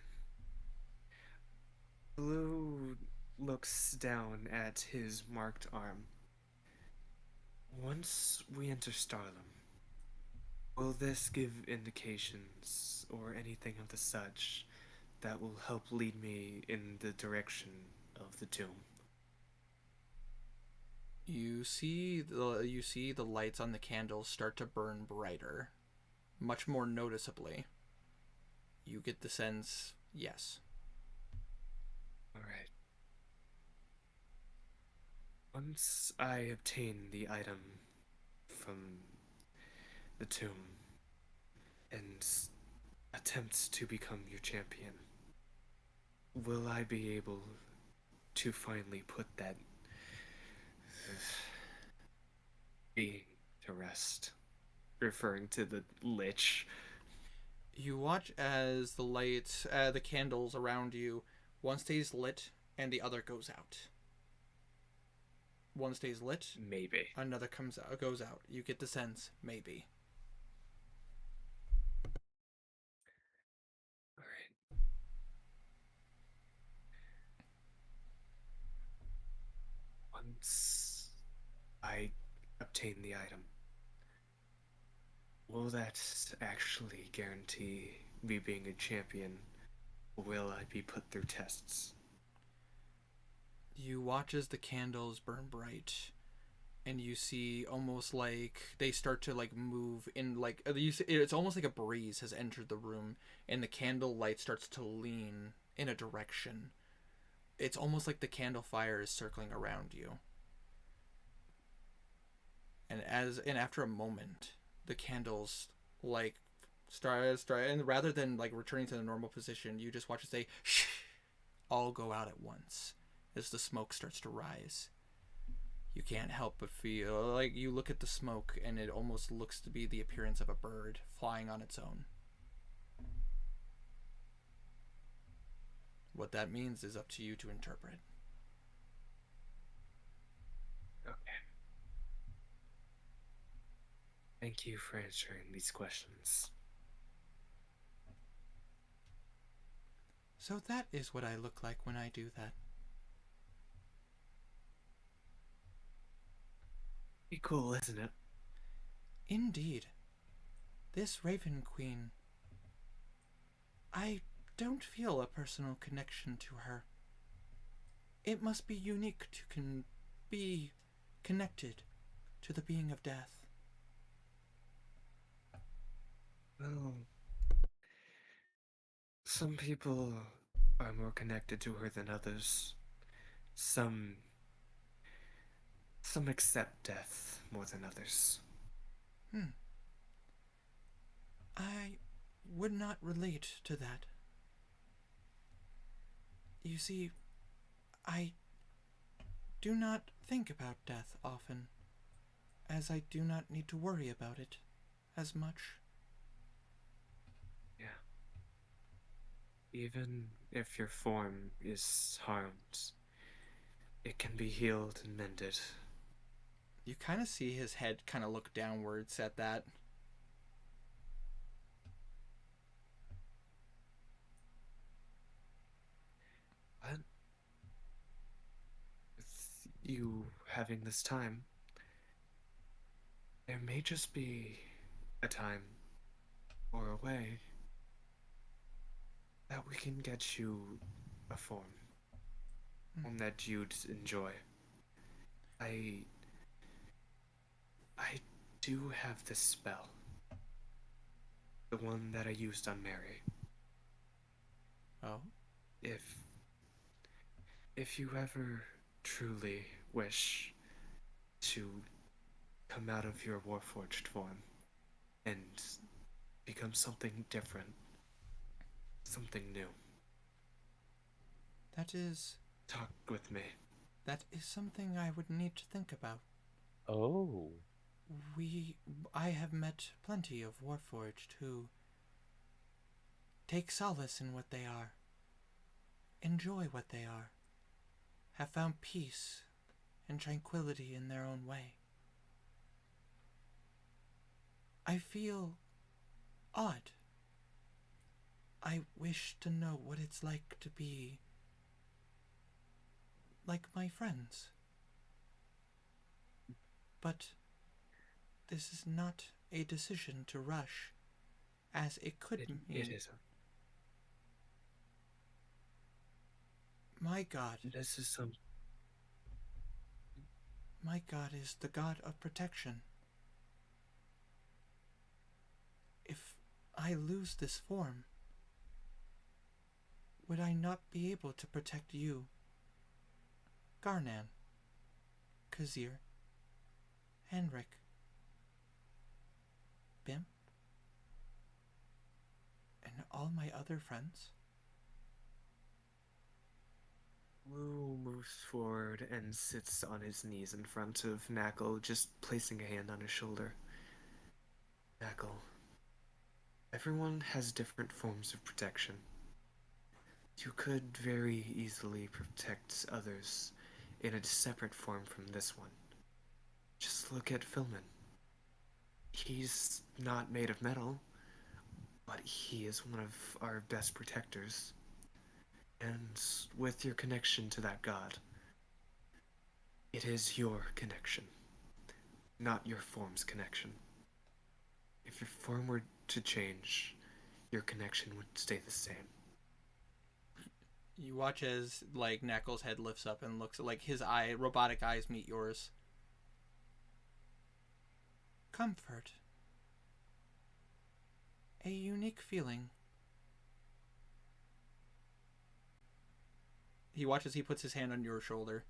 Blue looks down at his marked arm. Once we enter Starlam, will this give indications or anything of the such that will help lead me in the direction of the tomb? You see the lights on the candles start to burn brighter, much more noticeably, You get the sense, yes. Alright. Once I obtain the item from the tomb and attempt to become your champion, will I be able to finally put that being to rest? Referring to the lich. You watch as the lights, the candles around you, one stays lit and the other goes out. One stays lit, Maybe. another goes out. You get the sense, maybe. Alright. Once I obtain the item, will that actually guarantee me being a champion? Or will I be put through tests? You watch as the candles burn bright, and you see almost like they start to like move in, like you see, it's almost like a breeze has entered the room, and the candle light starts to lean in a direction. It's almost like the candle fire is circling around you. And after a moment, the candles like start, and rather than like returning to the normal position, you just watch as they all go out at once as the smoke starts to rise. You can't help but feel like you look at the smoke and it almost looks to be the appearance of a bird flying on its own. What that means is up to you to interpret. Okay. Thank you for answering these questions. So that is what I look like when I do that. Be cool, isn't it? Indeed. This Raven Queen, I don't feel a personal connection to her. It must be unique to be connected to the being of death. Well, some people are more connected to her than others. Some accept death more than others. I would not relate to that. You see, I do not think about death often, as I do not need to worry about it as much. Yeah. Even if your form is harmed, it can be healed and mended. You kind of see his head kind of look downwards at that. But with you having this time, there may just be a time or a way that we can get you a form. One that you'd enjoy. I do have this spell. The one that I used on Mary. Oh? If you ever truly wish to come out of your Warforged form and become something different, something new, That is with me. That is something I would need to think about. Oh. I have met plenty of Warforged who take solace in what they are, enjoy what they are, have found peace and tranquility in their own way. I feel odd. I wish to know what it's like to be like my friends. But this is not a decision to rush, as it could mean... It isn't. My God. This is some... My God is the God of protection. If I lose this form, would I not be able to protect you, Garnan, Kazir, Henrik, Bimp, and all my other friends? Blue moves forward and sits on his knees in front of Knuckle, just placing a hand on his shoulder. Knuckle, everyone has different forms of protection. You could very easily protect others in a separate form from this one. Just look at Philman. He's not made of metal, but he is one of our best protectors. And with your connection to that god, it is your connection, not your form's connection. If your form were to change, your connection would stay the same. You watch as, like, Knuckles' head lifts up and looks like his robotic eyes meet yours. Comfort. A unique feeling. He watches, he puts his hand on your shoulder.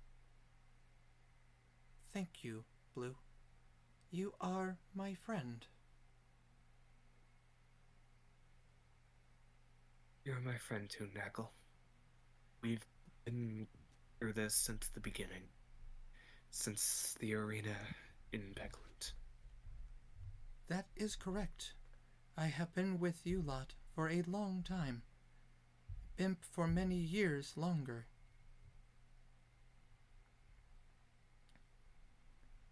Thank you, Blue. You are my friend. You're my friend too, Knuckle. We've been through this since the beginning. Since the arena in Beckland. That is correct. I have been with you lot for a long time. Bimp for many years longer.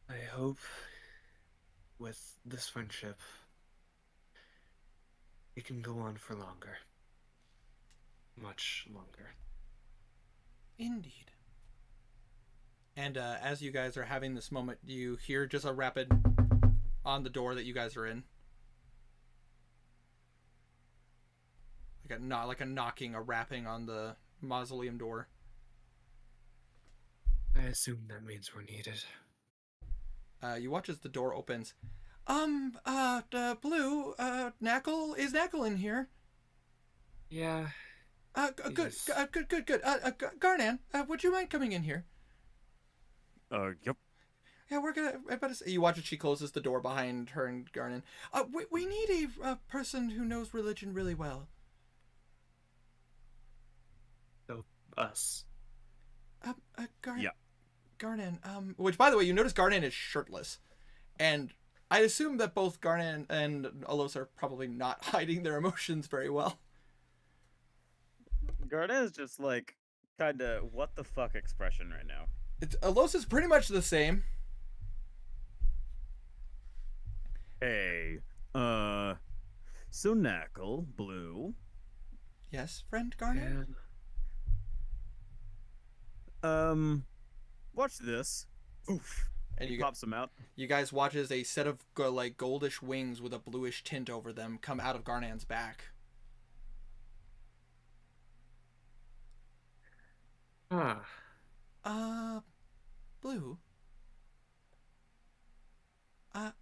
I hope with this friendship it can go on for longer. Much longer. Indeed. And as you guys are having this moment, you hear just a rapid on the door that you guys are in. Like a knocking, a rapping on the mausoleum door. I assume that means we're needed. You watch as the door opens. Blue, Knuckle, is Knuckle in here? Yeah. Good. Garnan, would you mind coming in here? Yep. Yeah, we're gonna. You watch as she closes the door behind her and Garnan. We need a person who knows religion really well. So, us. Yeah. Garnan, which, by the way, you notice Garnan is shirtless. And I assume that both Garnan and Alos are probably not hiding their emotions very well. Garnet is just like kind of what the fuck expression right now. Alos is pretty much the same. Hey, so Knuckle, Blue. Yes, friend Garnan? Watch this. Oof. And He you pops him out. You guys watch as a set of like goldish wings with a bluish tint over them come out of Garnan's back. Blue. I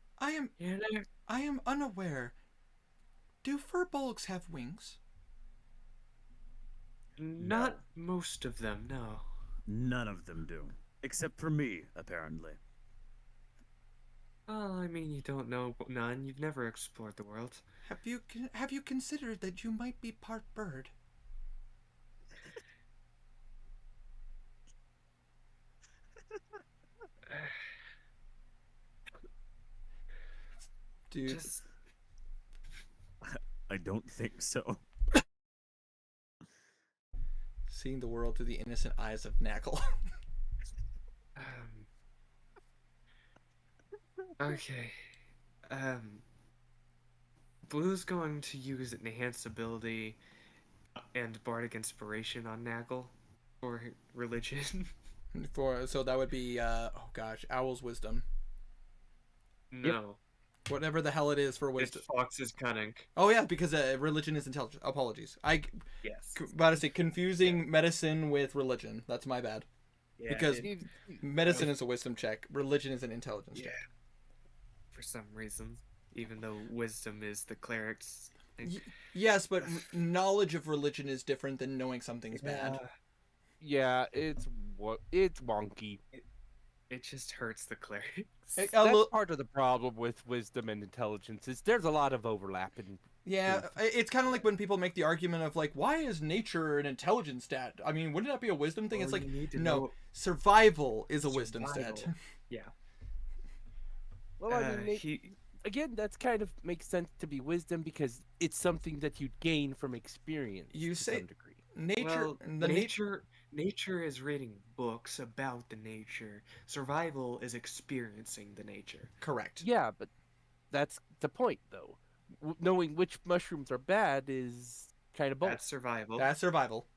am unaware. Do furbolgs have wings? Not most of them, no. None of them do. Except for me, apparently. Well, I mean, you don't know none. You've never explored the world. Have you considered that you might be part bird? Dude. I don't think so. Seeing the world through the innocent eyes of Knuckle. Okay. Blue's going to use Enhance Ability and Bardic Inspiration on Knuckle for religion. So that would be Owl's Wisdom. No. Whatever the hell it is for wisdom. It's Fox's Cunning. Oh yeah, because religion is intelligence. Apologies. Yes. About to say confusing medicine with religion. That's my bad. Yeah, because medicine is a wisdom check. Religion is an intelligence check. For some reason, even though wisdom is the cleric's Yes, but knowledge of religion is different than knowing something's bad. Yeah, it's wonky. It just hurts the clerics. A That's little- part of the problem with wisdom and intelligence. Is there's a lot of overlap in. Yeah, it's kind of like when people make the argument of like, why is nature an intelligence stat? I mean, wouldn't that be a wisdom thing? Well, It's like, you need to no, know survival is a wisdom stat. survival. Yeah. Well, I mean, He again, that's kind of makes sense to be wisdom because it's something that you gain from experience. You to say- some degree. Nature, well, the nature is reading books about the nature. Survival is experiencing the nature. correct. Yeah, but that's the point, though. Knowing which mushrooms are bad is kind of both. That's survival. That's survival.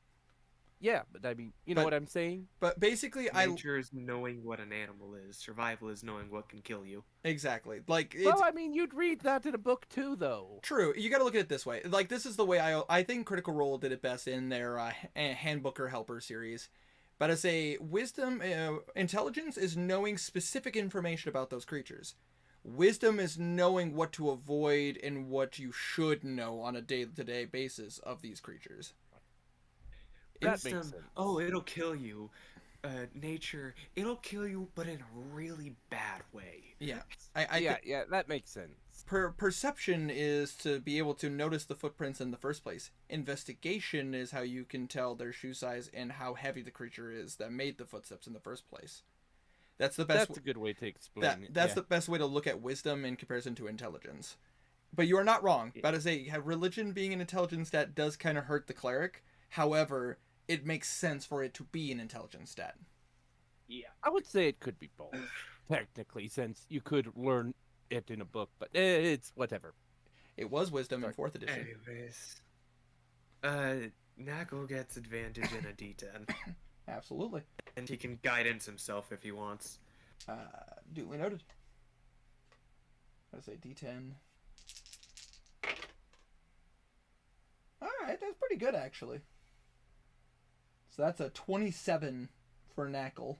Yeah, but I mean, you know But- what I'm saying? But basically, Nature is knowing what an animal is. Survival is knowing what can kill you. exactly like it's Well, I mean, you'd read that in a book too, though. true. You got to look at it this way. Like this is the way I think Critical Role did it best in their Handbook or Helper series. But as a wisdom, intelligence is knowing specific information about those creatures. Wisdom is knowing what to avoid and what you should know on a day-to-day basis of these creatures. That makes Wisdom, sense. oh, it'll kill you. Nature, it'll kill you, but in a really bad way. Yeah, I Yeah, that makes sense. Perception is to be able to notice the footprints in the first place. Investigation is how you can tell their shoe size and how heavy the creature is that made the footsteps in the first place. That's the best. That's a good way to explain it. That's yeah. the best way to look at wisdom in comparison to intelligence. But you are not wrong. But as a religion being an intelligence stat does kind of hurt the cleric. However, it makes sense for it to be an intelligence stat. Yeah, I would say it could be both, technically, since you could learn it in a book, but it's whatever. It was wisdom in 4th edition. Anyways, Knuckle gets advantage in a D10, Absolutely. and he can guidance himself if he wants. Duly noted. Let's say D10. Alright, that's pretty good actually. So that's a 27 for Knackle.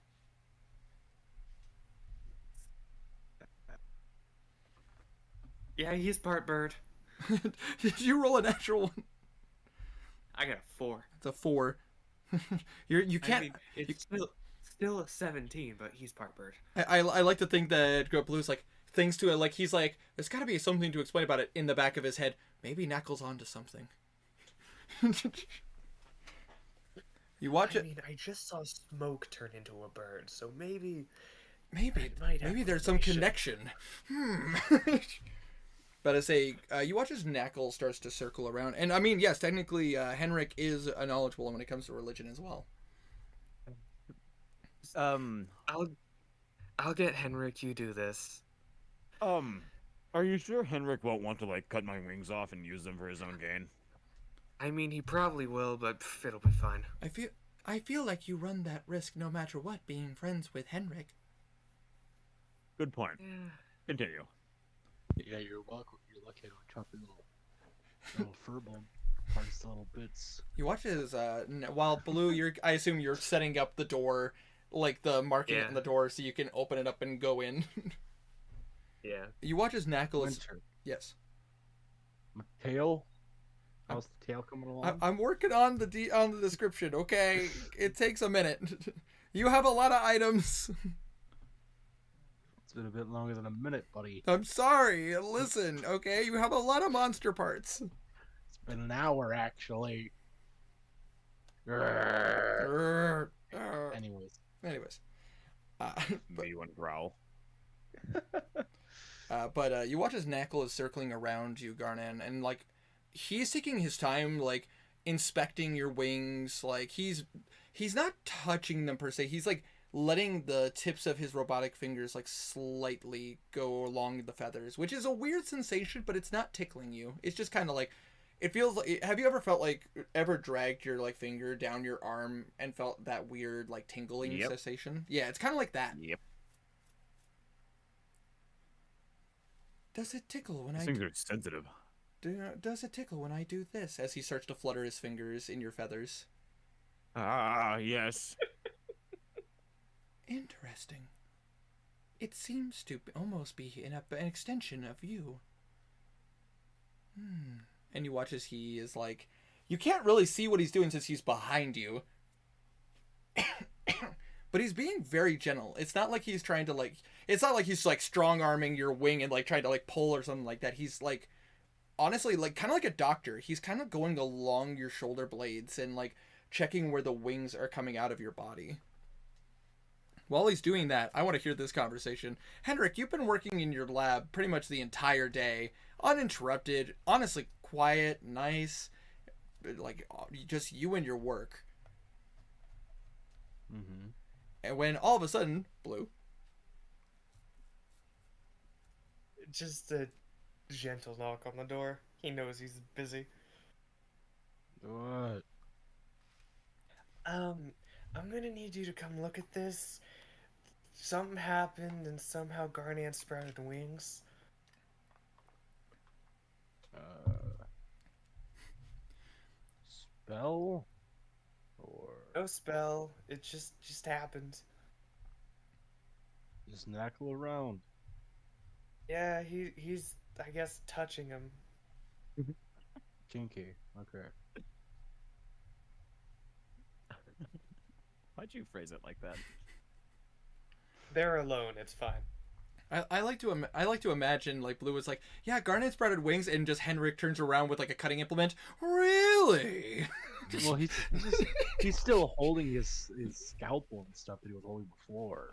Yeah, he's part bird. Did you roll a natural one? I got a 4. It's a 4. You can't. I mean, it's still a 17, but he's part bird. I like to think that Grub Blue's like things to it. Like he's like, there's got to be something to explain about it in the back of his head. Maybe Knackle's onto something. You watch I it. mean, I just saw smoke turn into a bird, so maybe Maybe it might have there's some relation. connection. But I say, you watch as Knackle starts to circle around, and I mean, yes, technically, Henrik is a knowledgeable when it comes to religion as well. I'll get Henrik. You do this. Are you sure Henrik won't want to like cut my wings off and use them for his own gain? I mean, he probably will, but it'll be fine. I feel like you run that risk no matter what, being friends with Henrik. Good point. Yeah. Continue. Yeah, you're welcome. You're lucky I don't chop your little fur bone parts to little bits. You watch as while Blue, I assume you're setting up the door, like the marking Yeah. on the door, so you can open it up and go in. Yeah. You watch as Knackle is Winter. yes. My tail. How's the tail coming along? I'm working on the on the description. Okay, it takes a minute. You have a lot of items. It's been a bit longer than a minute, buddy. I'm sorry. Listen, okay, you have a lot of monster parts. It's been an hour, actually. Anyways. Anyways, Do you want to growl? but you watch as Knackle is circling around you, Garnan, and like he's taking his time, like inspecting your wings. Like he's not touching them per se. He's like letting the tips of his robotic fingers like slightly go along the feathers, which is a weird sensation, but it's not tickling you. It's just kind of like it feels like. Have you ever felt like ever dragged your like finger down your arm and felt that weird like tingling Yep. sensation? Yeah, it's kind of like that. Yep. Does it tickle when These I things are sensitive. does it tickle when I do this? As he starts to flutter his fingers in your feathers. Ah, yes. Interesting. It seems to almost be an extension of you. and you watch as he is like, you can't really see what he's doing since he's behind you. But he's being very gentle. It's not like he's trying to like, it's not like he's like strong arming your wing and like trying to like pull or something like that. He's like, honestly, like kind of like a doctor. He's kind of going along your shoulder blades and like checking where the wings are coming out of your body. While he's doing that, I want to hear this conversation. Henrik, you've been working in your lab pretty much the entire day, uninterrupted, honestly quiet, nice, like just you and your work. Mm-hmm. And when all of a sudden, Blue. Just a gentle knock on the door. He knows he's busy. What? I'm gonna need you to come look at this. Something happened and somehow Garnan sprouted wings. Spell? Or No spell. It just happened. just knackle around? Yeah, he's I guess touching him. Kinky. Okay. Why'd you phrase it like that? They're alone. It's fine. I like to imagine like Blue is like, yeah, Garnet sprouted wings, and just Henrik turns around with like a cutting implement. Really? Well, he's still holding his scalpel and stuff that he was holding before.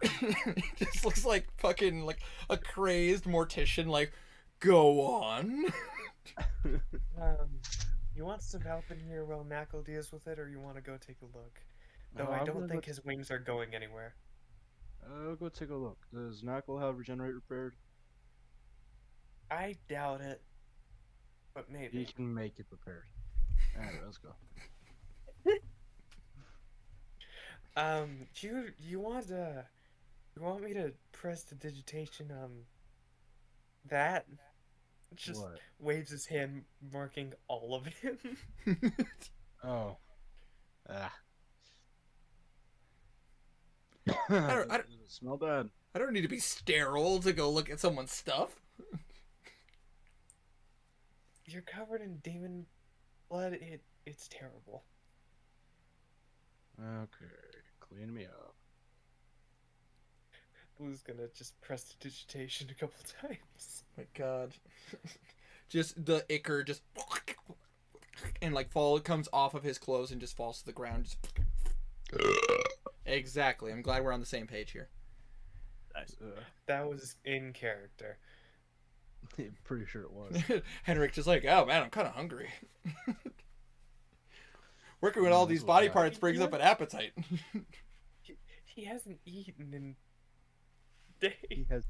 Just looks like fucking like a crazed mortician. Like, go on. You want some help in here while Knackle deals with it, or you want to go take a look? Though No, I I'm don't gonna think go his wings are going anywhere. Go take a look. Does Knackle have Regenerate repaired? I doubt it, but maybe. He can make it repaired. Alright, let's go. You want me to press the digitation that? Just What? waves his hand, marking all of him. Oh. Ah. don't- Does it smell bad? I don't need to be sterile to go look at someone's stuff. You're covered in demon blood. It's terrible. Okay, clean me up. Blue's gonna just press the digitation a couple times. My God. Just the ichor just and like comes off of his clothes and just falls to the ground. Just... Exactly. I'm glad we're on the same page here. Nice. That was in character. Pretty sure it was. Henrik just like, oh man, I'm kind of hungry. Working with all That's these what body that- parts brings up an appetite. He hasn't eaten in days.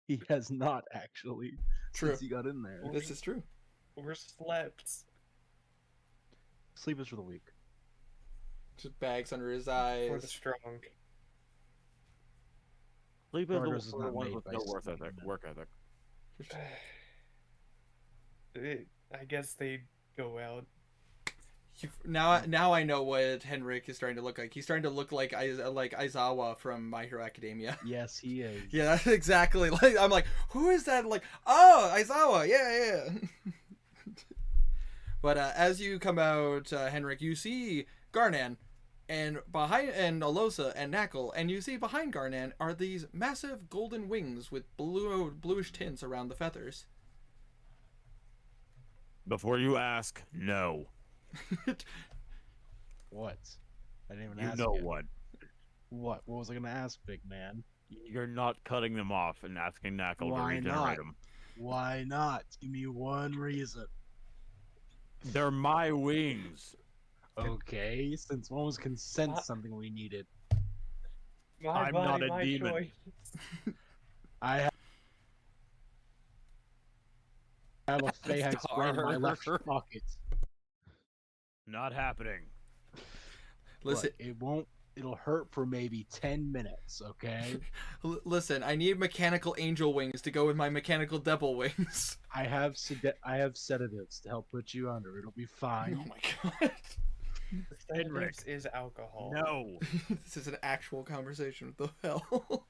He has not actually True. since he got in there. This is true. Or slept. Sleep is for the weak. Just bags under his eyes. For the strong. Sleep is Progress is the not one made with by no sleeping. work ethic. I guess they go out. Now I know what Henrik is starting to look like. He's starting to look like Aizawa from My Hero Academia. Yes, he is. Yeah, that's exactly. Like I'm like, who is that? Like, oh, Aizawa. Yeah. But as you come out, Henrik, you see Garnan, and Alosa and Knackle, and you see behind Garnan are these massive golden wings with bluish tints around the feathers. Before you ask, no. What? I didn't even You ask. know yet. what? What? What was I gonna ask, big man? You're not cutting them off and asking Knackle to Why regenerate not? them. Why not? Give me one reason. They're my wings. Okay, since one was consent something we needed. My I'm body, not a my demon. choice. I have a Phaex brain in my left pocket. Not happening. Listen, Look, it won't. It'll hurt for maybe 10 minutes. Okay. listen. I need mechanical angel wings to go with my mechanical devil wings. I have sedatives to help put you under. It'll be Oh fine. my God. Sedatives is alcohol. No. This is an actual conversation. What the hell?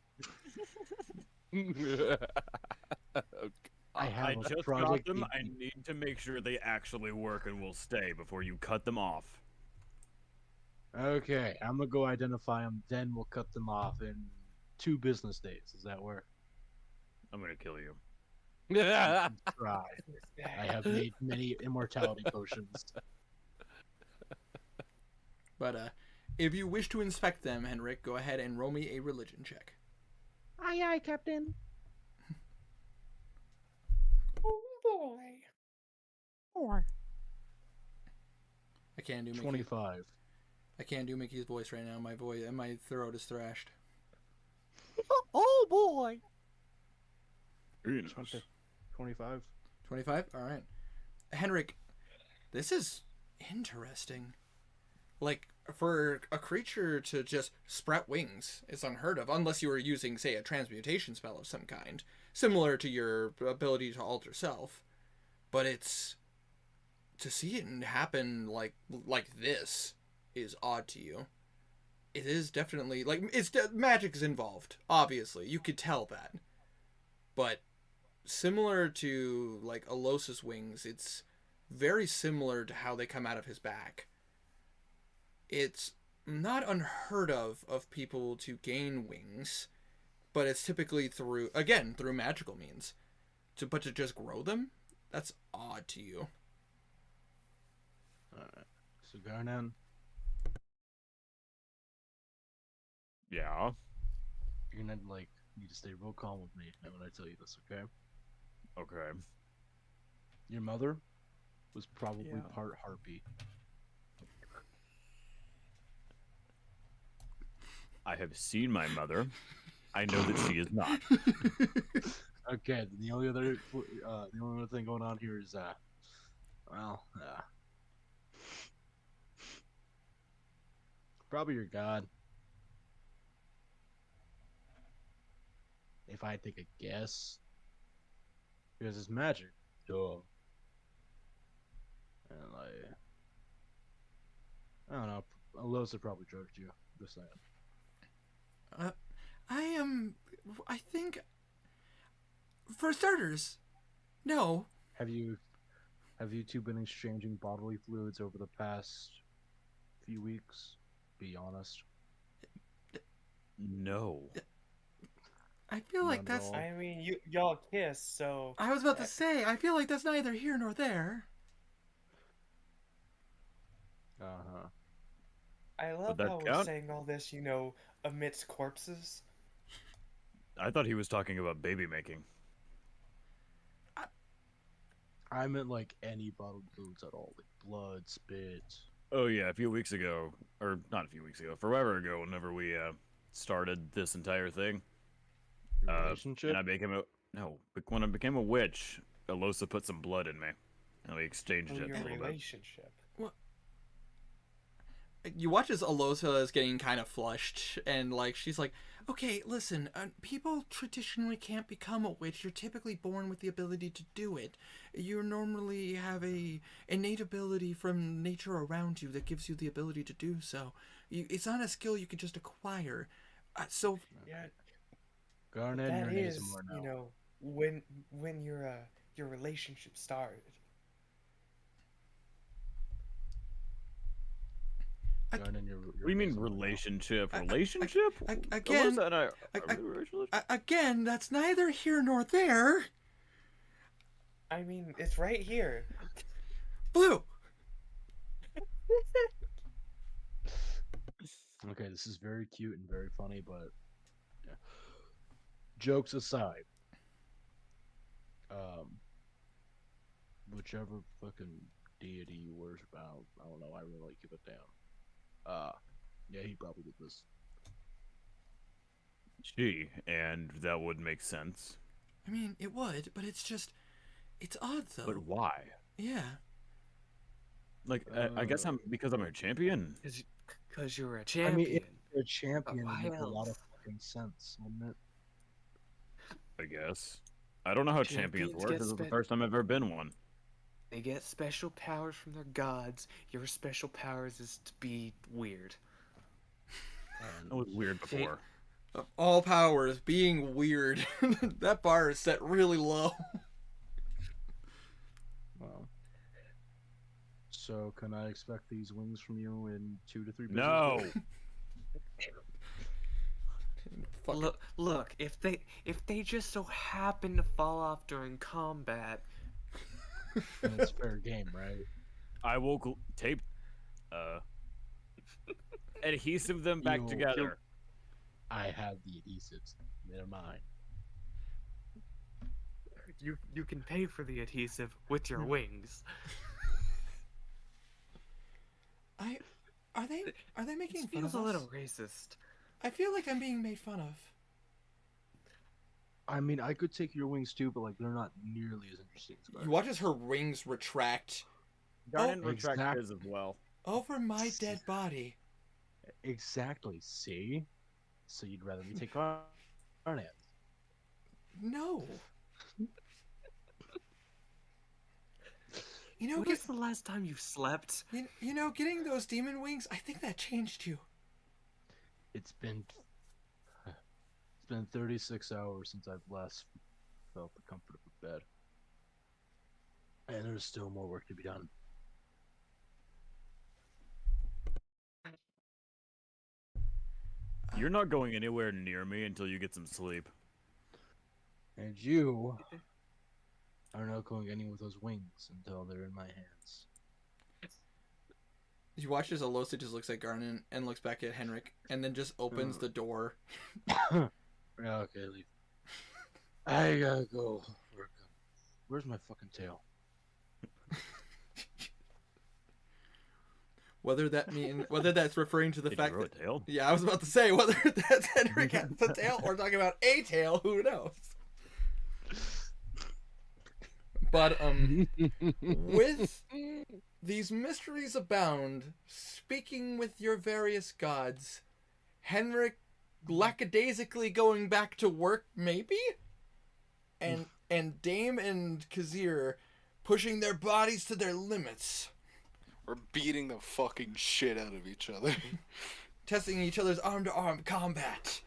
I have I a just got project. them. DD. I need to make sure they actually work and will stay before you cut them off. Okay, I'm gonna go identify them. Then we'll cut them off in 2 business days. Does that work? I'm gonna kill you. Try. I have made many immortality potions. But if you wish to inspect them, Henrik, go ahead and roll me a religion check. Aye, aye, Captain. I can't do Mickey. 25. I can't do Mickey's voice right now. My voice and my throat is thrashed. Oh boy. 25. 25? All right. Henrik, this is interesting. Like, for a creature to just sprout wings is unheard of, unless you were using, say, a transmutation spell of some kind, similar to your ability to alter self. But it's... to see it happen like this is odd to you. It is definitely, like, magic is involved, obviously. You could tell that. But similar to, like, Alosa's wings, it's very similar to how they come out of his back. It's not unheard of people to gain wings, but it's typically through magical means. But to just grow them, that's odd to you. Alright. So Garnan, Yeah. you're gonna need to stay real calm with me when I tell you this, okay? Okay. Your mother was probably Yeah. part harpy. I have seen my mother. I know that she is not. Okay, the only other thing going on here is probably your god. If I take a guess, because it's magic, duh. And I don't know. Alosa probably drugged you. Just saying. I think, for starters, no. Have you two been exchanging bodily fluids over the past few weeks? Be honest. No. I feel like None at that's... all. I mean, y'all kiss, so I was about to say, I feel like that's neither here nor there. Uh-huh. I love that how we're count? saying all this, amidst corpses. I thought he was talking about baby making. I meant like any bodily fluids at all, like blood, spit. Oh yeah, a few weeks ago, or not a few weeks ago, forever ago, whenever we started this entire thing, Relationship? and I became when I became a witch, Alosa put some blood in me, and we exchanged it Your a little bit. relationship. You watch as Alosa is getting kind of flushed, and like she's like, okay, listen, people traditionally can't become a witch. You're typically born with the ability to do it. You normally have a innate ability from nature around you that gives you the ability to do so. It's not a skill you can just acquire. So Yeah, Garnet, that you're an is, ASMR now. when your relationship started. Garnet, your What do you mean ASMR now. relationship? I- Relationship? again, Alosa and I, I- are we relationship? again, that's neither here nor there. I mean, it's right here. Blue. Okay, this is very cute and very funny, but yeah. Jokes aside, whichever fucking deity you worship, I don't know. I really like give it down. Yeah, he probably did this. She, and that would make sense. I mean, it would, but it's odd though. But why? Yeah. Like, I guess because I'm a champion. Cause you're a I champion. mean, if you're a champion, it why makes a lot of else? fucking sense, wouldn't it? I guess. I don't know how champions Champions work. get This is the spent- first time I've ever been one. They get special powers from their gods. Your special powers is to be weird. That was weird before. Of all powers, being weird. That bar is set really low. So can I expect these wings from you in 2 to 3 business No. days? Look, if they just so happen to fall off during combat, And it's fair game, right? I will tape, adhesive them back You'll- together. I have the adhesives. They're mine. you can pay for the adhesive with your wings. Are they making It fun feels of a us? little racist. I feel like I'm being made fun of. I mean, I could take your wings too, but like they're not nearly as interesting as mine. You watch as her wings retract Garnet Oh, retract exact- his as well. over my dead body. Exactly. See? So you'd rather me take Garnet? No. You know, When was the last time you slept? you know, getting those demon wings, I think that changed you. It's been 36 hours since I've last felt the comfort of a bed. And there's still more work to be done. You're not going anywhere near me until you get some sleep. And you are not going anywhere with those wings until they're in my hands. You watch as Alosa just looks at Garnet and looks back at Henrik and then just opens the door. Yeah, okay, leave. I gotta go work. Where's my fucking tail? Whether that's referring to the Did fact you grow that a tail? yeah, I was about to say whether that's Henrik has a tail or talking about a tail, who knows? But with these mysteries abound, speaking with your various gods, Henrik lackadaisically going back to work, maybe? And Dame and Kazir pushing their bodies to their limits, We're beating the fucking shit out of each other. testing each other's arm-to-arm combat.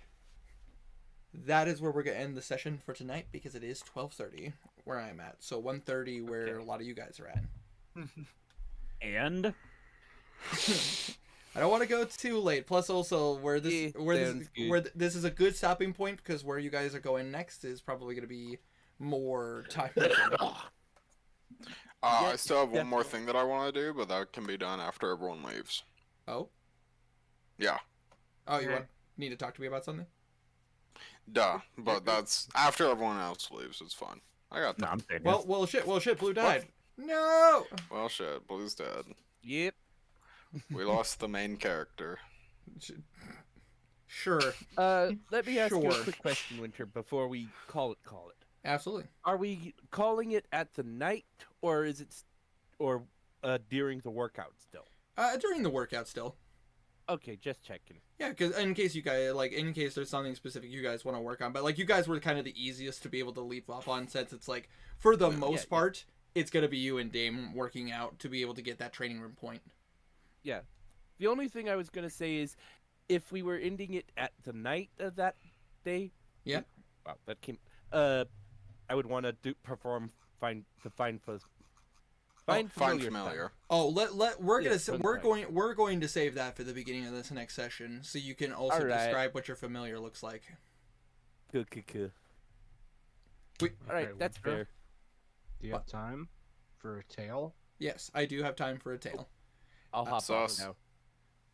That is where we're going to end the session for tonight because it is 12:30 where I'm at. So 1:30 where a lot of you guys are at. And I don't want to go too late. Plus, also where this sounds good. where this is a good stopping point because where you guys are going next is probably going to be more time. I still have one more thing that I want to do, but that can be done after everyone leaves. Oh, Yeah, oh, you Okay. need to talk to me about something? duh. But that's after everyone else leaves. It's fine. I got no, that. I'm staying here. Well, shit. Blue died. No. Well, shit. Blue's dead. Yep. We lost the main character. Sure, Let me ask you a Sure. quick question, Winter, before we call it. absolutely. Are we calling it at the night, or is it, during the workout still? During the workout still. Okay, just checking. Yeah, because in case you guys in case there's something specific you guys want to work on, but like you guys were kind of the easiest to be able to leap off on, since it's like for the most part, it's gonna be you and Dame working out to be able to get that training room point. Yeah. The only thing I was gonna say is, if we were ending it at the night of that day. Yeah. Wow, that came. I would want to find Find familiar. familiar. Oh, we're Yeah, gonna for the we're going to save that for the beginning of this next session, so you can also Alright. describe what your familiar looks like. Cool. We, All right, Okay, that's Winter? fair. Do you have time for a tail? yes, I do have time for a tale. I'll hop Sauce. off now.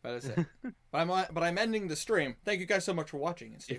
But that's it. But I'm ending the stream. Thank you guys so much for watching and stay